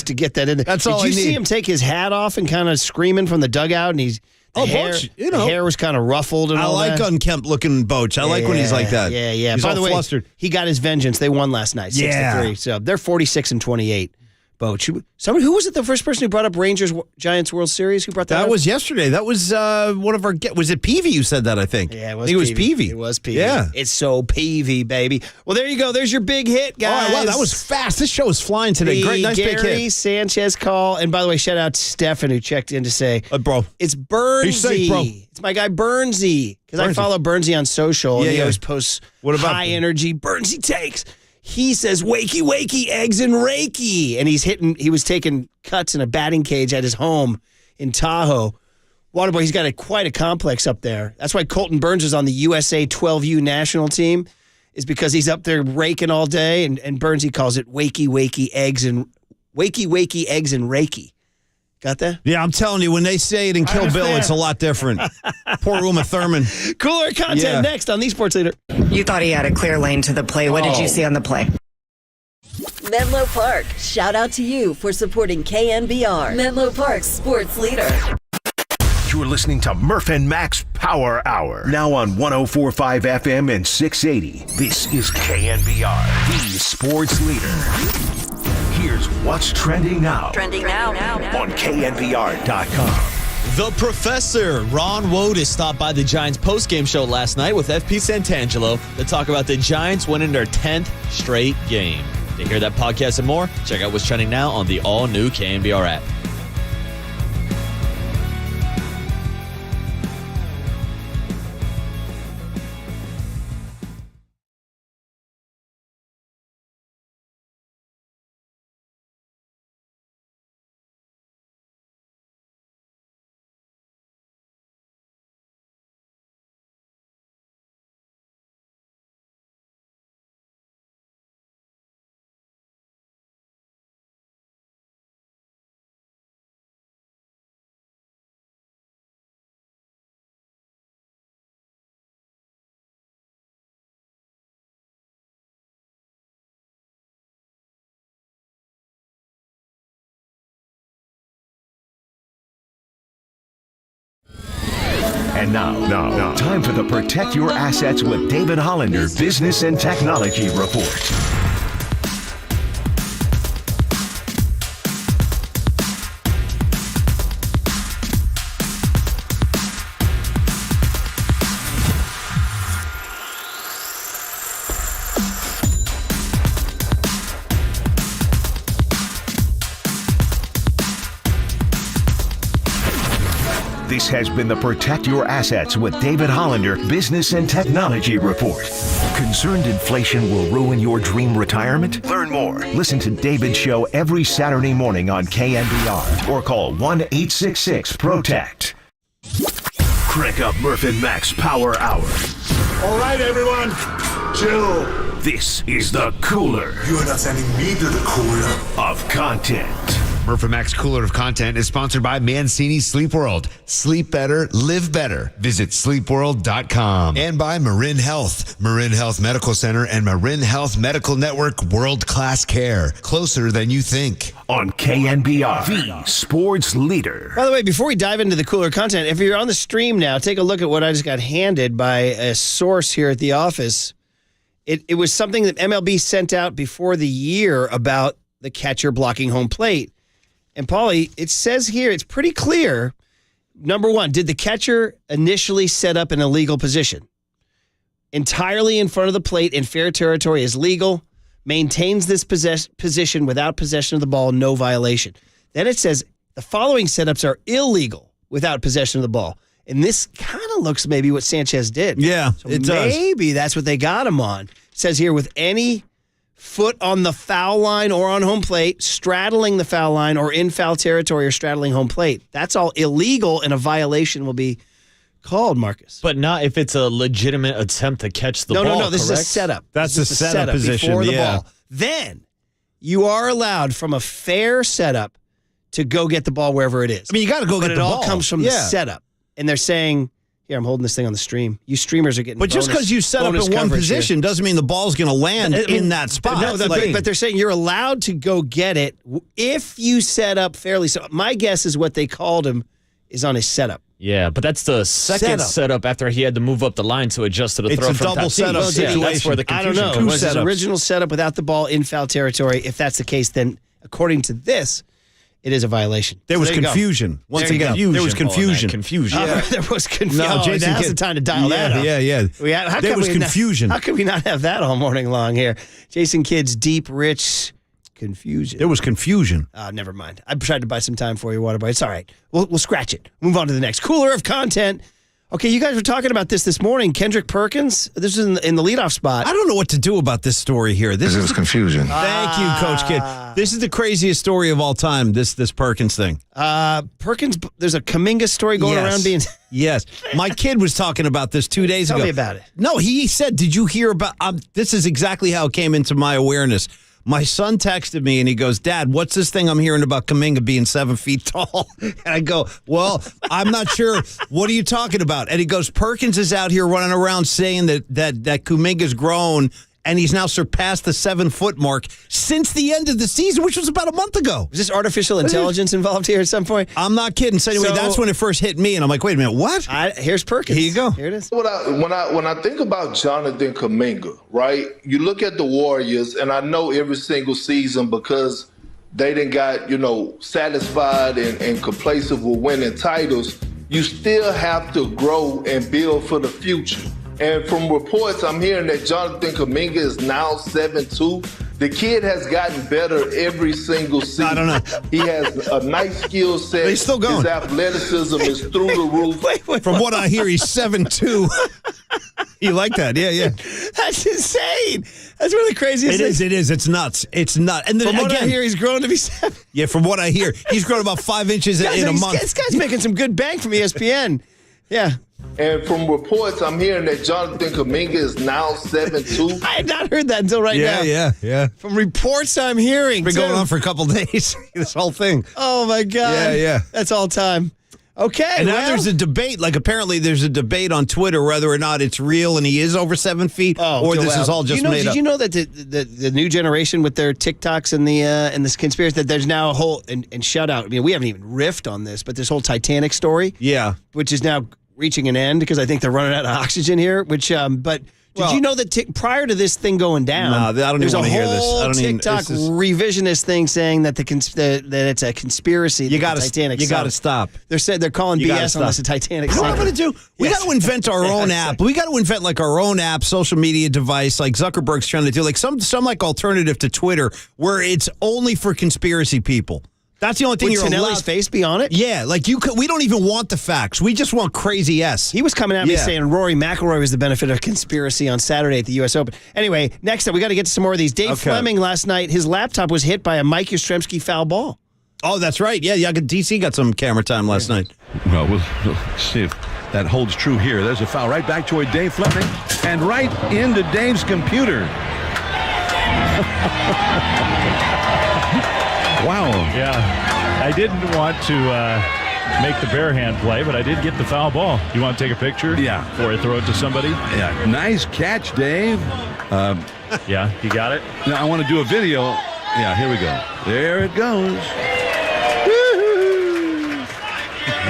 Speaker 7: to get that in there.
Speaker 21: That's all I
Speaker 7: Did you see
Speaker 21: need.
Speaker 7: him take his hat off and kind of screaming from the dugout, and the hair was kind of ruffled and all that?
Speaker 21: I like unkempt looking Boch. I like when he's like that.
Speaker 7: Yeah.
Speaker 21: He's
Speaker 7: By
Speaker 21: all
Speaker 7: the way,
Speaker 21: flustered.
Speaker 7: he got his vengeance. They won last night, 6-3. So they're 46 and 28. Boch. Who was it? The first person who brought up Rangers Giants World Series? Who brought that up?
Speaker 21: That was yesterday. That was one of our. Was it Peavy who said that? I think.
Speaker 7: Yeah,
Speaker 21: it was Peavy.
Speaker 7: It was Peavy.
Speaker 21: Yeah,
Speaker 7: it's so Peavy, baby. Well, there you go. There's your big hit, guys.
Speaker 21: Oh, wow, that was fast. This show is flying today. Great, nice big
Speaker 7: Gary
Speaker 21: hit.
Speaker 7: Sanchez call. And by the way, shout out to Stefan who checked in to say,
Speaker 21: bro,
Speaker 7: it's Burnsy.
Speaker 21: He's safe, bro.
Speaker 7: It's my guy Burnsy because I follow Burnsy on social. And he always posts high energy Burnsy takes. He says, wakey, eggs and Reiki. And he was taking cuts in a batting cage at his home in Tahoe. Waterboy, he's got quite a complex up there. That's why Colton Burns is on the USA 12U national team, is because he's up there raking all day. And Burnsy calls it wakey, eggs and Reiki. Got that?
Speaker 21: Yeah, I'm telling you, when they say it in Kill Bill, it's a lot different. Poor Uma Thurman.
Speaker 7: Cooler content next on the Sports Leader.
Speaker 2: You thought he had a clear lane to the play. What did you see on the play?
Speaker 3: Menlo Park, shout out to you for supporting KNBR, Menlo Park's sports leader.
Speaker 5: You're listening to Murph and Max Power Hour. Now on 104.5 FM and 680. This is KNBR, the sports leader. Here's what's trending now. On KNBR.com.
Speaker 11: The Professor, Ron Wotus, stopped by the Giants postgame show last night with FP Santangelo to talk about the Giants winning their 10th straight game. To hear that podcast and more, check out what's trending now on the all-new KNBR app.
Speaker 5: And now, time for the Protect Your Assets with David Hollander Business and Technology Report. This has been the Protect Your Assets with David Hollander Business and Technology Report. Concerned inflation will ruin your dream retirement? Learn more. Listen to David's show every Saturday morning on KNBR or call 1-866-PROTECT. Crank up Murph and Max Power Hour.
Speaker 13: All right, everyone, chill.
Speaker 5: This is the cooler.
Speaker 12: You are not sending me to the cooler
Speaker 5: of content.
Speaker 14: Murph and Max Cooler of Content is sponsored by Mancini Sleep World. Sleep better, live better. Visit sleepworld.com. And by Marin Health. Marin Health Medical Center and Marin Health Medical Network world-class care. Closer than you think.
Speaker 5: On KNBR, the sports leader.
Speaker 7: By the way, before we dive into the cooler content, if you're on the stream now, take a look at what I just got handed by a source here at the office. It was something that MLB sent out before the year about the catcher blocking home plate. And, Paulie, it says here, it's pretty clear. Number one, did the catcher initially set up an illegal position? Entirely in front of the plate in fair territory is legal. Maintains this position without possession of the ball, no violation. Then it says the following setups are illegal without possession of the ball. And this kind of looks maybe what Sanchez did.
Speaker 21: Yeah,
Speaker 7: so
Speaker 21: it does.
Speaker 7: Maybe that's what they got him on. It says here, with any foot on the foul line or on home plate, straddling the foul line or in foul territory or straddling home plate. That's all illegal, and a violation will be called, Marcus.
Speaker 11: But not if it's a legitimate attempt to catch the ball.
Speaker 7: No. This
Speaker 11: correct?
Speaker 7: is a setup.
Speaker 21: That's a setup position,
Speaker 7: before the
Speaker 21: yeah.
Speaker 7: ball. Then you are allowed from a fair setup to go get the ball wherever it is.
Speaker 21: I mean, you got to go get the ball.
Speaker 7: But it all comes from the setup. And they're saying, here, I'm holding this thing on the stream. You streamers are getting
Speaker 21: But just because you set up in one position doesn't mean the ball's going to land in that spot.
Speaker 7: No, but they're saying you're allowed to go get it if you set up fairly. So my guess is what they called him is on a setup.
Speaker 11: Yeah, but that's the second setup after he had to move up the line to adjust to the throw from
Speaker 21: double
Speaker 11: Tatis.
Speaker 21: setup situation.
Speaker 11: That's where the confusion
Speaker 7: I don't know.
Speaker 21: Two
Speaker 7: Was his
Speaker 21: setups.
Speaker 7: original setup without the ball in foul territory? If that's the case, then according to this, it is a violation.
Speaker 21: There was
Speaker 7: you go.
Speaker 21: confusion. Once
Speaker 7: There you
Speaker 21: again,
Speaker 7: go.
Speaker 21: there was confusion.
Speaker 11: Confusion.
Speaker 7: There was confusion.
Speaker 21: No, Jason,
Speaker 7: now's the time to dial that up.
Speaker 21: Yeah. There was confusion.
Speaker 7: How could we not have that all morning long here? Jason Kidd's deep, rich confusion.
Speaker 21: There was confusion.
Speaker 7: Never mind. I tried to buy some time for you, Waterboy. It's all right. We'll scratch it. Move on to the next. Cooler of content. Okay, you guys were talking about this morning. Kendrick Perkins, this is in the leadoff spot.
Speaker 21: I don't know what to do about this story here. This
Speaker 12: It was confusion.
Speaker 21: Thank you, Coach Kidd. This is the craziest story of all time, this Perkins thing.
Speaker 7: Perkins, there's a Kuminga story going around being...
Speaker 21: Yes. My kid was talking about this 2 days ago.
Speaker 7: Tell me about it.
Speaker 21: No, he said, did you hear about... this is exactly how it came into my awareness. My son texted me and he goes, Dad, what's this thing I'm hearing about Kuminga being 7 feet tall? And I go, well, I'm not sure. What are you talking about? And he goes, Perkins is out here running around saying that Kuminga's grown and he's now surpassed the 7 foot mark since the end of the season, which was about a month ago.
Speaker 7: Is this artificial intelligence involved here at some point?
Speaker 21: I'm not kidding. So anyway, that's when it first hit me, and I'm like, wait a minute, what?
Speaker 7: Here's Perkins.
Speaker 21: Here you go.
Speaker 7: Here it is.
Speaker 17: When I think about Jonathan Kuminga, right? You look at the Warriors, and I know every single season because they didn't got satisfied and complacent with winning titles. You still have to grow and build for the future. And from reports, I'm hearing that Jonathan Kuminga is now 7'2". The kid has gotten better every single season.
Speaker 21: I don't know.
Speaker 17: He has a nice skill set.
Speaker 21: He's still going.
Speaker 17: His athleticism is through the roof.
Speaker 21: From what I hear, he's 7'2". You like that? Yeah.
Speaker 7: That's insane. That's really crazy.
Speaker 21: It is. It's nuts. It's nuts. And then
Speaker 7: From what
Speaker 21: again,
Speaker 7: I hear, he's grown to be 7.
Speaker 21: Yeah, from what I hear, he's grown about 5 inches in a month.
Speaker 7: This guy's making some good bank from ESPN. Yeah.
Speaker 17: And from reports, I'm hearing that Jonathan Kuminga is now 7'2".
Speaker 7: I had not heard that until right now.
Speaker 21: Yeah.
Speaker 7: From reports I'm hearing.
Speaker 21: It's been going on for a couple days, this whole thing.
Speaker 7: Oh, my God.
Speaker 21: Yeah.
Speaker 7: That's all time. Okay.
Speaker 21: And now there's a debate. Like, apparently there's a debate on Twitter whether or not it's real and he is over 7 feet, or this is all just made up.
Speaker 7: Did you know that the new generation with their TikToks and this conspiracy, that there's now a whole, and shout out, I mean, we haven't even riffed on this, but this whole Titanic story.
Speaker 21: Yeah.
Speaker 7: Which is now reaching an end because I think they're running out of oxygen here. But did you know that prior to this thing going down,
Speaker 21: I don't even want to hear this. I don't even.
Speaker 7: TikTok revisionist thing saying that that it's a conspiracy.
Speaker 21: You got to
Speaker 7: Titanic.
Speaker 21: You got to stop.
Speaker 7: They're calling BS unless the Titanic.
Speaker 21: You know what I'm going to do? We got to invent our own
Speaker 7: Yes.
Speaker 21: app. We got to invent like our own app, social media device, like Zuckerberg's trying to do, like some like alternative to Twitter, where it's only for conspiracy people. That's the only thing you're allowed.
Speaker 7: Would Tinelli's face be on it?
Speaker 21: Yeah, like we don't even want the facts. We just want crazy S.
Speaker 7: He was coming at me saying Rory McIlroy was the benefit of conspiracy on Saturday at the U.S. Open. Anyway, next up, we got to get to some more of these. Dave Fleming last night, his laptop was hit by a Mike Yastrzemski foul ball.
Speaker 21: Oh, that's right. Yeah, DC got some camera time last night.
Speaker 10: Well, we'll see if that holds true here. There's a foul right back toward Dave Fleming and right into Dave's computer.
Speaker 6: Wow. Yeah. I didn't want to make the bare hand play, but I did get the foul ball. You want to take a picture?
Speaker 10: Yeah.
Speaker 6: Before I throw it to somebody?
Speaker 10: Yeah. Nice catch, Dave.
Speaker 6: Yeah, you got it?
Speaker 10: Now I want to do a video. Yeah, here we go. There it goes. Woo-hoo.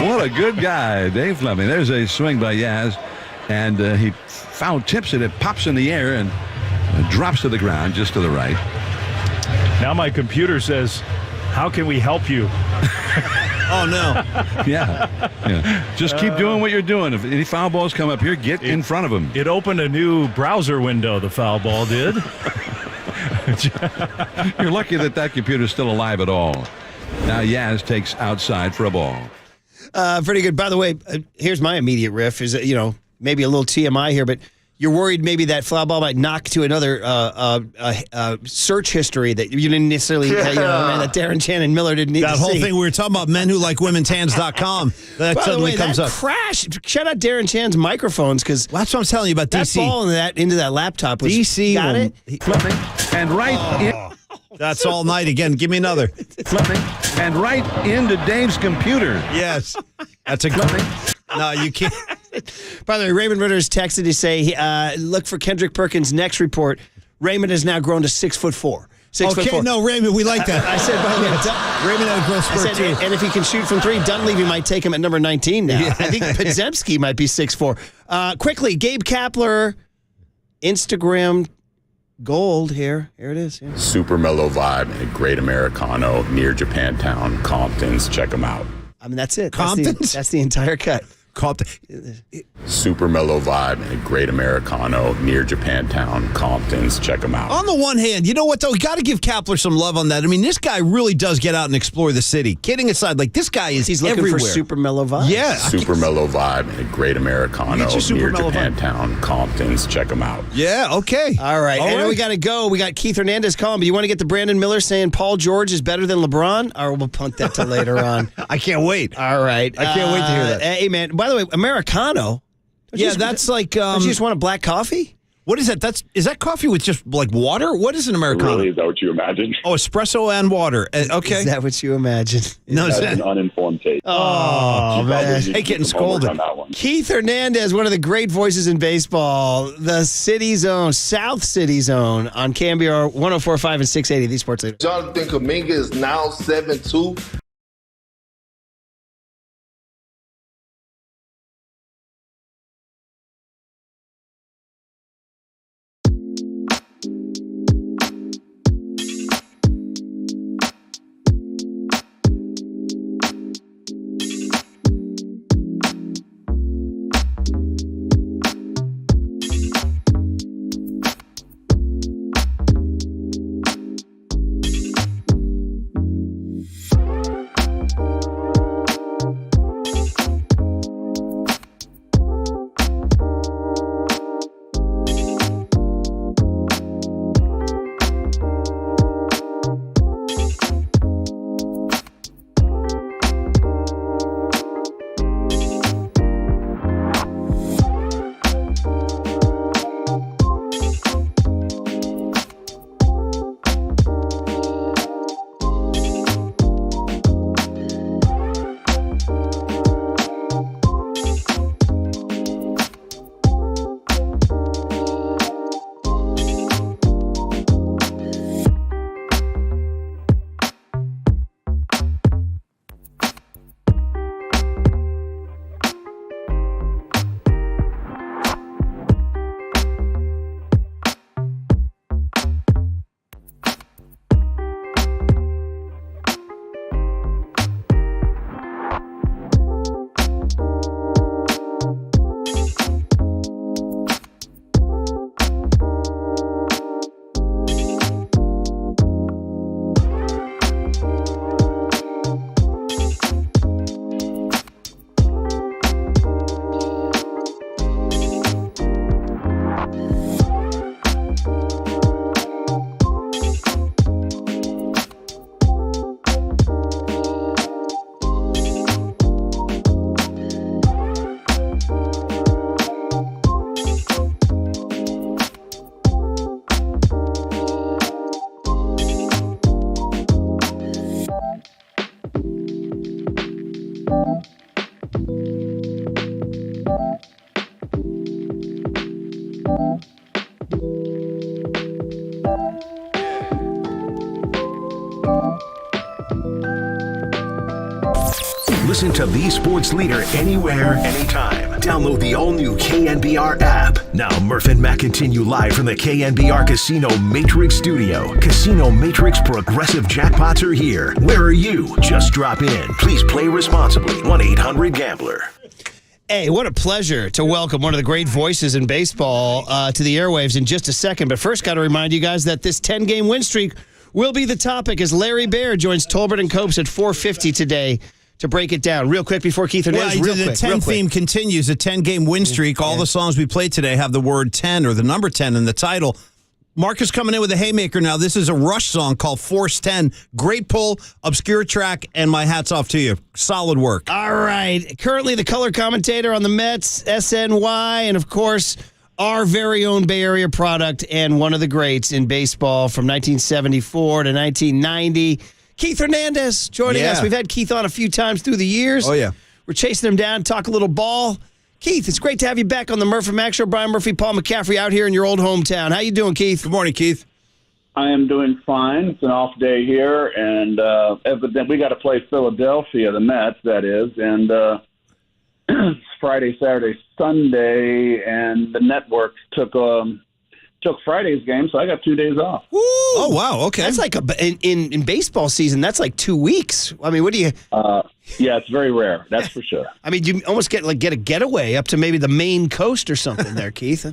Speaker 10: What a good guy, Dave Fleming. There's a swing by Yaz, and he foul tips it. It pops in the air and drops to the ground just to the right.
Speaker 6: Now my computer says, how can we help you?
Speaker 21: Oh, no.
Speaker 10: Yeah. Just keep doing what you're doing. If any foul balls come up here, get in front of them.
Speaker 6: It opened a new browser window, the foul ball did.
Speaker 10: You're lucky that computer's still alive at all. Now Yaz takes outside for a ball.
Speaker 7: Pretty good. By the way, here's my immediate riff. Is maybe a little TMI here, but you're worried maybe that foul ball might knock to another search history that you didn't necessarily, that Darren Shannon Miller didn't need to see.
Speaker 21: That whole thing we were talking about, menwholikewomen'shands.com, that suddenly comes up.
Speaker 7: Crash. Shout out Darren Shannon's microphones because
Speaker 21: that's what I'm telling you about DC.
Speaker 7: That ball into that laptop was
Speaker 21: DC.
Speaker 7: Got it?
Speaker 10: And right in.
Speaker 21: That's all night again. Give me another.
Speaker 10: And right into Dave's computer.
Speaker 21: Yes. That's a good. No, you can't.
Speaker 7: By the way, Raymond Ritter's texted to say, look for Kendrick Perkins' next report. Raymond has now grown to 6'4".
Speaker 21: 6'4". No, Raymond, we like that.
Speaker 7: I said, by the way,
Speaker 21: Raymond had a growth spurt too.
Speaker 7: And if he can shoot from three, Dunleavy might take him at number 19 now.
Speaker 21: Yeah.
Speaker 7: I think Podziemski might be 6'4". Quickly, Gabe Kapler, Instagram gold here. Here it is. Yeah.
Speaker 24: Super mellow vibe, a great Americano near Japantown, Compton's. Check them out.
Speaker 7: I mean, that's it.
Speaker 21: Compton's?
Speaker 7: That's the entire cut.
Speaker 24: Super mellow vibe, a great Americano near Japantown, Compton's. Check them out.
Speaker 21: On the one hand, you know what, though? We got to give Kapler some love on that. I mean, this guy really does get out and explore the city. Kidding aside, like, this guy is
Speaker 7: He's looking
Speaker 21: everywhere.
Speaker 7: for super mellow vibe.
Speaker 21: Yeah.
Speaker 24: Super mellow vibe, a great Americano near Japantown, Compton's. Check them out.
Speaker 21: Yeah, okay.
Speaker 7: All right. And we got to go. We got Keith Hernandez calling, but you want to get to Brandon Miller saying Paul George is better than LeBron? Or we'll punt that to later on.
Speaker 21: I can't wait.
Speaker 7: All right.
Speaker 21: I can't wait to hear that.
Speaker 7: Hey, man, by the way, Americano.
Speaker 21: Yeah, that's like.
Speaker 7: Don't you just want a black coffee?
Speaker 21: What is that? Is that coffee with just like water? What is an Americano?
Speaker 24: Really, is that what you imagine?
Speaker 21: Oh, espresso and water. Okay.
Speaker 7: Is that what you imagine?
Speaker 21: No,
Speaker 24: That's an uninformed take.
Speaker 7: Oh, man.
Speaker 21: Hey, getting scolded.
Speaker 24: On that one.
Speaker 7: Keith Hernandez, one of the great voices in baseball, the City Zone, South City Zone on KNBR 104.5 and 680, the Sports Leader.
Speaker 17: Jonathan Kuminga is now 7'2".
Speaker 5: Listen to the sports leader anywhere, anytime. Download the all-new KNBR app. Now, Murph and Matt continue live from the KNBR Casino Matrix Studio. Casino Matrix progressive jackpots are here. Where are you? Just drop in. Please play responsibly. 1-800-GAMBLER.
Speaker 7: Hey, what a pleasure to welcome one of the great voices in baseball to the airwaves in just a second. But first, got to remind you guys that this 10-game win streak will be the topic as Larry Baer joins Tolbert and Copes at 4:50 today to break it down. Real quick before Keith Hernandez.
Speaker 21: Well, the 10 theme continues, a 10-game win streak. All the songs we played today have the word 10 or the number 10 in the title. Mark is coming in with a haymaker now. This is a Rush song called Force 10. Great pull, obscure track, and my hat's off to you. Solid work.
Speaker 7: All right. Currently the color commentator on the Mets, SNY, and of course, our very own Bay Area product and one of the greats in baseball from 1974 to 1990. Keith Hernandez joining us. We've had Keith on a few times through the years.
Speaker 21: Oh, yeah.
Speaker 7: We're chasing him down, talk a little ball. Keith, it's great to have you back on the Murph and Mac Show. Brian Murphy, Paul McCaffrey out here in your old hometown. How you doing, Keith?
Speaker 21: Good morning, Keith.
Speaker 18: I am doing fine. It's an off day here, and evidently we got to play Philadelphia, the Mets, that is, and it's Friday, Saturday, Sunday, and the network took Friday's game, so I got 2 days off.
Speaker 7: Woo!
Speaker 21: Oh, wow, okay.
Speaker 7: That's like in baseball season, that's like 2 weeks. I mean, what do you...
Speaker 18: Yeah, it's very rare, that's for sure.
Speaker 7: I mean, you almost get a getaway up to maybe the Maine coast or something there, Keith.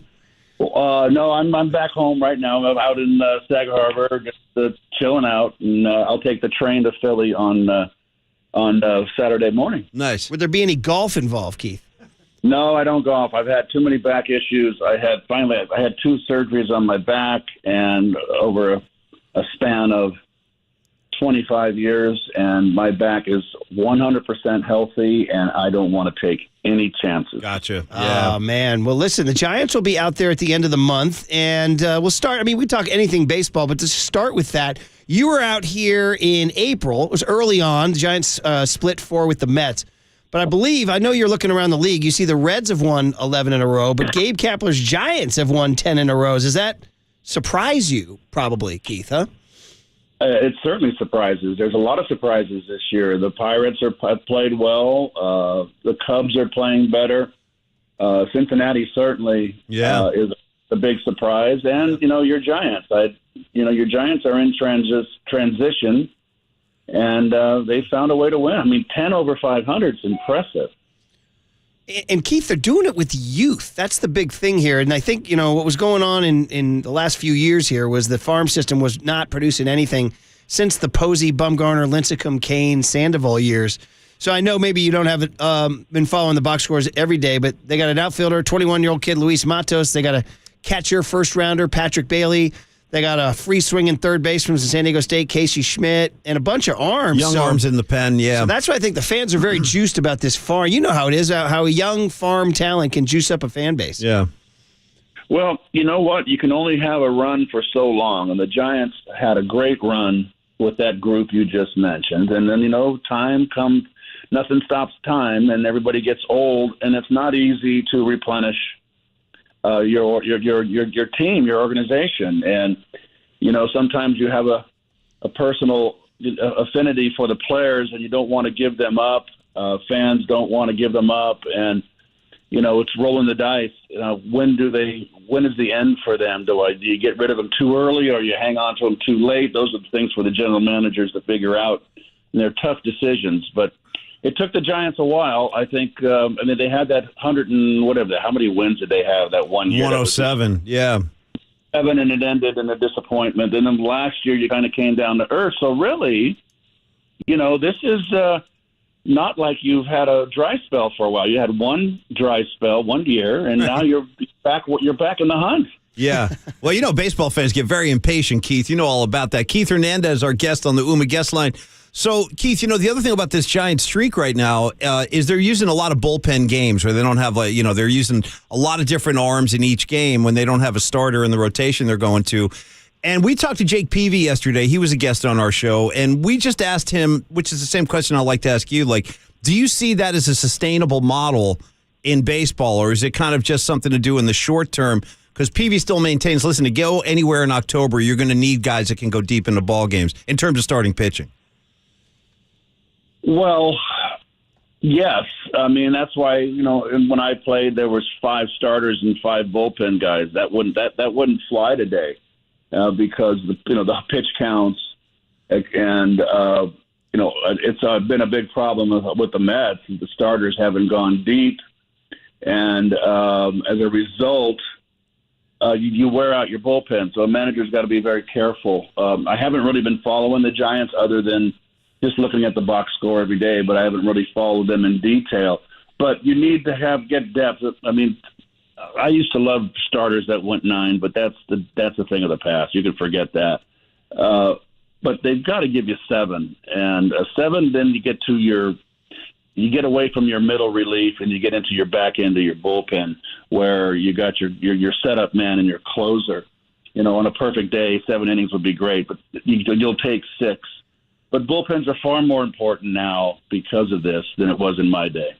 Speaker 18: No, I'm back home right now. I'm out in Sag Harbor, just chilling out, and I'll take the train to Philly on Saturday morning.
Speaker 21: Nice.
Speaker 7: Would there be any golf involved, Keith?
Speaker 18: No, I don't golf. I've had too many back issues. I had 2 surgeries on my back, and over a span of 25 years, and my back is 100% healthy, and I don't want to take any chances.
Speaker 21: Gotcha.
Speaker 7: Yeah. Oh, man. Well, listen, the Giants will be out there at the end of the month, and we'll start. I mean, we talk anything baseball, but to start with that, you were out here in April. It was early on. The Giants split 4 with the Mets. But I know you're looking around the league. You see the Reds have won 11 in a row, but Gabe Kapler's Giants have won 10 in a row. Does that surprise you, probably, Keith, huh?
Speaker 18: It certainly surprises. There's a lot of surprises this year. The Pirates have played well. The Cubs are playing better. Cincinnati certainly is a big surprise. And, your Giants. Your Giants are in transition, and they found a way to win. I mean, 10 over 500 is impressive.
Speaker 7: And Keith, they're doing it with youth. That's the big thing here. And I think, what was going on in the last few years here was the farm system was not producing anything since the Posey, Bumgarner, Lincecum, Kane, Sandoval years. So I know maybe you don't have been following the box scores every day, but they got an outfielder, 21-year-old kid, Luis Matos. They got a catcher, first-rounder, Patrick Bailey. They got a free swinging third baseman from San Diego State, Casey Schmidt, and a bunch of arms.
Speaker 21: Young arms in the pen, yeah.
Speaker 7: So that's why I think the fans are very juiced about this farm. You know how it is, how a young farm talent can juice up a fan base.
Speaker 21: Yeah.
Speaker 18: Well, you know what? You can only have a run for so long, and the Giants had a great run with that group you just mentioned. And then, time comes, nothing stops time, and everybody gets old, and it's not easy to replenish your team, your organization. And, sometimes you have a personal affinity for the players and you don't want to give them up. Fans don't want to give them up. And, it's rolling the dice. When is the end for them? Do you get rid of them too early or you hang on to them too late? Those are the things for the general managers to figure out. And they're tough decisions, but it took the Giants a while. I think, they had that 100 and whatever. How many wins did they have that one year?
Speaker 21: 107, yeah.
Speaker 18: 7, and it ended in a disappointment. And then last year you kind of came down to earth. So really, this is not like you've had a dry spell for a while. You had one dry spell 1 year, and now you're back in the hunt.
Speaker 21: Yeah. Well, baseball fans get very impatient, Keith. You know all about that. Keith Hernandez, our guest on the UMA guest line. So, Keith, the other thing about this Giant streak right now is they're using a lot of bullpen games where they don't have, they're using a lot of different arms in each game when they don't have a starter in the rotation they're going to. And we talked to Jake Peavy yesterday. He was a guest on our show, and we just asked him, which is the same question I'd like to ask you, do you see that as a sustainable model in baseball, or is it kind of just something to do in the short term? Because Peavy still maintains, listen, to go anywhere in October, you're going to need guys that can go deep into ball games in terms of starting pitching.
Speaker 18: Well, yes. I mean, that's why, when I played, there was 5 starters and 5 bullpen guys. That wouldn't fly today because the pitch counts and it's been a big problem with the Mets. The starters haven't gone deep, and as a result, you wear out your bullpen. So a manager's got to be very careful. I haven't really been following the Giants other than just looking at the box score every day, but I haven't really followed them in detail. But you need to get depth. I mean, I used to love starters that went 9, but that's a thing of the past. You can forget that. But they've got to give you 7, and a 7, then you get away from your middle relief and you get into your back end of your bullpen where you got your setup man and your closer. On a perfect day, 7 innings would be great, but you'll take 6. But bullpens are far more important now because of this than it was in my day.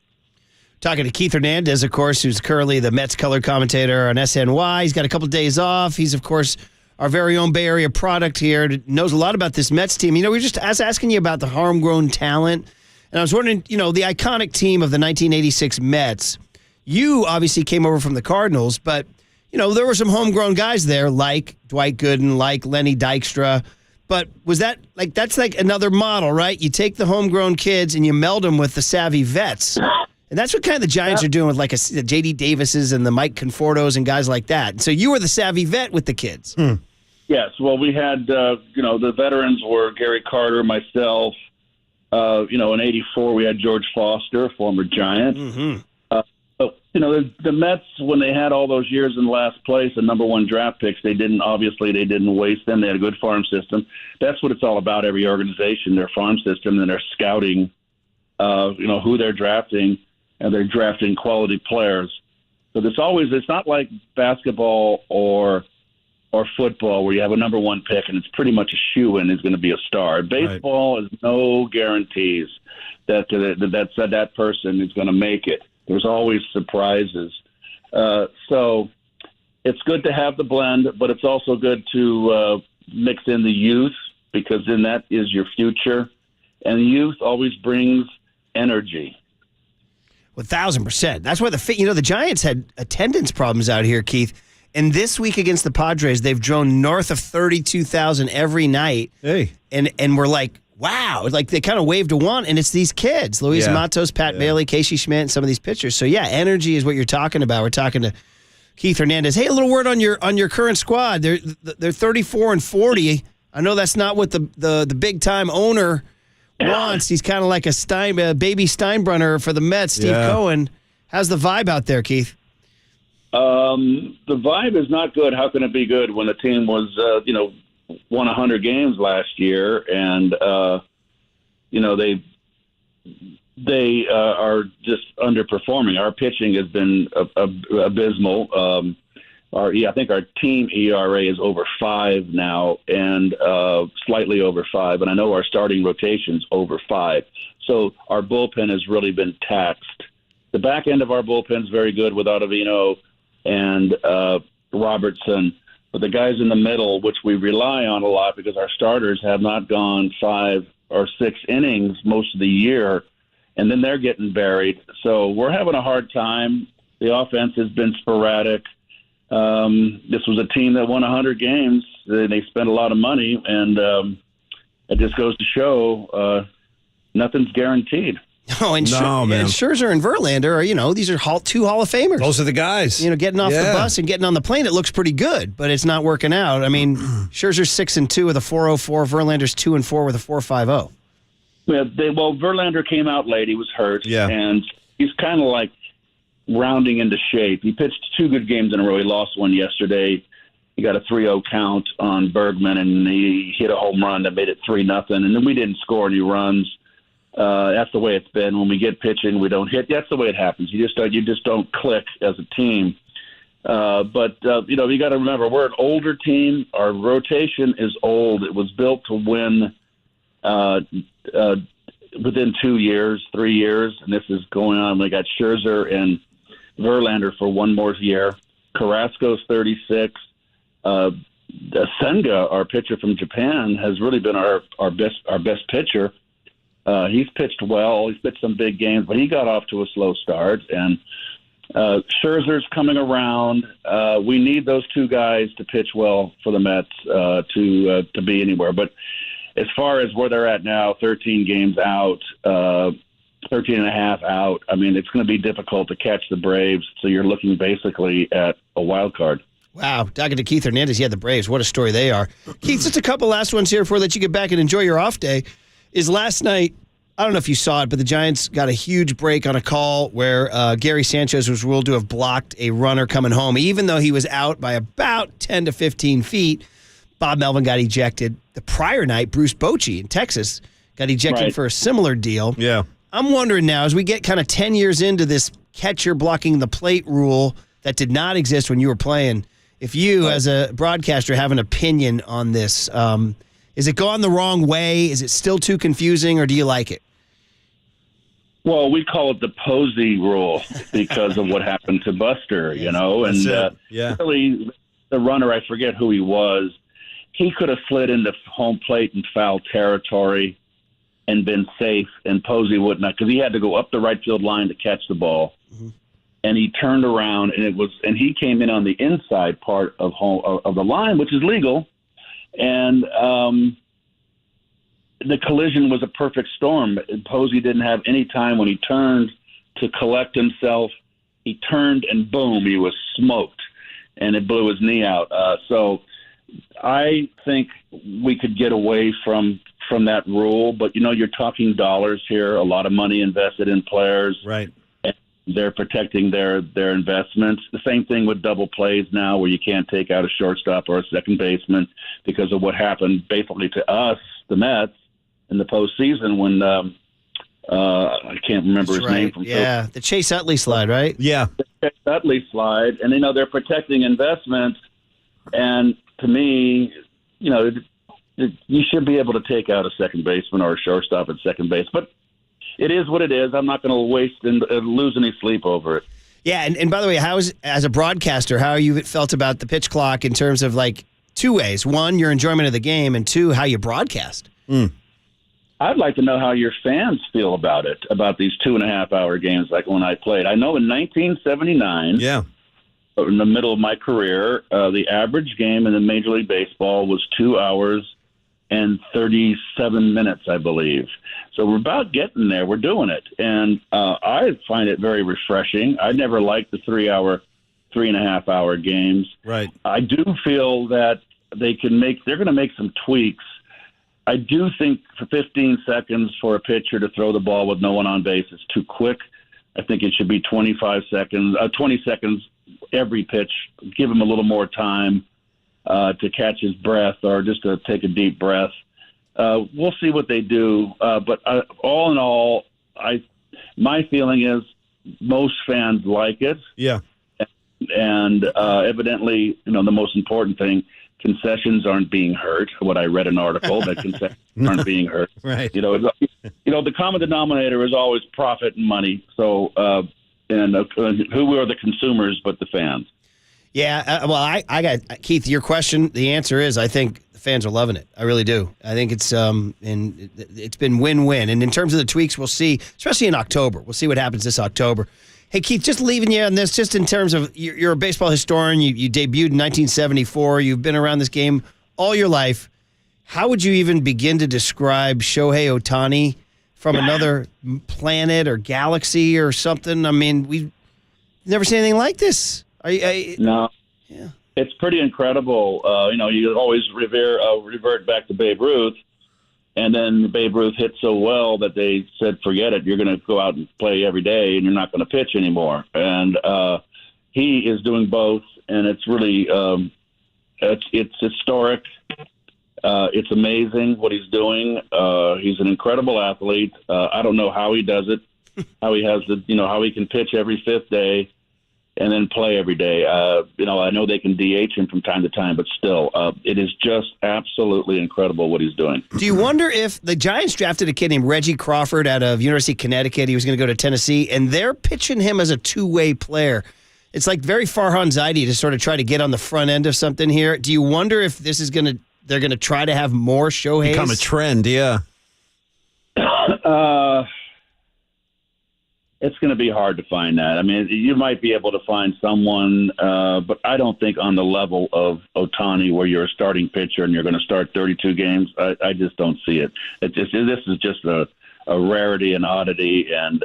Speaker 7: Talking to Keith Hernandez, of course, who's currently the Mets color commentator on SNY. He's got a couple of days off. He's, of course, our very own Bay Area product here. Knows a lot about this Mets team. We were just asking you about the homegrown talent. And I was wondering, the iconic team of the 1986 Mets. You obviously came over from the Cardinals, but, there were some homegrown guys there like Dwight Gooden, like Lenny Dykstra. But was that's another model, right? You take the homegrown kids and you meld them with the savvy vets. And that's what kind of the Giants are doing with the J.D. Davises and the Mike Confortos and guys like that. So you were the savvy vet with the kids.
Speaker 18: Yes. Well, we had, the veterans were Gary Carter, myself. In 84, we had George Foster, former Giant.
Speaker 7: Mm-hmm.
Speaker 18: The Mets, when they had all those years in last place and number 1 draft picks, they didn't waste them. They had a good farm system. That's what it's all about, every organization, their farm system, and their scouting, who they're drafting, and they're drafting quality players. So it's not like basketball or football where you have a number 1 pick and it's pretty much a shoo-in is going to be a star. Baseball is no guarantees that that person is going to make it. There's always surprises. So it's good to have the blend, but it's also good to mix in the youth because then that is your future. And youth always brings energy.
Speaker 7: 1,000%. That's why the Giants had attendance problems out here, Keith. And this week against the Padres, they've drawn north of 32,000 every night.
Speaker 21: Hey.
Speaker 7: And we're like, wow. Like they kind of waved a wand, and it's these kids. Luis Matos, Pat Bailey, Casey Schmidt, and some of these pitchers. So, energy is what you're talking about. We're talking to Keith Hernandez. Hey, a little word on your current squad. They're 34-40. I know that's not what the big-time owner wants. He's kind of like a baby Steinbrenner for the Mets, Steve Cohen. How's the vibe out there, Keith?
Speaker 18: The vibe is not good. How can it be good when the team was, won 100 games last year, and they are just underperforming. Our pitching has been abysmal. I think our team ERA is over 5 now, and slightly over 5, and I know our starting rotation's over 5. So our bullpen has really been taxed. The back end of our bullpen is very good with Ottavino and Robertson. But the guys in the middle, which we rely on a lot because our starters have not gone 5 or 6 innings most of the year, and then they're getting buried. So we're having a hard time. The offense has been sporadic. This was a team that won 100 games. They spent a lot of money, and it just goes to show nothing's guaranteed.
Speaker 7: Oh, and Scherzer and Verlander are, these are 2 Hall of Famers.
Speaker 21: Those are the guys.
Speaker 7: Getting off the bus and getting on the plane, it looks pretty good, but it's not working out. I mean, Scherzer's 6-2 with a 4.04. Verlander's 2-4 with a 4.50.
Speaker 18: Yeah, Verlander came out late. He was hurt, and he's kind of like rounding into shape. He pitched 2 good games in a row. He lost one yesterday. He got a 3-0 count on Bergman, and he hit a home run that made it 3-0, and then we didn't score any runs. That's the way it's been. When we get pitching, we don't hit. That's the way it happens. You just don't click as a team. But you got to remember, we're an older team. Our rotation is old. It was built to win within 2 years, 3 years, and this is going on. We got Scherzer and Verlander for one more year. Carrasco's 36. Senga, our pitcher from Japan, has really been our best pitcher. He's pitched well. He's pitched some big games, but he got off to a slow start. And Scherzer's coming around. We need those two guys to pitch well for the Mets to be anywhere. But as far as where they're at now, 13 games out, 13 and a half out, I mean, it's going to be difficult to catch the Braves. So you're looking basically at a wild card.
Speaker 7: Wow. Talking to Keith Hernandez, the Braves. What a story they are. Keith, just a couple last ones here before I let you get back and enjoy your off day. Is last night, I don't know if you saw it, but the Giants got a huge break on a call where Gary Sanchez was ruled to have blocked a runner coming home. Even though he was out by about 10 to 15 feet, Bob Melvin got ejected. The prior night, Bruce Bochy in Texas got ejected for a similar deal.
Speaker 21: Yeah.
Speaker 7: I'm wondering now, as we get kind of 10 years into this catcher blocking the plate rule that did not exist when you were playing, if you, as a broadcaster, have an opinion on this, is it gone the wrong way? Is it still too confusing, or do you like it?
Speaker 18: Well, we call it the Posey rule because of what happened to Buster, and really the runner, I forget who he was, he could have slid into home plate and foul territory and been safe, and Posey wouldn't have, because he had to go up the right field line to catch the ball. Mm-hmm. And he turned around, and he came in on the inside part of the line, which is legal. And the collision was a perfect storm. Posey didn't have any time when he turned to collect himself. He turned, and boom, he was smoked, and it blew his knee out. So I think we could get away from that rule. But, you're talking dollars here, a lot of money invested in players.
Speaker 21: Right.
Speaker 18: They're protecting their investments. The same thing with double plays now, where you can't take out a shortstop or a second baseman because of what happened basically to us, the Mets, in the postseason when I can't remember his name.
Speaker 7: The Chase Utley slide, right?
Speaker 21: Yeah.
Speaker 18: The Chase Utley slide. And, they're protecting investments. And to me, you should be able to take out a second baseman or a shortstop at second base. But it is what it is. I'm not going to waste and lose any sleep over it.
Speaker 7: Yeah, and by the way, as a broadcaster, how you felt about the pitch clock in terms of two ways. One, your enjoyment of the game, and two, how you broadcast.
Speaker 18: I'd like to know how your fans feel about it, about these 2.5-hour games like when I played. I know in 1979, in the middle of my career, the average game in the Major League Baseball was 2 hours and 37 minutes, I believe. So we're about getting there. We're doing it. And I find it very refreshing. I never liked the 3.5-hour games.
Speaker 21: Right.
Speaker 18: I do feel that they're going to make some tweaks. I do think for 15 seconds for a pitcher to throw the ball with no one on base is too quick. I think it should be 20 seconds every pitch. Give him a little more time to catch his breath or just to take a deep breath. We'll see what they do. But all in all, my feeling is most fans like it.
Speaker 21: Yeah.
Speaker 18: And evidently, the most important thing, concessions aren't being hurt. What I read an article that concessions aren't being hurt.
Speaker 21: Right.
Speaker 18: The common denominator is always profit and money. So, who are the consumers but the fans?
Speaker 7: Yeah, well, I got Keith. Your question. The answer is I think the fans are loving it. I really do. I think it's and it's been win-win. And in terms of the tweaks, we'll see, especially in October. We'll see what happens this October. Hey, Keith, just leaving you on this, just in terms of you're a baseball historian. You debuted in 1974. You've been around this game all your life. How would you even begin to describe Shohei Ohtani from another planet or galaxy or something? I mean, we've never seen anything like this.
Speaker 18: No. Yeah. It's pretty incredible. You always revert back to Babe Ruth, and then Babe Ruth hit so well that they said, forget it, you're going to go out and play every day, and you're not going to pitch anymore. And he is doing both, and it's really it's historic. It's amazing what he's doing. He's an incredible athlete. I don't know how he does it, how he has how he can pitch every fifth day and then play every day. I know they can DH him from time to time, but still, it is just absolutely incredible what he's doing.
Speaker 7: Do you wonder if the Giants drafted a kid named Reggie Crawford out of University of Connecticut? He was going to go to Tennessee, and they're pitching him as a two-way player. It's like very Farhan-Zaidi to sort of try to get on the front end of something here. Do you wonder if this is they're going to try to have more Shoheis?
Speaker 21: Become a trend, yeah.
Speaker 18: It's going to be hard to find that. I mean, you might be able to find someone, but I don't think on the level of Ohtani, where you're a starting pitcher and you're going to start 32 games. I just don't see it. This is just a rarity and oddity, and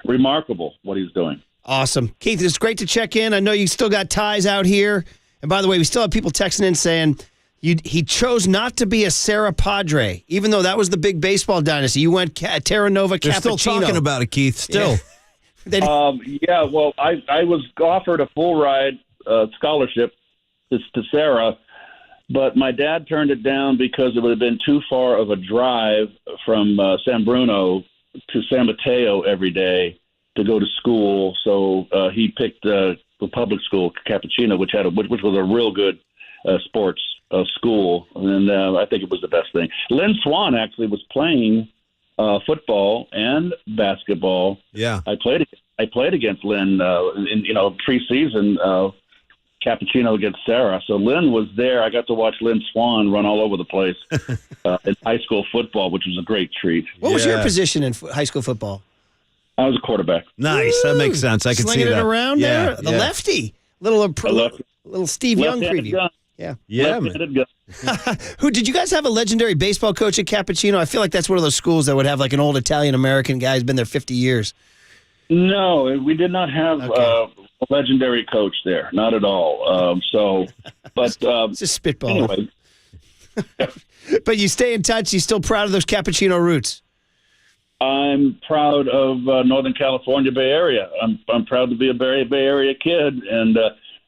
Speaker 18: remarkable what he's doing.
Speaker 7: Awesome. Keith, it's great to check in. I know you still got ties out here. And by the way, we still have people texting in saying he chose not to be a Serra Padre, even though that was the big baseball dynasty. You went Terra Nova Cappuccino.
Speaker 21: They're still talking about it, Keith, still.
Speaker 18: Yeah, well, I was offered a full ride scholarship to Serra, but my dad turned it down because it would have been too far of a drive from San Bruno to San Mateo every day to go to school. So he picked the public school, Cappuccino, which was a real good sports school, and I think it was the best thing. Lynn Swann actually was playing football and basketball.
Speaker 21: Yeah,
Speaker 18: I played against Lynn in preseason Cappuccino against Serra. So Lynn was there. I got to watch Lynn Swann run all over the place in high school football, which was a great treat.
Speaker 7: What was your position in high school football?
Speaker 18: I was a quarterback.
Speaker 21: Nice, that makes sense. I can see that.
Speaker 7: Slinging it around there, the lefty, little Steve Young
Speaker 18: Left-handed
Speaker 7: preview.
Speaker 18: gun.
Speaker 7: Yeah,
Speaker 18: Left-handed gun.
Speaker 7: Who did you guys have a legendary baseball coach at Cappuccino? I feel like that's one of those schools that would have like an old Italian American guy who's been there 50 years.
Speaker 18: No, we did not have a legendary coach there, not at all. But
Speaker 7: it's just spitball.
Speaker 18: Anyway.
Speaker 7: But you stay in touch. You still proud of those Cappuccino roots?
Speaker 18: I'm proud of Northern California Bay Area. I'm proud to be a Bay Area kid, and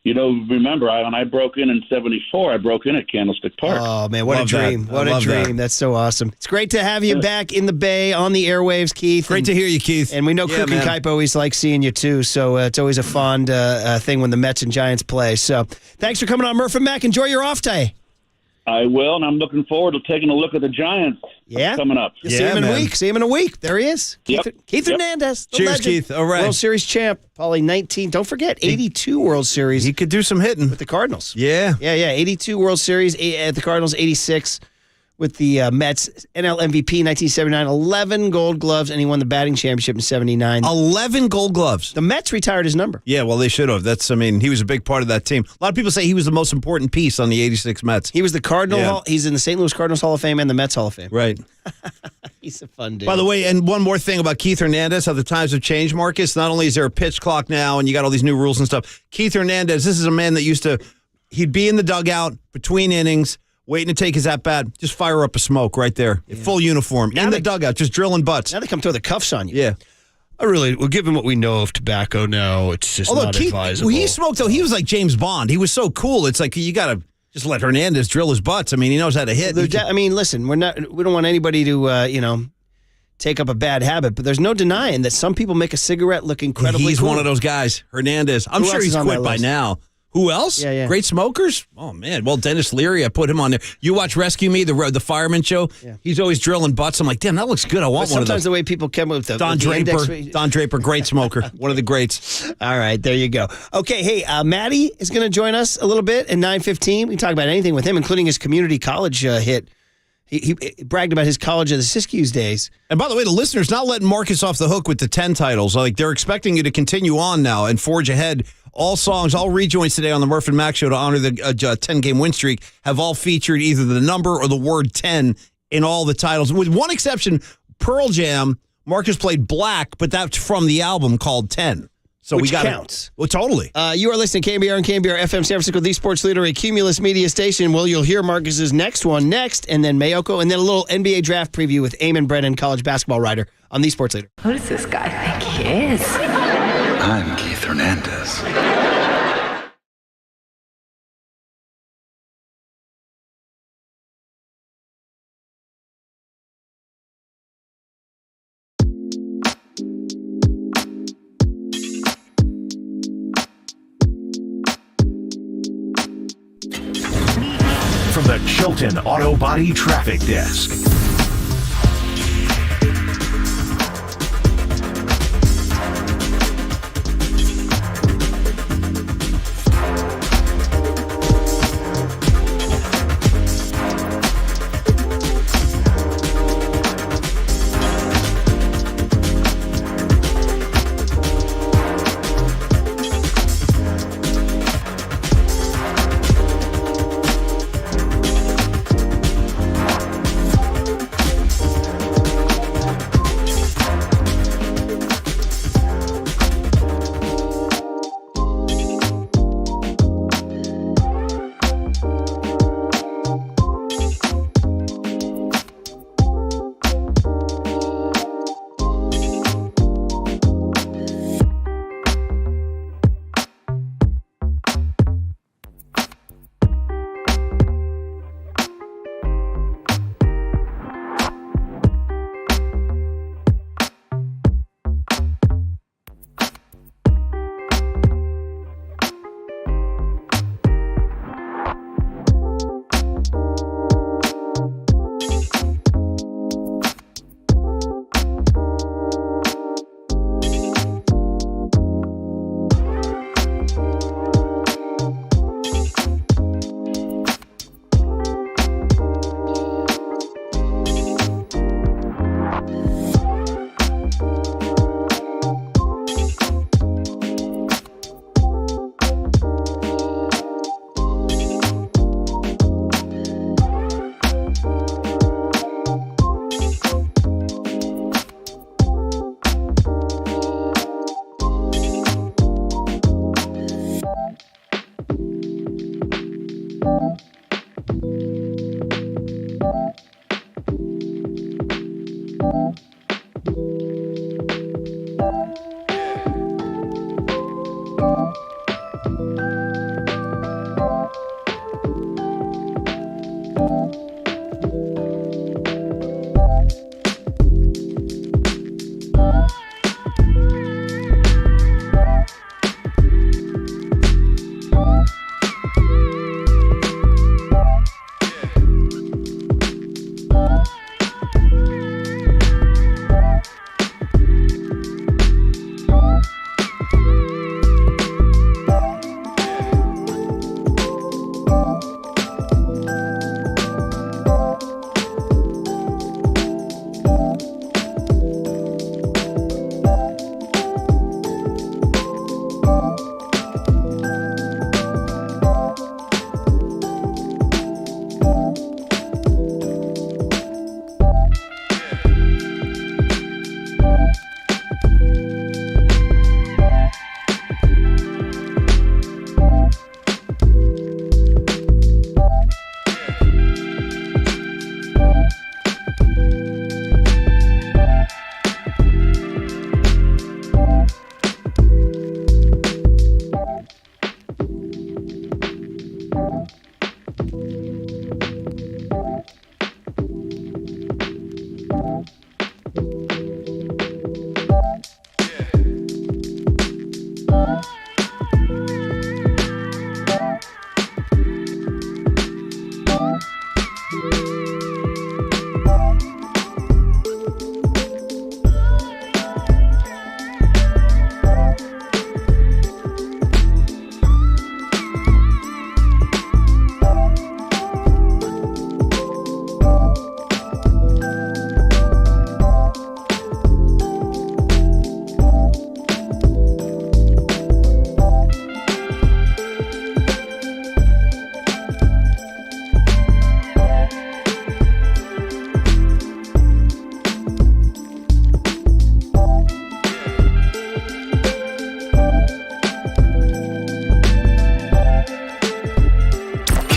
Speaker 18: remember when I broke in '74, I broke in at Candlestick Park.
Speaker 7: Oh man, what a dream! What a dream! That's so awesome. It's great to have you back in the Bay on the airwaves, Keith.
Speaker 21: Great to hear you, Keith.
Speaker 7: And we know Cook and Kipe always like seeing you too. So it's always a fond thing when the Mets and Giants play. So thanks for coming on, Murph and Mac. Enjoy your off day.
Speaker 18: I will, and I'm looking forward to taking a look at the Giants coming up.
Speaker 7: You'll see him in a week. See him in a week. There he is. Keith Hernandez. The
Speaker 21: Cheers,
Speaker 7: legend.
Speaker 21: Keith. All right.
Speaker 7: World Series champ. Probably 19. Don't forget, 82 World Series.
Speaker 21: He could do some hitting
Speaker 7: with the Cardinals.
Speaker 21: Yeah.
Speaker 7: 82 World Series at the Cardinals, 86 with the Mets. NL MVP 1979, 11 Gold Gloves, and he won the batting championship in 79.
Speaker 21: 11 Gold Gloves.
Speaker 7: The Mets retired his number.
Speaker 21: Yeah, well, they should have. He was a big part of that team. A lot of people say he was the most important piece on the 86 Mets.
Speaker 7: He was the Cardinal. He's in the St. Louis Cardinals Hall of Fame and the Mets Hall of Fame.
Speaker 21: Right.
Speaker 7: He's a fun dude.
Speaker 21: By the way, and one more thing about Keith Hernandez, how the times have changed, Marcus. Not only is there a pitch clock now and you got all these new rules and stuff, Keith Hernandez, this is a man that he'd be in the dugout between innings, waiting to take his at-bat, just fire up a smoke right there. Yeah. Full uniform, in the dugout, just drilling butts.
Speaker 7: Now they come throw the cuffs on you.
Speaker 21: Yeah.
Speaker 7: Given what we know of tobacco now, it's just not advisable.
Speaker 21: He smoked, though, he was like James Bond. He was so cool. It's like, you got to just let Hernandez drill his butts. I mean, he knows how to hit.
Speaker 7: Listen, we don't want anybody to, take up a bad habit, but there's no denying that some people make a cigarette look incredibly
Speaker 21: He's
Speaker 7: cool.
Speaker 21: one of those guys, Hernandez. I'm sure he's quit by now. Who else?
Speaker 7: Yeah.
Speaker 21: Great smokers? Oh, man. Well, Dennis Leary, I put him on there. You watch Rescue Me, the fireman show?
Speaker 7: Yeah.
Speaker 21: He's always drilling butts. I'm like, damn, that looks good. I want one of those.
Speaker 7: Sometimes the way people come with the
Speaker 21: Don Draper, great smoker. One of the greats.
Speaker 7: All right, there you go. Okay, hey, Maddie is going to join us a little bit at 9:15. We can talk about anything with him, including his community college hit. He bragged about his College of the Siskiyous days.
Speaker 21: And by the way, the listeners not letting Marcus off the hook with the 10 titles. Like, they're expecting you to continue on now and forge ahead. All songs, all rejoins today on the Murph and Mac Show to honor the 10-game win streak have all featured either the number or the word 10 in all the titles. With one exception, Pearl Jam, Marcus played Black, but that's from the album called 10. So
Speaker 7: Which
Speaker 21: we got
Speaker 7: counts.
Speaker 21: Well, totally.
Speaker 7: You are listening to KNBR and KNBR FM San Francisco, the sports leader, a Cumulus media station. Well, you'll hear Marcus's next one next, and then Mayoko, and then a little NBA draft preview with Eamon Brennan, college basketball writer, on the sports leader.
Speaker 15: Who does this guy think he is?
Speaker 12: I'm Keith Hernandez.
Speaker 5: From the Chilton Auto Body Traffic Desk.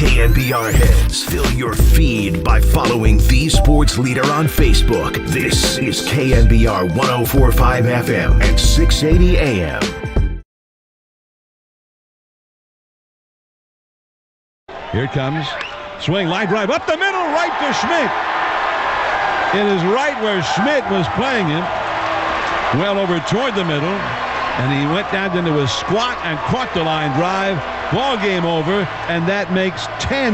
Speaker 5: KNBR heads, fill your feed by following the sports leader on Facebook. This is KNBR 104.5 FM and 680 AM.
Speaker 10: Here it comes. Swing, line drive, up the middle, right to Schmidt. It is right where Schmidt was playing him. Well over toward the middle. And he went down into his squat and caught the line drive. Ball game over, and that makes 10.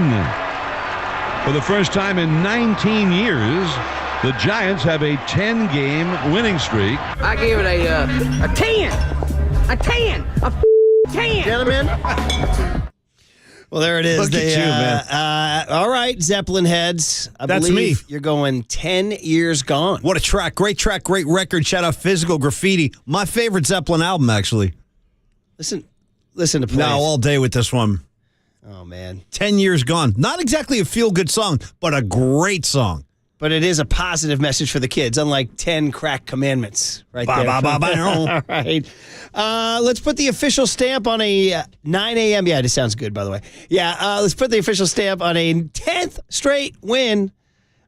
Speaker 10: For the first time in 19 years, the Giants have a 10-game winning streak.
Speaker 16: I give it a 10. A 10. A 10.
Speaker 7: Gentlemen. Well, there it is.
Speaker 21: Look at you, man.
Speaker 7: All right, Zeppelin heads. I
Speaker 21: That's
Speaker 7: believe
Speaker 21: me.
Speaker 7: You're going 10 years gone.
Speaker 21: What a track. Great record. Shout out Physical Graffiti. My favorite Zeppelin album, actually.
Speaker 7: Listen to play.
Speaker 21: Now all day with this one.
Speaker 7: Oh, man.
Speaker 21: 10 years gone. Not exactly a feel-good song, but a great song.
Speaker 7: But it is a positive message for the kids, unlike 10 crack commandments. Right there. All right. Let's put the official stamp on a 9 a.m. Yeah, this sounds good, by the way. Yeah, let's put the official stamp on a 10th straight win.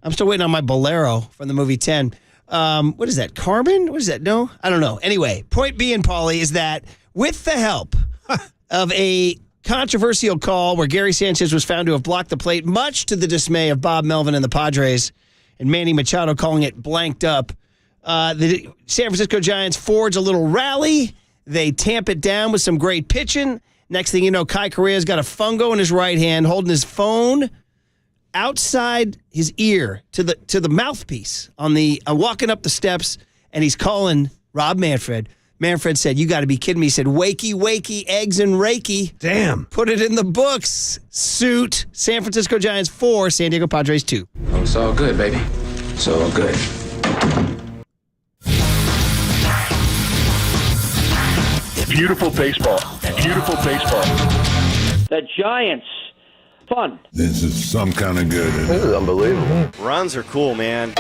Speaker 7: I'm still waiting on my Bolero from the movie 10. What is that, Carmen? What is that? No? I don't know. Anyway, point being, Paulie, is that with the help of a controversial call where Gary Sanchez was found to have blocked the plate, much to the dismay of Bob Melvin and the Padres, and Manny Machado calling it blanked up, the San Francisco Giants forge a little rally. They tamp it down with some great pitching. Next thing you know, Kai Correa's got a fungo in his right hand, holding his phone outside his ear to the mouthpiece on the walking up the steps, and he's calling Rob Manfred. Manfred said, "You got to be kidding me." He said, "Wakey, wakey, eggs and Reiki."
Speaker 21: Damn.
Speaker 7: Put it in the books. Suit. San Francisco Giants 4, San Diego Padres 2.
Speaker 16: Oh, it's all good, baby. It's all good.
Speaker 4: Beautiful baseball. Beautiful baseball.
Speaker 20: The Giants. Fun.
Speaker 8: This is some kind of good.
Speaker 4: This is unbelievable.
Speaker 7: Runs are cool, man.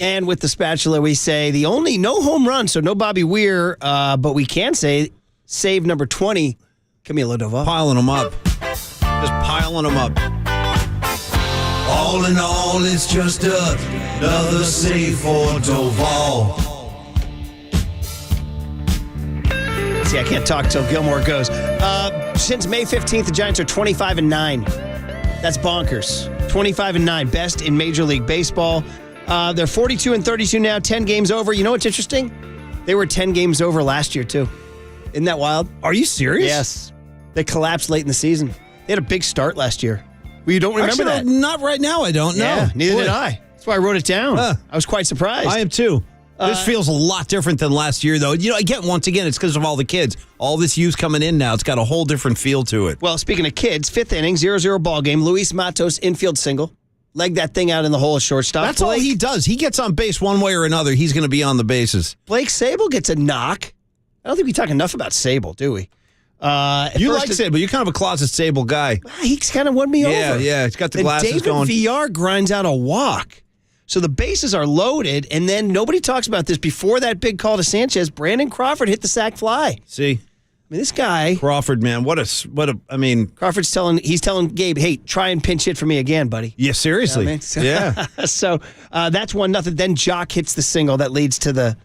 Speaker 7: And with the spatula, we say the only no home run, so no Bobby Weir, but we can say save number 20, Camilo Doval.
Speaker 21: Piling them up. Just piling them up. All All in all, it's just another save for Doval.
Speaker 7: See, I can't talk till Gilmore goes. Since May 15th, the Giants are 25-9. That's bonkers. 25-9, best in Major League Baseball. They're 42-32 now, 10 games over. You know what's interesting? They were 10 games over last year, too. Isn't that wild?
Speaker 21: Are you serious?
Speaker 7: Yes. They collapsed late in the season. They had a big start last year. Well, you don't remember that?
Speaker 21: Not right now, I don't know.
Speaker 7: Yeah, neither did I. That's why I wrote it down. I was quite surprised.
Speaker 21: I am, too. This feels a lot different than last year, though. You know, again, once again, it's because of all the kids. All this youth coming in now. It's got a whole different feel to it.
Speaker 7: Well, speaking of kids, 5th inning, 0-0 ball game. Luis Matos, infield single. Leg that thing out in the hole at shortstop.
Speaker 21: That's all he does. He gets on base one way or another. He's going to be on the bases.
Speaker 7: Blake Sable gets a knock. I don't think we talk enough about Sable, do we?
Speaker 21: You like Sable. You're kind of a closet Sable guy.
Speaker 7: He's kind of won me over.
Speaker 21: Yeah. He's got the glasses going.
Speaker 7: David VR grinds out a walk. So the bases are loaded, and then nobody talks about this. Before that big call to Sanchez, Brandon Crawford hit the sac fly.
Speaker 21: See?
Speaker 7: I mean, this guy.
Speaker 21: Crawford, man.
Speaker 7: Crawford's telling Gabe, hey, try and pinch hit for me again, buddy.
Speaker 21: Yeah, seriously.
Speaker 7: You know what I mean? So that's 1-0. Then Jock hits the single that leads to the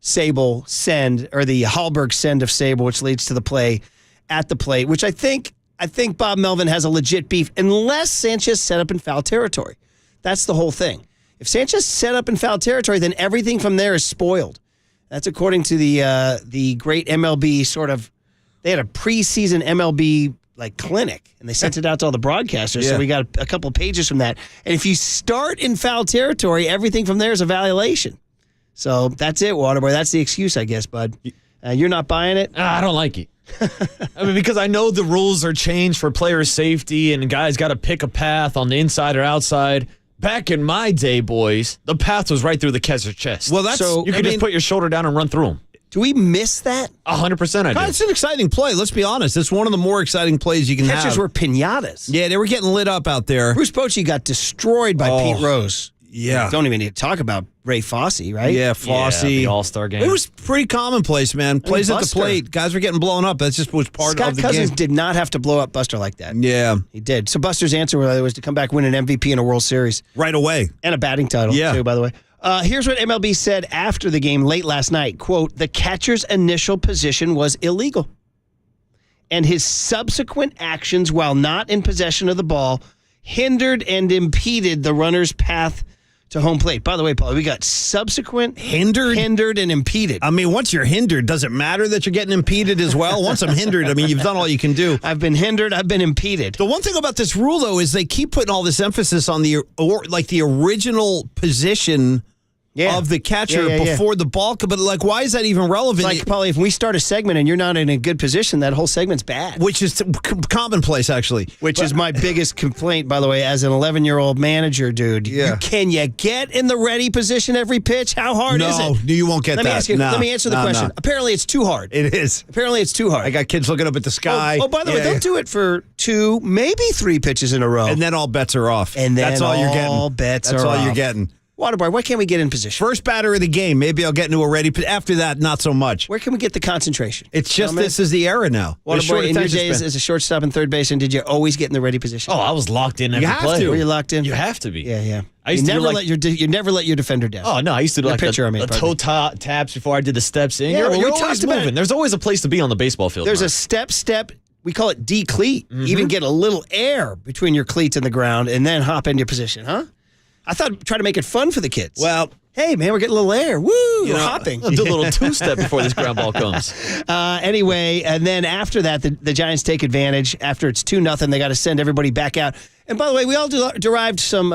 Speaker 7: Sable send, or the Hallberg send of Sable, which leads to the play at the plate, which I think Bob Melvin has a legit beef, unless Sanchez set up in foul territory. That's the whole thing. If Sanchez set up in foul territory, then everything from there is spoiled. That's according to the great MLB sort of. They had a preseason MLB clinic, and they sent it out to all the broadcasters.
Speaker 21: Yeah.
Speaker 7: So we got a couple pages from that. And if you start in foul territory, everything from there is a violation. So that's it, Waterboy. That's the excuse, I guess, bud. You're not buying it?
Speaker 11: I don't like it. I mean, because I know the rules are changed for player safety, and guys got to pick a path on the inside or outside. Back in my day, boys, the path was right through the catcher's chest.
Speaker 21: Well,
Speaker 11: you could just put your shoulder down and run through them.
Speaker 7: Do we miss that?
Speaker 11: 100% I do.
Speaker 21: It's an exciting play. Let's be honest. It's one of the more exciting plays you can have.
Speaker 7: Catchers were piñatas.
Speaker 21: Yeah, they were getting lit up out there.
Speaker 7: Bruce Bochy got destroyed by Pete Rose.
Speaker 21: Yeah.
Speaker 7: Don't even need to talk about Ray Fosse, right?
Speaker 21: Yeah, Fosse.
Speaker 11: Yeah, the All-Star game.
Speaker 21: It was pretty commonplace, man. Plays at the plate. Guys were getting blown up. That just was part of the
Speaker 7: Scott Cousins
Speaker 21: game.
Speaker 7: did not have to blow up Buster like that.
Speaker 21: Yeah.
Speaker 7: He did. So Buster's answer was to come back, win an MVP in a World Series.
Speaker 21: Right away.
Speaker 7: And a batting title, too, by the way. Here's what MLB said after the game late last night. Quote, the catcher's initial position was illegal, and his subsequent actions while not in possession of the ball hindered and impeded the runner's path to home plate. By the way, Paul, we got subsequent, hindered, and impeded.
Speaker 21: I mean, once you're hindered, does it matter that you're getting impeded as well? Once I'm hindered, I mean, you've done all you can do.
Speaker 7: I've been hindered. I've been impeded.
Speaker 21: The one thing about this rule, though, is they keep putting all this emphasis on the original position of the catcher before the ball. But why is that even relevant?
Speaker 7: Like, Paulie, if we start a segment and you're not in a good position, that whole segment's bad.
Speaker 21: Which is commonplace, actually.
Speaker 7: Which is my biggest complaint, by the way, as an 11-year-old manager, dude.
Speaker 21: Yeah.
Speaker 7: Can you get in the ready position every pitch? How hard is it?
Speaker 21: No, you won't get that.
Speaker 7: Let me answer the question.
Speaker 21: No.
Speaker 7: Apparently, it's too hard.
Speaker 21: It is.
Speaker 7: Apparently, it's too hard.
Speaker 21: I got kids looking up at the sky.
Speaker 7: Oh, by the way, they'll do it for 2, maybe 3 pitches in a row.
Speaker 21: And then all bets are off.
Speaker 7: And then
Speaker 21: that's all you're getting.
Speaker 7: All bets
Speaker 21: That's
Speaker 7: are
Speaker 21: all
Speaker 7: off.
Speaker 21: you're getting.
Speaker 7: Waterboy, why can't we get in position?
Speaker 21: First batter of the game, maybe I'll get into a ready. After that, not so much.
Speaker 7: Where can we get the concentration?
Speaker 21: It's just this is the era now.
Speaker 7: Waterboy, in your days as a shortstop and third baseman, did you always get in the ready position?
Speaker 11: Oh, I was locked in every
Speaker 21: have
Speaker 11: play.
Speaker 21: to.
Speaker 7: Were you locked in?
Speaker 11: You have to be.
Speaker 7: Yeah.
Speaker 11: I used to
Speaker 7: never
Speaker 11: do
Speaker 7: you never let your defender down.
Speaker 11: Oh no, I used to do
Speaker 7: Your pitcher,
Speaker 11: the toe taps before I did the steps in.
Speaker 7: Yeah,
Speaker 11: you're
Speaker 7: we
Speaker 11: always
Speaker 7: talked about
Speaker 11: moving.
Speaker 7: it.
Speaker 11: There's always a place to be on the baseball field.
Speaker 7: There's
Speaker 11: Mark.
Speaker 7: a step. We call it decleat. Even get a little air between your cleats and the ground, and then hop into your position, huh? I thought try to make it fun for the kids.
Speaker 21: Well,
Speaker 7: hey man, we're getting a little air. Woo, we're hopping.
Speaker 11: I'll do a little 2-step before this ground ball comes.
Speaker 7: Anyway, and then after that, the Giants take advantage. After it's 2-0, they got to send everybody back out. And by the way, we all derived some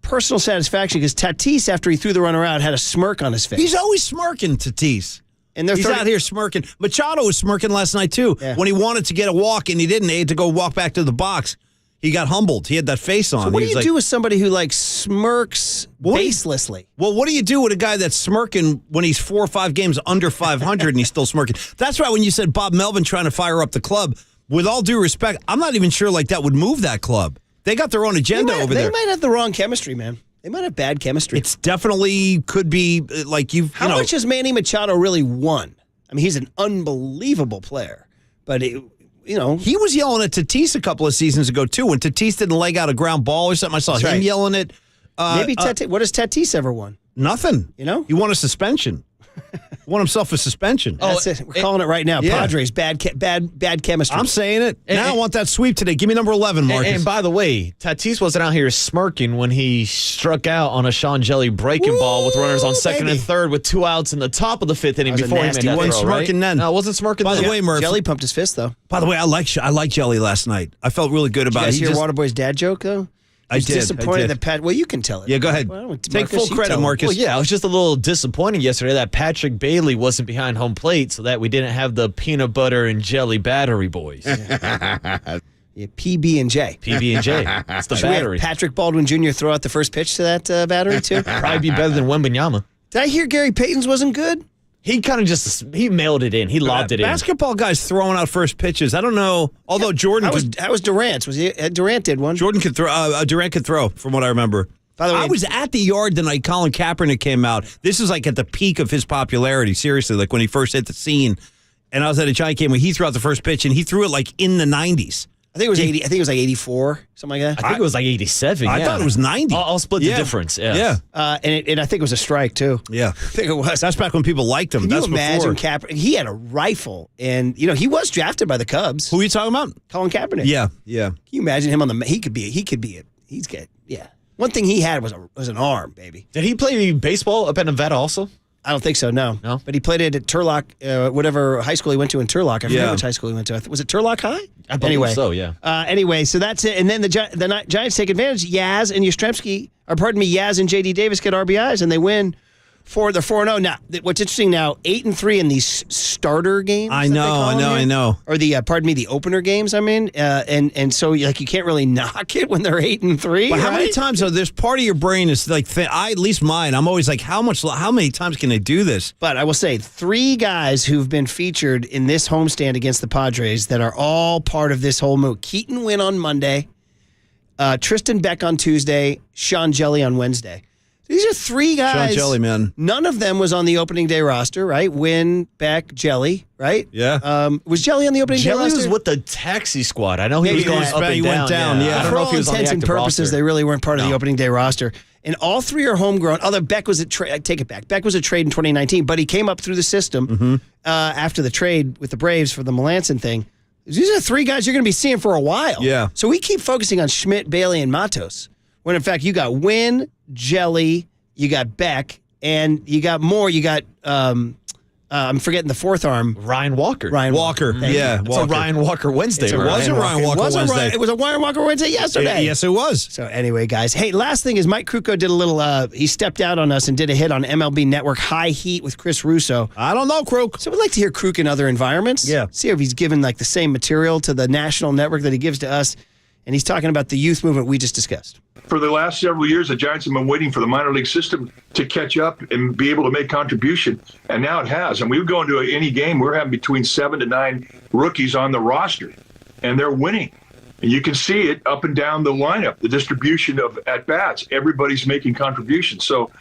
Speaker 7: personal satisfaction because Tatis, after he threw the runner out, had a smirk on his face.
Speaker 21: He's always smirking, Tatis.
Speaker 7: And
Speaker 21: he's out here smirking. Machado was smirking last night, too.
Speaker 7: Yeah.
Speaker 21: When he wanted to get a walk and he didn't, he had to go walk back to the box. He got humbled. He had that face on.
Speaker 7: So what do you do with somebody who smirks baselessly?
Speaker 21: Well, what do you do with a guy that's smirking when he's 4 or 5 games under 500 and he's still smirking? That's right. When you said Bob Melvin trying to fire up the club, with all due respect, I'm not even sure that would move that club. They got their own agenda over there.
Speaker 7: They might have the wrong chemistry, man. They might have bad chemistry.
Speaker 21: It's definitely could be
Speaker 7: How much has Manny Machado really won? I mean, he's an unbelievable player, but
Speaker 21: He was yelling at Tatis a couple of seasons ago, too, when Tatis didn't leg out a ground ball or something. I saw him yelling it.
Speaker 7: Maybe what has Tatis ever won?
Speaker 21: Nothing. He won a suspension. Won himself a suspension.
Speaker 7: That's it. We're calling it right now.
Speaker 21: Yeah.
Speaker 7: Padres, bad chemistry.
Speaker 21: I'm saying it. Now I want that sweep today. Give me number 11, Marcus.
Speaker 11: And by the way, Tatis wasn't out here smirking when he struck out on a Sean Jelly breaking ball with runners on second and third with 2 outs in the top of the 5th inning before he made that throw,
Speaker 21: wasn't smirking then.
Speaker 11: No, it wasn't smirking
Speaker 21: By
Speaker 11: then.
Speaker 21: the way, Murph.
Speaker 7: Jelly pumped his fist, though.
Speaker 21: By the way, I like Jelly last night. I felt really good about it.
Speaker 7: Did you guys hear Waterboy's dad joke, though?
Speaker 21: I did.
Speaker 7: Disappointed that Pat. Well, you can tell it.
Speaker 21: Yeah, go ahead. Take full credit, Marcus.
Speaker 11: Well, yeah, I was just a little disappointed yesterday that Patrick Bailey wasn't behind home plate, so that we didn't have the peanut butter and jelly battery boys.
Speaker 7: Yeah, PB and J.
Speaker 11: PB and J. It's the
Speaker 7: Should we have
Speaker 11: battery.
Speaker 7: Patrick Baldwin Jr. throw out the first pitch to that battery too.
Speaker 11: Probably be better than Wembanyama.
Speaker 7: Did I hear Gary Payton's wasn't good?
Speaker 11: He kind of he mailed it in. He lobbed it in.
Speaker 21: Basketball guys throwing out first pitches. I don't know. Although Jordan,
Speaker 7: how was Durant's? Was he Durant did one?
Speaker 21: Jordan could throw. Durant could throw, from what I remember.
Speaker 7: By the way,
Speaker 21: I was at the Yard the night Colin Kaepernick came out. This was like at the peak of his popularity. Seriously, like when he first hit the scene. And I was at a Giant game where he threw out the first pitch, and he threw it like in the 90s.
Speaker 7: I think it was 80. I think it was like 84, something like that.
Speaker 11: I think it was like 87.
Speaker 21: I
Speaker 11: yeah.
Speaker 21: thought it was 90.
Speaker 11: I'll split the difference. Yeah.
Speaker 7: And I think it was a strike too.
Speaker 21: Yeah, I
Speaker 7: think it was.
Speaker 21: That's back when people liked him.
Speaker 7: Can
Speaker 21: That's
Speaker 7: you imagine
Speaker 21: before.
Speaker 7: Kaepernick? He had a rifle, and he was drafted by the Cubs.
Speaker 21: Who are you talking about?
Speaker 7: Colin Kaepernick.
Speaker 21: Yeah.
Speaker 7: Can you imagine him on the? He's good. Yeah. One thing he had was an arm, baby.
Speaker 11: Did he play baseball up at Nevada also?
Speaker 7: I don't think so, no. But he played it at Turlock, whatever high school he went to in Turlock. I forget which high school he went to. Was it Turlock High?
Speaker 11: I believe so, yeah.
Speaker 7: Anyway, so that's it. And then the Giants take advantage. Yaz and Yaz and J.D. Davis get RBIs, and they win. They're 4-0. Now, what's interesting now, 8-3 in these starter games.
Speaker 21: I know.
Speaker 7: Or the opener games, and so like you can't really knock it when they're 8-3.
Speaker 21: But how many times, there's part of your brain is like, at least mine, I'm always like, how many times can they do this?
Speaker 7: But I will say, 3 guys who've been featured in this homestand against the Padres that are all part of this whole move. Keaton Wynn on Monday, Tristan Beck on Tuesday, Sean Jelly on Wednesday. These are 3 guys.
Speaker 21: Sean Jelly, man.
Speaker 7: None of them was on the opening day roster, right? Wynn, Beck, Jelly, right?
Speaker 21: Yeah.
Speaker 7: Was Jelly on the opening day roster?
Speaker 11: Jelly was with the taxi squad. I know he was going up and down.
Speaker 21: He went down, yeah.
Speaker 11: I don't
Speaker 7: For
Speaker 11: know
Speaker 7: all
Speaker 11: if he was on the
Speaker 7: intents and
Speaker 11: active
Speaker 7: purposes,
Speaker 11: roster.
Speaker 7: they really weren't part of the opening day roster. And all 3 are homegrown. Although Beck was a trade. I take it back. Beck was a trade in 2019, but he came up through the system after the trade with the Braves for the Melanson thing. These are 3 guys you're going to be seeing for a while.
Speaker 21: Yeah.
Speaker 7: So we keep focusing on Schmidt, Bailey, and Matos, when in fact you got Wynn, Jelly, you got Beck, and you got more. You got, I'm forgetting the 4th arm.
Speaker 11: Ryan Walker.
Speaker 21: Walker. Yeah,
Speaker 11: It's a Ryan Walker Wednesday.
Speaker 21: It was a Ryan Walker Wednesday.
Speaker 7: It was a Ryan Walker Wednesday yesterday.
Speaker 21: Yes, it was.
Speaker 7: So anyway, guys. Hey, last thing is Mike Krukow did a little, he stepped out on us and did a hit on MLB Network High Heat with Chris Russo.
Speaker 21: I don't know, Kruk.
Speaker 7: So we'd like to hear Kruk in other environments.
Speaker 21: Yeah.
Speaker 7: See if he's given like the same material to the national network that he gives to us. And he's talking about the youth movement we just discussed.
Speaker 13: For the last several years, the Giants have been waiting for the minor league system to catch up and be able to make contribution, and now it has. And we would go into any game, we're having between 7 to 9 rookies on the roster, and they're winning. And you can see it up and down the lineup, the distribution of at-bats. Everybody's making contributions. So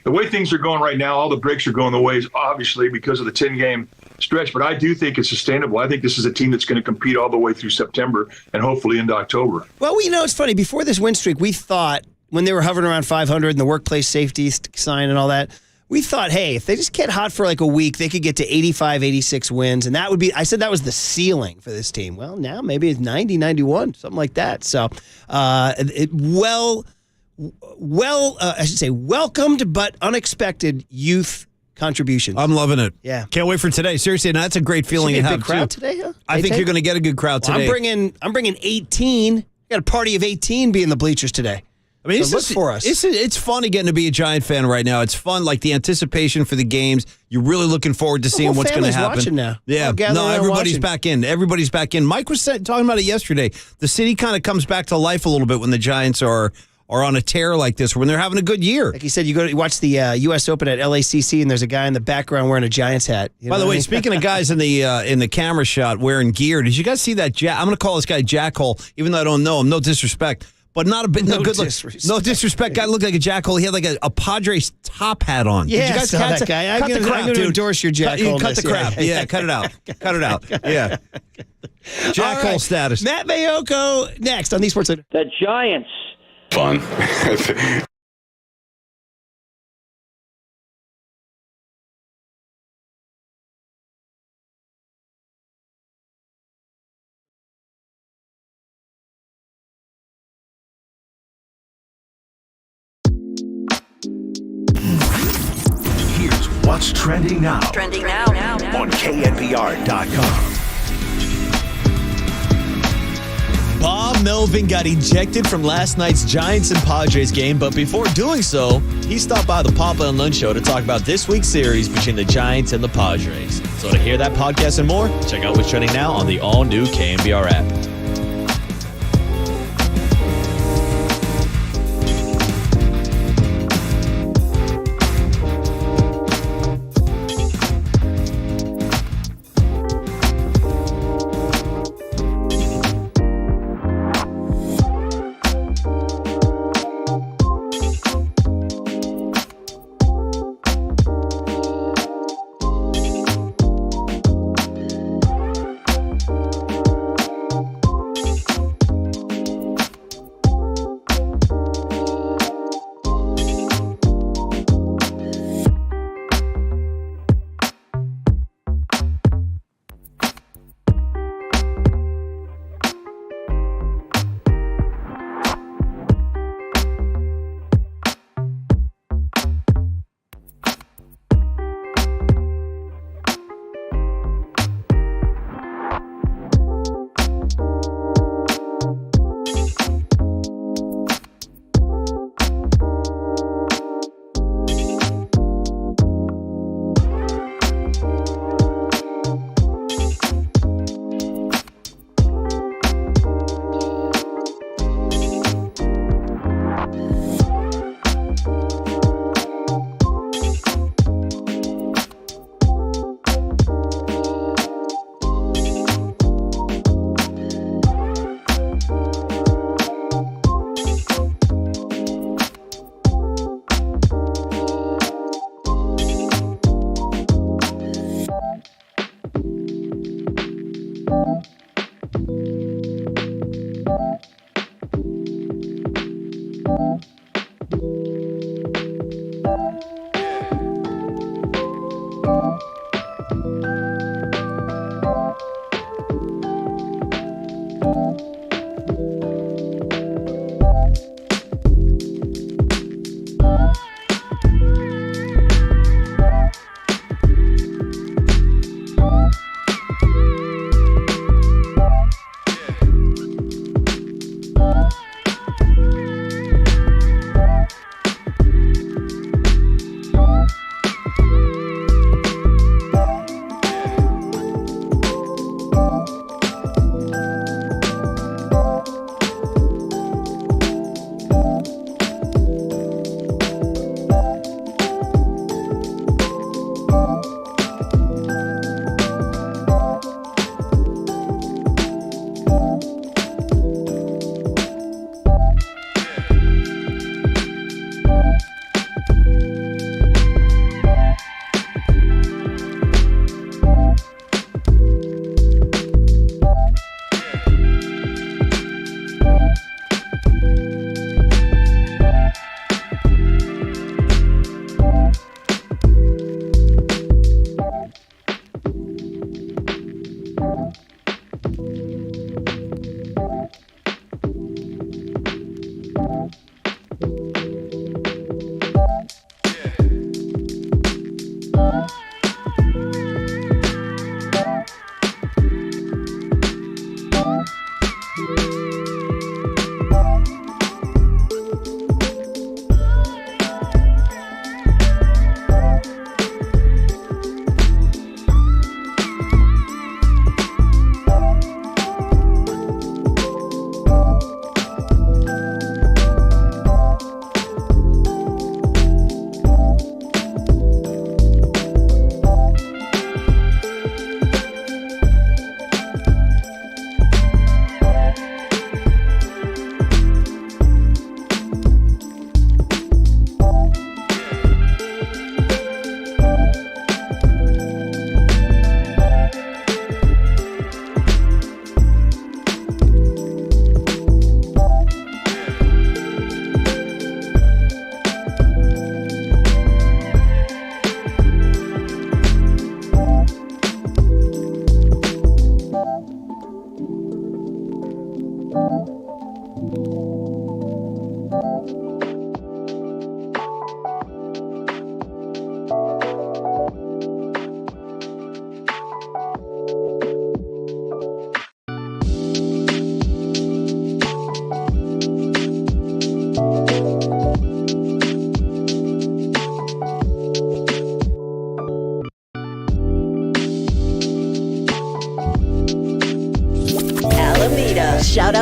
Speaker 13: the way things are going right now, all the breaks are going the ways, obviously, because of the 10-game stretch. But I do think it's sustainable. I think this is a team that's going to compete all the way through September and hopefully into October.
Speaker 7: Well, it's funny. Before this win streak, we thought when they were hovering around 500 and the workplace safety sign and all that, we thought, hey, if they just get hot for like a week, they could get to 85, 86 wins. And that would be, I said that was the ceiling for this team. Well, now maybe it's 90, 91, something like that. So, I should say welcomed but unexpected youth contributions.
Speaker 21: I'm loving it.
Speaker 7: Yeah.
Speaker 21: Can't wait for today. Seriously, and that's a great feeling to
Speaker 7: Should be a
Speaker 21: have
Speaker 7: big crowd
Speaker 21: too.
Speaker 7: today, huh?
Speaker 21: I think you're going to get a good crowd today.
Speaker 7: I'm bringing 18. Got a party of 18 be in the bleachers today.
Speaker 21: I mean,
Speaker 7: so look for us.
Speaker 21: It's fun again to be a Giant fan right now. It's fun, like the anticipation for the games. You're really looking forward to seeing what's going to happen.
Speaker 7: Watching now.
Speaker 21: Yeah, no, everybody's back in. Everybody's back in. Mike was talking about it yesterday. The city kind of comes back to life a little bit when the Giants are on a tear like this, when they're having a good year.
Speaker 7: Like he said, you watch the U.S. Open at LACC, and there's a guy in the background wearing a Giants hat.
Speaker 21: By the way, speaking of guys in the camera shot wearing gear, did you guys see that? I'm going to call this guy Jackhole, even though I don't know him. No disrespect. but not a bit. No good
Speaker 7: disrespect.
Speaker 21: No disrespect. Guy looked like a jackhole. He had like a Padres top hat on.
Speaker 7: Yeah,
Speaker 21: Did you guys
Speaker 7: I saw
Speaker 21: catch
Speaker 7: that guy.
Speaker 21: Cut the crap,
Speaker 7: I'm going to
Speaker 21: dude.
Speaker 7: endorse your jackhole.
Speaker 21: Cut the crap. Yeah, cut it out. Cut it out. Yeah. Jackhole
Speaker 7: All right.
Speaker 21: status.
Speaker 7: Matt Mayoko next on the Sports Leader.
Speaker 20: The Giants.
Speaker 24: Fun.
Speaker 5: Here's what's trending now
Speaker 3: Trending now.
Speaker 5: on KNBR.com.
Speaker 11: Bob Melvin got ejected from last night's Giants and Padres game, but before doing so, he stopped by the Papa and Lunch Show to talk about this week's series between the Giants and the Padres. So to hear that podcast and more, check out what's trending now on the all-new KNBR app.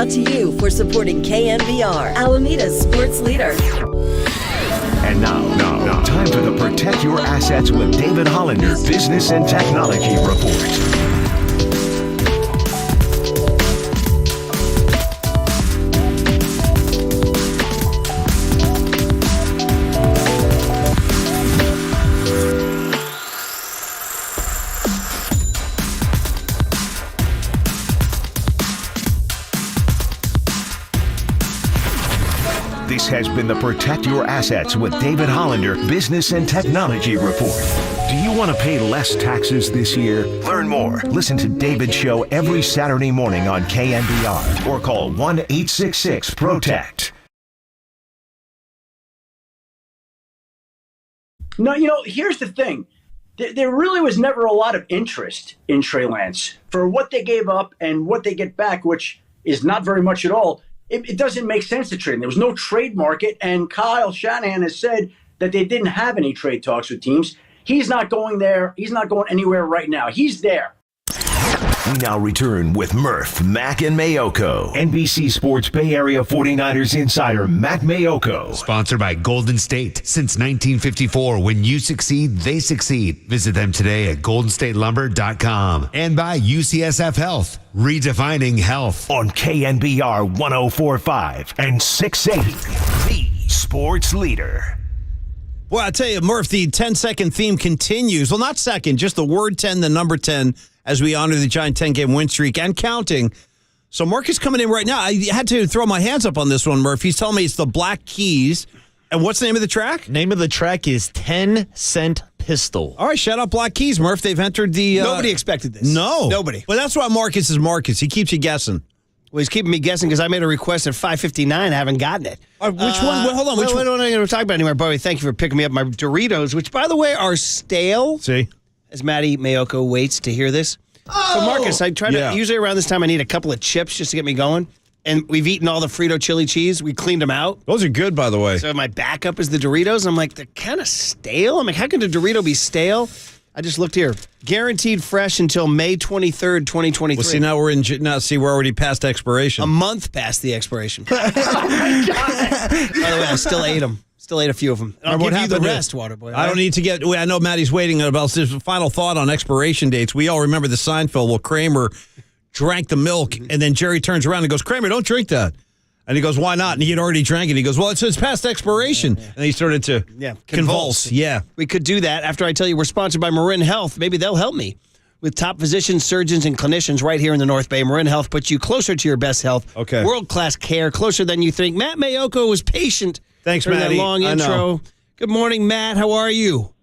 Speaker 3: out to you for supporting KNBR, Alameda's sports leader.
Speaker 5: And now, time for the Protect Your Assets with David Hollander Business and Technology Report. This has been the Protect Your Assets with David Hollander Business and Technology Report. Do you want to pay less taxes this year? Learn more. Listen to David's show every Saturday morning on KNBR or call 1-866-PROTECT.
Speaker 1: No, here's the thing. There really was never a lot of interest in Trey Lance for what they gave up and what they get back, which is not very much at all. It doesn't make sense to trade him. There was no trade market, and Kyle Shanahan has said that they didn't have any trade talks with teams. He's not going there. He's not going anywhere right now. He's there.
Speaker 5: We now return with Murph, Mac, and Mayoko. NBC Sports Bay Area 49ers insider Matt Mayoko.
Speaker 14: Sponsored by Golden State. Since 1954, when you succeed, they succeed. Visit them today at goldenstatelumber.com. And by UCSF Health, redefining health.
Speaker 5: On KNBR 104.5 and 680, the sports leader.
Speaker 21: Well, I tell you, Murph, the 10-second theme continues. Well, not second, just the word 10, the number 10, as we honor the Giant 10-game win streak and counting. So Mark is coming in right now. I had to throw my hands up on this one, Murph. He's telling me it's the Black Keys. And what's the name of the track?
Speaker 11: Name of the track is 10 Cent Pistol.
Speaker 21: All right, shout out Black Keys, Murph. They've entered the...
Speaker 7: Nobody expected this.
Speaker 21: No.
Speaker 7: Nobody.
Speaker 21: Well, that's why Marcus is Marcus. He keeps you guessing.
Speaker 7: Well, he's keeping me guessing because I made a request at 5:59. I haven't gotten it.
Speaker 21: Which one? Well, hold on. Which one?
Speaker 7: I don't want to talk about it anymore. Bobby, thank you for picking me up my Doritos, which, by the way, are stale.
Speaker 21: See?
Speaker 7: As Maddie Mayoko waits to hear this. Oh! So, Marcus, I try to, usually around this time, I need a couple of chips just to get me going. And we've eaten all the Frito chili cheese. We cleaned them out.
Speaker 21: Those are good, by the way.
Speaker 7: So my backup is the Doritos. I'm like, they're kind of stale. I'm like, how can a Dorito be stale? I just looked here. Guaranteed fresh until May 23rd, 2023.
Speaker 21: Well, see, now we're already past expiration.
Speaker 7: A month past the expiration. Oh my God. By the way, I still ate them. Still ate a few of them. I'll give you the rest, Waterboy.
Speaker 21: I don't need to get... I know Maddie's waiting about his final thought on expiration dates. We all remember the Seinfeld. Well, Kramer drank the milk, and then Jerry turns around and goes, Kramer, don't drink that. And he goes, why not? And he had already drank it. He goes, well, it says past expiration. Yeah. And he started to convulse. Yeah.
Speaker 7: We could do that after I tell you we're sponsored by Marin Health. Maybe they'll help me. With top physicians, surgeons, and clinicians right here in the North Bay, Marin Health puts you closer to your best health.
Speaker 21: Okay.
Speaker 7: World-class care, closer than you think. Matt Mayoko was patient.
Speaker 21: Thanks,
Speaker 7: during
Speaker 21: Matty.
Speaker 7: that long intro. Good morning, Matt. How are you?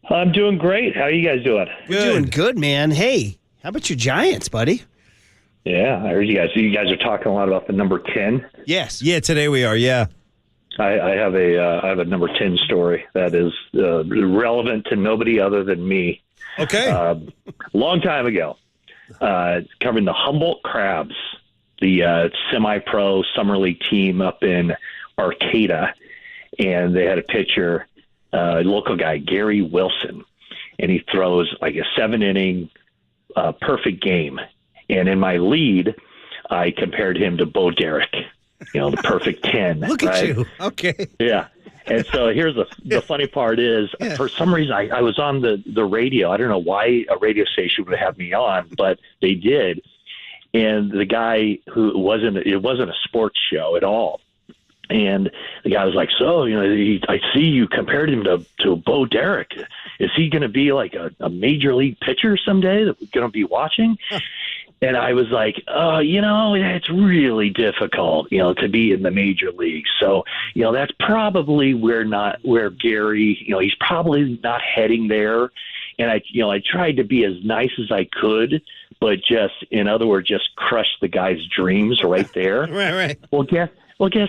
Speaker 19: I'm doing great. How are you guys doing?
Speaker 7: We're doing good, man. Hey, how about your Giants, buddy?
Speaker 19: Yeah, I heard you guys. So you guys are talking a lot about the number 10.
Speaker 7: Yes.
Speaker 21: Yeah, today we are. Yeah.
Speaker 19: I have a number 10 story that is relevant to nobody other than me.
Speaker 21: Okay.
Speaker 19: Long time ago, covering the Humboldt Crabs, the semi-pro summer league team up in Arcata, and they had a pitcher, local guy, Gary Wilson, and he throws like a 7-inning perfect game. And in my lead, I compared him to Bo Derek, the perfect 10.
Speaker 21: Look at you. Okay.
Speaker 19: Yeah. And so here's the funny part is, for some reason, I was on the radio. I don't know why a radio station would have me on, but they did. And the guy it wasn't a sports show at all. And the guy was like, so, I see you compared him to Bo Derek. Is he going to be like a major league pitcher someday that we're going to be watching? And I was like, it's really difficult, to be in the major leagues. So, that's probably where Gary, he's probably not heading there. And I tried to be as nice as I could, but in other words, just crush the guy's dreams right there.
Speaker 21: Right.
Speaker 19: Well, guess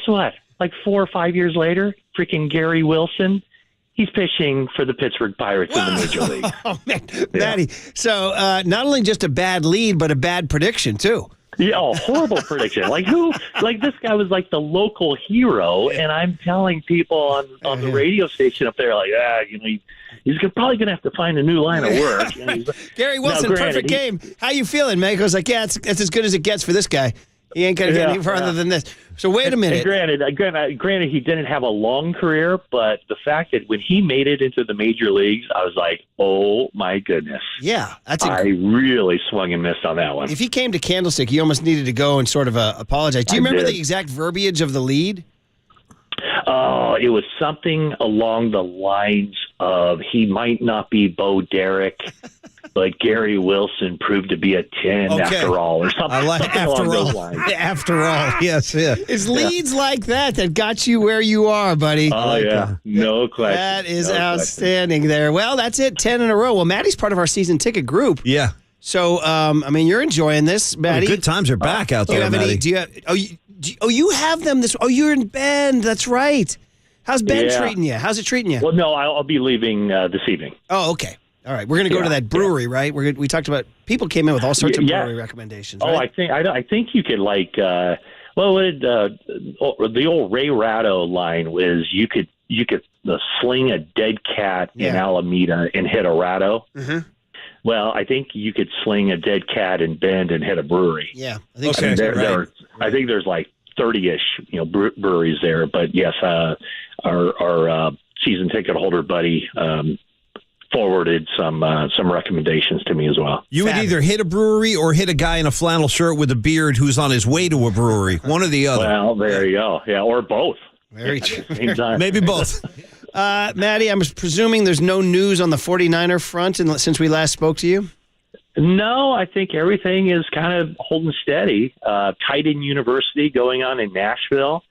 Speaker 19: what? Like 4 or 5 years later, freaking Gary Wilson, he's pitching for the Pittsburgh Pirates in the major league.
Speaker 7: Oh, man. Matty. So not only just a bad lead, but a bad prediction, too.
Speaker 19: Yeah, horrible prediction. This guy was like the local hero, and I'm telling people on the radio station up there, he's probably going to have to find a new line of work.
Speaker 7: Gary Wilson, perfect game. How you feeling, man? He goes like, it's as good as it gets for this guy. He ain't going to get any further than this. So wait a minute.
Speaker 19: And granted, he didn't have a long career, but the fact that when he made it into the major leagues, I was like, oh my goodness.
Speaker 7: Yeah,
Speaker 19: I really swung and missed on that one.
Speaker 7: If he came to Candlestick, you almost needed to go and sort of apologize. Do you remember the exact verbiage of the lead?
Speaker 19: Oh, it was something along the lines of he might not be Bo Derek, but Gary Wilson proved to be a 10 after all, or something,
Speaker 21: I like
Speaker 19: something
Speaker 21: after
Speaker 19: along
Speaker 21: all.
Speaker 19: those lines.
Speaker 21: After all, yes, yeah.
Speaker 7: It's leads like that got you where you are, buddy.
Speaker 19: Oh, yeah. No question.
Speaker 7: That is outstanding there. Well, that's it. 10 in a row. Well, Maddie's part of our season ticket group.
Speaker 21: Yeah.
Speaker 7: So, you're enjoying this, Maddie.
Speaker 21: Good times are back out there, Maddie.
Speaker 7: You have them this. Oh, you're in Bend. That's right. How's Bend treating you? How's it treating you?
Speaker 19: Well, no, I'll be leaving this evening.
Speaker 7: Oh, okay. All right. We're going to go to that brewery, right? We talked about people came in with all sorts of brewery recommendations.
Speaker 19: Oh,
Speaker 7: right?
Speaker 19: I think you could the old Ray Ratto line was you could sling a dead cat in Alameda and hit a Ratto.
Speaker 7: Mm-hmm.
Speaker 19: Well, I think you could sling a dead cat in Bend and hit a brewery.
Speaker 7: Yeah,
Speaker 19: I think I think there's like 30-ish, breweries there. But yes, our season ticket holder buddy forwarded some recommendations to me as well.
Speaker 21: You would either hit a brewery or hit a guy in a flannel shirt with a beard who's on his way to a brewery. One or the other.
Speaker 19: Well, there you go. Yeah, or both.
Speaker 7: Very true.
Speaker 21: Maybe both.
Speaker 7: Maddie, I'm presuming there's no news on the 49er front since we last spoke to you?
Speaker 19: No, I think everything is kind of holding steady. Tight End University going on in Nashville.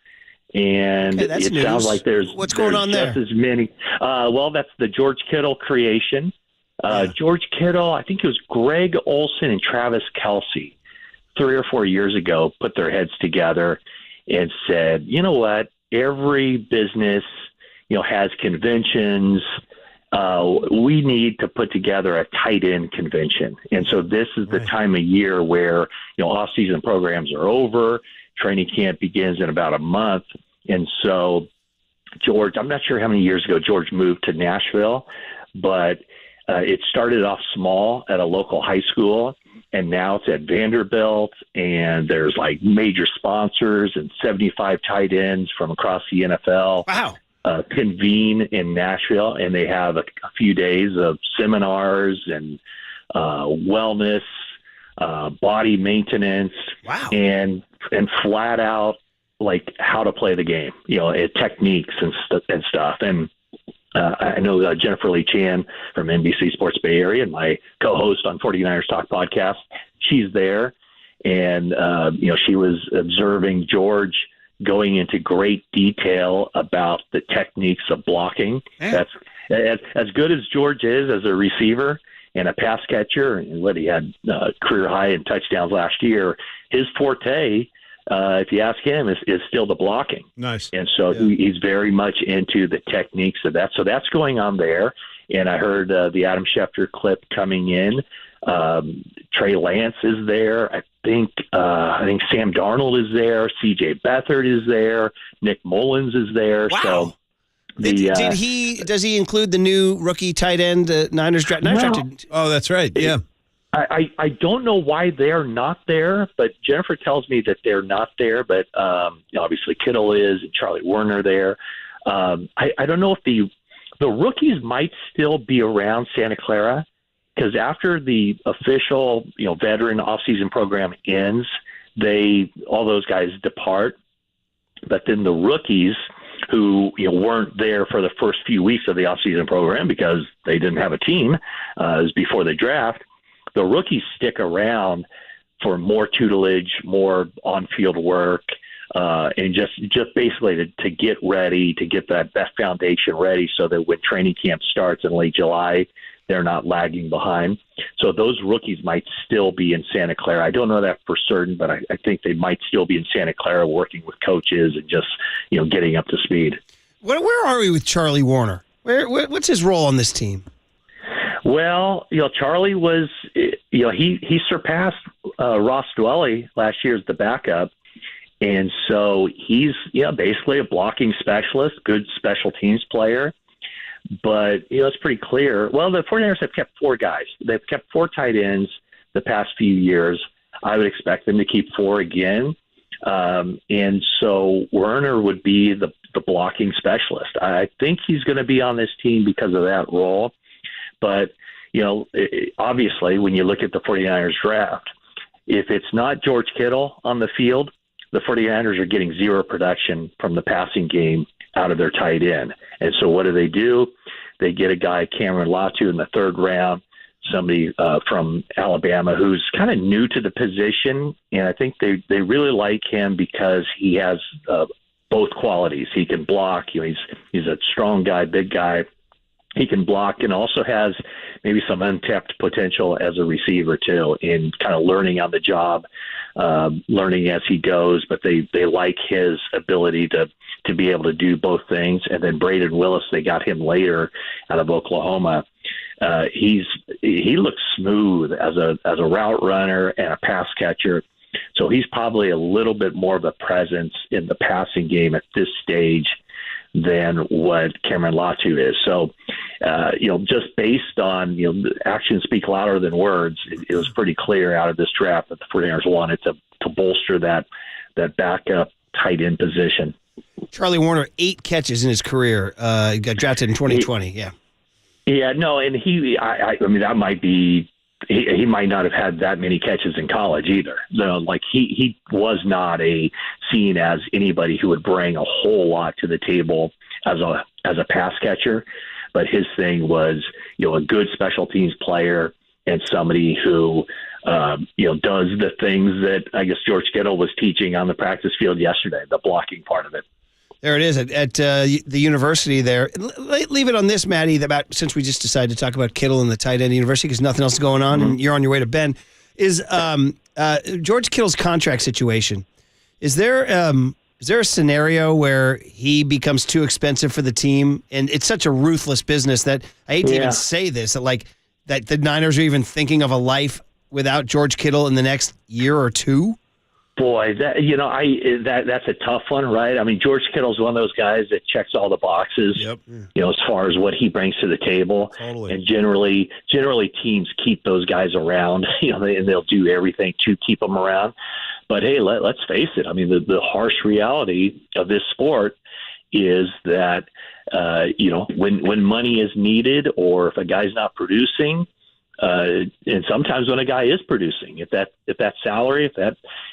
Speaker 19: And it sounds like there's
Speaker 7: going on there?
Speaker 19: Just as many. That's the George Kittle creation. George Kittle, I think it was Greg Olson and Travis Kelce 3 or 4 years ago put their heads together and said, you know what, every business, has conventions. We need to put together a tight end convention. And so this is the time of year where, off-season programs are over. Training camp begins in about a month. And so George, I'm not sure how many years ago George moved to Nashville, but it started off small at a local high school, and now it's at Vanderbilt, and there's like major sponsors and 75 tight ends from across the NFL.
Speaker 7: Wow.
Speaker 19: Convene in Nashville, and they have a few days of seminars and wellness, body maintenance, and flat out like how to play the game, techniques and stuff. And I know Jennifer Lee Chan from NBC Sports Bay Area and my co-host on 49ers Talk podcast, she's there. And, she was observing George going into great detail about the techniques of blocking. Yeah. That's as good as George is as a receiver and a pass catcher, and what he had career high in touchdowns last year. His forte, if you ask him, is still the blocking.
Speaker 21: Nice.
Speaker 19: And so he's very much into the techniques of that. So that's going on there. And I heard the Adam Schefter clip coming in. Trey Lance is there. I think Sam Darnold is there. C.J. Beathard is there. Nick Mullins is there.
Speaker 7: Wow.
Speaker 19: So
Speaker 7: does he include the new rookie tight end Niners drafted?
Speaker 21: Oh, that's right. Yeah.
Speaker 19: I don't know why they're not there, but Jennifer tells me that they're not there. But obviously Kittle is, and Charlie Warner there. I don't know if the rookies might still be around Santa Clara, because after the official veteran offseason program ends, all those guys depart. But then the rookies who weren't there for the first few weeks of the offseason program because they didn't have a team as before the draft, the rookies stick around for more tutelage, more on-field work, and just basically to get ready, to get that foundation ready so that when training camp starts in late July, they're not lagging behind. So those rookies might still be in Santa Clara. I don't know that for certain, but I think they might still be in Santa Clara working with coaches and just, getting up to speed.
Speaker 7: Where are we with Charlie Warner? What's his role on this team?
Speaker 19: Well, Charlie was, he surpassed Ross Dwelly last year as the backup. And so he's, basically a blocking specialist, good special teams player. But, it's pretty clear. Well, the 49ers have kept 4 guys. They've kept 4 tight ends the past few years. I would expect them to keep 4 again. And so Werner would be the blocking specialist. I think he's going to be on this team because of that role. But, obviously, when you look at the 49ers draft, if it's not George Kittle on the field, the 49ers are getting zero production from the passing game out of their tight end. And so what do? They get a guy, Cameron Latu, in the third round, somebody from Alabama who's kind of new to the position. And I think they really like him because he has both qualities. He can block. He's a strong guy, big guy. He can block and also has maybe some untapped potential as a receiver too, in kind of learning on the job, learning as he goes. But they like his ability to be able to do both things. And then Braden Willis, they got him later out of Oklahoma. He looks smooth as a route runner and a pass catcher. So he's probably a little bit more of a presence in the passing game at this stage than what Cameron Latu is. So, just based on, actions speak louder than words, it was pretty clear out of this draft that the 49ers wanted to bolster that backup tight end position.
Speaker 7: Charlie Warner, 8 catches in his career. He got drafted in 2020. Yeah.
Speaker 19: Yeah, no, and I mean, that might be, he might not have had that many catches in college either. He was not seen as anybody who would bring a whole lot to the table as a pass catcher, but his thing was, a good special teams player and somebody who, does the things that I guess George Kittle was teaching on the practice field yesterday, the blocking part of it.
Speaker 7: There it is at the university there. Leave it on this, Maddie, since we just decided to talk about Kittle and the tight end university because nothing else is going on and you're on your way to Ben, is George Kittle's contract situation. Is there a scenario where he becomes too expensive for the team? And it's such a ruthless business that I hate to even say this, that the Niners are even thinking of a life without George Kittle in the next year or two?
Speaker 19: Boy, that's a tough one, right? I mean, George Kittle's one of those guys that checks all the boxes, as far as what he brings to the table.
Speaker 21: Totally.
Speaker 19: And generally teams keep those guys around, and they'll do everything to keep them around. But hey, let's face it. I mean, the harsh reality of this sport is that, when money is needed or if a guy's not producing, and sometimes when a guy is producing, if that salary,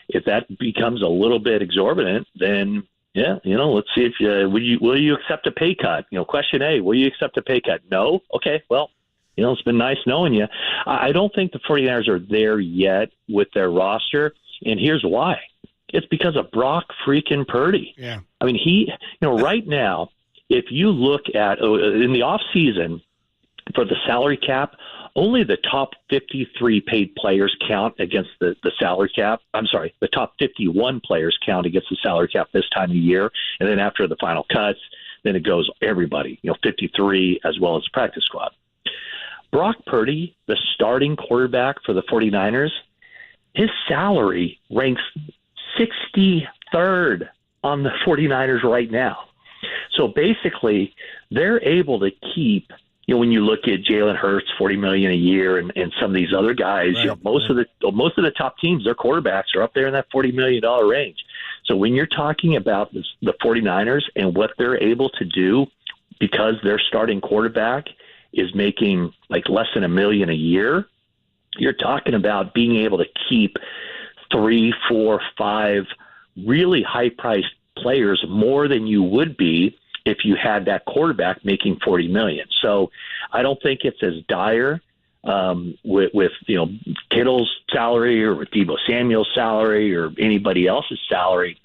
Speaker 19: if that becomes a little bit exorbitant, then let's see if will you accept a pay cut? Question A, will you accept a pay cut? No. Okay. Well, it's been nice knowing you. I don't think the 49ers are there yet with their roster. And here's why. It's because of Brock freaking Purdy.
Speaker 7: Yeah.
Speaker 19: I mean, he, right now, if you look at in the off season for the salary cap, only the top 53 paid players count against the salary cap. I'm sorry, the top 51 players count against the salary cap this time of year. And then after the final cuts, then it goes everybody, 53 as well as the practice squad. Brock Purdy, the starting quarterback for the 49ers, his salary ranks 63rd on the 49ers right now. So basically, they're able to keep, when you look at Jalen Hurts, $40 million a year, and some of these other guys,
Speaker 21: right,
Speaker 19: most of the top teams, their quarterbacks are up there in that $40 million range. So when you're talking about the 49ers and what they're able to do because their starting quarterback is making like less than $1 million a year, you're talking about being able to keep 3, 4, 5 really high-priced players more than you would be if you had that quarterback making $40 million. So I don't think it's as dire with Kittle's salary or with Deebo Samuel's salary or anybody else's salary,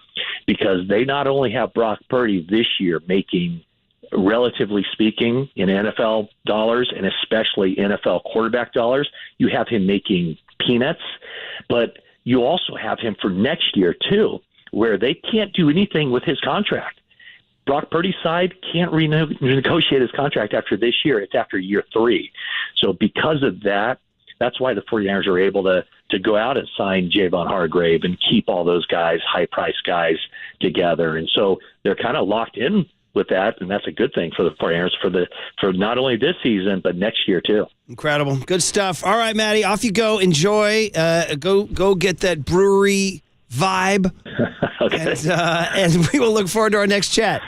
Speaker 19: because they not only have Brock Purdy this year making, relatively speaking, in NFL dollars and especially NFL quarterback dollars, you have him making peanuts, but you also have him for next year too, where they can't do anything with his contract. Brock Purdy's side can't renegotiate his contract after this year. It's after year 3. So because of that, that's why the 49ers are able to go out and sign Javon Hargrave and keep all those guys, high-priced guys, together. And so they're kind of locked in with that, and that's a good thing for the 49ers for not only this season, but next year too.
Speaker 7: Incredible. Good stuff. All right, Maddie, off you go. Enjoy. Go get that brewery vibe.
Speaker 19: Okay.
Speaker 7: And we will look forward to our next chat.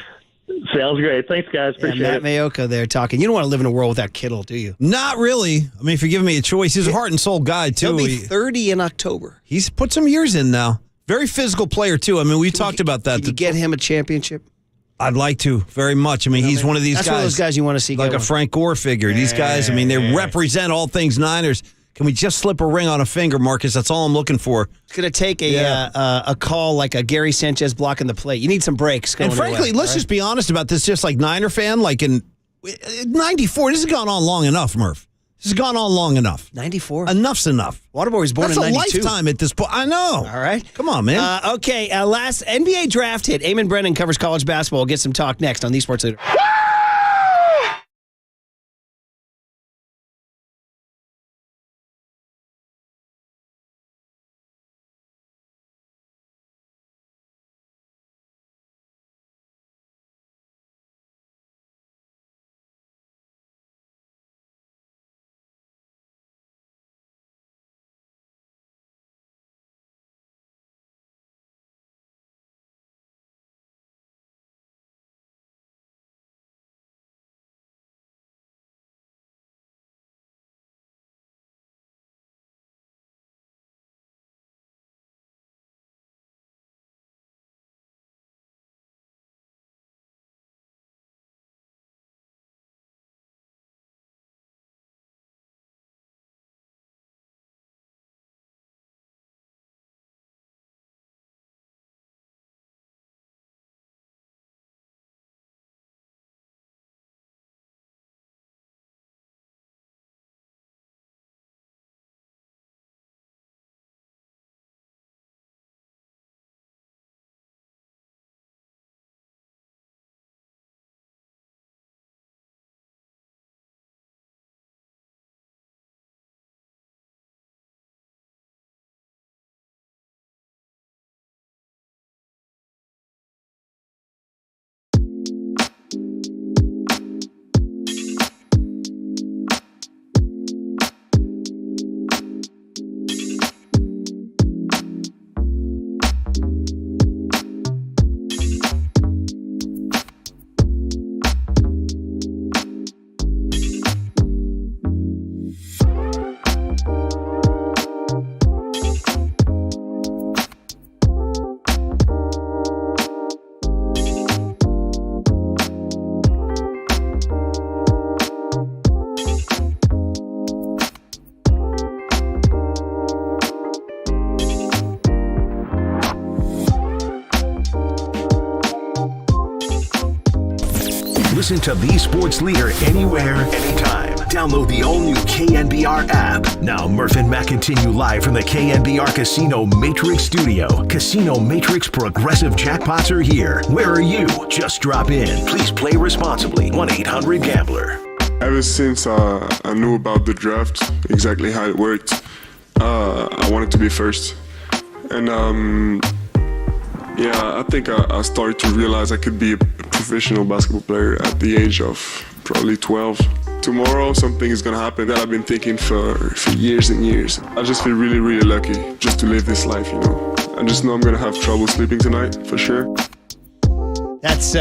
Speaker 19: Sounds great. Thanks, guys. Appreciate
Speaker 7: Matt
Speaker 19: it.
Speaker 7: Mayoka there talking. You don't want to live in a world without Kittle, do you?
Speaker 21: Not really. I mean, if you're giving me a choice, he's a heart and soul guy, too.
Speaker 7: He'll be 30 in October.
Speaker 21: He's put some years in now. Very physical player, too. I mean, we talked about that.
Speaker 7: Did you get him a championship?
Speaker 21: I'd like to, very much. I mean, he's one of these
Speaker 7: That's
Speaker 21: guys.
Speaker 7: one of those guys you want to see
Speaker 21: like
Speaker 7: get
Speaker 21: a
Speaker 7: one.
Speaker 21: Frank Gore figure. These guys, I mean, they represent all things Niners. Can we just slip a ring on a finger, Marcus? That's all I'm looking for.
Speaker 7: It's going to take a call like a Gary Sanchez blocking the plate. You need some breaks going
Speaker 21: And frankly,
Speaker 7: away,
Speaker 21: let's just be honest about this. Just like Niner fan, like in 94, this has gone on long enough, Murph. This has gone on long enough.
Speaker 7: 94?
Speaker 21: Enough's enough.
Speaker 7: Waterboy was born
Speaker 21: That's
Speaker 7: in 92.
Speaker 21: That's a lifetime at this point. I know.
Speaker 7: All right.
Speaker 21: Come on, man.
Speaker 7: Okay, last NBA draft hit. Eamon Brennan covers college basketball. We'll get some talk next on the Sports Leader.
Speaker 5: Listen to the Sports Leader anywhere, anytime. Download the all-new KNBR app. Now, Murph and Matt continue live from the KNBR Casino Matrix Studio. Casino Matrix Progressive Jackpots are here. Where are you? Just drop in. Please play responsibly. 1-800-GAMBLER.
Speaker 2: Ever since I knew about the draft, exactly how it worked, I wanted to be first. And I think I started to realize I could be a professional basketball player at the age of probably 12. Tomorrow, something is going to happen that I've been thinking for years and years. I just feel really, really lucky just to live this life, you know. I just know I'm going to have trouble sleeping tonight, for sure.
Speaker 7: That's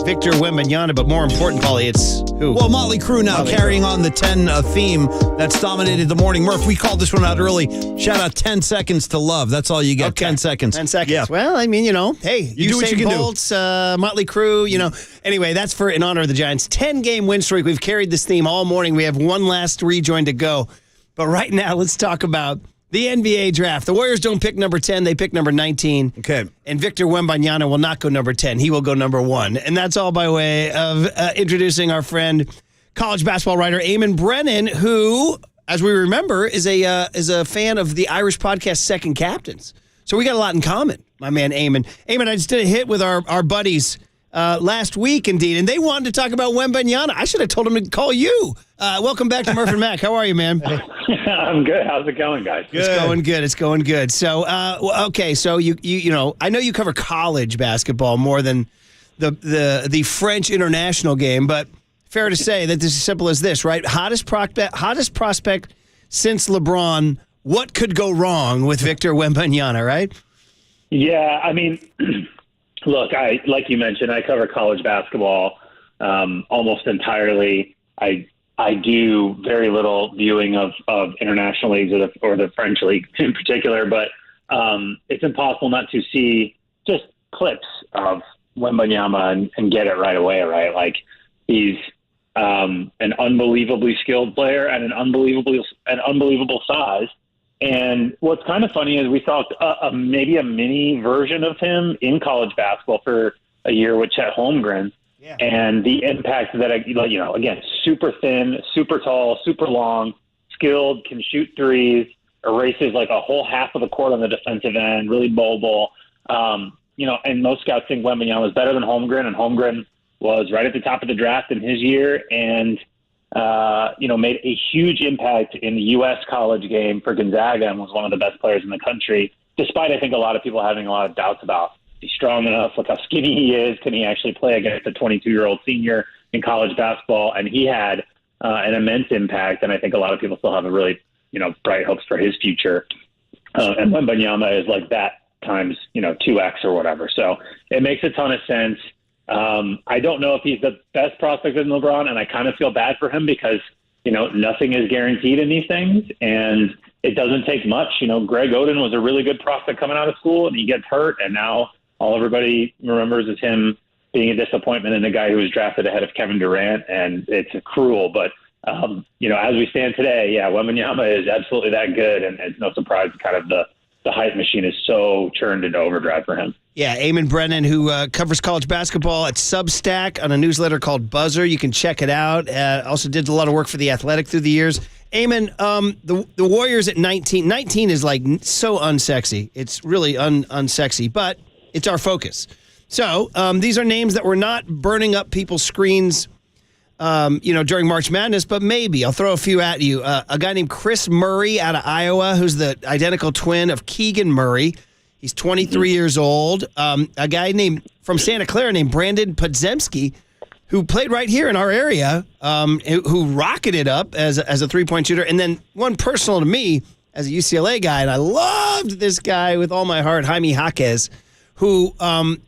Speaker 7: Victor Wembanyama, but more important, Paulie, it's who?
Speaker 21: Well, Motley Crue now carrying on the 10 theme that's dominated the morning. Murph, we called this one out early. Shout out 10 seconds to love. That's all you get, 10 seconds.
Speaker 7: 10 seconds.
Speaker 21: Yeah.
Speaker 7: Well, I mean, you know, hey,
Speaker 21: You do what you can do.
Speaker 7: Bolts, Motley Crue, you know. Anyway, that's in honor of the Giants' 10-game win streak. We've carried this theme all morning. We have one last rejoin to go. But right now, let's talk about the NBA draft. The Warriors don't pick number 10. They pick number 19.
Speaker 21: Okay.
Speaker 7: And Victor Wembanyama will not go number 10. He will go number 1. And that's all by way of introducing our friend, college basketball writer Eamon Brennan, who, as we remember, is a fan of the Irish podcast Second Captains. So we got a lot in common, my man Eamon. Eamon, I just did a hit with our buddies last week, indeed, and they wanted to talk about Wembanyama. I should have told them to call you. Welcome back to Murph and Mac. How are you, man?
Speaker 9: I'm good. How's it going, guys?
Speaker 7: Good. It's going good. So, okay. So you know, I know you cover college basketball more than the French international game, but fair to say that this is as simple as this, right? Hottest prospect since LeBron. What could go wrong with Victor Wembanyama, right?
Speaker 19: Yeah, I mean, look, like you mentioned, I cover college basketball almost entirely. I do very little viewing of international leagues or the French league in particular, but it's impossible not to see just clips of Wembanyama and get it right away, right? Like, he's an unbelievably skilled player and an unbelievable size. And what's kind of funny is we saw maybe a mini version of him in college basketball for a year with Chet Holmgren. Yeah. And the impact that, again, super thin, super tall, super long, skilled, can shoot threes, erases like a whole half of the court on the defensive end, really mobile. And most scouts think Wembanyama was better than Holmgren, and Holmgren was right at the top of the draft in his year and, made a huge impact in the U.S. college game for Gonzaga and was one of the best players in the country, despite, I think, a lot of people having a lot of doubts about he's strong enough, look how skinny he is, can he actually play against a 22-year-old senior in college basketball? And he had an immense impact, and I think a lot of people still have a really, bright hopes for his future. And Wembanyama is like that times, 2X or whatever. So it makes a ton of sense. I don't know if he's the best prospect in LeBron, and I kind of feel bad for him because, nothing is guaranteed in these things, and it doesn't take much. Greg Oden was a really good prospect coming out of school, and he gets hurt, and now all everybody remembers is him being a disappointment and a guy who was drafted ahead of Kevin Durant, and it's cruel. But, as we stand today, yeah, Wembanyama is absolutely that good, and it's no surprise kind of the hype machine is so churned into overdrive for him.
Speaker 7: Yeah, Eamon Brennan, who covers college basketball at Substack on a newsletter called Buzzer. You can check it out. Also did a lot of work for The Athletic through the years. Eamon, the Warriors at 19. 19 is like so unsexy. It's really unsexy, but it's our focus. So these are names that were not burning up people's screens during March Madness, but maybe. I'll throw a few at you. A guy named Chris Murray out of Iowa, who's the identical twin of Keegan Murray. He's 23 years old. A guy from Santa Clara named Brandon Podziemski, who played right here in our area, who rocketed up as a three-point shooter. And then one personal to me as a UCLA guy, and I loved this guy with all my heart, Jaime Jaquez, who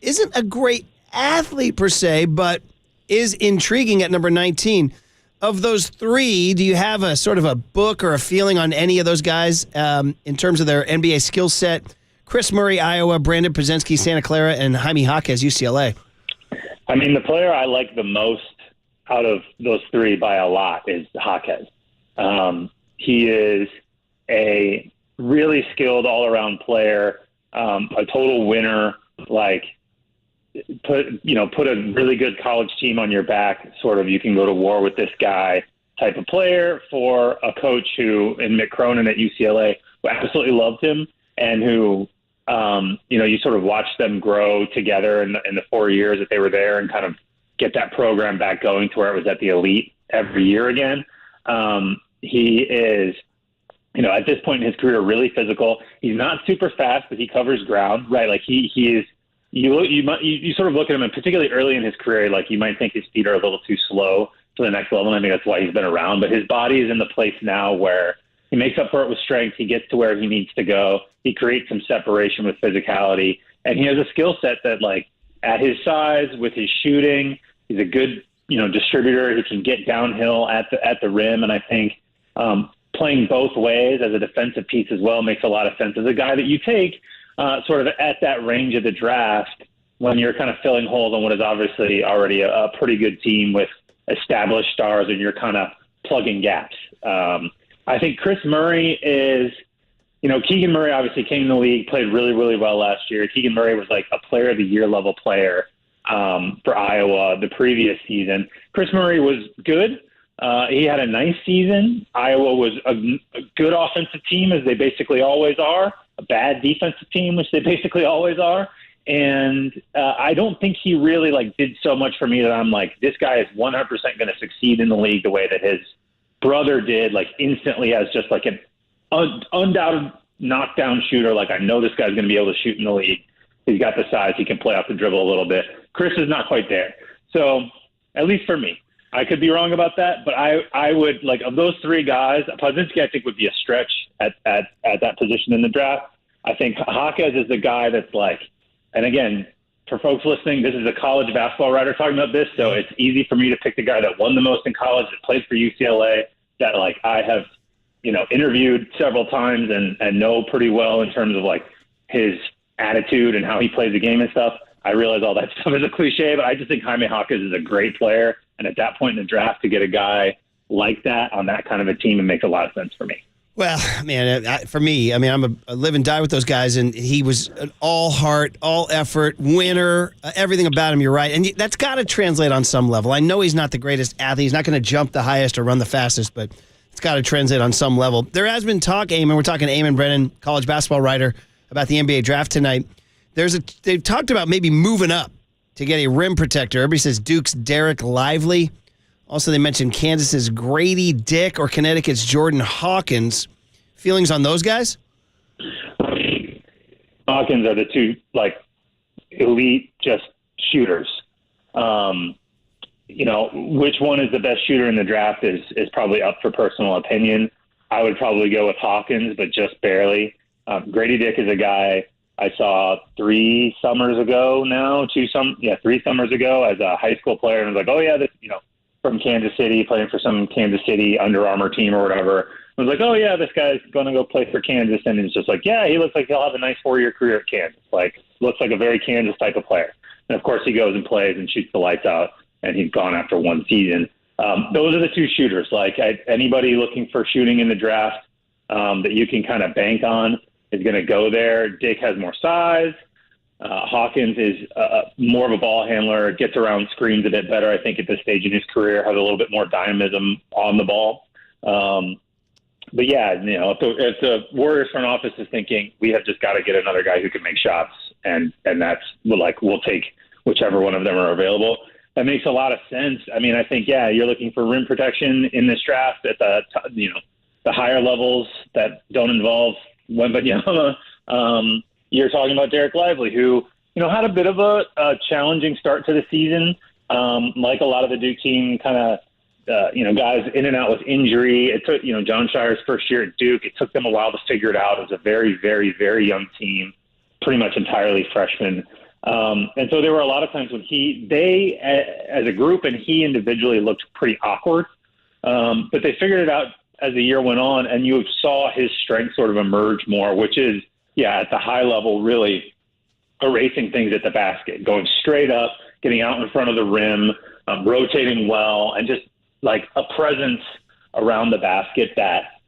Speaker 7: isn't a great athlete per se, but is intriguing at number 19. Of those three, do you have a sort of a book or a feeling on any of those guys in terms of their NBA skill set? Chris Murray, Iowa, Brandon Podziemski, Santa Clara, and Jaime Jaquez, UCLA.
Speaker 19: I mean, the player I like the most out of those three by a lot is Jaquez. He is a really skilled all-around player, a total winner, put a really good college team on your back, sort of you can go to war with this guy type of player, for a coach who, in Mick Cronin at UCLA, who absolutely loved him and who, you sort of watched them grow together in the 4 years that they were there and kind of get that program back going to where it was at the elite every year again. He is, at this point in his career, really physical. He's not super fast, but he covers ground, right? Like he is. You sort of look at him, and particularly early in his career, like you might think his feet are a little too slow to the next level, and I think that's why he's been around. But his body is in the place now where he makes up for it with strength. He gets to where he needs to go. He creates some separation with physicality, and he has a skill set that, like, at his size, with his shooting, he's a good, distributor. He can get downhill at the rim, and I think playing both ways as a defensive piece as well makes a lot of sense. As a guy that you take sort of at that range of the draft when you're kind of filling holes on what is obviously already a pretty good team with established stars, and you're kind of plugging gaps. I think Chris Murray is, Keegan Murray obviously came in the league, played really, really well last year. Keegan Murray was like a player of the year level player for Iowa the previous season. Chris Murray was good. He had a nice season. Iowa was a good offensive team, as they basically always are, a bad defensive team, which they basically always are. And I don't think he really did so much for me that I'm like, this guy is 100% going to succeed in the league the way that his brother did, instantly as just an undoubted knockdown shooter. I know this guy's going to be able to shoot in the league. He's got the size. He can play off the dribble a little bit. Chris is not quite there. So at least for me, I could be wrong about that, but I would, of those three guys, Podziemski I think would be a stretch at that position in the draft.
Speaker 9: I think Jaquez is the guy that's like, and again, for folks listening, this is a college basketball writer talking about this, so it's easy for me to pick the guy that won the most in college, that played for UCLA, that like I have, interviewed several times and know pretty well in terms of like his attitude and how he plays the game and stuff. I realize all that stuff is a cliche, but I just think Jaime Jaquez is a great player. And at that point in the draft, to get a guy like that on that kind of a team, it makes a lot of sense for me.
Speaker 7: Well, man, for me, I'm a live and die with those guys, and he was an all heart, all effort, winner, everything about him, you're right. And that's got to translate on some level. I know he's not the greatest athlete. He's not going to jump the highest or run the fastest, but it's got to translate on some level. There has been talk, Eamon, we're talking to Eamon Brennan, college basketball writer, about the NBA draft tonight. They've talked about maybe moving up to get a rim protector. Everybody says Duke's Derek Lively. Also, they mentioned Kansas's Grady Dick or Connecticut's Jordan Hawkins. Feelings on those guys?
Speaker 9: Hawkins are the two, elite just shooters. Which one is the best shooter in the draft is probably up for personal opinion. I would probably go with Hawkins, but just barely. Grady Dick is a guy I saw 3 summers ago now, 3 summers ago as a high school player, and I was like, oh yeah, this, from Kansas City, playing for some Kansas City Under Armour team or whatever. I was like, oh yeah, this guy's going to go play for Kansas, and it's just like, yeah, he looks like he'll have a nice 4-year career at Kansas. Looks like a very Kansas type of player. And of course, he goes and plays and shoots the lights out, and he's gone after 1 season. Those are the 2 shooters. Anybody looking for shooting in the draft that you can kind of bank on is going to go there. Dick has more size. Hawkins is more of a ball handler, gets around screens a bit better, I think, at this stage in his career, has a little bit more dynamism on the ball. But yeah, if the Warriors front office is thinking, we have just got to get another guy who can make shots, and that's we'll take whichever one of them are available. That makes a lot of sense. I think, you're looking for rim protection in this draft at the higher levels that don't involve Wembanyama. You're talking about Derek Lively, who, had a bit of a challenging start to the season. Like a lot of the Duke team, kind of, guys in and out with injury. It took, John Shire's first year at Duke. It took them a while to figure it out. It was a very, very, very young team, pretty much entirely freshmen. And so there were a lot of times when they as a group and he individually looked pretty awkward. But they figured it out as the year went on, and you saw his strength sort of emerge more, which is, at the high level, really erasing things at the basket, going straight up, getting out in front of the rim, rotating well, and just a presence around the basket that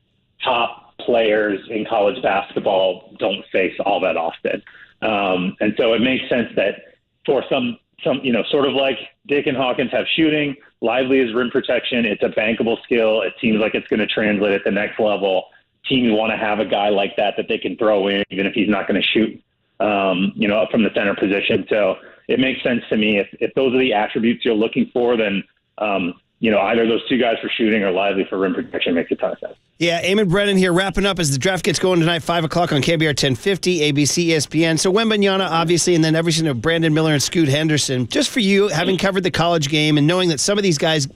Speaker 9: top players in college basketball don't face all that often. And so it makes sense that for some, sort of like Dick and Hawkins have shooting, Lively is rim protection. It's a bankable skill. It seems like it's going to translate at the next level. Teams want to have a guy like that they can throw in, even if he's not going to shoot, up from the center position. So it makes sense to me. If those are the attributes you're looking for, then, either those 2 guys for shooting or Lively for rim protection makes a ton of sense.
Speaker 7: Yeah, Eamon Brennan here wrapping up as the draft gets going tonight, 5 o'clock on KNBR 1050, ABC, ESPN. So Wembanyama, obviously, and then everything of Brandon Miller and Scoot Henderson. Just for you, having covered the college game and knowing that some of these guys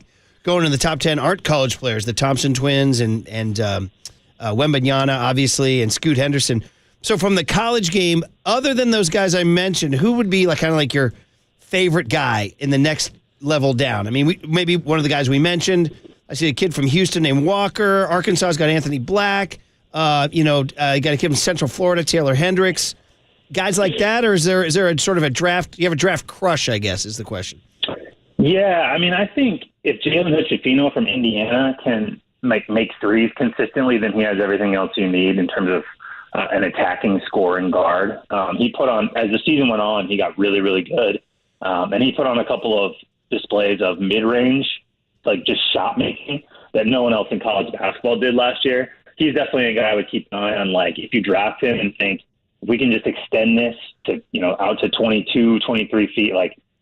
Speaker 7: going in the top 10 aren't college players, the Thompson twins and Wembanyama, obviously, and Scoot Henderson. So from the college game, other than those guys I mentioned, who would be your favorite guy in the next level down? Maybe one of the guys we mentioned. I see a kid from Houston named Walker. Arkansas's got Anthony Black. You got a kid from Central Florida, Taylor Hendricks. Guys like that, or is there a sort of a draft? You have a draft crush, I guess, is the question.
Speaker 9: Yeah, I think if Jalen Hood-Schifino from Indiana can make threes consistently, then he has everything else you need in terms of an attacking scoring guard. He put on, as the season went on, he got really, really good. And he put on a couple of displays of mid-range, just shot making that no one else in college basketball did last year. He's definitely a guy I would keep an eye on. If you draft him and think, if we can just extend this to, out to 22, 23 feet,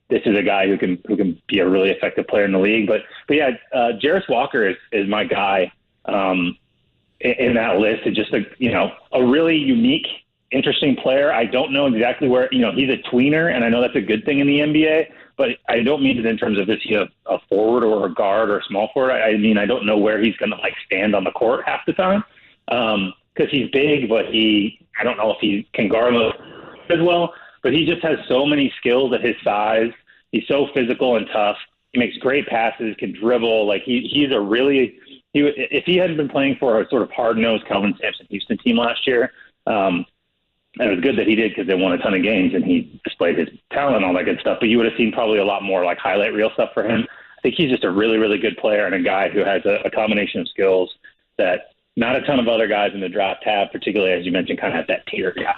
Speaker 9: this is a guy who can be a really effective player in the league. But yeah, Jarris Walker is my guy in that list. It's just a really unique, interesting player. I don't know exactly where, he's a tweener, and I know that's a good thing in the NBA, but I don't mean it in terms of is he a forward or a guard or a small forward. I don't know where he's going to stand on the court half the time. because he's big, but I don't know if he can guard as well, but he just has so many skills at his size. He's so physical and tough. He makes great passes, can dribble. Like if he hadn't been playing for a sort of hard-nosed Kelvin Sampson Houston team last year, and it was good that he did because they won a ton of games and he displayed his talent and all that good stuff, but you would have seen probably a lot more like highlight reel stuff for him. I think he's just a really, really good player and a guy who has a combination of skills that not a ton of other guys in the draft have, particularly, as you mentioned, kind of at that tier guy.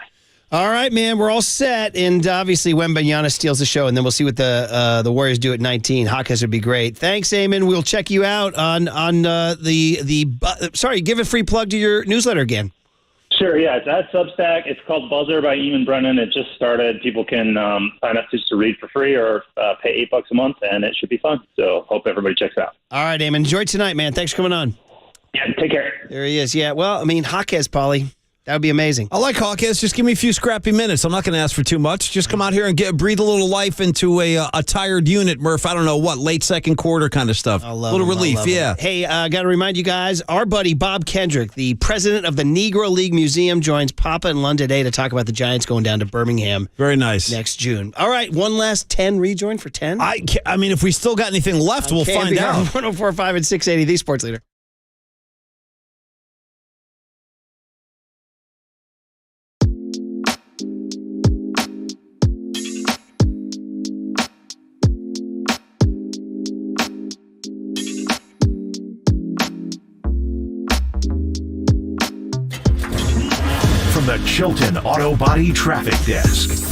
Speaker 7: All right, man, we're all set. And obviously, Wembanyama steals the show, and then we'll see what the Warriors do at 19. Hawkeyes would be great. Thanks, Eamon. We'll check you out on sorry, give a free plug to your newsletter again.
Speaker 9: Sure, yeah. It's at Substack. It's called Buzzer by Eamon Brennan. It just started. People can sign up just to read for free or pay $8 a month, and it should be fun. So hope everybody checks it out.
Speaker 7: All right, Eamon. Enjoy tonight, man. Thanks for coming on.
Speaker 9: Yeah, take care.
Speaker 7: There he is. Yeah, well, I mean, Hawkeyes, Paulie. That would be amazing.
Speaker 21: I like Hawkeyes. Just give me a few scrappy minutes. I'm not going to ask for too much. Just come out here and breathe a little life into a tired unit, Murph. I don't know what, late second quarter kind of stuff. A little relief, yeah.
Speaker 7: Hey, got to remind you guys, our buddy Bob Kendrick, the president of the Negro League Museum, joins Papa and Lund today to talk about the Giants going down to Birmingham.
Speaker 21: Very nice.
Speaker 7: Next June. All right, one last 10 rejoin for 10.
Speaker 21: I mean, if we still got anything left, we'll find out.
Speaker 7: 104.5 and 680, the Sports Leader.
Speaker 5: From the Chilton Auto Body Traffic Desk.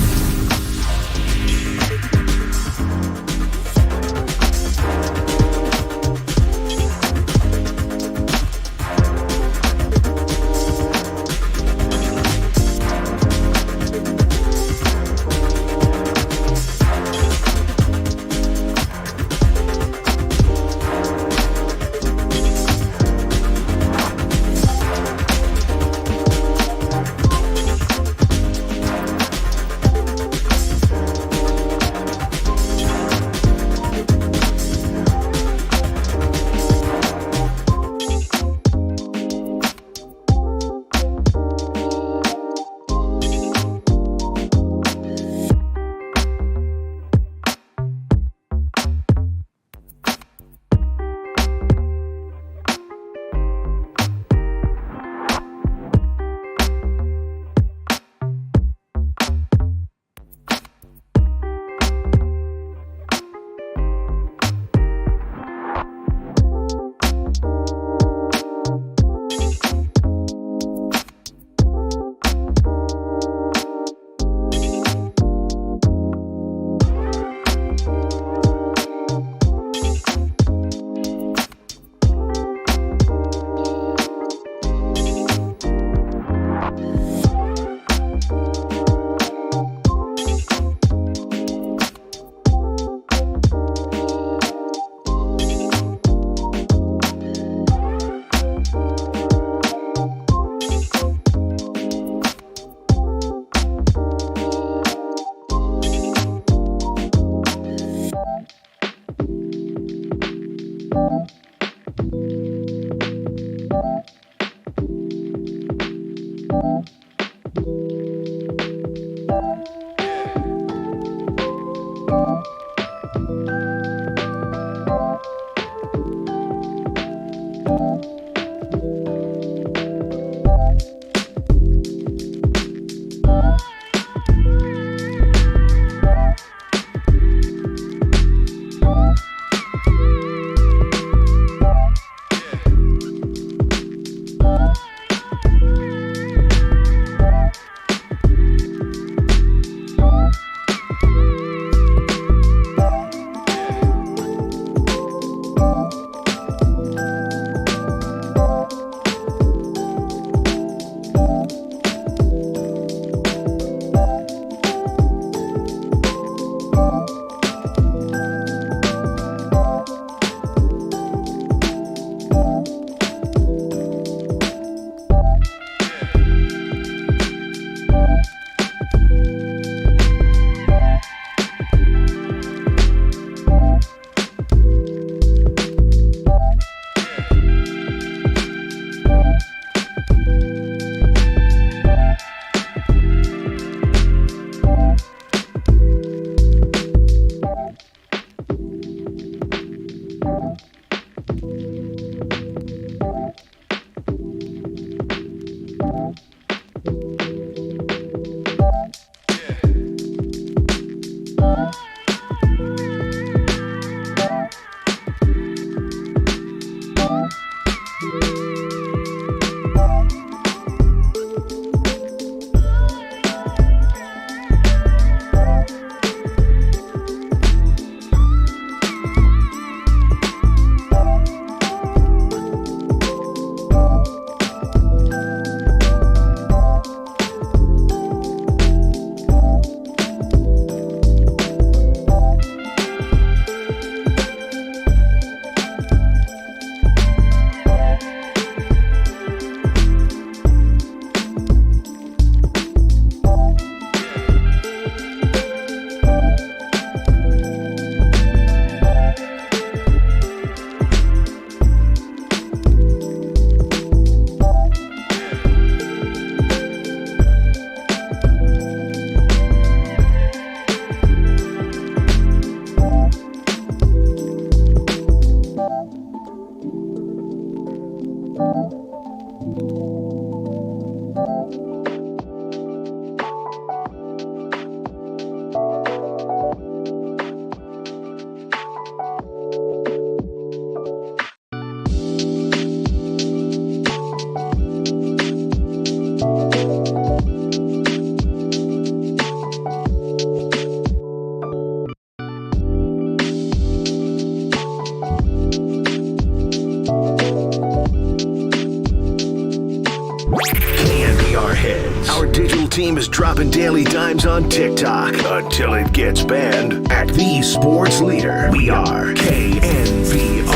Speaker 5: KNBR heads. Our digital team is dropping daily dimes on TikTok until it gets banned. At the sports leader, we are KNBR.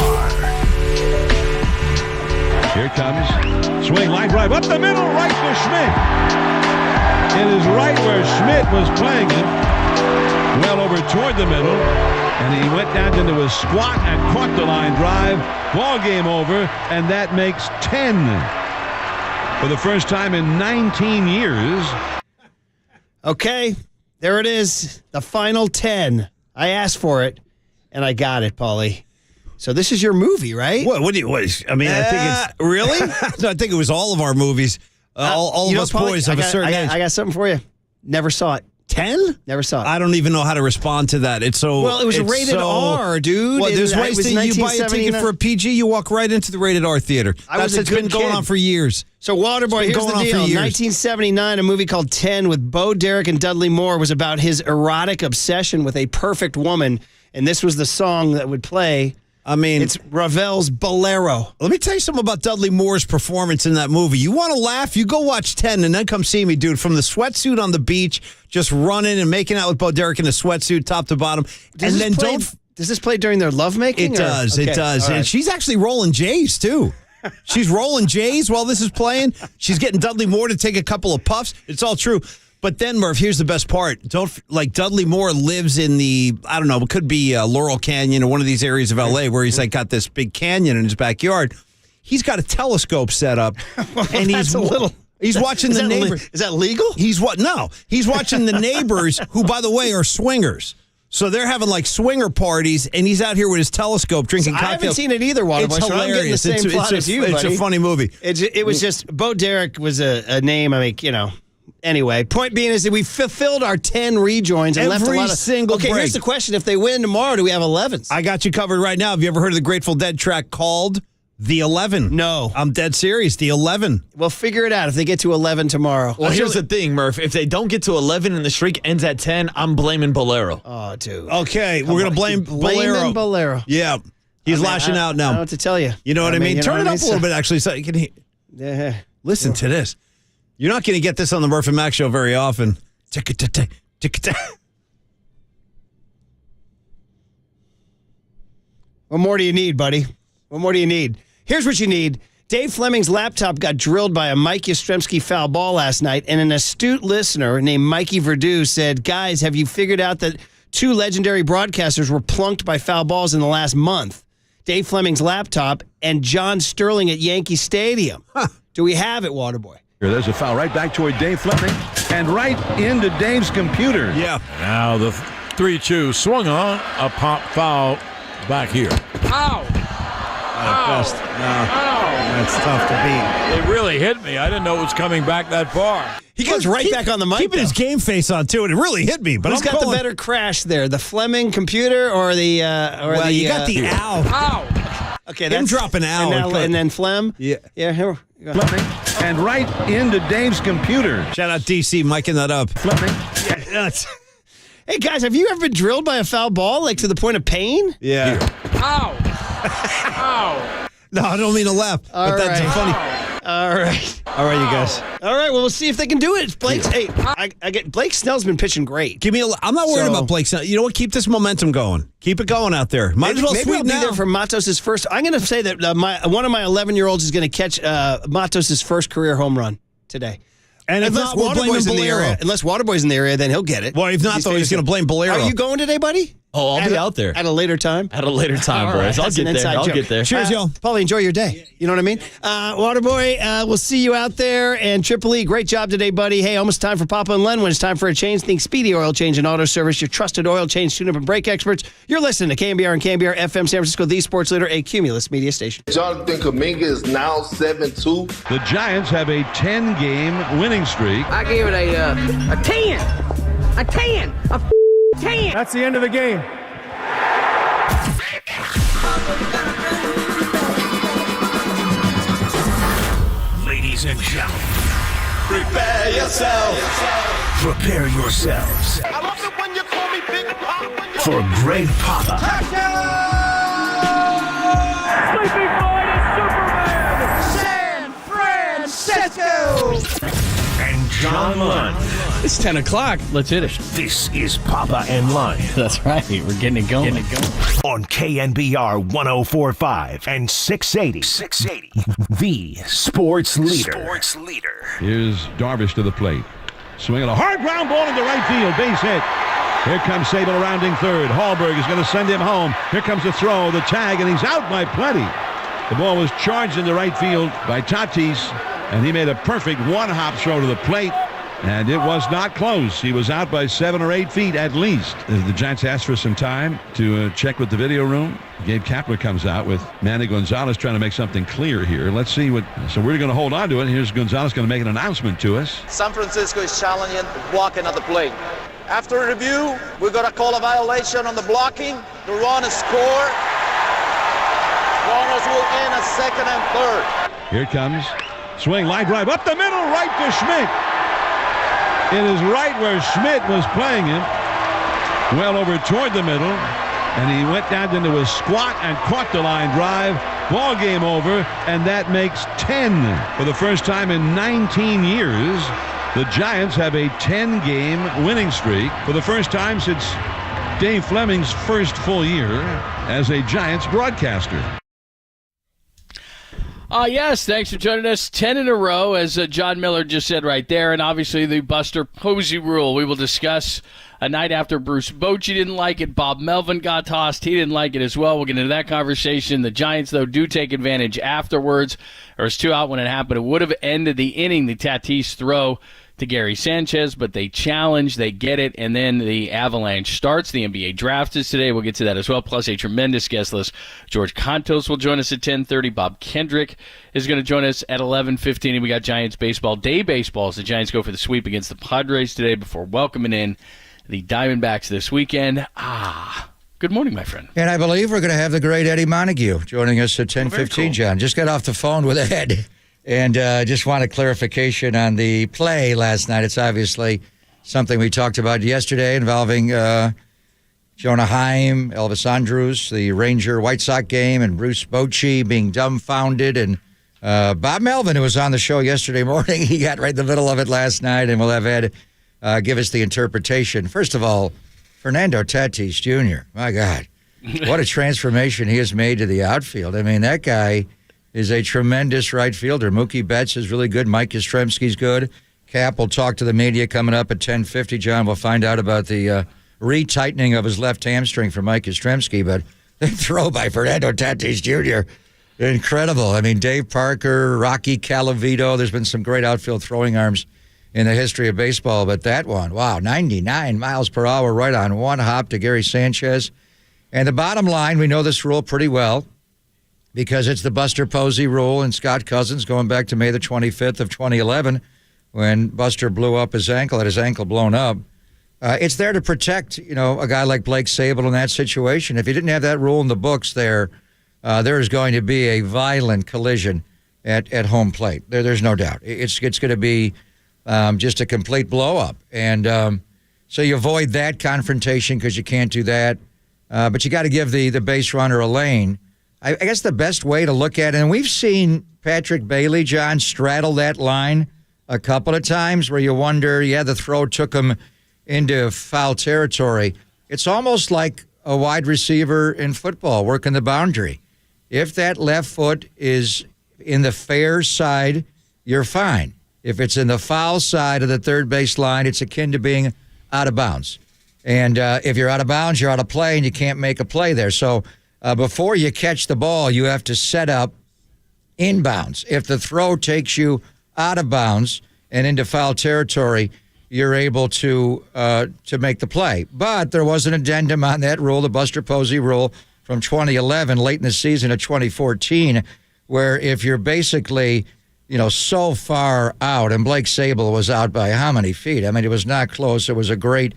Speaker 10: Here comes swing line drive up the middle, right to Schmidt. It is right where Schmidt was playing it, well over toward the middle, and he went down into his squat and caught the line drive. Ball game over, and that makes 10 for the first time in 19 years.
Speaker 7: Okay, there it is, the final 10. I asked for it, and I got it, Paulie. So this is your movie, right?
Speaker 21: What do you? I mean, I think it's
Speaker 7: really.
Speaker 21: No, I think it was all of our movies. All of us boys of a certain age.
Speaker 7: I got something for you. Never saw it.
Speaker 21: 10?
Speaker 7: Never saw it.
Speaker 21: I don't even know how to respond to that. It's so
Speaker 7: well. It was rated R, dude.
Speaker 21: Well, there's ways that you buy a ticket for a PG, you walk right into the rated R theater. It's been going on for years.
Speaker 7: So Waterboy, here's the deal. 1979, a movie called 10 with Bo Derek and Dudley Moore was about his erotic obsession with a perfect woman, and this was the song that would play.
Speaker 21: I mean,
Speaker 7: it's Ravel's Bolero.
Speaker 21: Let me tell you something about Dudley Moore's performance in that movie. You want to laugh? You go watch 10 and then come see me, dude. From the sweatsuit on the beach, just running and making out with Bo Derek in a sweatsuit, top to bottom.
Speaker 7: Does this play during their lovemaking?
Speaker 21: It does.
Speaker 7: Okay.
Speaker 21: It does.
Speaker 7: Right.
Speaker 21: And she's actually rolling J's, too. She's rolling J's while this is playing. She's getting Dudley Moore to take a couple of puffs. It's all true. But then, Murph, here's the best part. Dudley Moore lives in the, I don't know, it could be Laurel Canyon or one of these areas of L.A. where he's got this big canyon in his backyard. He's got a telescope set up, and he's watching the neighbors.
Speaker 7: Is that legal?
Speaker 21: He's watching the neighbors, who, by the way, are swingers. So they're having swinger parties, and he's out here with his telescope drinking cocktails.
Speaker 7: I haven't seen it either, Waterboy.
Speaker 21: It's hilarious.
Speaker 7: I'm getting the same plot as you,
Speaker 21: It's
Speaker 7: buddy.
Speaker 21: a funny movie.
Speaker 7: It was just, Bo Derek was a name, Anyway, point being is that we fulfilled our 10 rejoins and left a lot of
Speaker 21: single
Speaker 7: Okay,
Speaker 21: break.
Speaker 7: here's the question. If they win tomorrow, do we have 11s?
Speaker 21: I got you covered right now. Have you ever heard of the Grateful Dead track called The 11?
Speaker 7: No.
Speaker 21: I'm dead serious. The 11.
Speaker 7: We'll figure it out if they get to 11 tomorrow.
Speaker 11: Well, here's the thing, Murph. If they don't get to 11 and the streak ends at 10, I'm blaming Bolero.
Speaker 7: Oh, dude.
Speaker 21: Okay, we're going to blame Bolero.
Speaker 7: Bolero.
Speaker 21: Yeah. He's lashing out now.
Speaker 7: I don't know what to tell you.
Speaker 21: You know what I mean? Turn it up a little bit, actually, so you can hear.
Speaker 7: Yeah.
Speaker 21: Listen to this. You're not going to get this on the Murph and Mac show very often.
Speaker 7: What more do you need, buddy? What more do you need? Here's what you need. Dave Fleming's laptop got drilled by a Mike Yastrzemski foul ball last night, and an astute listener named Mikey Verdu said, guys, have you figured out that 2 legendary broadcasters were plunked by foul balls in the last month? Dave Fleming's laptop and John Sterling at Yankee Stadium. Do we have it, Waterboy?
Speaker 6: There's a foul right back toward Dave Fleming and right into Dave's computer.
Speaker 21: Yeah.
Speaker 6: Now the 3-2 swung on, a pop foul back here.
Speaker 16: Ow!
Speaker 21: fast. That's tough to beat.
Speaker 17: It really hit me. I didn't know it was coming back that far.
Speaker 7: He goes right back on the mic.
Speaker 21: Keeping his game face on, too, and it really hit me. But
Speaker 7: who's got the better crash there, the Fleming computer or the...
Speaker 21: well, you got the ow.
Speaker 17: Ow!
Speaker 7: Okay,
Speaker 21: that's... Him dropping ow.
Speaker 7: And then Flem?
Speaker 21: Yeah.
Speaker 7: Yeah, here we go.
Speaker 6: Fleming. And right into Dave's computer.
Speaker 21: Shout out DC, miking that up.
Speaker 6: Fleming.
Speaker 21: Yeah.
Speaker 7: Hey, guys, have you ever been drilled by a foul ball, like to the point of pain?
Speaker 21: Yeah.
Speaker 17: Ow! Ow!
Speaker 21: No, I don't mean to laugh, but that's funny.
Speaker 7: All right.
Speaker 21: All right, you guys.
Speaker 7: All right, well, we'll see if they can do it. Blake Snell's been pitching great.
Speaker 21: I'm not worried about Blake Snell. You know what? Keep this momentum going. Keep it going out there. Might as well
Speaker 7: maybe
Speaker 21: sweep
Speaker 7: I'll be
Speaker 21: now.
Speaker 7: there for Matos' first. I'm going to say that one of my 11-year-olds is going to catch Matos' first career home run today.
Speaker 21: And
Speaker 7: unless Waterboy's in the area, then he'll get it.
Speaker 21: Well, if not, though, he's going to blame Bolero.
Speaker 7: Are you going today, buddy?
Speaker 11: Oh, I'll be out there.
Speaker 7: At a later time?
Speaker 11: At a later time, boys. I'll get there. I'll get there.
Speaker 7: Cheers, y'all. Paulie, enjoy your day. You know what I mean? Waterboy, we'll see you out there. And Triple E, great job today, buddy. Hey, almost time for Papa and Len when it's time for a change. Think Speedy Oil Change and Auto Service, your trusted oil change, tune-up, and brake experts. You're listening to KNBR and KNBR FM San Francisco, the sports leader, a Cumulus media station.
Speaker 18: Jonathan Kuminga is now 7-2.
Speaker 6: The Giants have a 10-game winning streak.
Speaker 16: I gave it a 10. A 10. A 10.
Speaker 22: That's the end of the game.
Speaker 5: Ladies and gentlemen,
Speaker 23: prepare yourself.
Speaker 5: Prepare yourselves.
Speaker 23: I love it when you call me Big Pop.
Speaker 5: For Greg Papa.
Speaker 23: Sleeping Boy is Superman. San Francisco.
Speaker 5: And John Lund.
Speaker 17: It's 10 o'clock. Let's hit it.
Speaker 5: This is Papa and Lund.
Speaker 17: That's right. We're getting it going.
Speaker 5: On KNBR 104.5 and 680. 680. The sports leader.
Speaker 6: Here's Darvish to the plate. Swinging a hard ground ball into right field. Base hit. Here comes Sable rounding third. Hallberg is going to send him home. Here comes the throw, the tag, and he's out by plenty. The ball was charged into right field by Tatis, and he made a perfect one-hop throw to the plate. And it was not close. He was out by 7 or 8 feet at least. The Giants asked for some time to check with the video room. Gabe Kapler comes out with Manny Gonzalez trying to make something clear here. Let's see what. So we're going to hold on to it. Here's Gonzalez going to make an announcement to us.
Speaker 25: San Francisco is challenging blocking at the plate. After review, we're going to call a violation on the blocking. The run is score. Runners will end at second and third.
Speaker 6: Here it comes. Swing, line drive up the middle, right to Schmidt. It is right where Schmidt was playing him, well over toward the middle, and he went down into a squat and caught the line drive. Ball game over, and that makes 10. For the first time in 19 years, the Giants have a 10-game winning streak for the first time since Dave Fleming's first full year as a Giants broadcaster.
Speaker 17: Yes, thanks for joining us. 10 in a row, as John Miller just said right there, and obviously the Buster Posey rule. We will discuss a night after Bruce Bochy didn't like it. Bob Melvin got tossed. He didn't like it as well. We'll get into that conversation. The Giants, though, do take advantage afterwards. There was 2 out when it happened. It would have ended the inning, the Tatis throw to Gary Sanchez, but they challenge, they get it, and then the avalanche starts. The NBA draft is today. We'll get to that as well, plus a tremendous guest list. George Contos will join us at 10:30. Bob Kendrick is going to join us at 11:15, and we got Giants baseball, day baseball, as the Giants go for the sweep against the Padres today before welcoming in the Diamondbacks this weekend. Good morning, my friend.
Speaker 26: And I believe we're going to have the great Eddie Montague joining us at 10:15, cool. John. Just got off the phone with Ed. And just want a clarification on the play last night. It's obviously something we talked about yesterday involving Jonah Heim, Elvis Andrus, the Ranger-White Sox game, and Bruce Bochy being dumbfounded. And Bob Melvin, who was on the show yesterday morning, he got right in the middle of it last night, and we'll have Ed give us the interpretation. First of all, Fernando Tatis Jr., my God, what a transformation he has made to the outfield. I mean, that guy is a tremendous right fielder. Mookie Betts is really good. Mike Yastrzemski's good. Cap will talk to the media coming up at 10:50. John, we'll find out about the retightening of his left hamstring for Mike Yastrzemski. But the throw by Fernando Tatis Jr., incredible. I mean, Dave Parker, Rocky Calavito. There's been some great outfield throwing arms in the history of baseball. But that one, wow, 99 miles per hour right on one hop to Gary Sanchez. And the bottom line, we know this rule pretty well, because it's the Buster Posey rule, and Scott Cousins going back to May the 25th of 2011 when Buster blew up his ankle, had his ankle blown up. It's there to protect, a guy like Blake Sable in that situation. If you didn't have that rule in the books there is going to be a violent collision at home plate. There's no doubt. It's going to be just a complete blow-up. And so you avoid that confrontation because you can't do that. But you got to give the base runner a lane. I guess the best way to look at it, and we've seen Patrick Bailey, John, straddle that line a couple of times where you wonder, the throw took him into foul territory. It's almost like a wide receiver in football working the boundary. If that left foot is in the fair side, you're fine. If it's in the foul side of the third base line, it's akin to being out of bounds. And if you're out of bounds, you're out of play, and you can't make a play there. So before you catch the ball, you have to set up inbounds. If the throw takes you out of bounds and into foul territory, you're able to make the play. But there was an addendum on that rule, the Buster Posey rule from 2011, late in the season of 2014, where if you're basically, so far out, and Blake Sable was out by how many feet? I mean, it was not close. It was a great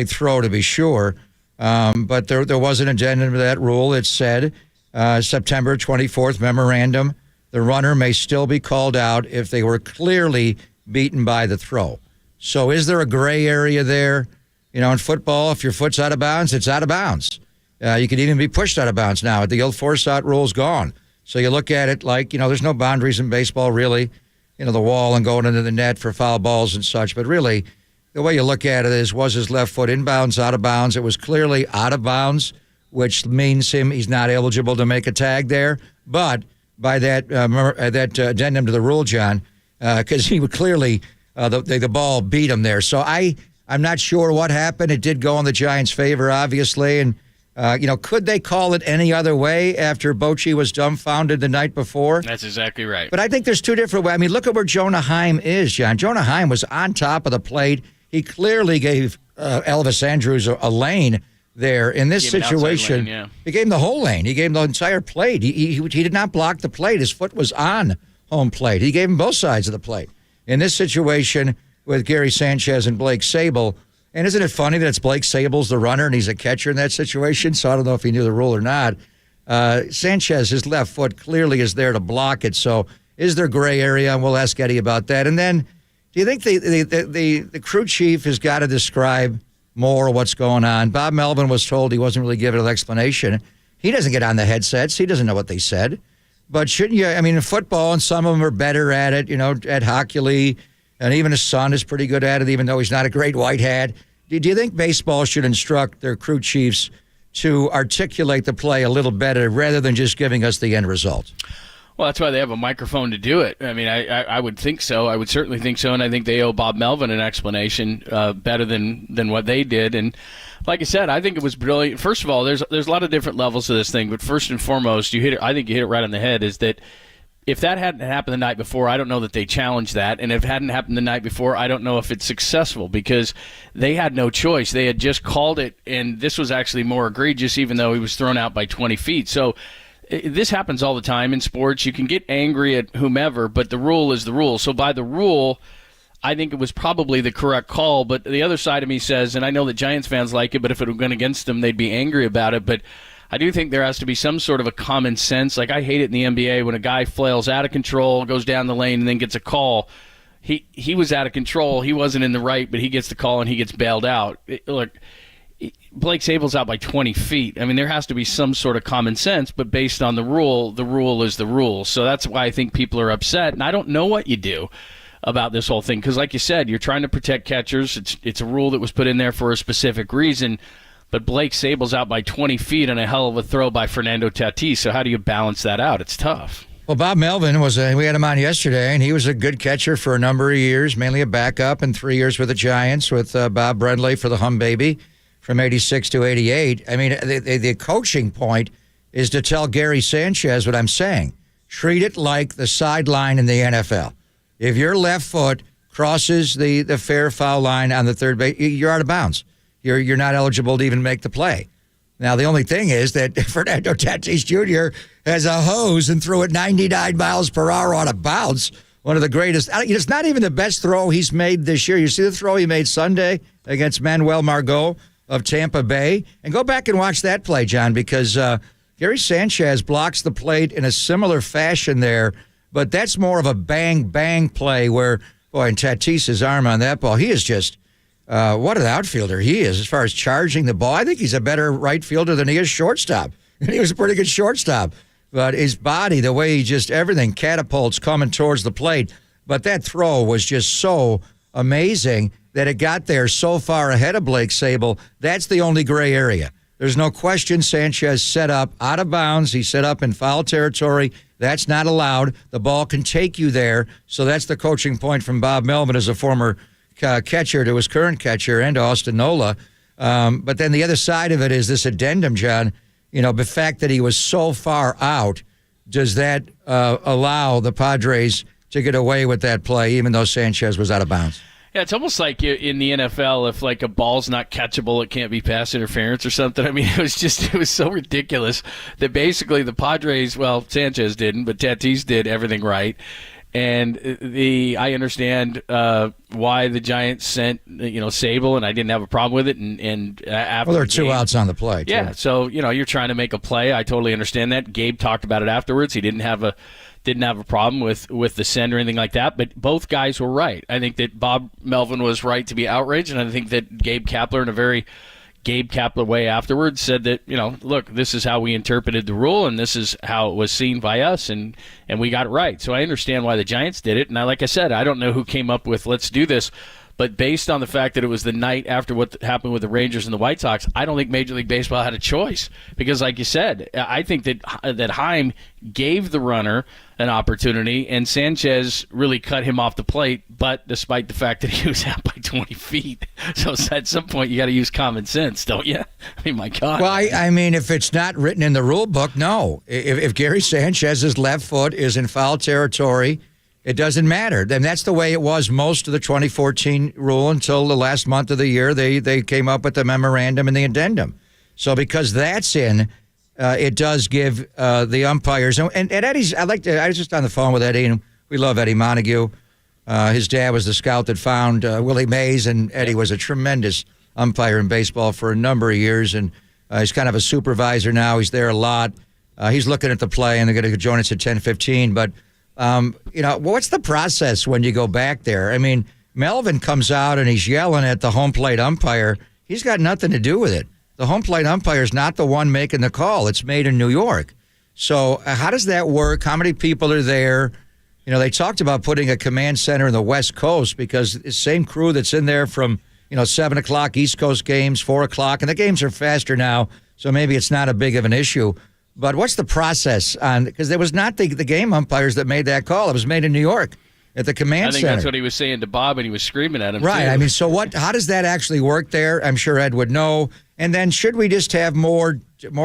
Speaker 26: throw to be sure. But there was an addendum to that rule. It said, September 24th memorandum, the runner may still be called out if they were clearly beaten by the throw. So is there a gray area there? In football, if your foot's out of bounds, it's out of bounds. You could even be pushed out of bounds now. The old force-out rule's gone. So you look at it like, there's no boundaries in baseball, really. The wall and going into the net for foul balls and such. But really, the way you look at it is, was his left foot inbounds, out of bounds? It was clearly out of bounds, which means he's not eligible to make a tag there. But by that addendum to the rule, John, because he would clearly the ball beat him there. So I'm not sure what happened. It did go in the Giants' favor, obviously, and could they call it any other way after Bochy was dumbfounded the night before?
Speaker 17: That's exactly right.
Speaker 26: But I think there's two different ways. I mean, look at where Jonah Heim is, John. Jonah Heim was on top of the plate. He clearly gave Elvis Andrews a lane there. In this situation, he gave him the whole lane. He gave him the entire plate. He did not block the plate. His foot was on home plate. He gave him both sides of the plate. In this situation with Gary Sanchez and Blake Sable, and isn't it funny that it's Blake Sable's the runner and he's a catcher in that situation? So I don't know if he knew the rule or not. Sanchez, his left foot clearly is there to block it. So is there gray area? And we'll ask Eddie about that. And then do you think the crew chief has got to describe more what's going on? Bob Melvin was told he wasn't really given an explanation. He doesn't get on the headsets. He doesn't know what they said. But shouldn't you? I mean, in football, and some of them are better at it, Ed Hockley, and even his son is pretty good at it, even though he's not a great white hat. Do you think baseball should instruct their crew chiefs to articulate the play a little better rather than just giving us the end result?
Speaker 17: Well, that's why they have a microphone to do it. I mean, I would think so. I would certainly think so, and I think they owe Bob Melvin an explanation better than what they did. And like I said, I think it was brilliant. First of all, there's a lot of different levels to this thing, but first and foremost, I think you hit it right on the head, is that if that hadn't happened the night before, I don't know that they challenged that. And if it hadn't happened the night before, I don't know if it's successful, because they had no choice. They had just called it, and this was actually more egregious, even though he was thrown out by 20 feet. So this happens all the time in sports. You can get angry at whomever, but the rule is the rule. So by the rule, I think it was probably the correct call. But the other side of me says, and I know that Giants fans like it, but if it had gone against them, they'd be angry about it. But I do think there has to be some sort of a common sense. Like, I hate it in the NBA when a guy flails out of control, goes down the lane, and then gets a call. He was out of control. He wasn't in the right, but he gets the call and he gets bailed out. Look, Blake Sable's out by 20 feet. I mean, there has to be some sort of common sense, but based on the rule is the rule. So that's why I think people are upset, and I don't know what you do about this whole thing, because like you said, you're trying to protect catchers. It's a rule that was put in there for a specific reason. But Blake Sable's out by 20 feet on a hell of a throw by Fernando Tatis. So how do you balance that out? It's tough.
Speaker 26: Well, Bob Melvin we had him on yesterday, and he was a good catcher for a number of years, mainly a backup, and 3 years with the Giants with Bob Bradley for the Hum Baby from 86 to 88. I mean, the coaching point is to tell Gary Sanchez what I'm saying. Treat it like the sideline in the NFL. If your left foot crosses the fair foul line on the third base, you're out of bounds. You're not eligible to even make the play. Now, the only thing is that Fernando Tatis Jr. has a hose and threw it 99 miles per hour on a bounce. One of the greatest. It's not even the best throw he's made this year. You see the throw he made Sunday against Manuel Margot of Tampa Bay? And go back and watch that play, John, because Gary Sanchez blocks the plate in a similar fashion there. But that's more of a bang-bang play where, boy, and Tatis's arm on that ball, he is just... what an outfielder he is as far as charging the ball. I think he's a better right fielder than he is shortstop. And he was a pretty good shortstop. But his body, the way he just, everything catapults coming towards the plate. But that throw was just so amazing that it got there so far ahead of Blake Sable. That's the only gray area. There's no question Sanchez set up out of bounds. He set up in foul territory. That's not allowed. The ball can take you there. So that's the coaching point from Bob Melvin as a former catcher to his current catcher and to Austin Nola. But then the other side of it is this addendum, John. The fact that he was so far out, does that allow the Padres to get away with that play, even though Sanchez was out of bounds?
Speaker 17: Yeah, it's almost like in the NFL, if like a ball's not catchable, it can't be pass interference or something. I mean, it was so ridiculous that basically the Padres, well, Sanchez didn't, but Tatis did everything right. And I understand why the Giants sent Sable, and I didn't have a problem with it. And after
Speaker 26: there are two outs on the play.
Speaker 17: Yeah, so you're trying to make a play. I totally understand that. Gabe talked about it afterwards. He didn't have a problem with the send or anything like that. But both guys were right. I think that Bob Melvin was right to be outraged, and I think that Gabe Kapler, in a very Gabe Kapler way afterwards, said that, look, this is how we interpreted the rule, and this is how it was seen by us, and we got it right. So I understand why the Giants did it. And like I said, I don't know who came up with let's do this, but based on the fact that it was the night after what happened with the Rangers and the White Sox, I don't think Major League Baseball had a choice. Because like you said, I think that Heim gave the runner an opportunity, and Sanchez really cut him off the plate, but despite the fact that he was out by 20 feet. So at some point, you got to use common sense, don't you? I mean, my God.
Speaker 26: Well, I mean, if it's not written in the rule book, no. If Gary Sanchez's left foot is in foul territory, it doesn't matter. And that's the way it was most of the 2014 rule until the last month of the year. They came up with the memorandum and the addendum. So because that's in, it does give the umpires. And Eddie's, I was just on the phone with Eddie, and we love Eddie Montague. His dad was the scout that found Willie Mays, and Eddie was a tremendous umpire in baseball for a number of years. And he's kind of a supervisor now. He's there a lot. He's looking at the play, and they're going to join us at 10:15. But what's the process when you go back there? I mean, Melvin comes out and he's yelling at the home plate umpire. He's got nothing to do with it. The home plate umpire is not the one making the call. It's made in New York. So how does that work? How many people are there? They talked about putting a command center in the West Coast because the same crew that's in there from, 7 o'clock East Coast games, 4 o'clock, and the games are faster now, so maybe it's not a big of an issue. But what's the process on? Because there was not the game umpires that made that call. It was made in New York at the command center.
Speaker 17: I think that's what he was saying to Bob, and he was screaming at him.
Speaker 26: Right.
Speaker 17: Too.
Speaker 26: I mean, so how does that actually work there? I'm sure Ed would know. And then should we just have more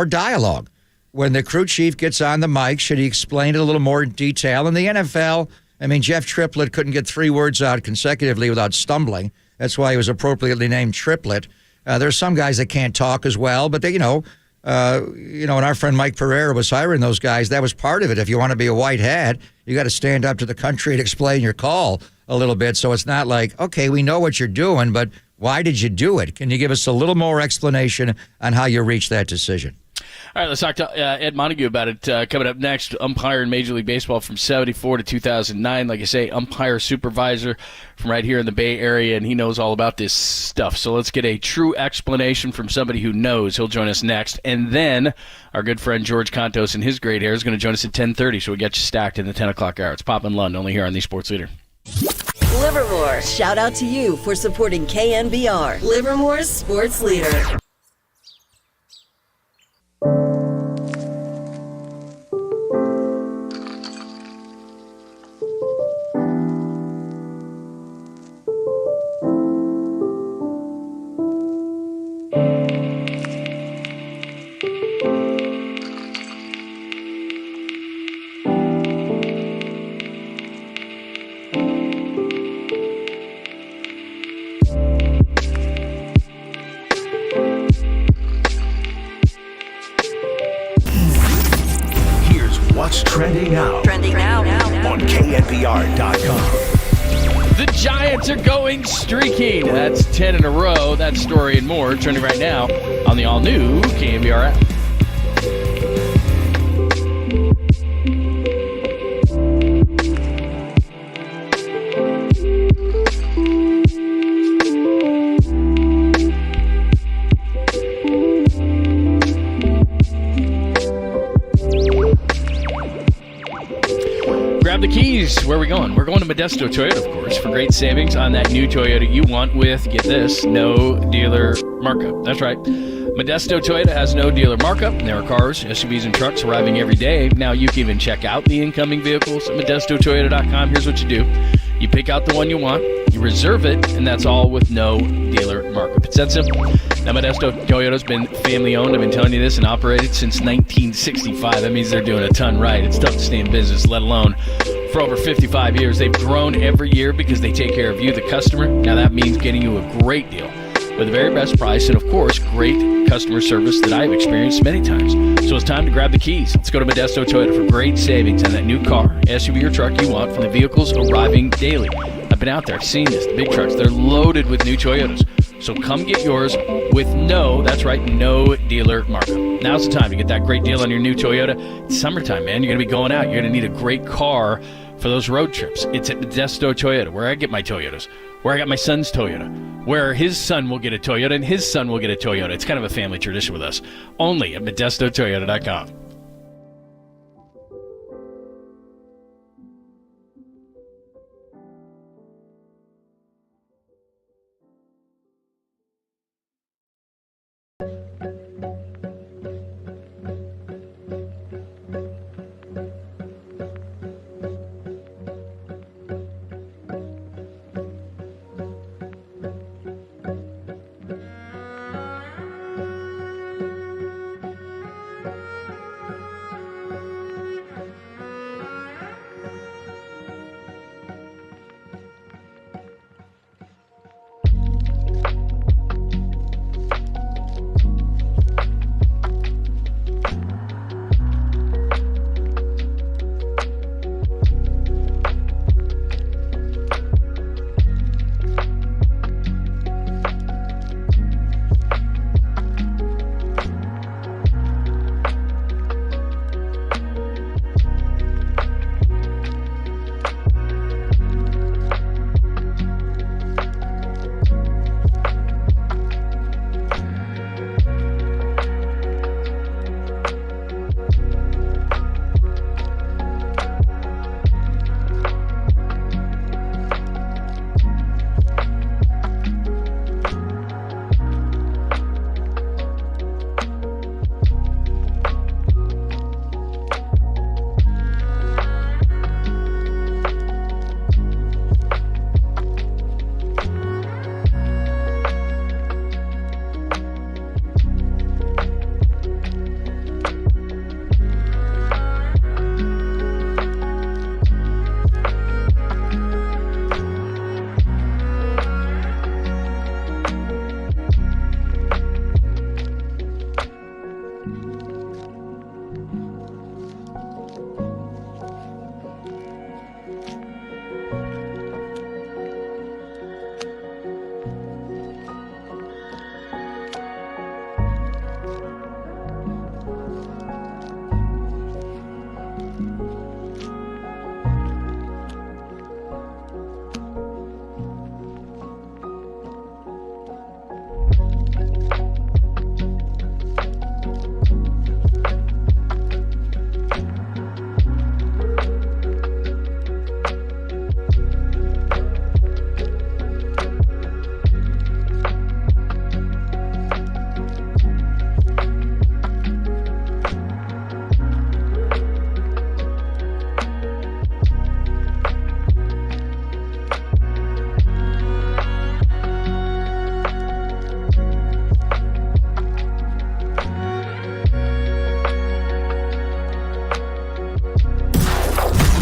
Speaker 26: dialogue? When the crew chief gets on the mic, should he explain it a little more in detail? In the NFL, I mean, Jeff Triplett couldn't get 3 words out consecutively without stumbling. That's why he was appropriately named Triplet. There's some guys that can't talk as well, but they, and our friend Mike Pereira was hiring those guys. That was part of it. If you want to be a white hat, you got to stand up to the country and explain your call a little bit. So it's not like, okay, we know what you're doing, but why did you do it? Can you give us a little more explanation on how you reached that decision?
Speaker 17: All right, let's talk to Ed Montague about it coming up next. Umpire in Major League Baseball from 1974 to 2009. Like I say, umpire supervisor from right here in the Bay Area, and he knows all about this stuff. So let's get a true explanation from somebody who knows. He'll join us next. And then our good friend George Contos and his great hair is going to join us at 10:30, so we get you stacked in the 10 o'clock hour. It's Pop and Lund, only here on the Sports Leader.
Speaker 3: Livermore, shout out to you for supporting KNBR, Livermore's Sports Leader.
Speaker 5: Trending now on KNBR.com.
Speaker 17: The Giants are going streaking. That's 10 in a row. That story and more trending right now on the all-new KNBR app. Grab the keys. Where are we going? We're going to Modesto Toyota, of course, for great savings on that new Toyota you want with, get this, no dealer markup. That's right. Modesto Toyota has no dealer markup. There are cars, SUVs, and trucks arriving every day. Now you can even check out the incoming vehicles at ModestoToyota.com. Here's what you do. You pick out the one you want, you reserve it, and that's all with no dealer markup. It's that simple. Now, Modesto Toyota's been family-owned. I've been telling you this, and operated since 1965. That means they're doing a ton right. It's tough to stay in business, let alone for over 55 years. They've grown every year because they take care of you, the customer. Now, that means getting you a great deal with the very best price and, of course, great customer service that I've experienced many times. So it's time to grab the keys. Let's go to Modesto Toyota for great savings on that new car, SUV, or truck you want from the vehicles arriving daily. I've been out there, I've seen this. The big trucks, they're loaded with new Toyotas. So come get yours with no dealer markup. Now's the time to get that great deal on your new Toyota. It's summertime, man. You're going to be going out. You're going to need a great car for those road trips. It's at Modesto Toyota, where I get my Toyotas, where I got my son's Toyota, where his son will get a Toyota and his son will get a Toyota. It's kind of a family tradition with us. Only at ModestoToyota.com.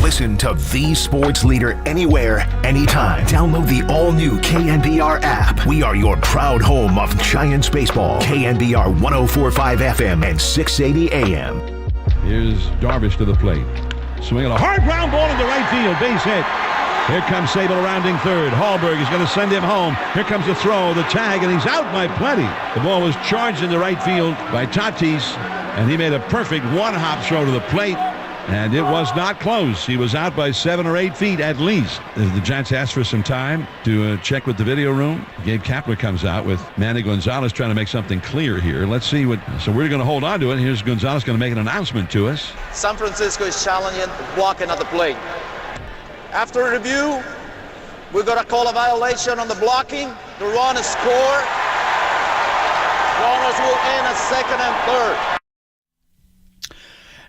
Speaker 5: Listen to the sports leader anywhere, anytime. Download the all-new KNBR app. We are your proud home of Giants baseball. KNBR 104.5 FM and 680 AM.
Speaker 6: Here's Darvish to the plate. Swinging a hard ground ball into right field. Base hit. Here comes Sable rounding third. Hallberg is going to send him home. Here comes the throw, the tag, and he's out by plenty. The ball was charged into right field by Tatis, and he made a perfect one-hop throw to the plate, and it was not close. He was out by 7 or 8 feet at least. The Giants asked for some time to check with the video room. Gabe Kapler comes out with Manny Gonzalez trying to make something clear here. Let's see what. So we're going to hold on to it. Here's Gonzalez going to make an announcement to us.
Speaker 25: San Francisco is challenging blocking at the plate. After review, we're going to call a violation on the blocking. The run is scored. Runners will end at second and third.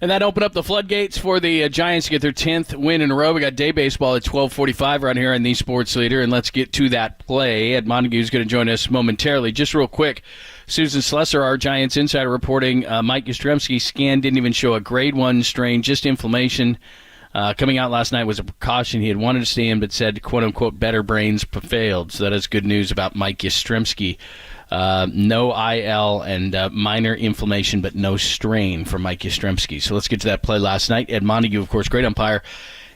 Speaker 17: And that opened up the floodgates for the Giants to get their 10th win in a row. We got day baseball at 12:45 right here on the Sports Leader, and let's get to that play. Ed Montague is going to join us momentarily. Just real quick, Susan Slesser, our Giants insider, reporting Mike Yastrzemski's scan didn't even show a grade 1 strain, just inflammation. Coming out last night was a precaution. He had wanted to stay in, but said, quote-unquote, better brains prevailed. So that is good news about Mike Yastrzemski. No IL and minor inflammation, but no strain for Mike Yastrzemski. So let's get to that play last night. Ed Montague, of course, great umpire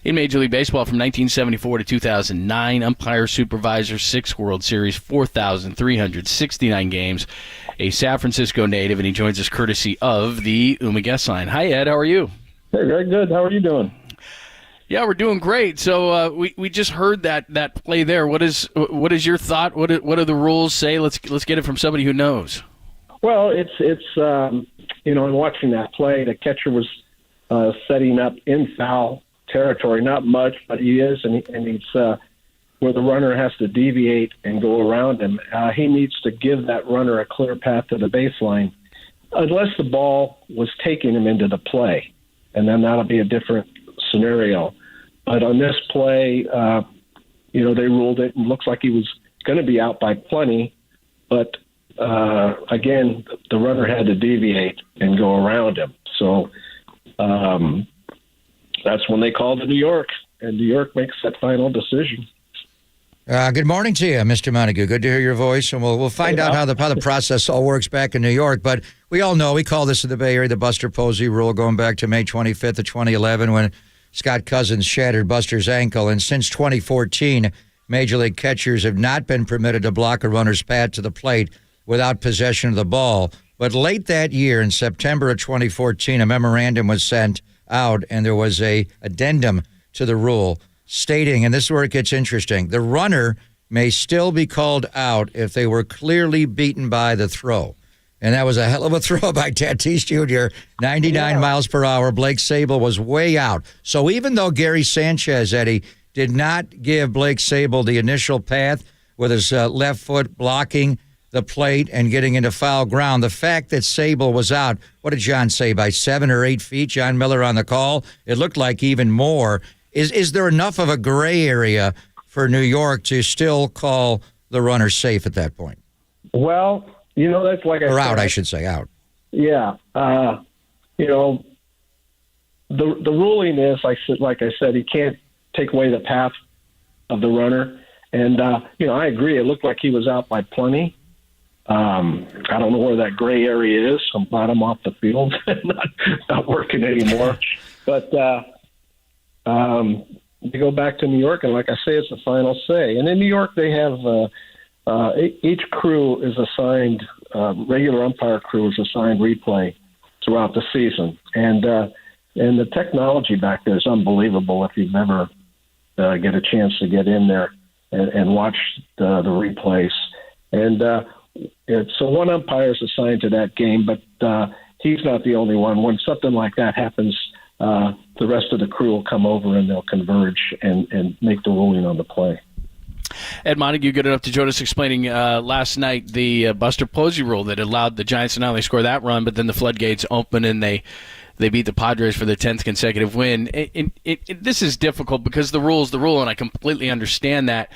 Speaker 17: in Major League Baseball from 1974 to 2009. Umpire supervisor, 6 World Series, 4,369 games. A San Francisco native, and he joins us courtesy of the Uma Guest Line. Hi, Ed. How are you?
Speaker 4: Hey, very good. How are you doing?
Speaker 17: Yeah, we're doing great. So we just heard that play there. What is your thought? What do the rules say? Let's get it from somebody who knows.
Speaker 4: Well, it's in watching that play, the catcher was setting up in foul territory, not much, but he is, and he's where the runner has to deviate and go around him. He needs to give that runner a clear path to the baseline, unless the ball was taking him into the play, and then that'll be a different scenario. But on this play, they ruled it, and looks like he was going to be out by plenty. But again, the runner had to deviate and go around him. So that's when they called to New York, and New York makes that final decision.
Speaker 26: Good morning to you, Mr. Montague. Good to hear your voice, and we'll find out how the process all works back in New York. But we all know, we call this in the Bay Area the Buster Posey rule, going back to May 25th of 2011 when Scott Cousins shattered Buster's ankle. And since 2014, Major League catchers have not been permitted to block a runner's path to the plate without possession of the ball. But late that year, in September of 2014, a memorandum was sent out, and there was a addendum to the rule stating, and this is where it gets interesting, the runner may still be called out if they were clearly beaten by the throw. And that was a hell of a throw by Tatis Jr., 99 miles per hour. Blake Sable was way out. So even though Gary Sanchez, Eddie, did not give Blake Sable the initial path with his left foot blocking the plate and getting into foul ground, the fact that Sable was out, what did John say, by 7 or 8 feet? John Miller on the call. It looked like even more. Is there enough of a gray area for New York to still call the runner safe at that point?
Speaker 4: Well, that's like
Speaker 26: or out, I should say, out.
Speaker 4: Yeah. The ruling is, like I said, he can't take away the path of the runner. And, I agree. It looked like he was out by plenty. I don't know where that gray area is. I'm glad I'm off the field, not working anymore. But they go back to New York, and like I say, it's the final say. And in New York, they have each crew is assigned, regular umpire crew is assigned replay throughout the season. And the technology back there is unbelievable if you've never get a chance to get in there and watch the replays. And so one umpire is assigned to that game, but he's not the only one. When something like that happens, the rest of the crew will come over and they'll converge and make the ruling on the play.
Speaker 17: Ed Montague, good enough to join us explaining last night the Buster Posey rule that allowed the Giants to not only score that run, but then the floodgates open and they beat the Padres for their 10th consecutive win. This is difficult because the rule is the rule, and I completely understand that.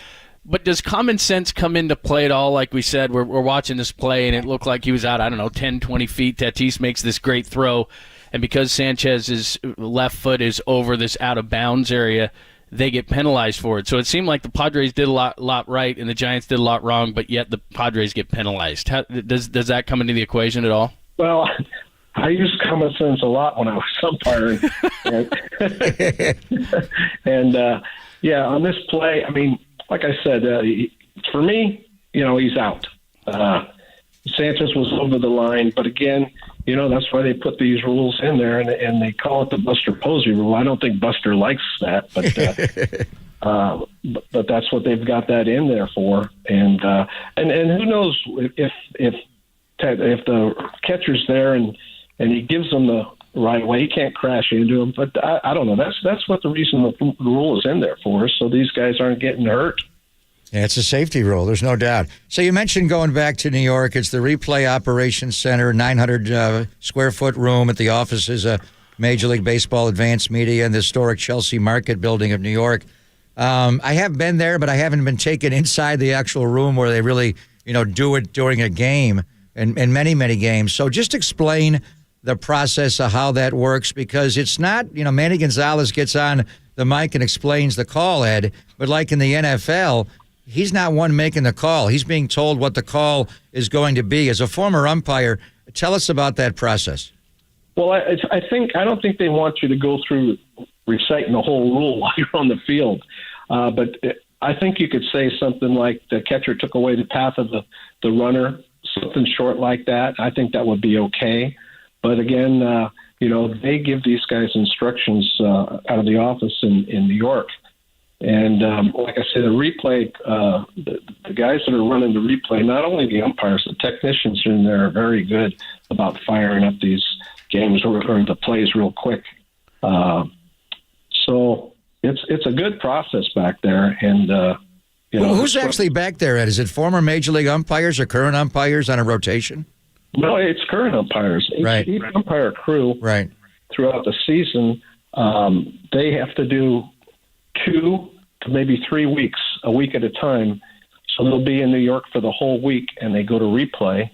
Speaker 17: But does common sense come into play at all? Like we said, we're watching this play, and it looked like he was out, 10, 20 feet. Tatis makes this great throw, and because Sanchez's left foot is over this out-of-bounds area, they get penalized for it. So it seemed like the Padres did a lot right and the Giants did a lot wrong, but yet the Padres get penalized. Does that come into the equation at all?
Speaker 4: Well, I used common sense a lot when I was umpiring. And on this play, I mean, like I said, for me, he's out. Sanchez was over the line, but again, that's why they put these rules in there, and they call it the Buster Posey rule. I don't think Buster likes that, but that's what they've got that in there for. And who knows if the catcher's there and he gives them the right way, he can't crash into him. But I don't know. That's what the reason the rule is in there for, so these guys aren't getting hurt.
Speaker 26: Yeah, it's a safety rule. There's no doubt. So you mentioned going back to New York. It's the Replay Operations Center, 900 square foot room at the offices of Major League Baseball Advanced Media in the historic Chelsea Market building of New York. I have been there, but I haven't been taken inside the actual room where they really, do it during a game and many, many games. So just explain the process of how that works, because it's not, Manny Gonzalez gets on the mic and explains the call, Ed, but like in the NFL, he's not one making the call. He's being told what the call is going to be. As a former umpire, tell us about that process.
Speaker 4: Well, I don't think they want you to go through reciting the whole rule while you're on the field. But I think you could say something like the catcher took away the path of the runner, something short like that. I think that would be okay. But again, they give these guys instructions out of the office in New York. And like I said, the replay, the guys that are running the replay, not only the umpires, the technicians in there are very good about firing up these games or the plays real quick. So it's a good process back there. And
Speaker 26: who's actually back there, Ed? Is it former Major League umpires or current umpires on a rotation?
Speaker 4: No, it's current umpires. Each umpire crew throughout the season, they have to do 2 to maybe 3 weeks, a week at a time. So they'll be in New York for the whole week, and they go to replay,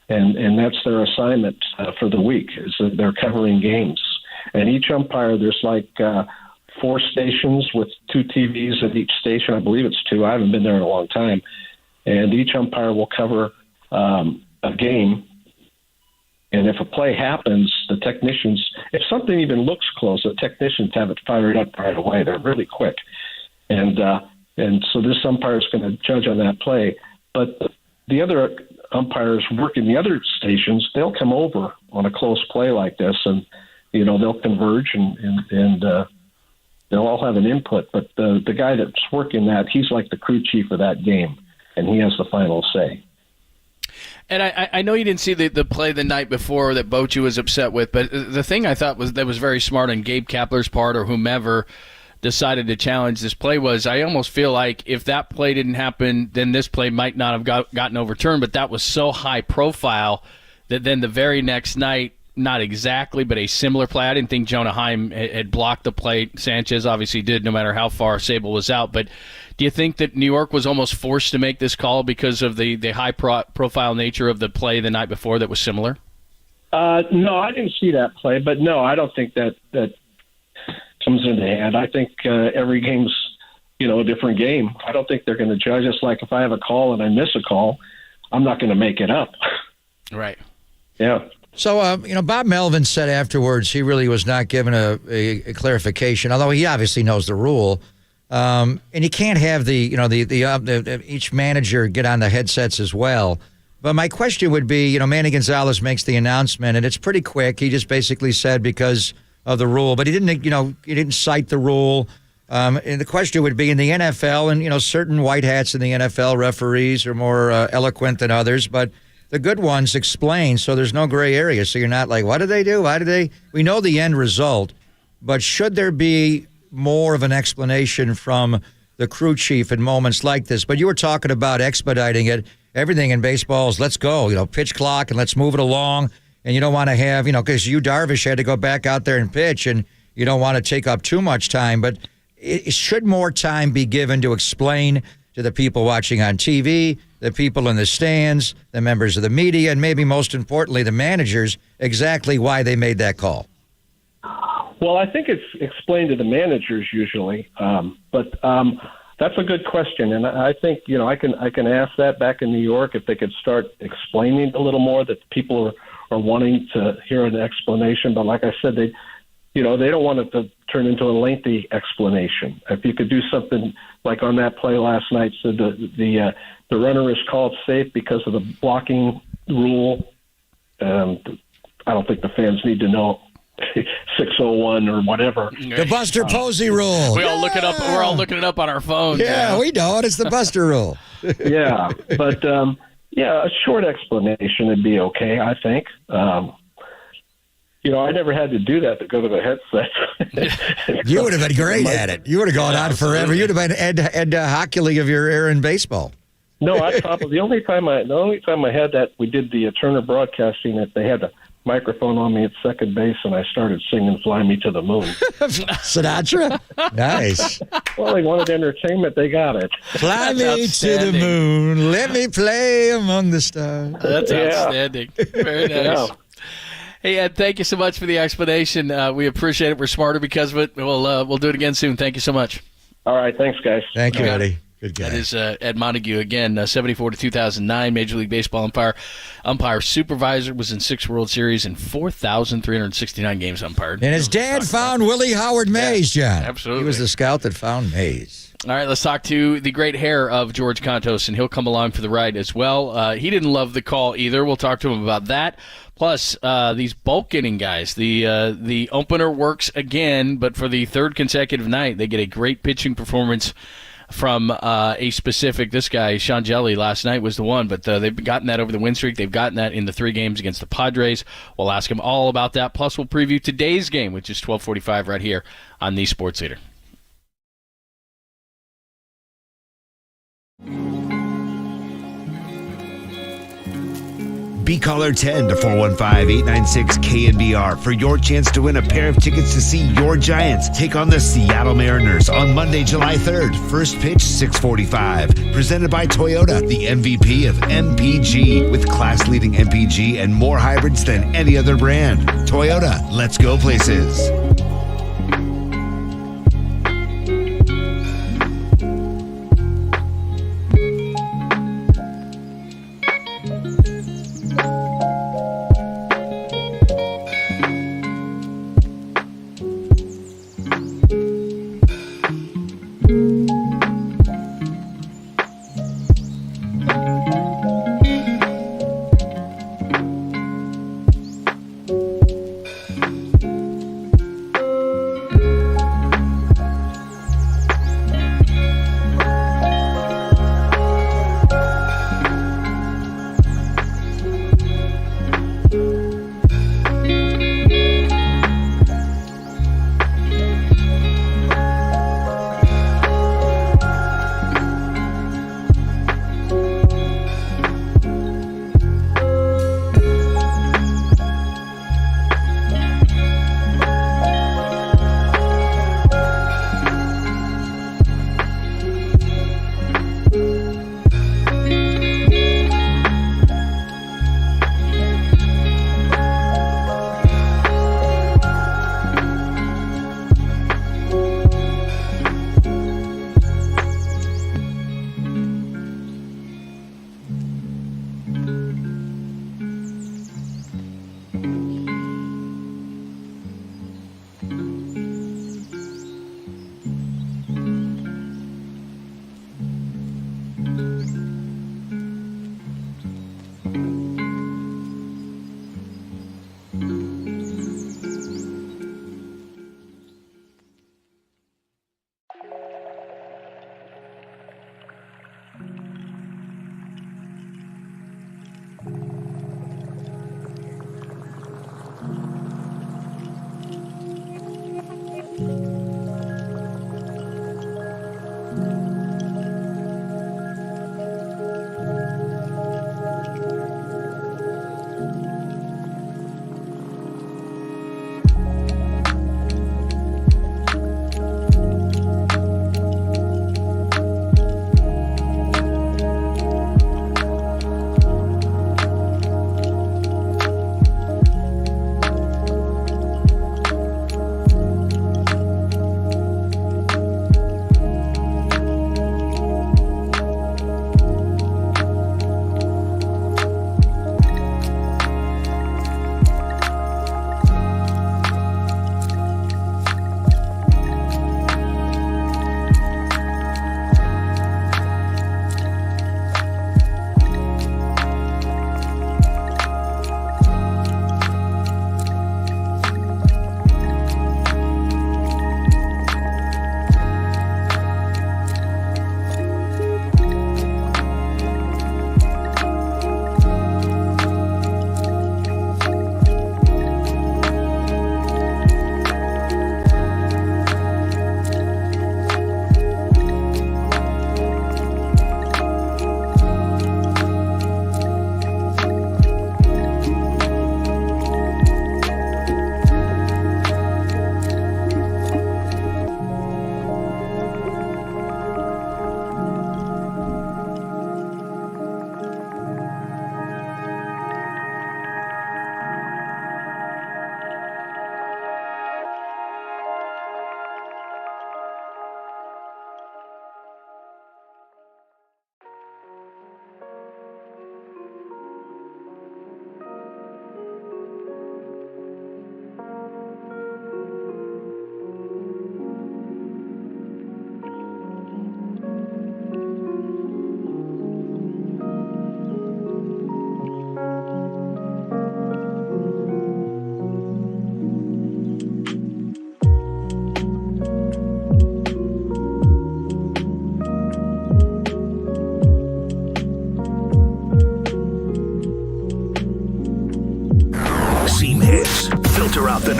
Speaker 4: and that's their assignment for the week, is that they're covering games. And each umpire, there's like 4 stations with 2 TVs at each station. I believe it's 2. I haven't been there in a long time. And each umpire will cover a game. And if a play happens, the technicians, if something even looks close, the technicians have it fired up right away. They're really quick. And so this umpire is going to judge on that play. But the other umpires working the other stations, they'll come over on a close play like this, and, they'll converge and they'll all have an input. But the guy that's working that, he's like the crew chief of that game, and he has the final say.
Speaker 17: And I know you didn't see the play the night before that Bochy was upset with, but the thing I thought was very smart on Gabe Kapler's part, or whomever decided to challenge this play, was I almost feel like if that play didn't happen, then this play might not have gotten overturned, but that was so high profile that then the very next night, not exactly, but a similar play. I didn't think Jonah Heim had blocked the play. Sanchez obviously did, no matter how far Sable was out. But do you think that New York was almost forced to make this call because of the high-profile nature of the play the night before that was similar?
Speaker 4: No, I didn't see that play. But, no, I don't think that comes into hand. I think every game's, a different game. I don't think they're going to judge us like if I have a call and I miss a call, I'm not going to make it up.
Speaker 17: Right.
Speaker 4: Yeah.
Speaker 26: So, Bob Melvin said afterwards he really was not given a clarification, although he obviously knows the rule. And you can't have each manager get on the headsets as well. But my question would be, Manny Gonzalez makes the announcement, and it's pretty quick. He just basically said because of the rule, but he didn't cite the rule. And the question would be in the NFL, and, certain white hats in the NFL, referees are more eloquent than others, but the good ones explain, so there's no gray area. So you're not like, what did they do? Why did they? We know the end result, but should there be more of an explanation from the crew chief in moments like this? But you were talking about expediting it. Everything in baseball is let's go, pitch clock, and let's move it along. And you don't want to have, because Darvish had to go back out there and pitch, and you don't want to take up too much time. But should more time be given to explain to the people watching on TV, the people in the stands, the members of the media, and maybe most importantly, the managers, exactly why they made that call?
Speaker 4: Well, I think it's explained to the managers usually, but that's a good question, and I think I can ask that back in New York if they could start explaining a little more that people or wanting to hear an explanation. But like I said, they don't want it to turn into a lengthy explanation. If you could do something like on that play last night, so the runner is called safe because of the blocking rule. I don't think the fans need to know 601 or whatever.
Speaker 26: The Buster Posey rule.
Speaker 17: We're all looking it up on our phones.
Speaker 26: Yeah, we know it. It's the Buster rule.
Speaker 4: Yeah, but a short explanation would be okay, I think. I never had to do that to go to the headset.
Speaker 26: You would have been great at it. You would have gone on forever. You'd have been Ed Hockley of your era in baseball.
Speaker 4: No, the only time I had that, we did the Turner Broadcasting. That they had a microphone on me at second base, and I started singing "Fly Me to the Moon."
Speaker 26: Sinatra, nice.
Speaker 4: Well, they wanted entertainment; they got it.
Speaker 26: Fly me to the moon, let me play among the stars.
Speaker 17: That's outstanding. Very nice.
Speaker 4: Yeah.
Speaker 17: Hey, Ed, thank you so much for the explanation. We appreciate it. We're smarter because of it. We'll do it again soon. Thank you so much.
Speaker 4: All right, thanks, guys.
Speaker 26: Thank you, Eddie. Good guy.
Speaker 17: That is Ed Montague again, 74 to 2009 Major League Baseball umpire supervisor, was in 6 World Series and 4,369 games umpired.
Speaker 26: And his dad found Willie Howard Mays, John.
Speaker 17: Absolutely.
Speaker 26: He was the scout that found Mays.
Speaker 17: All right, let's talk to the great hair of George Kontos, and he'll come along for the ride as well. He didn't love the call either. We'll talk to him about that. Plus, these bulk inning guys. The opener works again, but for the 3rd consecutive night, they get a great pitching performance from a specific, this guy, Sean Jelly, last night was the one, but they've gotten that over the win streak. They've gotten that in the 3 games against the Padres. We'll ask him all about that. Plus, we'll preview today's game, which is 12:45 right here on the Sports Leader.
Speaker 14: Be caller 10 to 415-896-KNBR for your chance to win a pair of tickets to see your Giants take on the Seattle Mariners on Monday, July 3rd. First pitch, 6:45. Presented by Toyota, the MVP of MPG, with class-leading MPG and more hybrids than any other brand. Toyota, let's go places.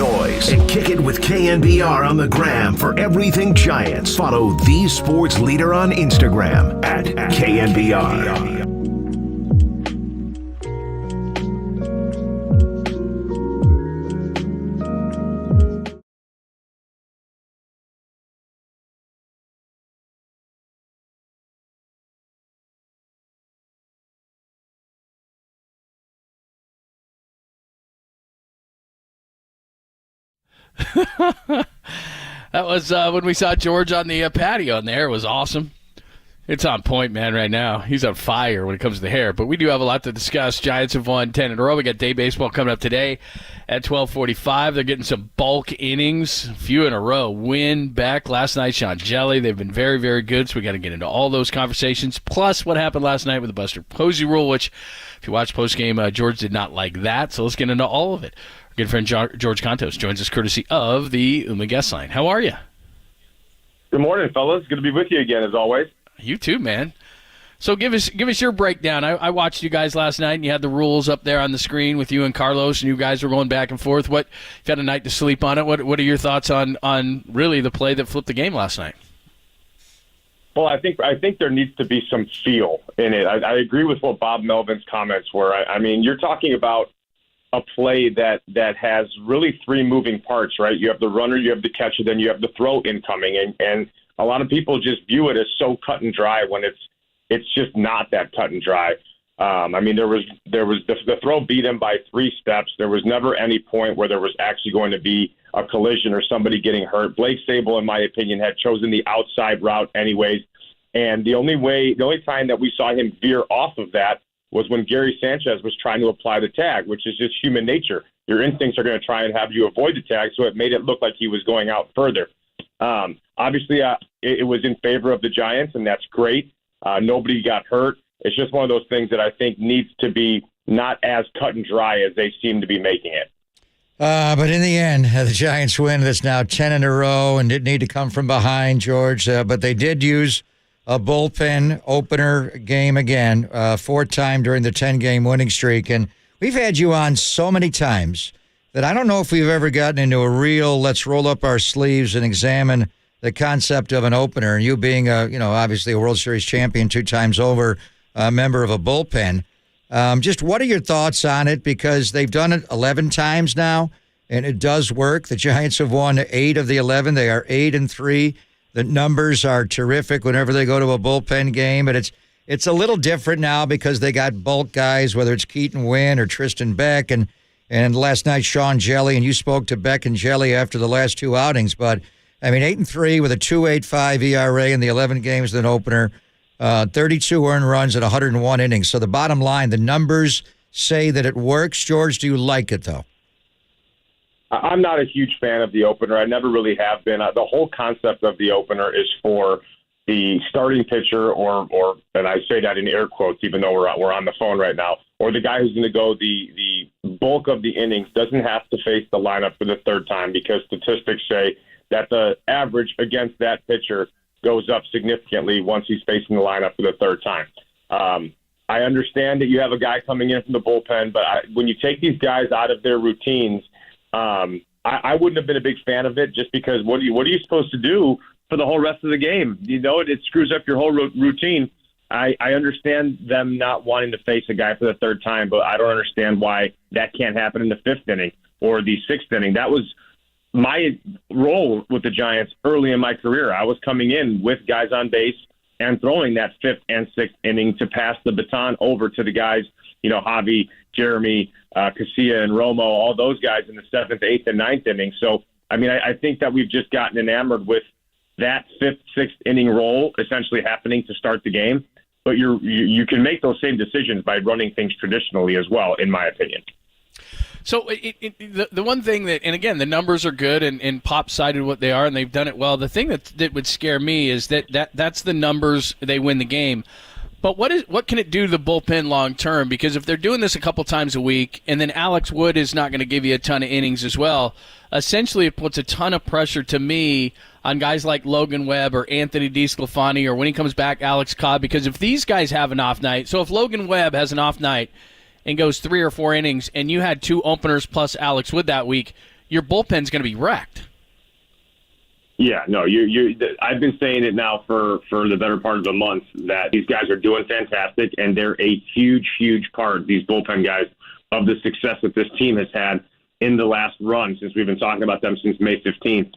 Speaker 5: noise and kick it with KNBR on the gram for everything Giants. Follow the sports leader on Instagram at KNBR.
Speaker 17: That was when we saw George on the patio in there. It was awesome. It's on point, man, right now. He's on fire when it comes to the hair. But we do have a lot to discuss. Giants have won 10 in a row. We got day baseball coming up today at 12:45. They're getting some bulk innings, a few in a row. Win back last night, Sean Jelly. They've been very, very good, so we got to get into all those conversations. Plus what happened last night with the Buster Posey rule, which if you watch postgame, George did not like that. So let's get into all of it. Our good friend George Contos joins us courtesy of the Uma Guest Line. How are you?
Speaker 8: Good morning, fellas. Good to be with you again, as always.
Speaker 17: You too, man. So give us your breakdown. I watched you guys last night, and you had the rules up there on the screen with you and Carlos, and you guys were going back and forth. What if you had a night to sleep on it? What are your thoughts on really the play that flipped the game last night?
Speaker 8: Well, I think there needs to be some feel in it. I agree with what Bob Melvin's comments were. I mean, you're talking about a play that has really three moving parts, right? You have the runner, you have the catcher, then you have the throw incoming, and a lot of people just view it as so cut and dry when it's just not that cut and dry. I mean, there was the throw beat him by 3 steps. There was never any point where there was actually going to be a collision or somebody getting hurt. Blake Sable, in my opinion, had chosen the outside route anyways. And the only time that we saw him veer off of that was when Gary Sanchez was trying to apply the tag, which is just human nature. Your instincts are going to try and have you avoid the tag, so it made it look like he was going out further. Obviously, it was in favor of the Giants, and that's great. Nobody got hurt. It's just one of those things that I think needs to be not as cut and dry as they seem to be making it.
Speaker 26: But in the end, the Giants win. That's now 10 in a row and didn't need to come from behind, George. But they did use a bullpen opener game again, 4th time during the 10-game winning streak. And we've had you on so many times that I don't know if we've ever gotten into a real let's roll up our sleeves and examine the concept of an opener. And you being, obviously a World Series champion 2 times over, a member of a bullpen. Just what are your thoughts on it? Because they've done it 11 times now, and it does work. The Giants have won 8 of the 11. They are 8-3. The numbers are terrific whenever they go to a bullpen game, but it's a little different now because they got bulk guys, whether it's Keaton Wynn or Tristan Beck, and last night Sean Jelly, and you spoke to Beck and Jelly after the last 2 outings. But I mean, 8-3 with a 2.85 ERA in the 11 games in an opener, 32 earned runs at 101 innings. So the bottom line, the numbers say that it works. George, do you like it though?
Speaker 8: I'm not a huge fan of the opener. I never really have been. The whole concept of the opener is for the starting pitcher, or and I say that in air quotes, even though we're on the phone right now, or the guy who's going to go the bulk of the innings doesn't have to face the lineup for the 3rd time, because statistics say that the average against that pitcher goes up significantly once he's facing the lineup for the 3rd time. I understand that you have a guy coming in from the bullpen, but when you take these guys out of their routines, I wouldn't have been a big fan of it, just because what are you supposed to do for the whole rest of the game? It screws up your whole routine. I understand them not wanting to face a guy for the 3rd time, but I don't understand why that can't happen in the 5th inning or the 6th inning. That was my role with the Giants early in my career. I was coming in with guys on base and throwing that 5th and 6th inning to pass the baton over to the guys, Javi, Jeremy, Casilla, and Romo, all those guys in the 7th, 8th, and 9th inning. So, I mean, I think that we've just gotten enamored with that 5th, 6th inning role essentially happening to start the game. But you can make those same decisions by running things traditionally as well, in my opinion.
Speaker 17: So the one thing that, and again, the numbers are good, and Pop cited what they are, and they've done it well. The thing that would scare me is that's the numbers they win the game. But what can it do to the bullpen long term? Because if they're doing this a couple times a week, and then Alex Wood is not going to give you a ton of innings as well, essentially it puts a ton of pressure to me on guys like Logan Webb or Anthony DeSclafani, or when he comes back, Alex Cobb. Because if these guys have an off night, so if Logan Webb has an off night and goes 3 or 4 innings, and you had 2 openers plus Alex Wood that week, your bullpen's going to be wrecked.
Speaker 8: Yeah, no, I've been saying it now for the better part of a month that these guys are doing fantastic, and they're a huge, huge part, these bullpen guys, of the success that this team has had in the last run since we've been talking about them since May 15th.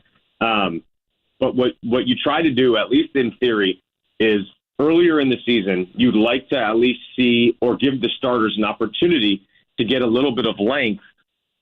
Speaker 8: But what you try to do, at least in theory, is earlier in the season, you'd like to at least see or give the starters an opportunity to get a little bit of length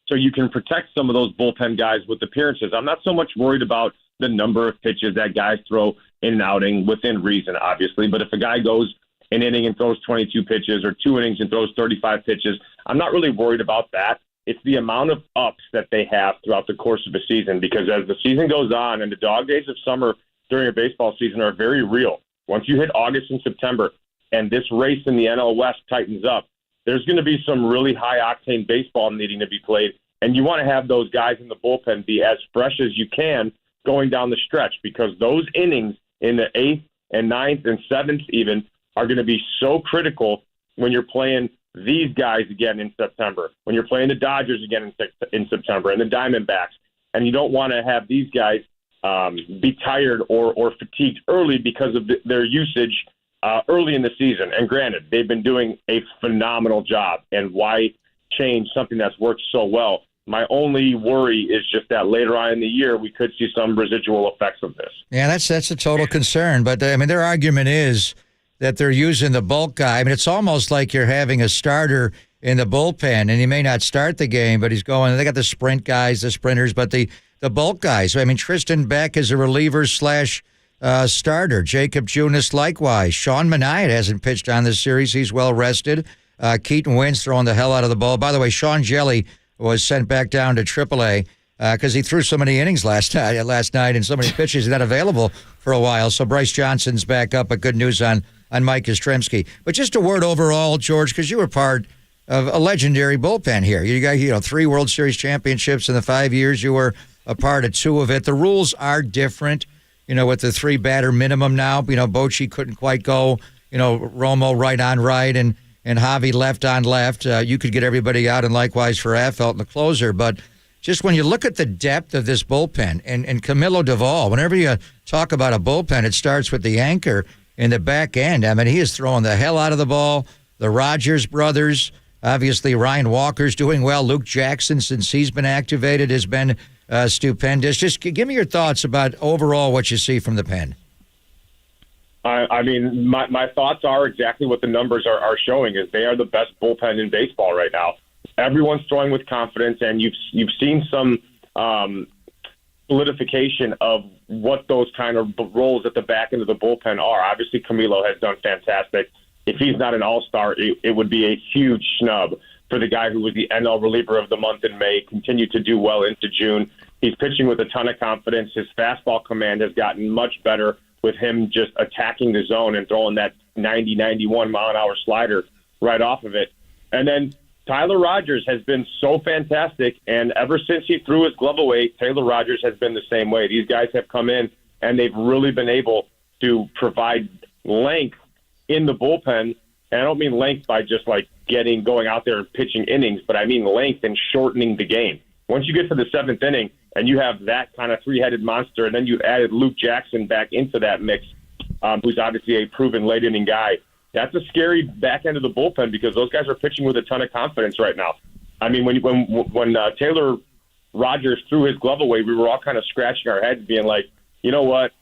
Speaker 8: so you can protect some of those bullpen guys with appearances. I'm not so much worried about the number of pitches that guys throw in an outing within reason, obviously. But if a guy goes an inning and throws 22 pitches or 2 innings and throws 35 pitches, I'm not really worried about that. It's the amount of ups that they have throughout the course of a season, because as the season goes on and the dog days of summer during a baseball season are very real. Once you hit August and September and this race in the NL West tightens up, there's going to be some really high-octane baseball needing to be played, and you want to have those guys in the bullpen be as fresh as you can going down the stretch, because those innings in the 8th and 9th and 7th even are going to be so critical when you're playing these guys again in September, when you're playing the Dodgers again in September and the Diamondbacks. And you don't want to have these guys be tired or fatigued early because of their usage early in the season. And granted, they've been doing a phenomenal job, and why change something that's worked so well? My only worry is just that later on in the year, we could see some residual effects of this.
Speaker 26: Yeah, that's a total concern. But, I mean, their argument is that they're using the bulk guy. I mean, it's almost like you're having a starter in the bullpen, and he may not start the game, but he's going. They got the sprint guys, the sprinters, but the bulk guys. I mean, Tristan Beck is a reliever / starter. Jacob Junis likewise. Sean Manaea hasn't pitched on this series. He's well rested. Keaton Wynn's throwing the hell out of the ball. By the way, Sean Jelly was sent back down to AAA because he threw so many innings last night and so many pitches he's not available for a while. So Bryce Johnson's back up, but good news on Mike Yastrzemski. But just a word overall, George, because you were part of a legendary bullpen here. You got 3 World Series championships in the 5 years. You were a part of 2 of it. The rules are different, with the 3-batter minimum now. Bochy couldn't quite go, Romo right on right and Javi left on left. You could get everybody out, and likewise for Affelt and the closer. But just when you look at the depth of this bullpen, and Camilo Doval, whenever you talk about a bullpen, it starts with the anchor in the back end. I mean, he is throwing the hell out of the ball. The Rogers brothers, obviously Ryan Walker's doing well. Luke Jackson, since he's been activated, has been stupendous. Just give me your thoughts about overall what you see from the pen.
Speaker 8: I mean, my thoughts are exactly what the numbers are showing, is they are the best bullpen in baseball right now. Everyone's throwing with confidence, and you've seen some solidification of what those kind of roles at the back end of the bullpen are. Obviously, Camilo has done fantastic. If he's not an all-star, it would be a huge snub for the guy who was the NL reliever of the month in May, continued to do well into June. He's pitching with a ton of confidence. His fastball command has gotten much better with him just attacking the zone and throwing that 90, 91 mile-an-hour slider right off of it. And then Tyler Rogers has been so fantastic, and ever since he threw his glove away, Taylor Rogers has been the same way. These guys have come in, and they've really been able to provide length in the bullpen. And I don't mean length by just like going out there and pitching innings, but I mean length and shortening the game. Once you get to the 7th inning and you have that kind of 3-headed monster, and then you added Luke Jackson back into that mix, who's obviously a proven late inning guy, that's a scary back end of the bullpen, because those guys are pitching with a ton of confidence right now. I mean, when Taylor Rogers threw his glove away, we were all kind of scratching our heads being like, you know what?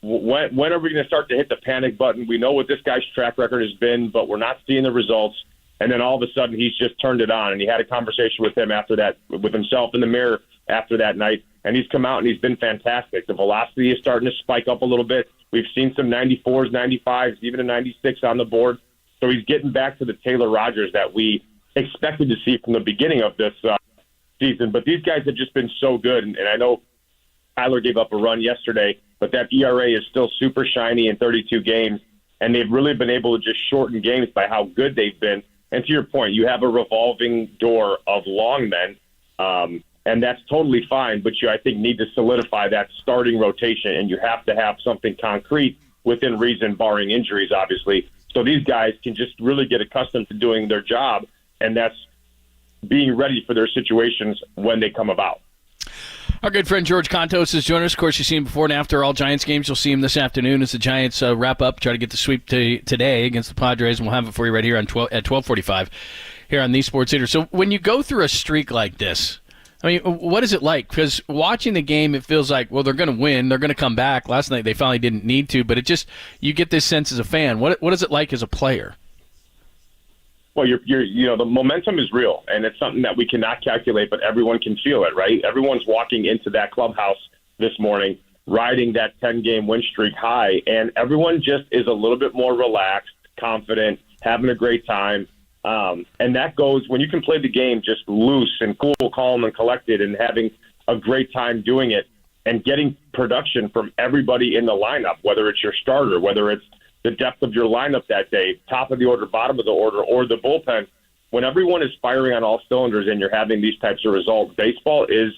Speaker 8: When are we going to start to hit the panic button? We know what this guy's track record has been, but we're not seeing the results. And then all of a sudden, he's just turned it on, and he had a conversation with him after that, with himself in the mirror after that night, and he's come out and he's been fantastic. The velocity is starting to spike up a little bit. We've seen some 94s, 95s, even a 96 on the board. So he's getting back to the Taylor Rogers that we expected to see from the beginning of this season. But these guys have just been so good, and I know Tyler gave up a run yesterday, but that ERA is still super shiny in 32 games, and they've really been able to just shorten games by how good they've been. And to your point, you have a revolving door of long men, and that's totally fine, but you, I think, need to solidify that starting rotation, and you have to have something concrete within reason, barring injuries, obviously. So these guys can just really get accustomed to doing their job, and that's being ready for their situations when they come about.
Speaker 17: Our good friend George Contos is joining us. Of course, you've seen him before and after all Giants games. You'll see him this afternoon as the Giants wrap up, try to get the sweep today against the Padres, and we'll have it for you right here at 12:45 here on the Sports Leader. So when you go through a streak like this, I mean, what is it like? Because watching the game, it feels like, well, they're going to win. They're going to come back. Last night they finally didn't need to, but you get this sense as a fan. What is it like as a player?
Speaker 8: Well, the momentum is real, and it's something that we cannot calculate, but everyone can feel it, right? Everyone's walking into that clubhouse this morning, riding that 10-game win streak high, and everyone just is a little bit more relaxed, confident, having a great time. And that goes when you can play the game just loose and cool, calm, and collected, and having a great time doing it, and getting production from everybody in the lineup, whether it's your starter, whether it's the depth of your lineup that day, top of the order, bottom of the order, or the bullpen. When everyone is firing on all cylinders and you're having these types of results, baseball is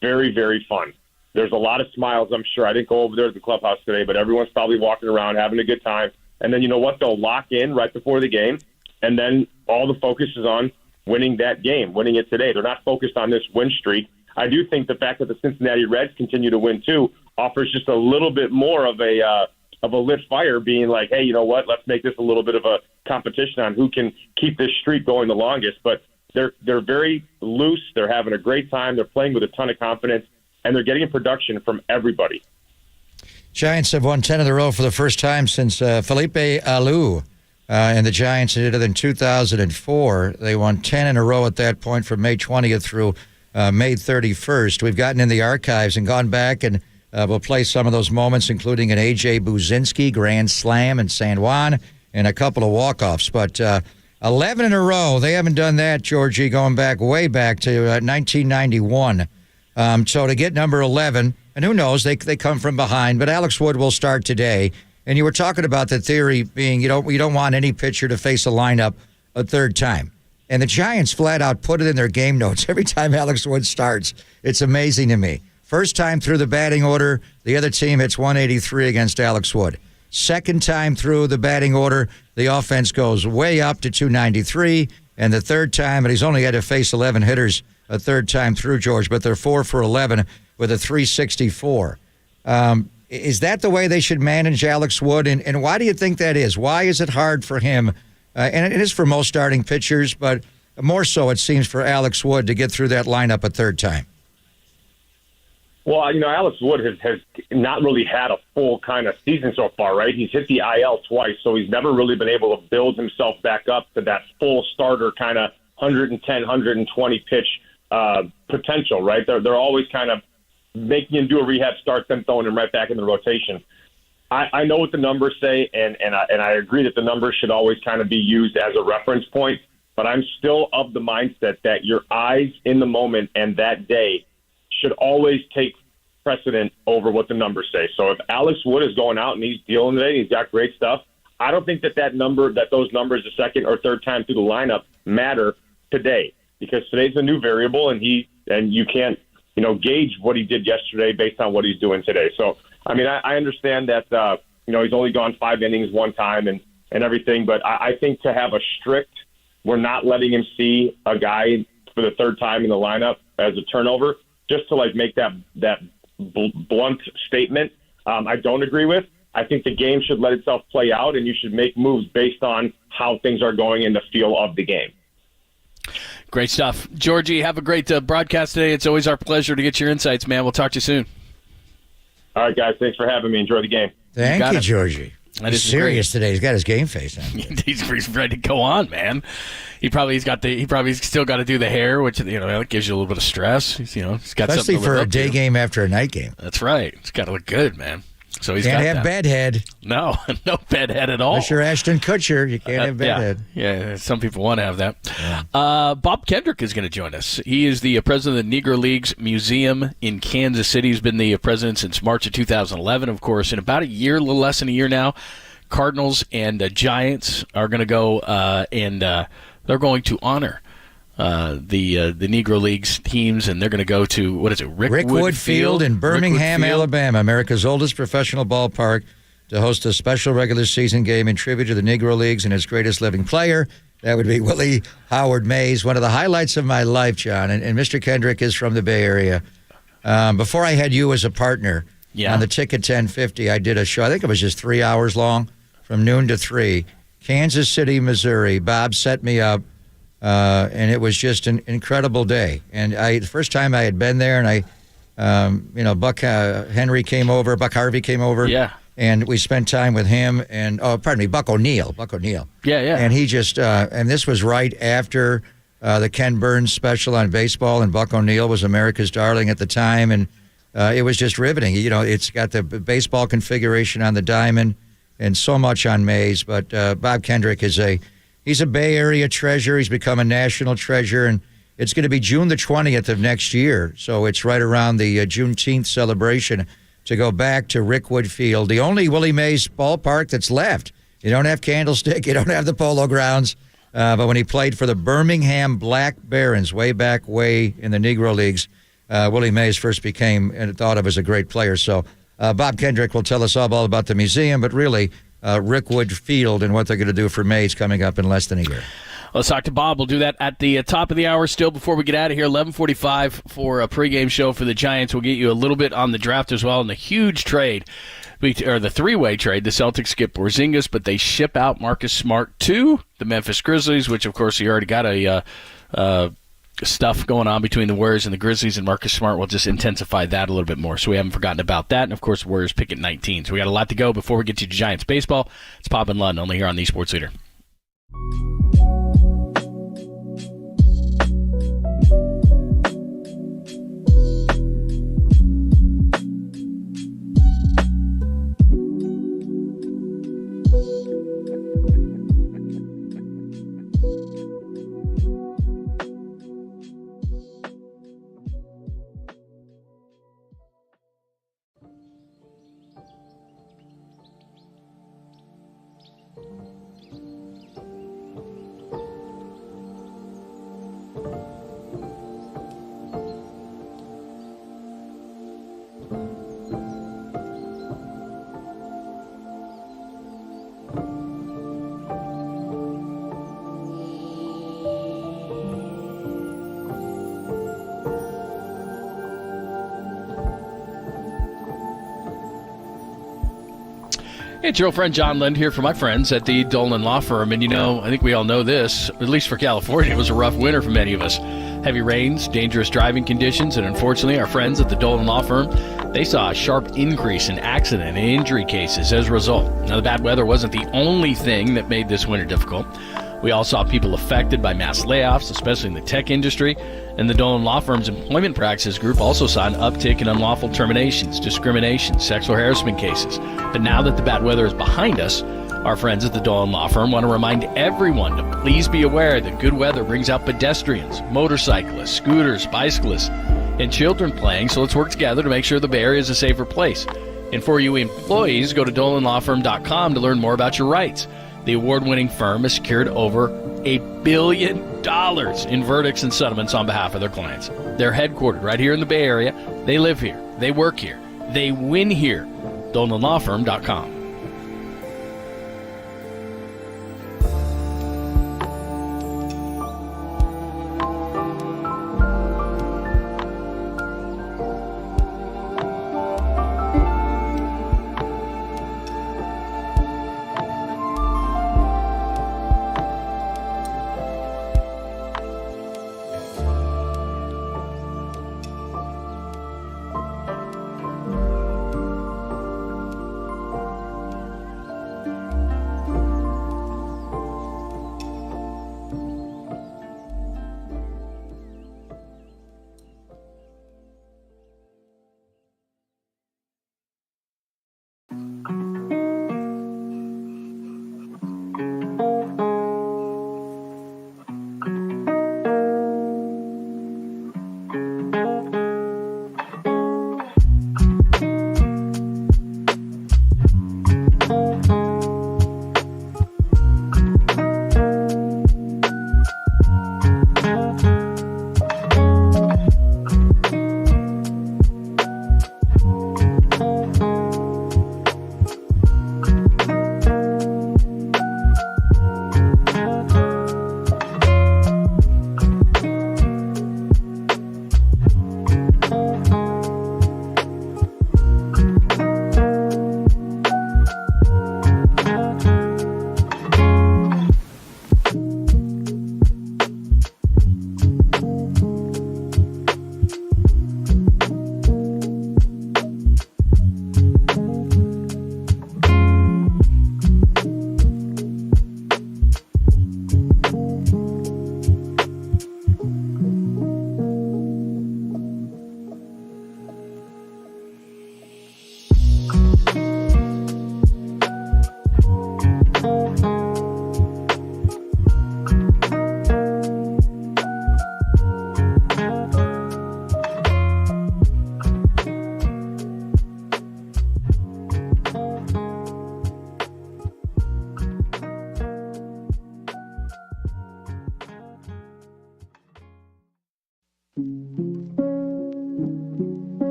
Speaker 8: very, very fun. There's a lot of smiles, I'm sure. I didn't go over there at the clubhouse today, but everyone's probably walking around having a good time. And then you know what? They'll lock in right before the game, and then all the focus is on winning that game, winning it today. They're not focused on this win streak. I do think the fact that the Cincinnati Reds continue to win, too, offers just a little bit more of a lit fire, being like, hey, you know what, let's make this a little bit of a competition on who can keep this streak going the longest. But they're very loose. They're having a great time. They're playing with a ton of confidence, and they're getting production from everybody.
Speaker 26: Giants have won 10 in a row for the first time since Felipe Alou and the Giants did it in 2004. They won 10 in a row at that point from May 20th through May 31st. We've gotten in the archives and gone back, and we'll play some of those moments, including an A.J. Buzinski grand slam in San Juan and a couple of walk-offs. But 11 in a row, they haven't done that, Georgie, going back way back to 1991. So to get number 11, and who knows, they come from behind, but Alex Wood will start today. And you were talking about the theory being you don't want any pitcher to face a lineup a third time. And the Giants flat out put it in their game notes every time Alex Wood starts. It's amazing to me. First time through the batting order, the other team hits 183 against Alex Wood. Second time through the batting order, the offense goes way up to 293. And the third time, and he's only had to face 11 hitters a third time through, George, but they're 4 for 11 with a 364. Is that the way they should manage Alex Wood? And why do you think that is? Why is it hard for him? And it is for most starting pitchers, but more so it seems for Alex Wood to get through that lineup a third time.
Speaker 8: Well, Alex Wood has not really had a full kind of season so far, right? He's hit the IL twice, so he's never really been able to build himself back up to that full starter kind of 110, 120 pitch potential, right? They're always kind of making him do a rehab start, then throwing him right back in the rotation. I know what the numbers say, and I agree that the numbers should always kind of be used as a reference point, but I'm still of the mindset that your eyes in the moment and that day should always take precedent over what the numbers say. So if Alex Wood is going out and he's dealing with it, he's got great stuff, I don't think that those numbers the second or third time through the lineup matter today, because today's a new variable, and you can't gauge what he did yesterday based on what he's doing today. So I mean, I understand that he's only gone 5 innings one time and everything, but I think to have a strict, we're not letting him see a guy for the third time in the lineup as a turnover, just to make that blunt statement, I don't agree with. I think the game should let itself play out, and you should make moves based on how things are going in the feel of the game.
Speaker 17: Great stuff. Georgie, have a great broadcast today. It's always our pleasure to get your insights, man. We'll talk to you soon.
Speaker 8: All right, guys. Thanks for having me. Enjoy the game.
Speaker 26: Thank you, Georgie. He's serious today. He's got his game face on.
Speaker 17: He's ready to go on, man. He probably still got to do the hair, which that gives you a little bit of stress. He's got
Speaker 26: especially
Speaker 17: something to
Speaker 26: for
Speaker 17: live
Speaker 26: a
Speaker 17: up
Speaker 26: day
Speaker 17: to.
Speaker 26: game after a night game.
Speaker 17: That's right. It's got to look good, man. So he's
Speaker 26: can't
Speaker 17: got
Speaker 26: have
Speaker 17: that.
Speaker 26: bedhead.
Speaker 17: No bedhead at all.
Speaker 26: Unless you're Ashton Kutcher, you can't have bedhead.
Speaker 17: Yeah, some people want to have that. Yeah. Bob Kendrick is going to join us. He is the president of the Negro Leagues Museum in Kansas City. He's been the president since March of 2011, of course. In about a little less than a year now, Cardinals and Giants are going to go and they're going to honor the Negro Leagues teams, and they're going to go to, what is it,
Speaker 26: Rickwood Field in Birmingham, Alabama, America's oldest professional ballpark, to host a special regular season game in tribute to the Negro Leagues and its greatest living player. That would be Willie Howard Mays, one of the highlights of my life, John. And Mr. Kendrick is from the Bay Area. Before I had you as a partner on the Ticket 1050, I did a show. I think it was just 3 hours long, from noon to 3. Kansas City, Missouri. Bob set me up, and it was just an incredible day. And the first time I had been there, and Buck Harvey came over. Yeah. And we spent time with him and, Buck O'Neill.
Speaker 17: Yeah.
Speaker 26: And he just, and this was right after the Ken Burns special on baseball, and Buck O'Neill was America's darling at the time. And it was just riveting. It's got the baseball configuration on the diamond and so much on Mays. But Bob Kendrick he's a Bay Area treasure. He's become a national treasure. And it's going to be June the 20th of next year. So it's right around the Juneteenth celebration to go back to Rickwood Field, the only Willie Mays ballpark that's left. You don't have Candlestick. You don't have the Polo Grounds. But when he played for the Birmingham Black Barons way in the Negro Leagues, Willie Mays first became and thought of as a great player. So Bob Kendrick will tell us all about the museum, but really Rickwood Field and what they're going to do for Mays coming up in less than a year.
Speaker 17: Let's talk to Bob. We'll do that at the top of the hour still before we get out of here. 11:45 for a pregame show for the Giants. We'll get you a little bit on the draft as well and the huge trade, or the three-way trade. The Celtics skip Porzingis, but they ship out Marcus Smart to the Memphis Grizzlies, which, of course, you already got stuff going on between the Warriors and the Grizzlies, and Marcus Smart will just intensify that a little bit more. So we haven't forgotten about that. And, of course, Warriors pick at 19. So we got a lot to go before we get to Giants baseball. It's Pop and Lund, only here on the Sports Leader. It's your old friend John Lind here for my friends at the Dolan Law Firm. And, I think we all know this, at least for California, it was a rough winter for many of us. Heavy rains, dangerous driving conditions, and unfortunately our friends at the Dolan Law Firm, they saw a sharp increase in accident and injury cases as a result. Now, the bad weather wasn't the only thing that made this winter difficult. We all saw people affected by mass layoffs, especially in the tech industry, and the Dolan Law Firm's Employment Practices Group also saw an uptick in unlawful terminations, discrimination, sexual harassment cases. But now that the bad weather is behind us, our friends at the Dolan Law Firm want to remind everyone to please be aware that good weather brings out pedestrians, motorcyclists, scooters, bicyclists, and children playing, so let's work together to make sure the Bay Area is a safer place. And for you employees, go to DolanLawFirm.com to learn more about your rights. The award-winning firm has secured over $1 billion in verdicts and settlements on behalf of their clients. They're headquartered right here in the Bay Area. They live here. They work here. They win here. DolanLawFirm.com.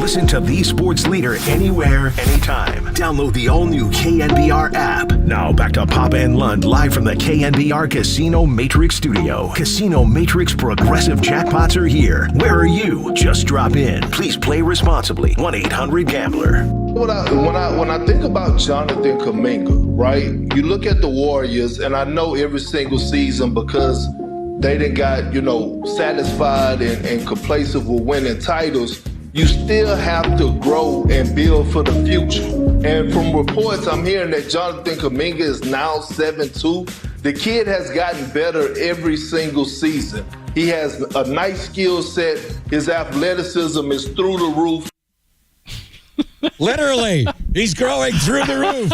Speaker 5: Listen to the sports leader anywhere, anytime. Download the all-new KNBR app. Now back to Papa and Lund live from the KNBR Casino Matrix Studio. Casino Matrix Progressive Jackpots are here. Where are you? Just drop in. Please play responsibly. 1-800-GAMBLER.
Speaker 18: When I think about Jonathan Kuminga, right? You look at the Warriors, and I know every single season because they done got, satisfied and complacent with winning titles. You still have to grow and build for the future. And from reports, I'm hearing that Jonathan Kuminga is now 7'2". The kid has gotten better every single season. He has a nice skill set. His athleticism is through the roof.
Speaker 26: Literally, he's growing through the roof.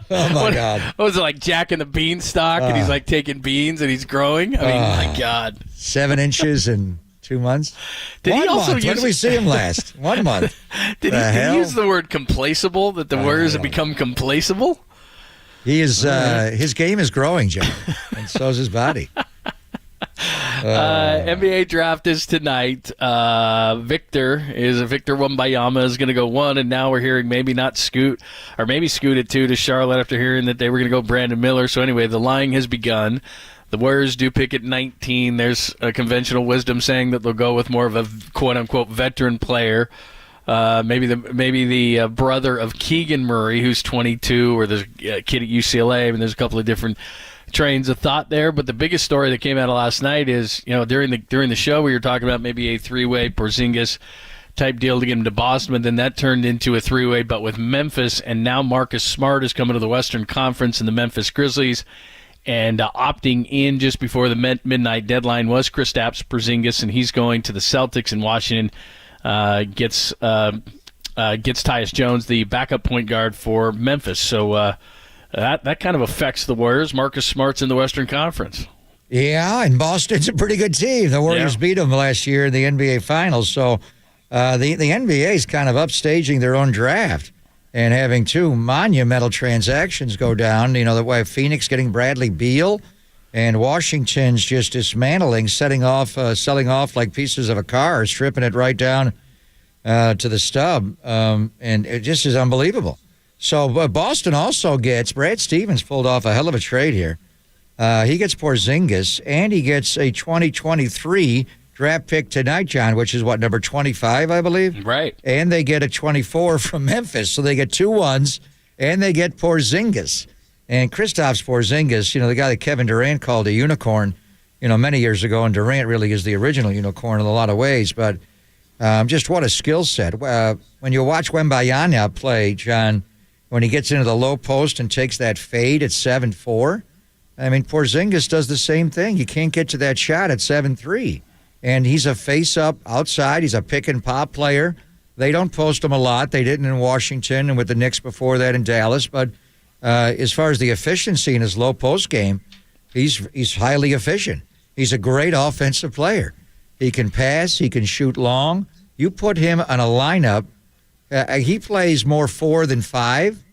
Speaker 26: Oh, my God.
Speaker 17: What was it, like Jack and the Beanstalk, and he's like taking beans and he's growing? I mean, my God.
Speaker 26: 7 inches in 2 months?
Speaker 17: Did he also
Speaker 26: When did we see him last? 1 month.
Speaker 17: Did he use the word complaceable, that the Warriors have become complaceable?
Speaker 26: He is. His game is growing, John, and so is his body.
Speaker 17: NBA draft is tonight. Victor Wembanyama is going to go 1, and now we're hearing maybe not Scoot, or maybe Scoot at 2 to Charlotte after hearing that they were going to go Brandon Miller. So anyway, the lying has begun. The Warriors do pick at 19. There's a conventional wisdom saying that they'll go with more of a quote-unquote veteran player. Maybe the brother of Keegan Murray, who's 22, or there's a kid at UCLA. I mean, there's a couple of different trains of thought there. But the biggest story that came out of last night is, during the show we were talking about maybe a 3-way Porzingis type deal to get him to Boston, but then that turned into a 3-way, but with Memphis, and now Marcus Smart is coming to the Western Conference, and the Memphis Grizzlies. And opting in just before the midnight deadline was Kristaps Porzingis, and he's going to the Celtics in Washington. Gets Tyus Jones, the backup point guard for Memphis. So that kind of affects the Warriors. Marcus Smart's in the Western Conference.
Speaker 26: Yeah, and Boston's a pretty good team. The Warriors beat them last year in the NBA Finals. So the NBA is kind of upstaging their own draft and having 2 monumental transactions go down. The way Phoenix getting Bradley Beal, and Washington's just dismantling, selling off like pieces of a car, stripping it right down to the stub, and it just is unbelievable. So Boston also gets, Brad Stevens pulled off a hell of a trade here. He gets Porzingis, and he gets a 2023 draft pick tonight, John, which is number 25, I believe?
Speaker 17: Right.
Speaker 26: And they get a 24 from Memphis. So they get 2 1s, and they get Porzingis. And Kristaps Porzingis, the guy that Kevin Durant called a unicorn, many years ago, and Durant really is the original unicorn in a lot of ways. But just what a skill set. When you watch Wembanyama play, John, when he gets into the low post and takes that fade at 7'4", I mean, Porzingis does the same thing. You can't get to that shot at 7'3". And he's a face-up outside. He's a pick-and-pop player. They don't post him a lot. They didn't in Washington and with the Knicks before that in Dallas. But as far as the efficiency in his low-post game, he's highly efficient. He's a great offensive player. He can pass. He can shoot long. You put him on a lineup. He plays more 4 than 5,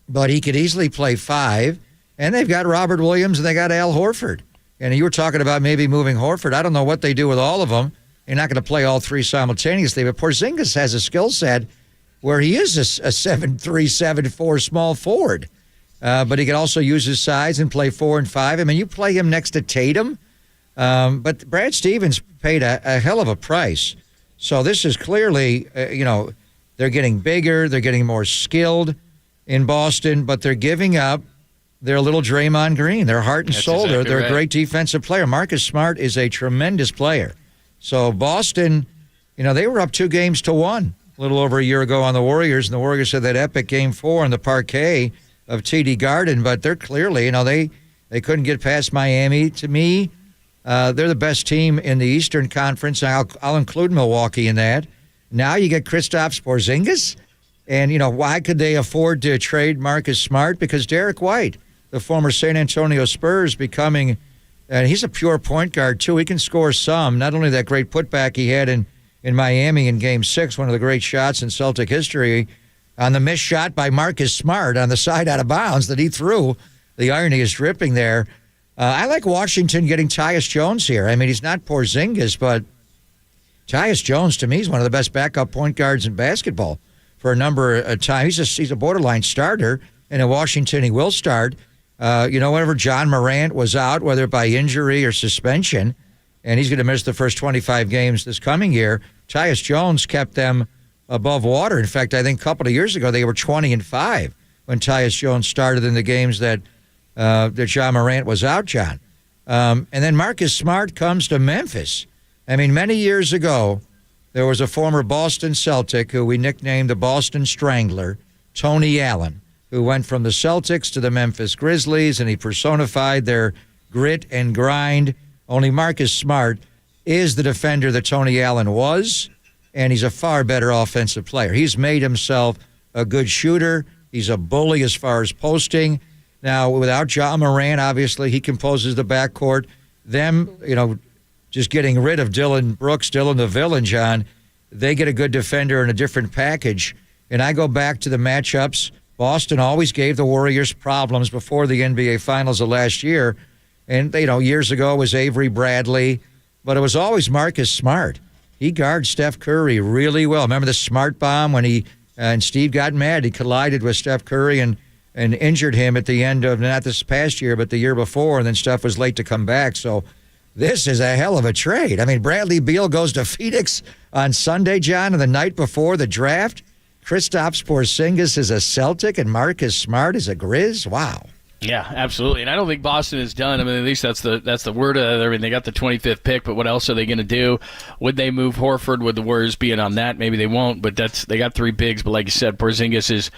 Speaker 26: but he could easily play 5. And they've got Robert Williams and they got Al Horford. And you were talking about maybe moving Horford. I don't know what they do with all of them. You're not going to play all 3 simultaneously. But Porzingis has a skill set where he is a 7'3", 7'4" small forward. But he can also use his size and play 4 and 5. I mean, you play him next to Tatum. But Brad Stevens paid a hell of a price. So this is clearly, they're getting bigger. They're getting more skilled in Boston. But they're giving up their little Draymond Green, their heart and soul.
Speaker 17: Exactly
Speaker 26: they're
Speaker 17: right.
Speaker 26: a great defensive player. Marcus Smart is a tremendous player. So Boston, they were up 2-1 a little over a year ago on the Warriors, and the Warriors had that epic Game 4 in the parquet of TD Garden, but they're clearly, they couldn't get past Miami. To me, they're the best team in the Eastern Conference. I'll include Milwaukee in that. Now you get Kristaps Porzingis, and, why could they afford to trade Marcus Smart? Because Derek White, the former San Antonio Spurs, becoming, and he's a pure point guard, too. He can score some. Not only that great putback he had in Miami in Game 6, one of the great shots in Celtic history, on the missed shot by Marcus Smart on the side out of bounds that he threw. The irony is dripping there. I like Washington getting Tyus Jones here. I mean, he's not Porzingis, but Tyus Jones, to me, is one of the best backup point guards in basketball for a number of time. He's a borderline starter, and in Washington he will start. Whenever John Morant was out, whether by injury or suspension, and he's going to miss the first 25 games this coming year, Tyus Jones kept them above water. In fact, I think a couple of years ago they were 20-5 when Tyus Jones started in the games that John Morant was out, John. And then Marcus Smart comes to Memphis. I mean, many years ago, there was a former Boston Celtic who we nicknamed the Boston Strangler, Tony Allen, who went from the Celtics to the Memphis Grizzlies, and he personified their grit and grind. Only Marcus Smart is the defender that Tony Allen was, and he's a far better offensive player. He's made himself a good shooter. He's a bully as far as posting. Now, without John Morant, obviously, he composes the backcourt. Them, just getting rid of Dylan Brooks, Dylan the villain, John, they get a good defender in a different package. And I go back to the matchups. Boston always gave the Warriors problems before the NBA Finals of last year. And, years ago it was Avery Bradley, but it was always Marcus Smart. He guards Steph Curry really well. Remember the Smart bomb when and Steve got mad. He collided with Steph Curry and injured him at the end of, not this past year, but the year before, and then Steph was late to come back. So this is a hell of a trade. I mean, Bradley Beal goes to Phoenix on Sunday, John, and the night before the draft, Kristaps Porzingis is a Celtic and Marcus Smart is a Grizz. Wow.
Speaker 17: Yeah, absolutely. And I don't think Boston is done. I mean, at least that's the word of it. I mean, they got the 25th pick, but what else are they going to do? Would they move Horford? Would the Warriors be in on that? Maybe they won't, but they got three bigs. But like you said, Porzingis is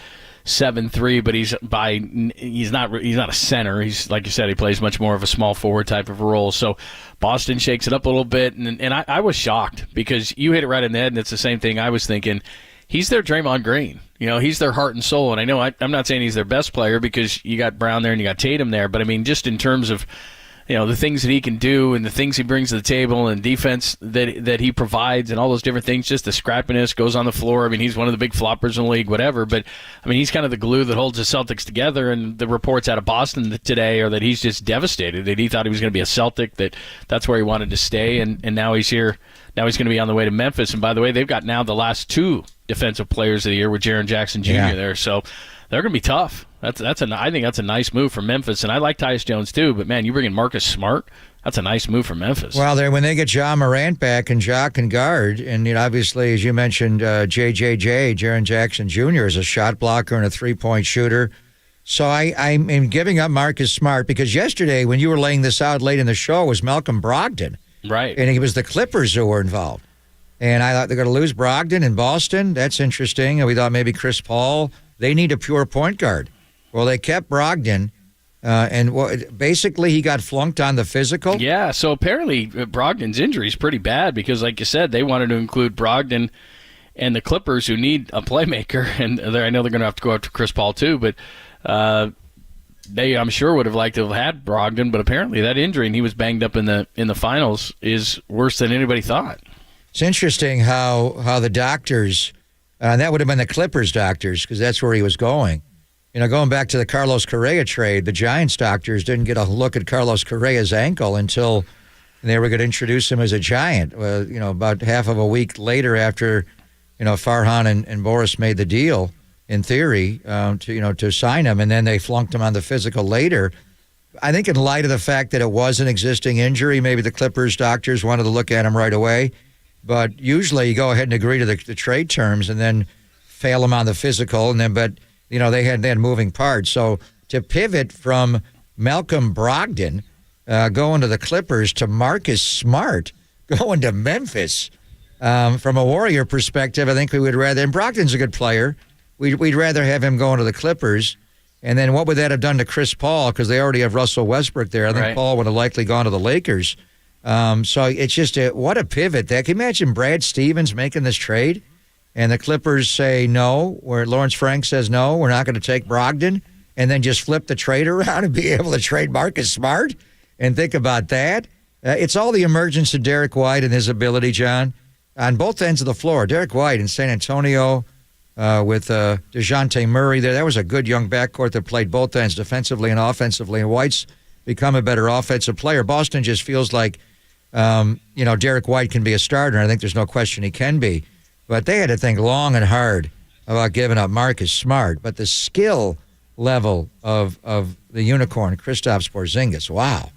Speaker 17: 7'3", but he's not a center. He's, like you said, he plays much more of a small forward type of role. So Boston shakes it up a little bit, and I was shocked because you hit it right in the head, and it's the same thing I was thinking. He's their Draymond Green. He's their heart and soul. And I know I'm not saying he's their best player because you got Brown there and you got Tatum there, but I mean, just in terms of, the things that he can do and the things he brings to the table and defense that he provides and all those different things, just the scrappiness, goes on the floor. I mean, he's one of the big floppers in the league, whatever. But, I mean, he's kind of the glue that holds the Celtics together. And the reports out of Boston today are that he's just devastated, that he thought he was going to be a Celtic, that's where he wanted to stay. And now he's here. Now he's going to be on the way to Memphis. And by the way, they've got now the last two defensive players of the year with Jaren Jackson Jr. there. So they're going to be tough. I think that's a nice move for Memphis. And I like Tyus Jones too, but man, you bring in Marcus Smart, that's a nice move for Memphis.
Speaker 26: Well, when they get John Morant back and Jock can guard, and obviously, as you mentioned, Jaren Jackson Jr. is a shot blocker and a three-point shooter. So I'm giving up Marcus Smart because yesterday, when you were laying this out late in the show, was Malcolm Brogdon.
Speaker 17: Right.
Speaker 26: And it was the Clippers who were involved. And I thought they're going to lose Brogdon in Boston. That's interesting. And we thought maybe Chris Paul. They need a pure point guard. Well, they kept Brogdon, and basically he got flunked on the physical.
Speaker 17: Yeah, so apparently Brogdon's injury is pretty bad because, like you said, they wanted to include Brogdon and the Clippers, who need a playmaker. And I know they're going to have to go after Chris Paul too, but they, I'm sure, would have liked to have had Brogdon. But apparently that injury, and he was banged up in the finals, is worse than anybody thought.
Speaker 26: It's interesting how the doctors, that would have been the Clippers doctors because that's where he was going. Going back to the Carlos Correa trade, the Giants doctors didn't get a look at Carlos Correa's ankle until they were going to introduce him as a Giant. About half of a week later after, Farhan and Boris made the deal, in theory, to sign him, and then they flunked him on the physical later. I think in light of the fact that it was an existing injury, maybe the Clippers doctors wanted to look at him right away. But usually you go ahead and agree to the trade terms and then fail him on the physical, but they had moving parts. So to pivot from Malcolm Brogdon going to the Clippers to Marcus Smart going to Memphis, from a Warrior perspective, I think we would rather, and Brogdon's a good player, we'd rather have him going to the Clippers. And then what would that have done to Chris Paul? Because they already have Russell Westbrook there. I think Paul would have likely gone to the Lakers. So it's just what a pivot. Can you imagine Brad Stevens making this trade? And the Clippers say no, where Lawrence Frank says no, we're not going to take Brogdon, and then just flip the trade around and be able to trade Marcus Smart and think about that. It's all the emergence of Derek White and his ability, John, on both ends of the floor. Derek White in San Antonio with DeJounte Murray there. That was a good young backcourt that played both ends defensively and offensively, and White's become a better offensive player. Boston just feels like Derek White can be a starter, and I think there's no question he can be. But they had to think long and hard about giving up Marcus Smart. But the skill level of the unicorn, Kristaps Porzingis, wow.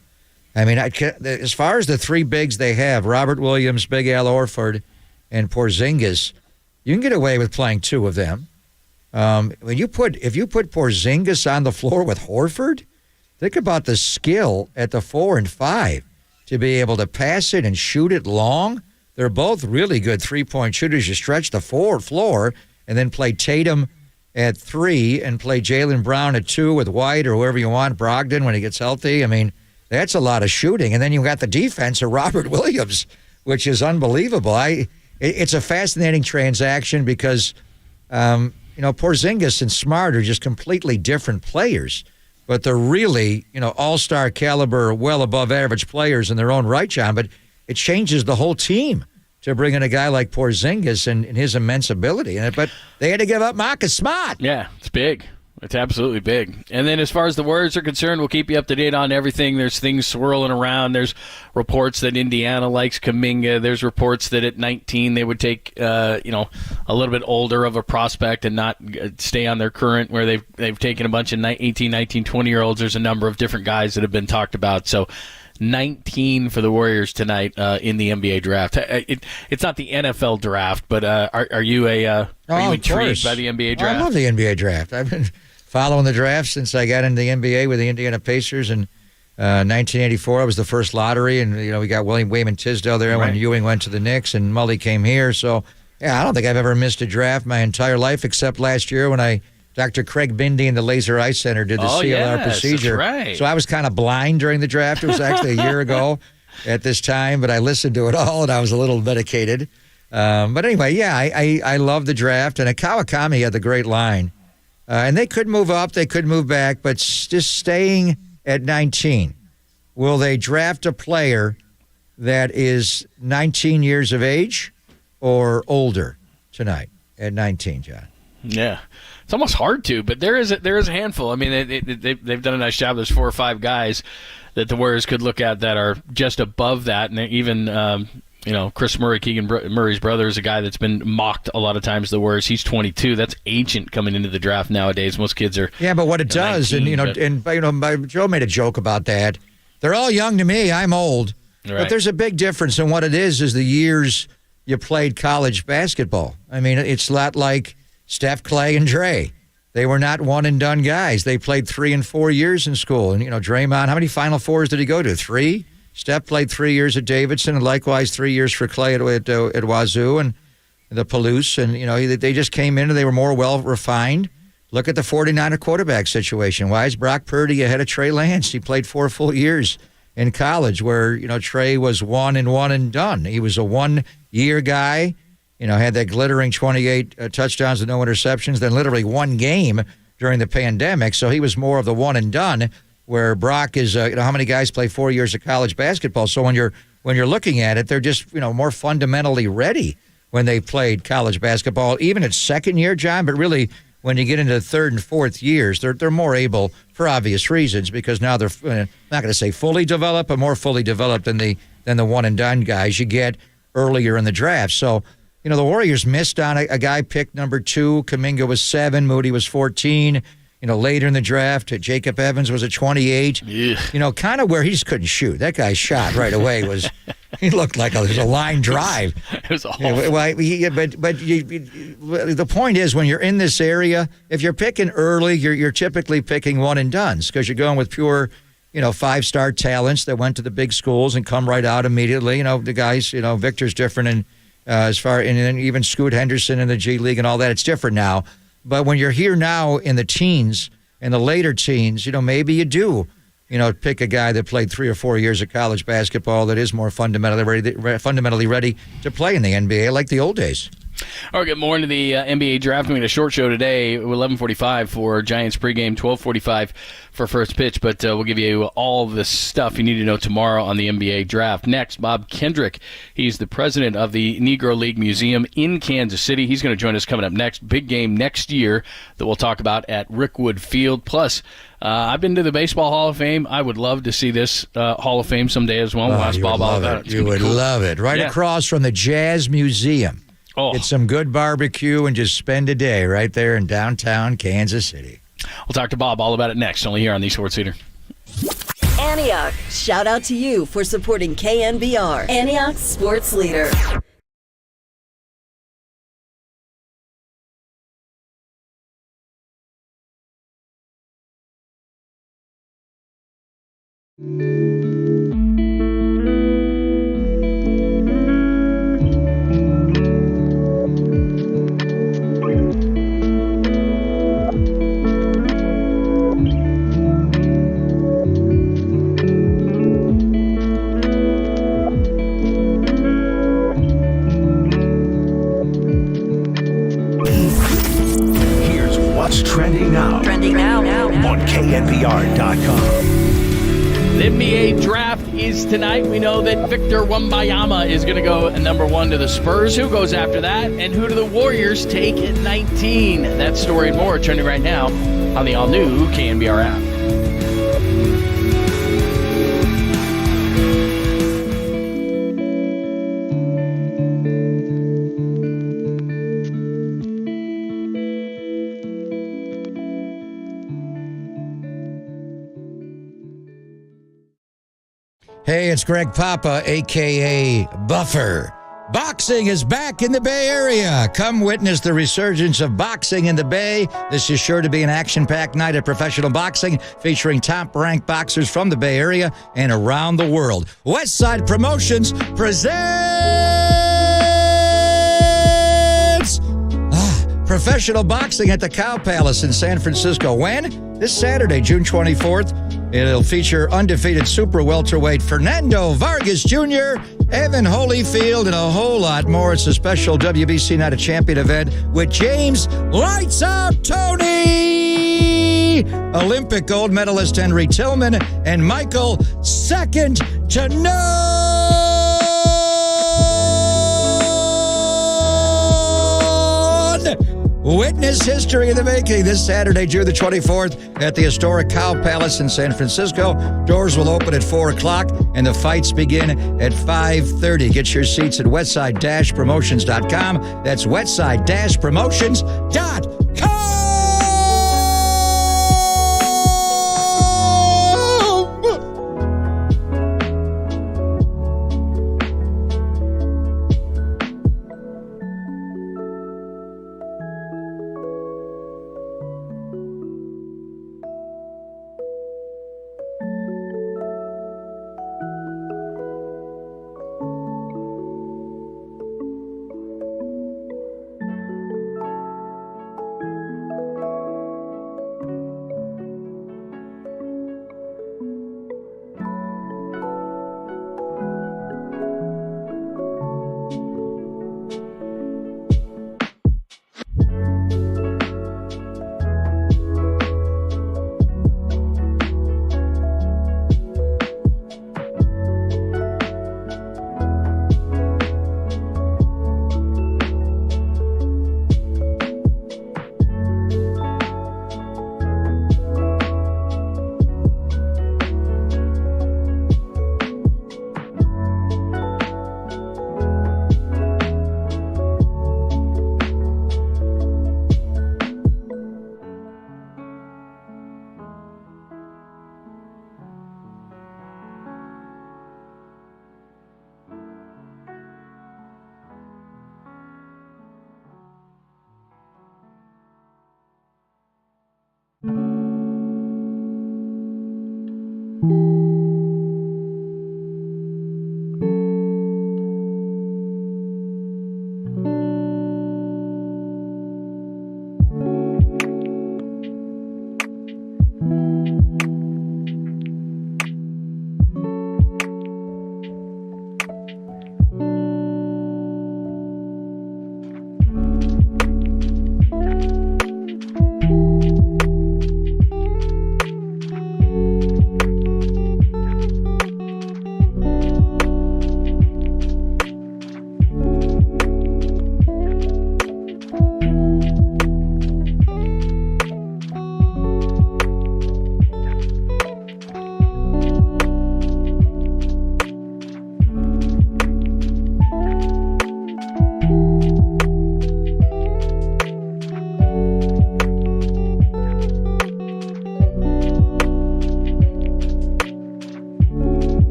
Speaker 26: I mean, as far as the three bigs they have, Robert Williams, Big Al Horford, and Porzingis, you can get away with playing two of them. If you put Porzingis on the floor with Horford, think about the skill at the 4 and 5 to be able to pass it and shoot it long. They're both really good three-point shooters. You stretch the floor and then play Tatum at 3 and play Jaylen Brown at 2 with White or whoever you want, Brogdon when he gets healthy. I mean, that's a lot of shooting. And then you got the defense of Robert Williams, which is unbelievable. It's a fascinating transaction because, Porzingis and Smart are just completely different players. But they're really, all-star caliber, well above average players in their own right, John. But it changes the whole team to bring in a guy like Porzingis and his immense ability. But they had to give up Marcus Smart.
Speaker 17: Yeah, it's big. It's absolutely big. And then as far as the Warriors are concerned, we'll keep you up to date on everything. There's things swirling around. There's reports that Indiana likes Kuminga. There's reports that at 19 they would take, a little bit older of a prospect and not stay on their current where they've taken a bunch of 18, 19, 20-year-olds. There's a number of different guys that have been talked about. So 19 for the Warriors tonight in the NBA draft. It's not the NFL draft, but are you intrigued by the NBA draft?
Speaker 26: I love the NBA draft. I've been following the draft since I got into the NBA with the Indiana Pacers in 1984. I was the first lottery, and we got Wayman Tisdale there when Ewing went to the Knicks and Mully came here. So, I don't think I've ever missed a draft my entire life except last year when Dr. Craig Bindi in the Laser Eye Center did the CLR procedure.
Speaker 17: That's right.
Speaker 26: So I was kind of blind during the draft. It was actually a year ago at this time, but I listened to it all, and I was a little medicated. But anyway, I love the draft, and Kawakami had the great line. And they could move up, they could move back, but just staying at 19, will they draft a player that is 19 years of age or older tonight at 19, John?
Speaker 17: Yeah. It's almost hard to, but there is a handful. I mean, they've done a nice job. There's 4 or 5 guys that the Warriors could look at that are just above that, and even Chris Murray, Keegan Murray's brother, is a guy that's been mocked a lot of times. The Warriors, he's 22. That's ancient coming into the draft nowadays. Most kids are
Speaker 26: but what it does, 19, Joe made a joke about that. They're all young to me. I'm old, but there's a big difference, and what it is the years you played college basketball. I mean, it's a lot like Steph, Clay, and Dre. They were not one-and-done guys. They played 3 and 4 years in school. And, Draymond, how many Final Fours did he go to? 3? Steph played 3 years at Davidson, and likewise 3 years for Clay at Wazoo and the Palouse. And, they just came in and they were more well-refined. Look at the 49er quarterback situation. Why is Brock Purdy ahead of Trey Lance? He played 4 full years in college where, Trey was 1 and done. He was a 1-year guy. Had that glittering 28 touchdowns and no interceptions, then literally 1 game during the pandemic. So he was more of the 1 and done, where Brock is, how many guys play 4 years of college basketball? So when you're looking at it, they're just, more fundamentally ready when they played college basketball, even at second year, John. But really, when you get into the third and fourth years, they're more able, for obvious reasons, because now they're not going to say fully developed, but more fully developed than the 1 and done guys you get earlier in the draft. So, the Warriors missed on a guy picked number 2. Kuminga was 7. Moody was 14. Later in the draft, Jacob Evans was at 28.
Speaker 17: Yeah.
Speaker 26: Kind of where he just couldn't shoot. That guy's shot right away he looked like it was a line drive.
Speaker 17: It was awful.
Speaker 26: But the point is, when you're in this area, if you're picking early, you're typically picking 1 and dones because you're going with pure, 5-star talents that went to the big schools and come right out immediately. The guys, Victor's different and and even Scoot Henderson in the G League and all that, it's different now. But when you're here now in the teens and the later teens, maybe you do, pick a guy that played 3 or 4 years of college basketball that is more fundamentally ready to play in the NBA like the old days.
Speaker 17: All right, good morning to the NBA draft. We had a short show today, 11:45 for Giants pregame, 12:45 for first pitch, but we'll give you all the stuff you need to know tomorrow on the NBA draft. Next, Bob Kendrick. He's the president of the Negro League Museum in Kansas City. He's going to join us coming up next. Big game next year that we'll talk about at Rickwood Field. Plus, I've been to the Baseball Hall of Fame. I would love to see this Hall of Fame someday as well. We'll ask Bob all about it.
Speaker 26: You would love it. Right across from the Jazz Museum.
Speaker 17: Oh.
Speaker 26: Get some good barbecue and just spend a day right there in downtown Kansas City.
Speaker 17: We'll talk to Bob all about it next, only here on the Sports Leader.
Speaker 3: Antioch, shout out to you for supporting KNBR, Antioch Sports Leader.
Speaker 5: Here's what's trending now.
Speaker 3: Trending now.
Speaker 5: On KNBR.com.
Speaker 17: The NBA draft is tonight. We know that Victor Wembanyama is going to go number 1 to the Spurs. Who goes after that? And who do the Warriors take at 19? That story and more trending right now on the all-new KNBR app.
Speaker 26: Hey, it's Greg Papa, a.k.a. Buffer. Boxing is back in the Bay Area. Come witness the resurgence of boxing in the Bay. This is sure to be an action-packed night of professional boxing featuring top-ranked boxers from the Bay Area and around the world. Westside Promotions presents professional boxing at the Cow Palace in San Francisco. When? This Saturday, June 24th. It'll feature undefeated super welterweight Fernando Vargas Jr., Evan Holyfield, and a whole lot more. It's a special WBC Night of Champion event with James Lights Out Tony, Olympic gold medalist Henry Tillman, and Michael Second to None. Witness history in the making this Saturday, June the 24th at the historic Cow Palace in San Francisco. Doors will open at 4 o'clock and the fights begin at 5:30. Get your seats at westside-promotions.com. That's westside-promotions.com.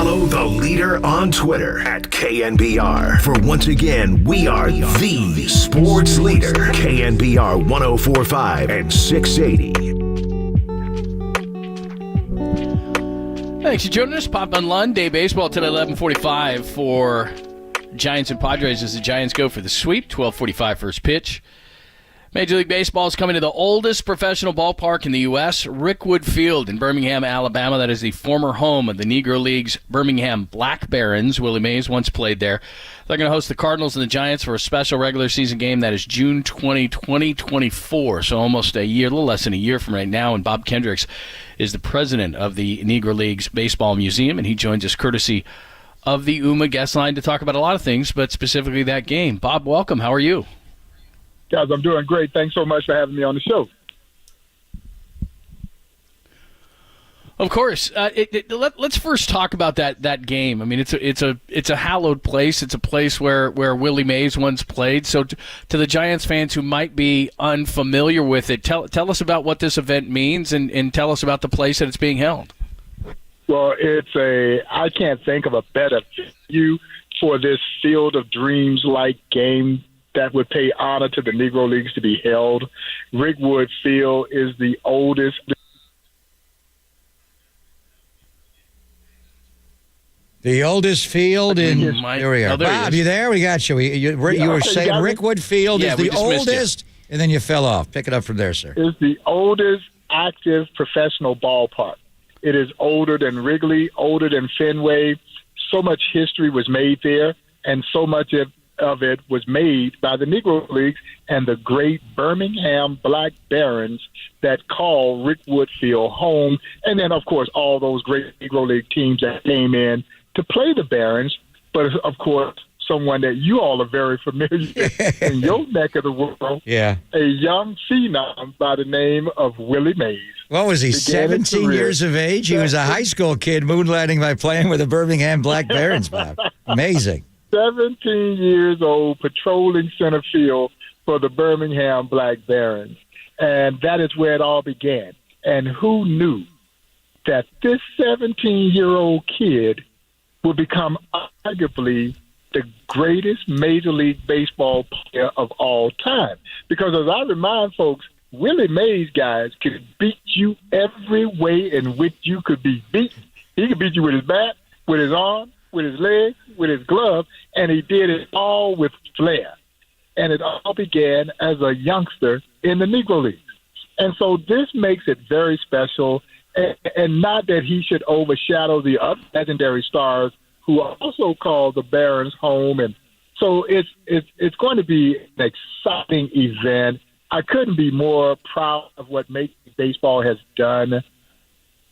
Speaker 5: Follow the leader on Twitter at KNBR. For once again, we are the sports leader. KNBR 1045 and 680.
Speaker 17: Thanks for joining us. Pop on Lund, day baseball till 11:45 for Giants and Padres as the Giants go for the sweep. 12:45 first pitch. Major League Baseball is coming to the oldest professional ballpark in the U.S., Rickwood Field in Birmingham, Alabama. That is the former home of the Negro League's Birmingham Black Barons. Willie Mays once played there. They're going to host the Cardinals and the Giants for a special regular season game that is June 20, 2024, so almost a year, a little less than a year from right now. And Bob Kendricks is the president of the Negro League's Baseball Museum, and he joins us courtesy of the UMA guest line to talk about a lot of things, but specifically that game. Bob, welcome. How are you?
Speaker 12: Guys, I'm doing great. Thanks so much for having me on the show.
Speaker 17: Of course. Let's first talk about that game. I mean, it's a hallowed place. It's a place where Willie Mays once played. So to the Giants fans who might be unfamiliar with it, tell us about what this event means and tell us about the place that it's being held.
Speaker 12: Well, I can't think of a better venue for this Field of Dreams-like game that would pay honor to the Negro Leagues to be held. Rickwood Field is the oldest.
Speaker 26: The oldest field in. Here we are.
Speaker 17: Oh,
Speaker 26: Bob, you there? We got you. You were saying Rickwood Field is the oldest, and then you fell off. Pick it up from there, sir.
Speaker 12: It's the oldest active professional ballpark. It is older than Wrigley, older than Fenway. So much history was made there, and so much of it was made by the Negro Leagues and the great Birmingham Black Barons that call Rickwood Field home. And then, of course, all those great Negro League teams that came in to play the Barons. But, of course, someone that you all are very familiar with in your neck of the world, a young phenom by the name of Willie Mays.
Speaker 26: What was he, 17 years of age? He was a high school kid moonlighting by playing with the Birmingham Black Barons, Bob. Amazing.
Speaker 12: 17 years old, patrolling center field for the Birmingham Black Barons. And that is where it all began. And who knew that this 17-year-old kid would become arguably the greatest Major League Baseball player of all time? Because as I remind folks, Willie Mays, guys, could beat you every way in which you could be beaten. He could beat you with his bat, with his arm, with his legs, with his glove, and he did it all with flair. And it all began as a youngster in the Negro Leagues. And so this makes it very special, and not that he should overshadow the other legendary stars who also call the Barons home. And so it's going to be an exciting event. I couldn't be more proud of what Major League Baseball has done.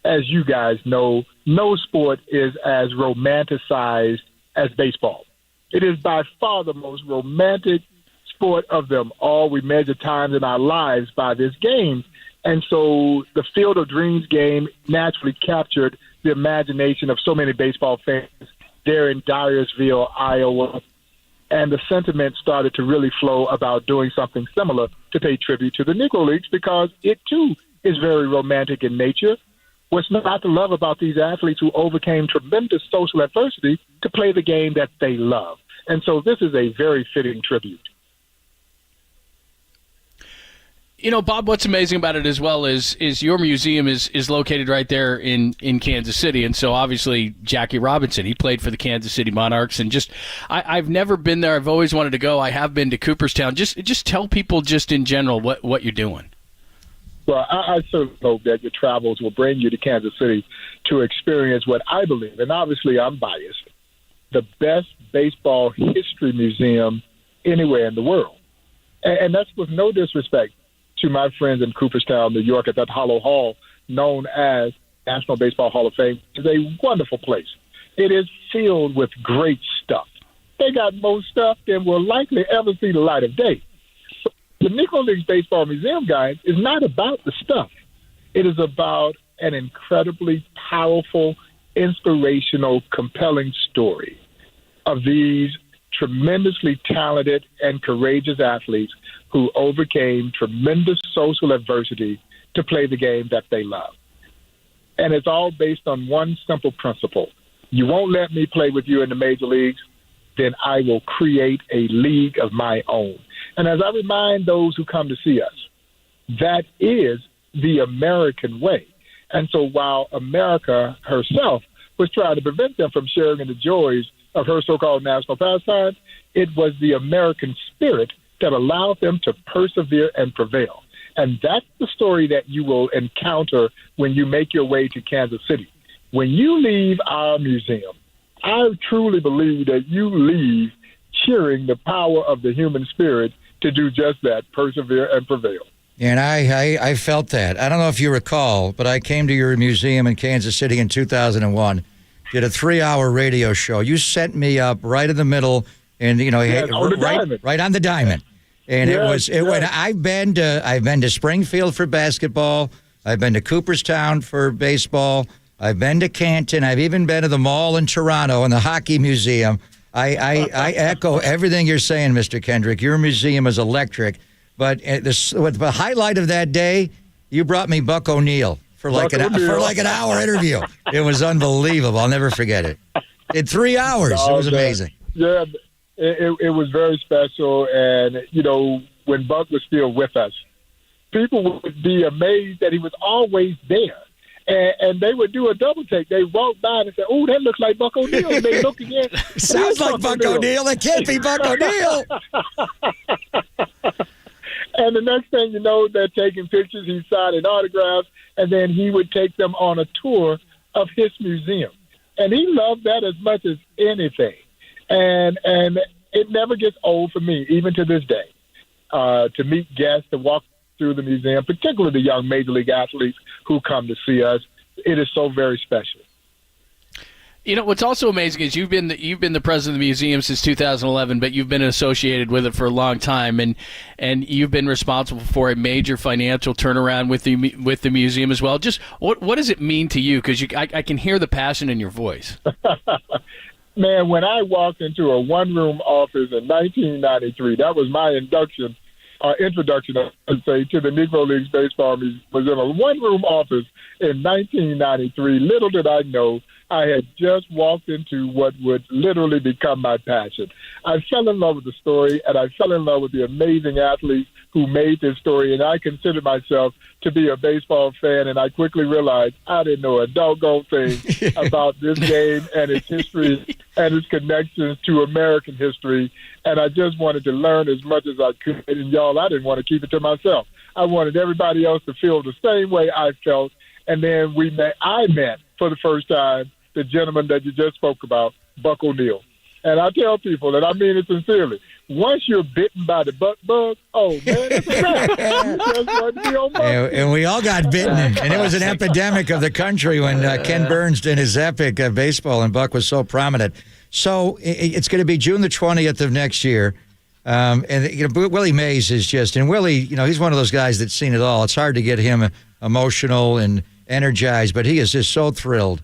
Speaker 12: As you guys know, no sport is as romanticized as baseball. It is by far the most romantic sport of them all. We measure times in our lives by this game. And so the Field of Dreams game naturally captured the imagination of so many baseball fans there in Dyersville, Iowa. And the sentiment started to really flow about doing something similar to pay tribute to the Negro Leagues, because it, too, is very romantic in nature. What's not to love about these athletes who overcame tremendous social adversity to play the game that they love? And so this is a very fitting tribute.
Speaker 17: You know, Bob, what's amazing about it as well is your museum is located right there in Kansas City. And so obviously Jackie Robinson, he played for the Kansas City Monarchs. And just I've never been there. I've always wanted to go. I have been to Cooperstown. Just tell people just in general what you're doing.
Speaker 12: Well, I certainly hope that your travels will bring you to Kansas City to experience what I believe, and obviously I'm biased, the best baseball history museum anywhere in the world. And that's with no disrespect to my friends in Cooperstown, New York, at that Hollow Hall known as National Baseball Hall of Fame. It's a wonderful place. It is filled with great stuff. They got more stuff than will likely ever see the light of day. The Negro Leagues Baseball Museum, guys, is not about the stuff. It is about an incredibly powerful, inspirational, compelling story of these tremendously talented and courageous athletes who overcame tremendous social adversity to play the game that they love. And it's all based on one simple principle. you won't let me play with you in the major leagues, then I will create a league of my own. And as I remind those who come to see us, that is the American way. And so while America herself was trying to prevent them from sharing in the joys of her so-called national pastime, it was the American spirit that allowed them to persevere and prevail. And that's the story that you will encounter when you make your way to Kansas City. When you leave our museum, I truly believe that you leave cheering the power of the human spirit to do just that, persevere and prevail.
Speaker 26: And I felt that. I don't know if you recall, but I came to your museum in Kansas City in 2001, did a 3-hour radio show. You sent me up right in the middle, and right on the diamond. And I've been to Springfield for basketball. I've been to Cooperstown for baseball. I've been to Canton. I've even been to the mall in Toronto and the hockey museum. I echo everything you're saying, Mr. Kendrick. Your museum is electric. But the highlight of that day, you brought me Buck O'Neil for like an hour interview. It was unbelievable. I'll never forget it. In 3 hours, it was amazing.
Speaker 12: Yeah, it was very special. And, when Buck was still with us, people would be amazed that he was always there. And they would do a double take. They walk by and say, "Oh, that looks like Buck O'Neil." And they look again.
Speaker 26: Sounds like Buck O'Neil. It can't be Buck O'Neil.
Speaker 12: And the next thing you know, they're taking pictures. He's signing autographs, and then he would take them on a tour of his museum. And he loved that as much as anything. And it never gets old for me, even to this day, to meet guests, to walk through the museum, particularly the young major league athletes who come to see us. It is so very special.
Speaker 17: What's also amazing is you've been the president of the museum since 2011, but you've been associated with it for a long time, and you've been responsible for a major financial turnaround with the museum as well. Just what does it mean to you? Because I can hear the passion in your voice.
Speaker 12: Man, when I walked into a one-room office in 1993, that was my introduction, I'd say, to the Negro Leagues Baseball Museum. Was in a one-room office in 1993. Little did I know I had just walked into what would literally become my passion. I fell in love with the story, and I fell in love with the amazing athletes who made this story, and I considered myself to be a baseball fan, and I quickly realized I didn't know a doggone thing about this game and its history and its connections to American history, and I just wanted to learn as much as I could. And y'all, I didn't want to keep it to myself. I wanted everybody else to feel the same way I felt, and then I met for the first time the gentleman that you just spoke about, Buck O'Neil. And I tell people, and I mean it sincerely, once you're bitten by the buck bug, oh, man, it's a wrap. You just want to be on
Speaker 26: and we all got bitten. And it was an epidemic of the country when Ken Burns did his epic baseball, and Buck was so prominent. So it's going to be June the 20th of next year. Willie Mays is just, and Willie, he's one of those guys that's seen it all. It's hard to get him emotional and energized, but he is just so thrilled.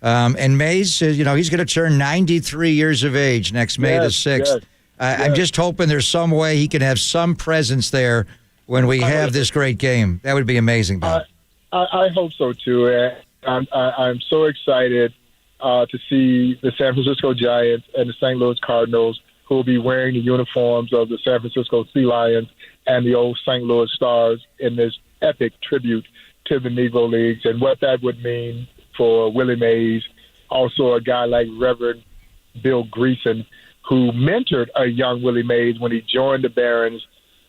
Speaker 26: And Mays, he's going to turn 93 years of age next May the 6th. I'm just hoping there's some way he can have some presence there when we have this great game. That would be amazing, Bob.
Speaker 12: I hope so, too. I'm so excited to see the San Francisco Giants and the St. Louis Cardinals, who will be wearing the uniforms of the San Francisco Sea Lions and the old St. Louis Stars in this epic tribute to the Negro Leagues, and what that would mean for Willie Mays, also a guy like Reverend Bill Greason, who mentored a young Willie Mays when he joined the Barons.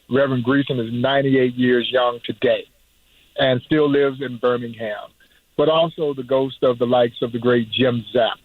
Speaker 12: Reverend Greason is 98 years young today and still lives in Birmingham. But also the ghost of the likes of the great Jim Zapp,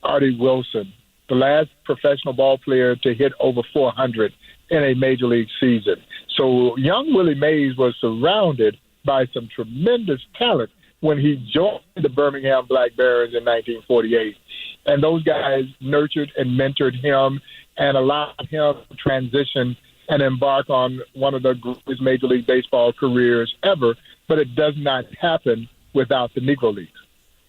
Speaker 12: Artie Wilson, the last professional ball player to hit over 400 in a major league season. So young Willie Mays was surrounded by some tremendous talent when he joined the Birmingham Black Barons in 1948. And those guys nurtured and mentored him and allowed him to transition and embark on one of the greatest Major League Baseball careers ever. But it does not happen without the Negro Leagues.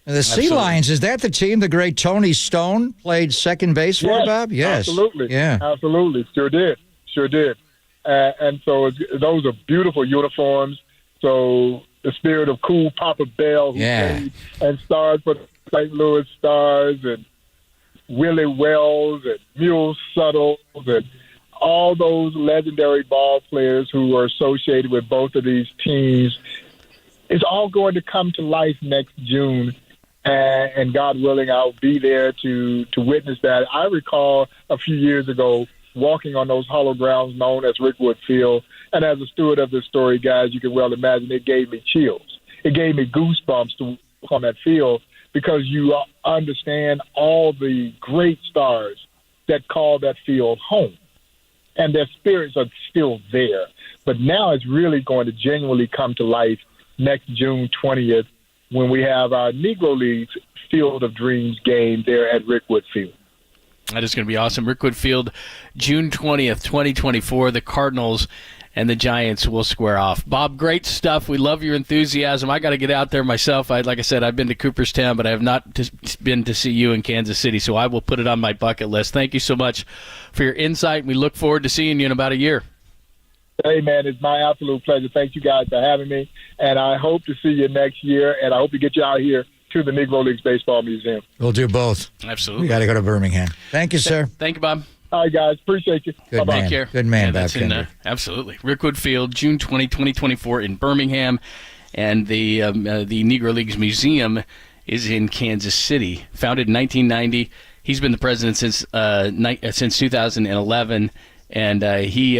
Speaker 26: And the Sea Lions, is that the team the great Tony Stone played second base for, Bob? Yes.
Speaker 12: Absolutely.
Speaker 26: Yeah.
Speaker 12: Absolutely. Sure did. And so those are beautiful uniforms. So the spirit of cool Papa Bell, who played and starred for the St. Louis Stars and Willie Wells and Mule Suttles and all those legendary ball players who are associated with both of these teams. It's all going to come to life next June, and God willing, I'll be there to witness that. I recall a few years ago walking on those hollow grounds known as Rickwood Field, and as a steward of this story, guys, you can well imagine it gave me chills. It gave me goosebumps to walk on that field because you understand all the great stars that call that field home, and their spirits are still there. But now it's really going to genuinely come to life next June 20th when we have our Negro Leagues Field of Dreams game there at Rickwood Field.
Speaker 17: That is going to be awesome. Rickwood Field, June 20th, 2024. The Cardinals and the Giants will square off. Bob, great stuff. We love your enthusiasm. I got to get out there myself. Like I said, I've been to Cooperstown, but I have not been to see you in Kansas City, so I will put it on my bucket list. Thank you so much for your insight, and we look forward to seeing you in about a year.
Speaker 12: Hey, man, it's my absolute pleasure. Thank you guys for having me, and I hope to see you next year, and I hope to get you out here to the Negro Leagues Baseball Museum.
Speaker 26: We'll do both.
Speaker 17: Absolutely.
Speaker 26: We got to go to Birmingham. Thank you, sir.
Speaker 17: Thank you, Bob.
Speaker 12: All right, guys. Appreciate you.
Speaker 26: Good
Speaker 12: Bye-bye.
Speaker 26: man.
Speaker 17: Take care.
Speaker 26: Good man, Bob
Speaker 17: that's
Speaker 26: Kendrick.
Speaker 17: Absolutely. Rickwood Field, June 20, 2024 in Birmingham, and the Negro Leagues Museum is in Kansas City. Founded in 1990. He's been the president since 2011. And he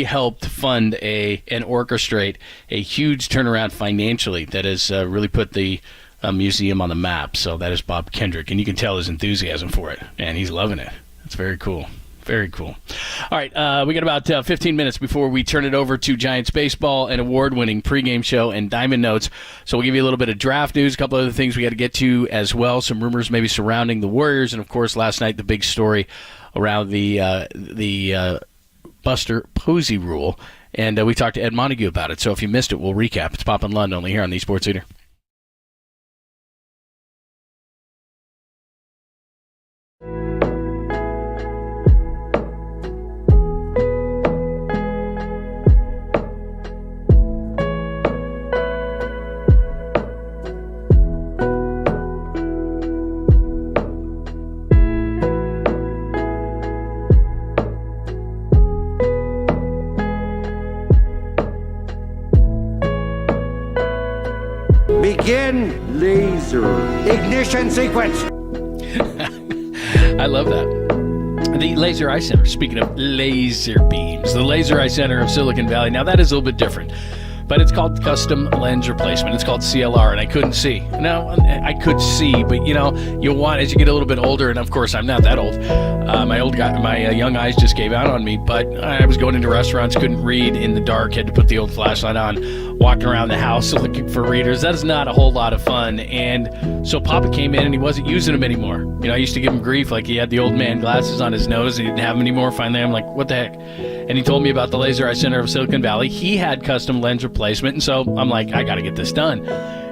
Speaker 17: helped fund and orchestrate a huge turnaround financially that has really put the museum on the map. So that is Bob Kendrick, and you can tell his enthusiasm for it, and he's loving it. It's very cool. Very cool. All right, we got about 15 minutes before we turn it over to Giants baseball, an award-winning pregame show, and Diamond Notes. So we'll give you a little bit of draft news, a couple other things we got to get to as well, some rumors maybe surrounding the Warriors, and, of course, last night the big story around the Buster Posey rule. And we talked to Ed Montague about it. So if you missed it, we'll recap. It's Pop and Lund only here on the Sports Leader.
Speaker 23: Begin laser ignition sequence.
Speaker 17: I love that. The Laser Eye Center, speaking of laser beams, the Laser Eye Center of Silicon Valley. Now, that is a little bit different, but it's called Custom Lens Replacement. It's called CLR, and I couldn't see. No, I could see, but, you'll want, as you get a little bit older, and, of course, I'm not that old. My young eyes just gave out on me, but I was going into restaurants, couldn't read in the dark, had to put the old flashlight on, walking around the house looking for readers. That is not a whole lot of fun, and so Papa came in, and he wasn't using them anymore. I used to give him grief, like he had the old man glasses on his nose, and he didn't have them anymore. Finally, I'm like, what the heck? And he told me about the Laser Eye Center of Silicon Valley. He had custom lens replacement, and so I'm like, I got to get this done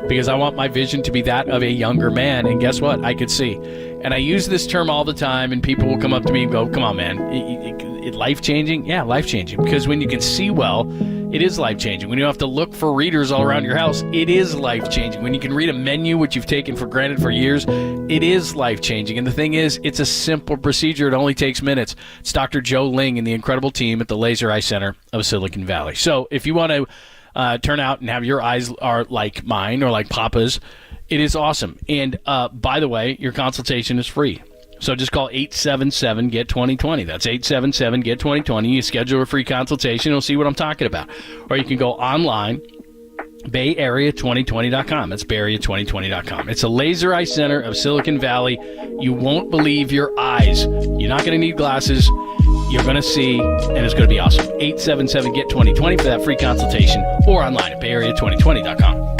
Speaker 17: because I want my vision to be that of a younger man, and guess what? I could see. And I use this term all the time, and people will come up to me and go, come on, man, life-changing? Yeah, life-changing, because when you can see well, it is life-changing. When you don't have to look for readers all around your house, it is life-changing. When you can read a menu, which you've taken for granted for years, it is life-changing. And the thing is, it's a simple procedure. It only takes minutes. It's Dr. Joe Ling and the incredible team at the Laser Eye Center of Silicon Valley. So if you want to turn out and have your eyes are like mine or like Papa's, it is awesome. And by the way, your consultation is free. So just call 877-GET-2020. That's 877-GET-2020. You schedule a free consultation. You'll see what I'm talking about. Or you can go online, BayArea2020.com. That's BayArea2020.com. It's a Laser Eye Center of Silicon Valley. You won't believe your eyes. You're not going to need glasses. You're going to see, and it's going to be awesome. 877-GET-2020 for that free consultation, or online at BayArea2020.com.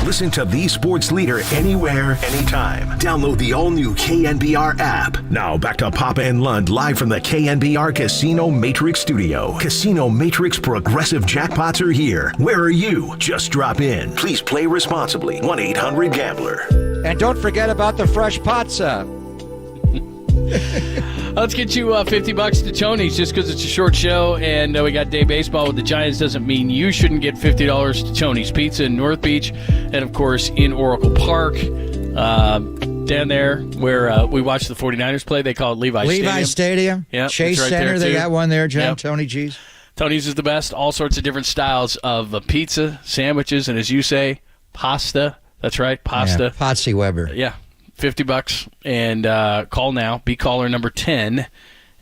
Speaker 5: Listen to the sports leader anywhere, anytime. Download the all-new KNBR app. Now back to Papa and Lund live from the KNBR Casino Matrix Studio. Casino Matrix Progressive Jackpots are here. Where are you? Just drop in. Please play responsibly. 1-800-GAMBLER.
Speaker 26: And don't forget about the fresh pizza.
Speaker 17: Let's get you $50 to Tony's just because it's a short show and we got day baseball with the Giants doesn't mean you shouldn't get $50 to Tony's Pizza in North Beach and, of course, in Oracle Park. Down there where we watched the 49ers play. They call it Levi
Speaker 26: Stadium.
Speaker 17: Yep,
Speaker 26: Chase
Speaker 17: right
Speaker 26: Center, they
Speaker 17: too.
Speaker 26: got one there, John.
Speaker 17: Yep.
Speaker 26: Tony G's.
Speaker 17: Tony's is the best. All sorts of different styles of pizza, sandwiches, and as you say, pasta. That's right, pasta.
Speaker 26: Yeah, Potsy Weber.
Speaker 17: Yeah, $50. And call now. Be caller number 10,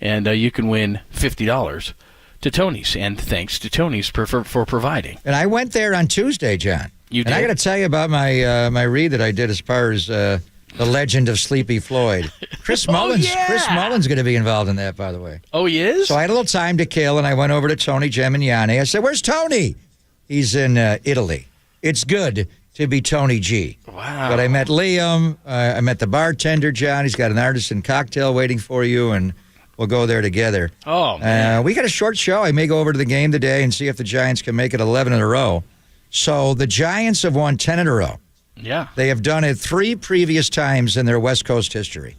Speaker 17: and you can win $50 to Tony's. And thanks to Tony's for providing.
Speaker 26: And I went there on Tuesday, John.
Speaker 17: You did?
Speaker 26: And I got to tell you about my read that I did as far as the legend of Sleepy Floyd. Chris Mullins. Chris Mullins going to be involved in that, by the way.
Speaker 17: Oh, he is?
Speaker 26: So I had a little time to kill, and I went over to Tony Gemignani. I said, "Where's Tony?" He's in Italy. It's good to be Tony G.
Speaker 17: Wow.
Speaker 26: But I met Liam. I met the bartender, John. He's got an artisan cocktail waiting for you, and we'll go there together.
Speaker 17: Oh, man.
Speaker 26: We got a short show. I may go over to the game today and see if the Giants can make it 11 in a row. So the Giants have won 10 in a row.
Speaker 17: Yeah.
Speaker 26: They have done it 3 previous times in their West Coast history.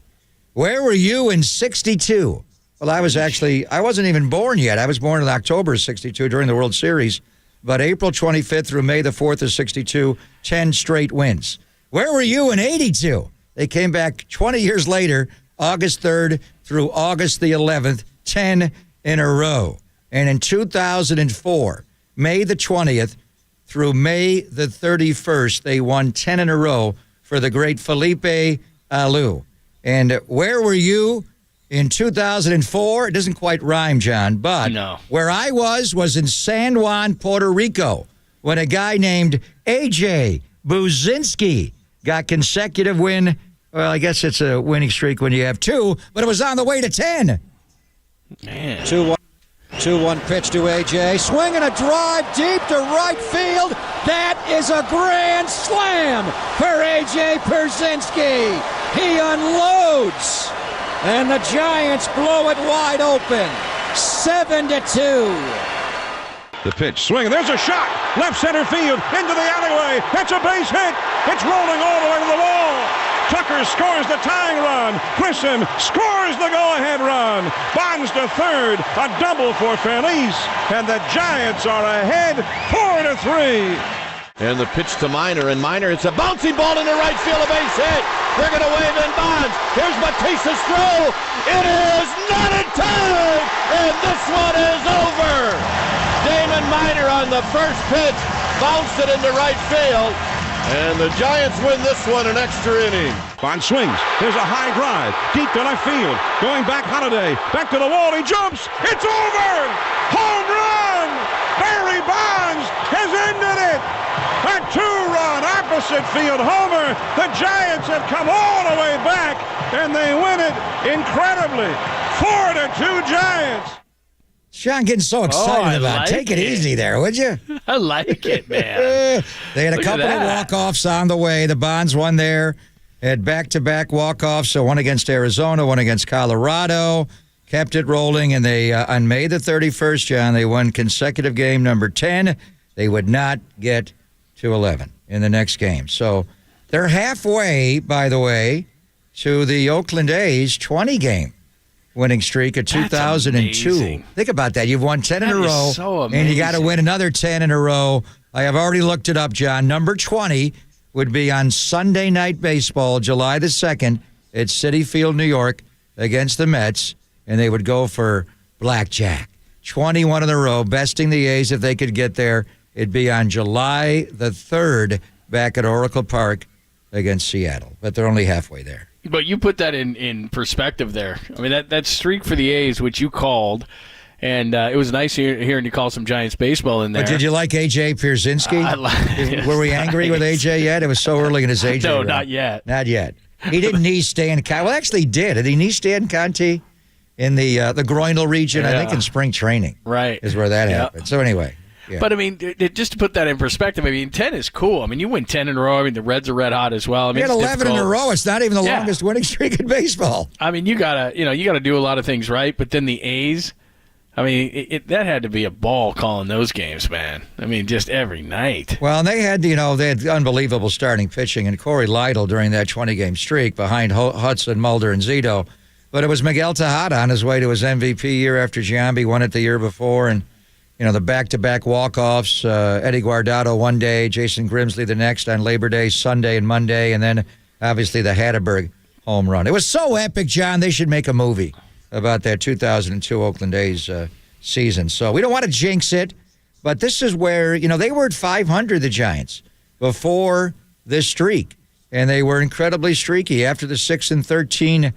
Speaker 26: Where were you in 62? Well, I wasn't even born yet. I was born in October of 62 during the World Series. But April 25th through May the 4th of 62, 10 straight wins. Where were you in 82? They came back 20 years later, August 3rd through August the 11th, 10 in a row. And in 2004, May the 20th through May the 31st, they won 10 in a row for the great Felipe Alou. And where were you in 2004? It doesn't quite rhyme, John, but where I was in San Juan, Puerto Rico, when a guy named A.J. Buzinski got consecutive win. Well, I guess it's a winning streak when you have 2, but it was on the way to 10.
Speaker 17: Man.
Speaker 26: 2-1 pitch to A.J. Swinging a drive deep to right field. That is a grand slam for A.J. Buzinski. He unloads. And the Giants blow it wide open. 7-2.
Speaker 6: The pitch, swing, there's a shot. Left center field, into the alleyway. It's a base hit. It's rolling all the way to the wall. Tucker scores the tying run. Grissom scores the go-ahead run. Bonds to third. A double for Feliz. And the Giants are ahead 4-3.
Speaker 1: And the pitch to Minor, and Minor, it's a bouncing ball into right field, a base hit. They're going to wave in Bonds. Here's Batista's throw. It is not in time, and this one is over. Damon Minor on the first pitch bounced it into right field, and the Giants win this one an extra inning.
Speaker 6: Bonds swings. There's a high drive deep to left field. Going back Holiday. Back to the wall. He jumps. It's over. Home run. Barry Bonds has ended it. A 2-run opposite field homer. The Giants have come all the way back, and they win it incredibly. 4-2 Giants.
Speaker 26: Sean getting so excited about it. Take it easy there, would you?
Speaker 17: I like it, man.
Speaker 26: They had a couple of walk-offs on the way. The Bonds won there. Had back-to-back walk-offs, so one against Arizona, one against Colorado. Kept it rolling, and they on May the 31st, John, they won consecutive game number 10. They would not get to 11 in the next game. So they're halfway, by the way, to the Oakland A's 20-game winning streak of 2002. Think about that. You've won 10 in a row,
Speaker 17: so
Speaker 26: and you got to win another 10 in a row. I have already looked it up, John. Number 20 would be on Sunday Night Baseball, July the 2nd at Citi Field, New York, against the Mets, and they would go for blackjack. 21 in a row, besting the A's if they could get there. It'd be on July the 3rd back at Oracle Park against Seattle. But they're only halfway there.
Speaker 17: But you put that in perspective there. I mean, that streak for the A's, which you called, and it was nice hearing you call some Giants baseball in there.
Speaker 26: But did you like A.J. Pierzynski? Were we angry with A.J. yet? It was so early in his A.J.
Speaker 17: No,
Speaker 26: run.
Speaker 17: not yet.
Speaker 26: Not yet. He didn't knee Stan Conti. Well, actually, he did. Did he knee Stan Conti in the groinal region? I think in spring training.
Speaker 17: Right.
Speaker 26: Is where that happened. So anyway. Yeah.
Speaker 17: But, I mean, just to put that in perspective, I mean, 10 is cool. I mean, you win 10 in a row. I mean, the Reds are red hot as well. I mean,
Speaker 26: you had 11 in a row. It's not even the
Speaker 17: Yeah.
Speaker 26: longest winning streak in baseball.
Speaker 17: I mean, you gotta do a lot of things right. But then the A's, I mean, that had to be a ball calling those games, man. I mean, just every night.
Speaker 26: Well, and they had unbelievable starting pitching, and Corey Lytle during that 20-game streak behind Hudson, Mulder, and Zito. But it was Miguel Tejada on his way to his MVP year after Giambi won it the year before, and the back-to-back walk-offs, Eddie Guardado one day, Jason Grimsley the next on Labor Day, Sunday, and Monday, and then obviously the Hatteberg home run. It was so epic, John, they should make a movie about that 2002 Oakland A's season. So we don't want to jinx it, but this is where, they were at 500, the Giants, before this streak, and they were incredibly streaky after the 6-13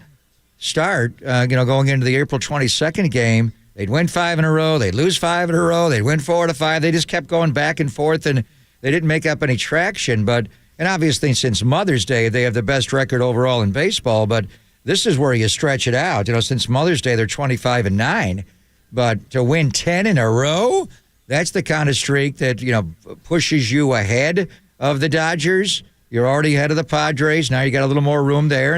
Speaker 26: start, going into the April 22nd game. They'd win 5 in a row. They'd lose 5 in a row. They'd win 4 out of 5. They just kept going back and forth, and they didn't make up any traction. And obviously, since Mother's Day, they have the best record overall in baseball. But this is where you stretch it out. Since Mother's Day, they're 25-9. But to win 10 in a row, that's the kind of streak that, pushes you ahead of the Dodgers. You're already ahead of the Padres. Now you got a little more room there.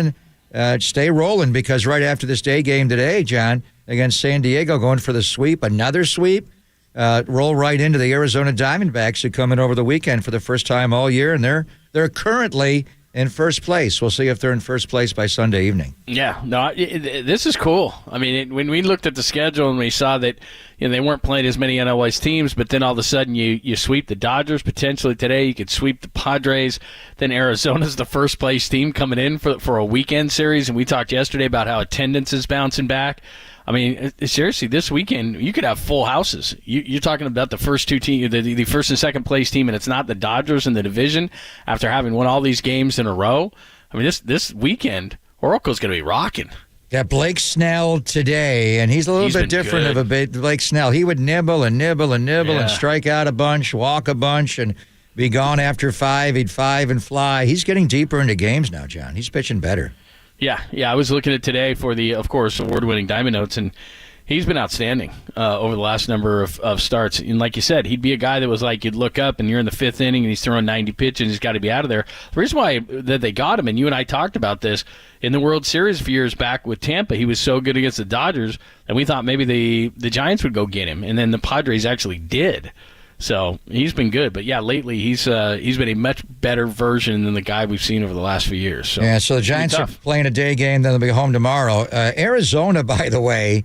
Speaker 26: And stay rolling, because right after this day game today, John, against San Diego, going for the sweep, another sweep, roll right into the Arizona Diamondbacks, who come in over the weekend for the first time all year, and they're currently in first place. We'll see if they're in first place by Sunday evening.
Speaker 17: Yeah, no, this is cool. I mean, when we looked at the schedule and we saw that they weren't playing as many NL West teams, but then all of a sudden you sweep the Dodgers potentially today. You could sweep the Padres. Then Arizona's the first place team coming in for a weekend series, and we talked yesterday about how attendance is bouncing back. I mean, seriously, this weekend you could have full houses. You're talking about the first two teams, the first and second place team, and it's not the Dodgers in the division after having won all these games in a row. I mean, this weekend, Oracle's going to be rocking.
Speaker 26: Got Blake Snell today, and he's a little bit different of a bit. Blake Snell, he would nibble and nibble and nibble and strike out a bunch, walk a bunch, and be gone after 5. He'd 5 and fly. He's getting deeper into games now, John. He's pitching better.
Speaker 17: Yeah. I was looking at today for the, of course, award-winning Diamond Notes, and he's been outstanding over the last number of starts. And like you said, he'd be a guy that was like you'd look up and you're in the 5th inning and he's throwing 90 pitches and he's got to be out of there. The reason why that they got him, and you and I talked about this in the World Series a few years back with Tampa, he was so good against the Dodgers, and we thought maybe the Giants would go get him, and then the Padres actually did. So he's been good, but lately he's been a much better version than the guy we've seen over the last few years. So
Speaker 26: the Giants are playing a day game, then they'll be home tomorrow. Arizona, by the way,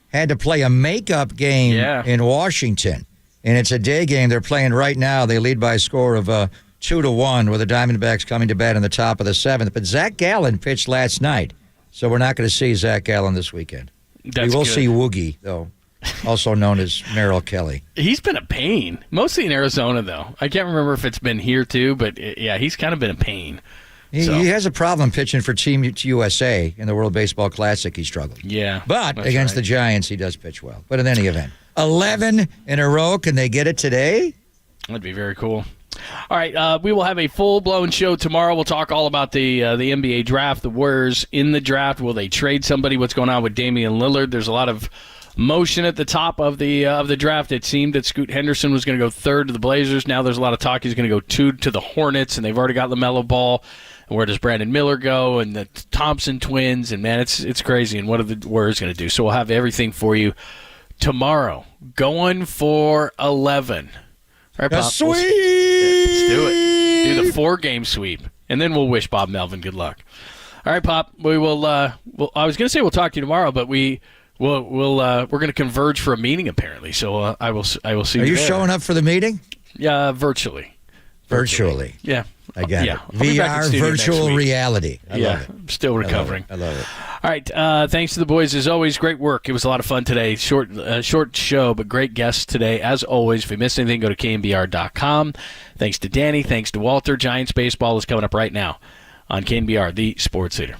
Speaker 26: had to play a makeup game in Washington, and it's a day game. They're playing right now. They lead by a score of 2-1, with the Diamondbacks coming to bat in the top of the 7th. But Zach Gallen pitched last night, so we're not going to see Zach Gallen this weekend. We will see Woogie, though. Also known as Merrill Kelly.
Speaker 17: He's been a pain, mostly in Arizona, though. I can't remember if it's been here, too, but, he's kind of been a pain.
Speaker 26: He has a problem pitching for Team USA in the World Baseball Classic. He struggled.
Speaker 17: Yeah.
Speaker 26: But against the Giants, he does pitch well. But in any event, 11 in a row. Can they get it today?
Speaker 17: That'd be very cool. All right, we will have a full-blown show tomorrow. We'll talk all about the NBA draft, the Warriors in the draft. Will they trade somebody? What's going on with Damian Lillard? There's a lot of motion at the top of the draft. It seemed that Scoot Henderson was going to go 3rd to the Blazers. Now there's a lot of talk he's going to go 2 to the Hornets, and they've already got LaMelo Ball. And where does Brandon Miller go? And the Thompson twins, and man, it's crazy. And what are the Warriors going to do? So we'll have everything for you tomorrow. Going for 11. All right, Bob.
Speaker 26: Sweep!
Speaker 17: Let's do it. Do the 4-game sweep, and then we'll wish Bob Melvin good luck. All right, Pop. We will. I was going to say we'll talk to you tomorrow, but we're going to converge for a meeting apparently. So I will see.
Speaker 26: Are you
Speaker 17: there.
Speaker 26: showing up for the meeting?
Speaker 17: Yeah, virtually.
Speaker 26: Virtually.
Speaker 17: Yeah.
Speaker 26: I got
Speaker 17: it.
Speaker 26: VR, virtual reality. I love it.
Speaker 17: I'm still recovering.
Speaker 26: I love it.
Speaker 17: All right. Thanks to the boys as always. Great work. It was a lot of fun today. Short show, but great guests today as always. If you missed anything, go to KNBR.com. Thanks to Danny. Thanks to Walter. Giants baseball is coming up right now on KNBR, the sports leader.